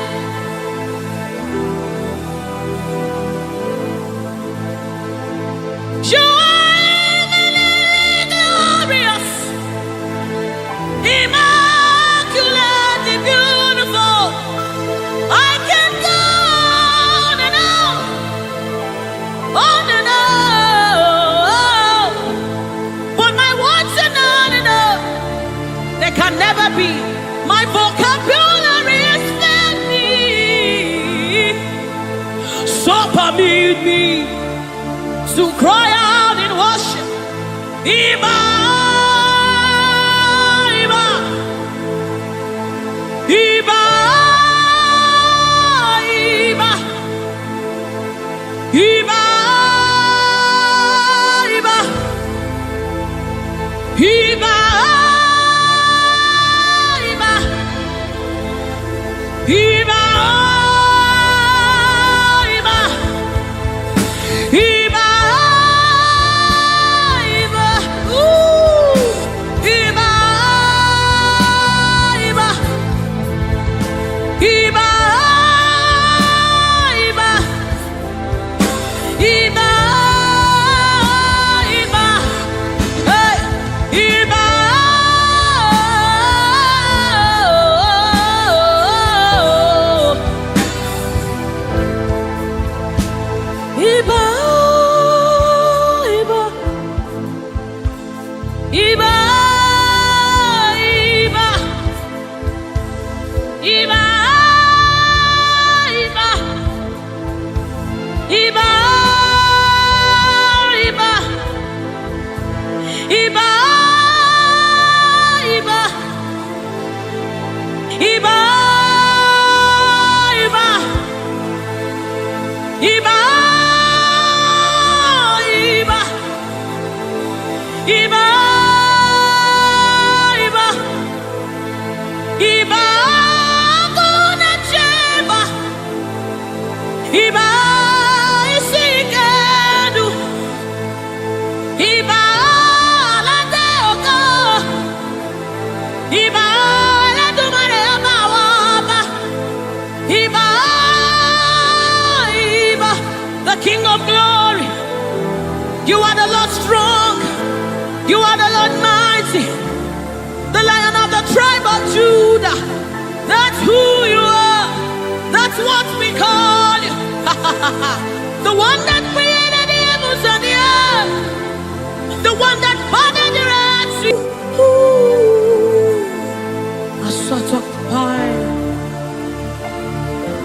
You are glorious, immaculately beautiful. I can go on and on, but my words are not enough. They can never be. My vocabulary is failing me. So permit me to cry out in worship. Iba, Iba, Iba, Iba, Iba, Iba, Iba. Iba, Iba, Iba, Iba, ooh, Iba, Iba, Iba, Iba, Iba, Iba, hey, Iba. Iba, Iba, Iba, Iba, Iba, Iba, Iba, Iba, Iba, Iba, Iba, Iba. Iba, Iba, Iba, Guna Cheba, Iba, Isikadu, Iba, Lateoka, Iba, Latumare Amawaba, Iba, Iba, the King of Glory. You are the Lord strong. You are the Lord mighty, the Lion of the tribe of Judah. That's who you are. That's what we call you. The one that created the heavens and the earth. The one that parted the Red Sea. A sort of pie.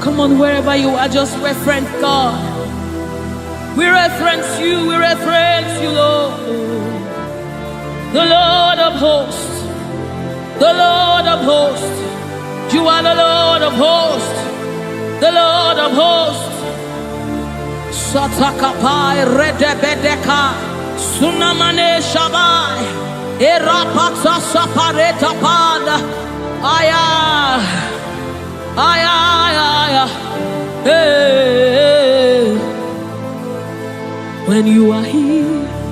Come on, wherever you are, just reference God. We reference you, Lord. The Lord of hosts, the Lord of hosts, you are the Lord of hosts, the Lord of hosts. Satakapai redebedeka, sunamane shabai, erapata sapareta pada, aya, aya, aya, hey. When you are here,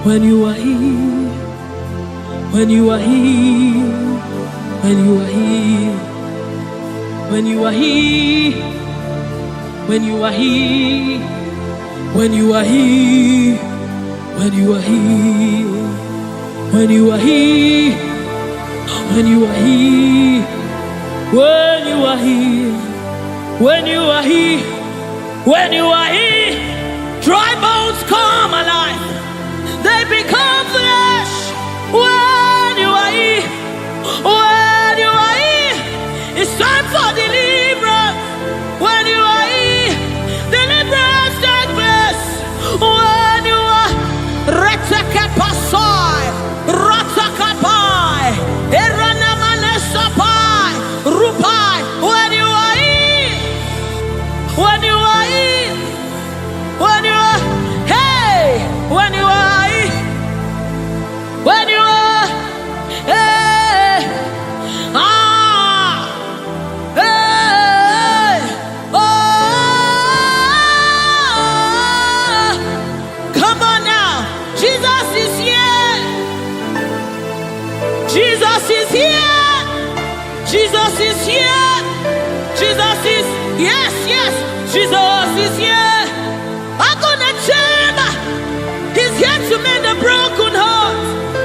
when you are here, when you are here, when you are here, when you are here, when you are here, when you are here, when you are here, when you are here, When you are here, when you are here, when you are here, when you are here, dry bones come alive. They become flesh. When you are here, when you are here, it's time for deliverance. When you are here, deliverance takes place. When you are Retekepasai, Ratakapai, Eranamanesapai, Rupai. When you are here, when you are here, when you are, hey, when you are here, when you are, hey, hey, oh, come on now, Jesus is here, Jesus is here, Jesus is here, Jesus is, yes, yes, Jesus is here. I'm gonna chamber. He's here to mend the broken heart.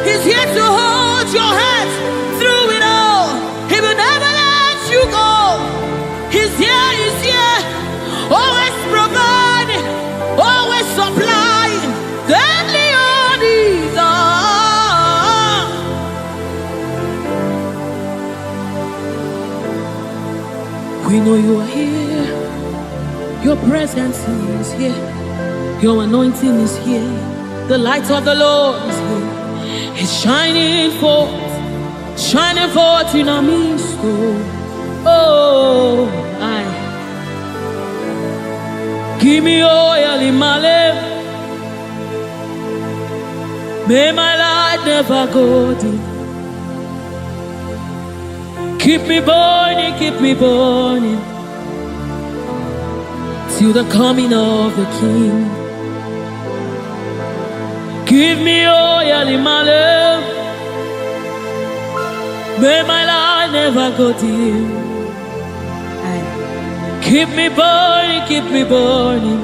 He's here to hold your hands through it all. He will never let you go. He's here, always providing, always supplying. Deadly on his arm. We know you are here. Your presence is here. Your anointing is here. The light of the Lord is here. It's shining forth in our midst. Oh, I give me oil in my lamp. May my light never go dim. Keep me burning, till the coming of the King. Give me oil in my lamp. May my light never go dim. Keep me burning.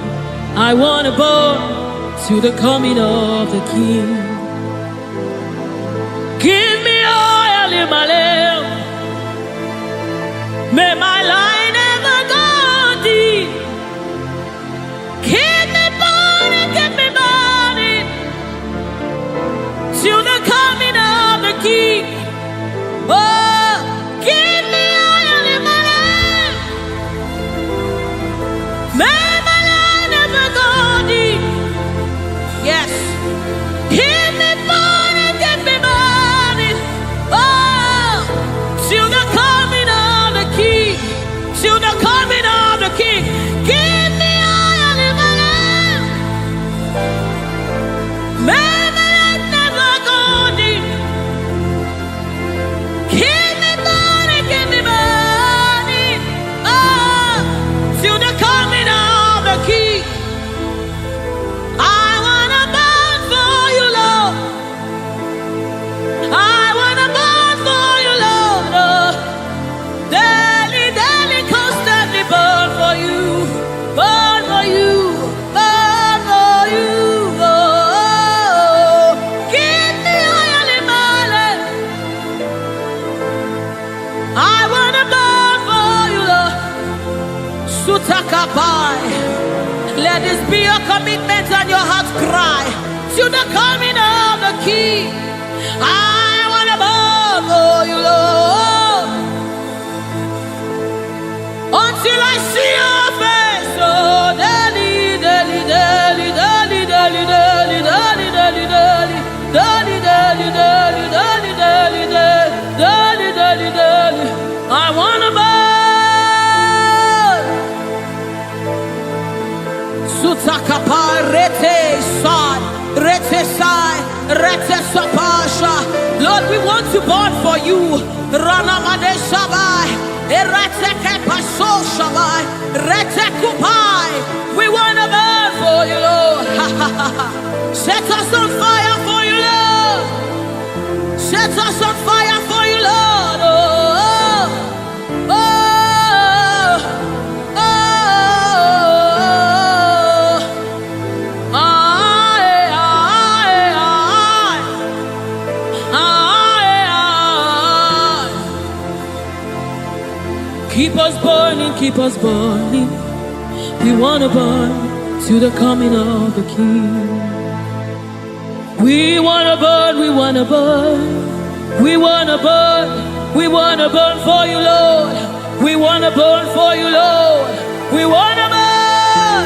I wanna burn till the coming of the King. Give me oil in my lamp. May my light never go dim. Keep me burning till the coming of the King. Oh, give me oil in my lamp. May my light never go dim. Yes. Keep me burning. Oh, till the coming of the King. Till the coming of the King. Give me oil in my lamp. May my light never go dim. Keep me burning. Oh, till the coming of the King. I wanna burn for you, Lord. I wanna burn for you, Lord. Oh, daily, constantly burn for you. Burn for you. Burn for you. Oh, give me oil in my lamp. I wanna burn for you, Lord. Sutakabai. Let this be your commitment and your heart cry to the coming of the King. I wanna burn for you, Lord, until I see your face. Oh, daily, daily, daily, daily, daily, daily, daily, daily, daily, daily, daily, daily, daily, daily, daily, daily, daily. I wanna burn. Sutakapa rete sai, rete sai, rete sapasha. Lord, we want to burn for you. Ranamade sabai, erete kepaso sabai, rete kupai. We wanna burn for you, Lord. Set us on fire for you, Lord. Set us on fire for you, Lord. Oh, oh, oh. Keep us burning, keep us burning. We want to burn to the coming of the King. We want to burn, we want to burn. We want to burn, we want to burn for you, Lord. We want to burn for you, Lord. We want to burn,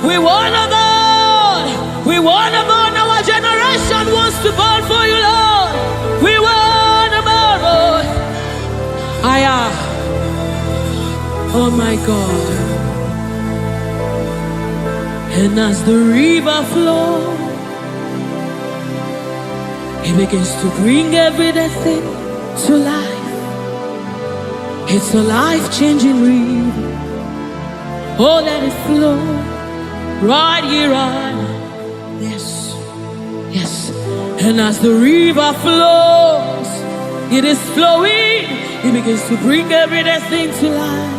we want to burn. We want to burn, our generation wants to burn for you, Lord. We want to burn, Lord. Oh my God. And as the river flows, it begins to bring everything to life. It's a life-changing river. Oh, let it flow right here, right now. Yes, yes. And as the river flows, it is flowing. It begins to bring everything to life.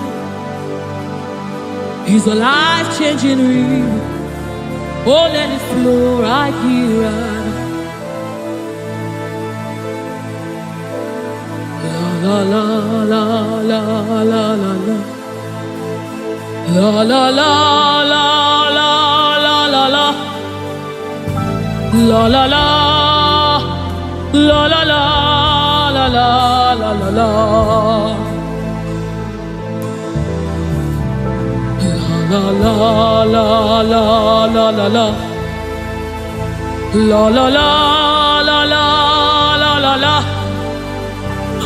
It's a life-changing river. Oh, let it flow right here, right now. La la la la la la la. La la la la la la la la. La la la la la la la la la la la. La la la la la la la. La la la la la la la la.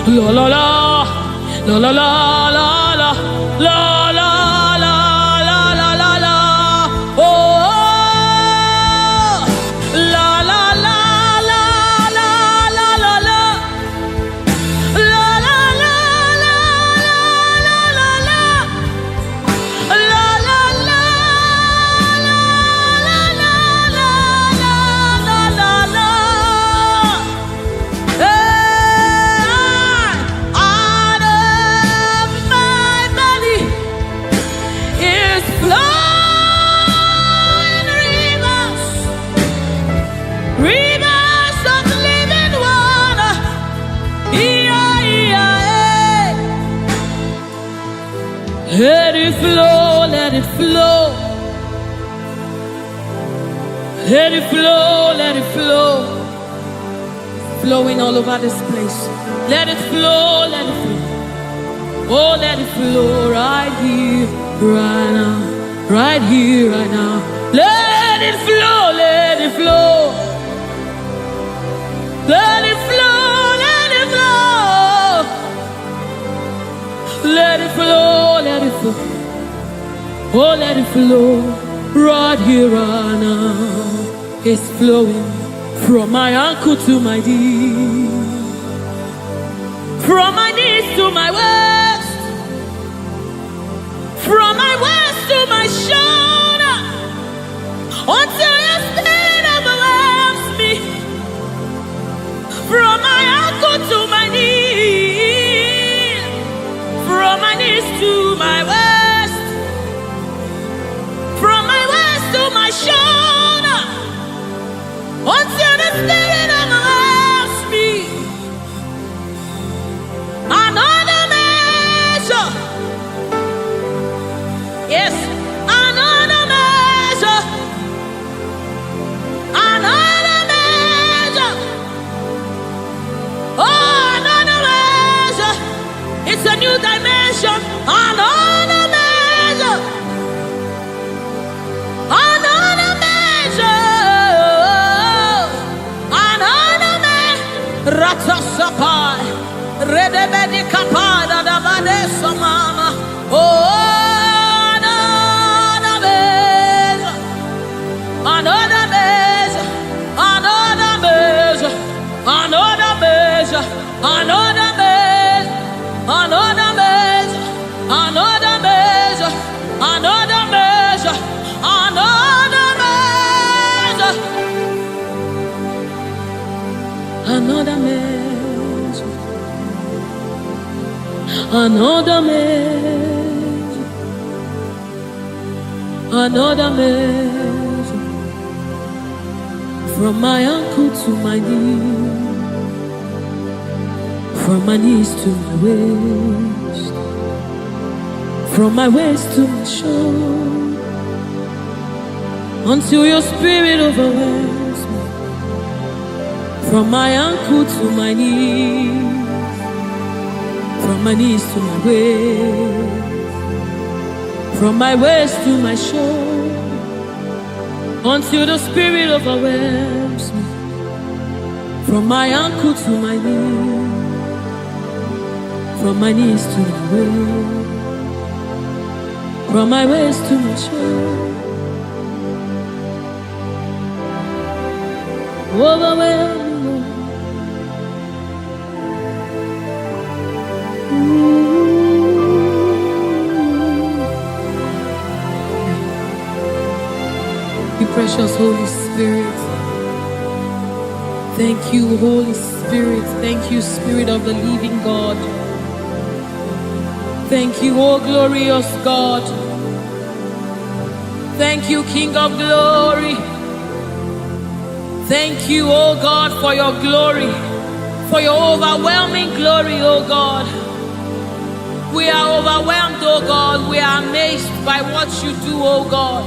La la la la la la la la la la la la la la. Oh, la la la la la la la la. La la la la la la la. La la la la la la la la la. Let it flow, let it flow. Let it flow, let it flow. Flowing all over this place. Let it flow, let it flow. Oh, let it flow right here, right now. Right here, right now. Let it flow, let it flow. Let it flow, let it flow. Let it flow, let it flow. Oh, let it flow right here, right now. It's flowing from my ankle to my knee, from my knees to my waist, from my waist to my shoulder, until your spirit overwhelms me. From my ankle to my knee, from my knees to my waist, from my waist to my shoulder, until the spirit overwhelms me. Another measure, yes, another measure, another measure, oh, another measure. It's a new dimension. Another measure. Another measure. Another measure. Ratasapai. Redebedi kapada da vanessa mama. Oh, another measure. Another measure. Another measure. Another measure. Another measure. Another measure, another measure, another measure, another measure, another measure, another measure, another measure, from my ankle to my knee, from my knees to my waist, from my waist to my shore, until your spirit overwhelms me, from my ankle to my knees, from my knees to my waist, from my waist to my shore, until the spirit overwhelms me, from my ankle to my knees, from my knees to my waist, from my waist to my shore. Overwhelm me, Lord. You precious Holy Spirit. Thank you, Holy Spirit. Thank you, Spirit of the living God. Thank you, oh glorious God. Thank you, King of glory. Thank you, oh God, for your glory, for your overwhelming glory, oh God. We are overwhelmed, oh God. We are amazed by what you do, oh God.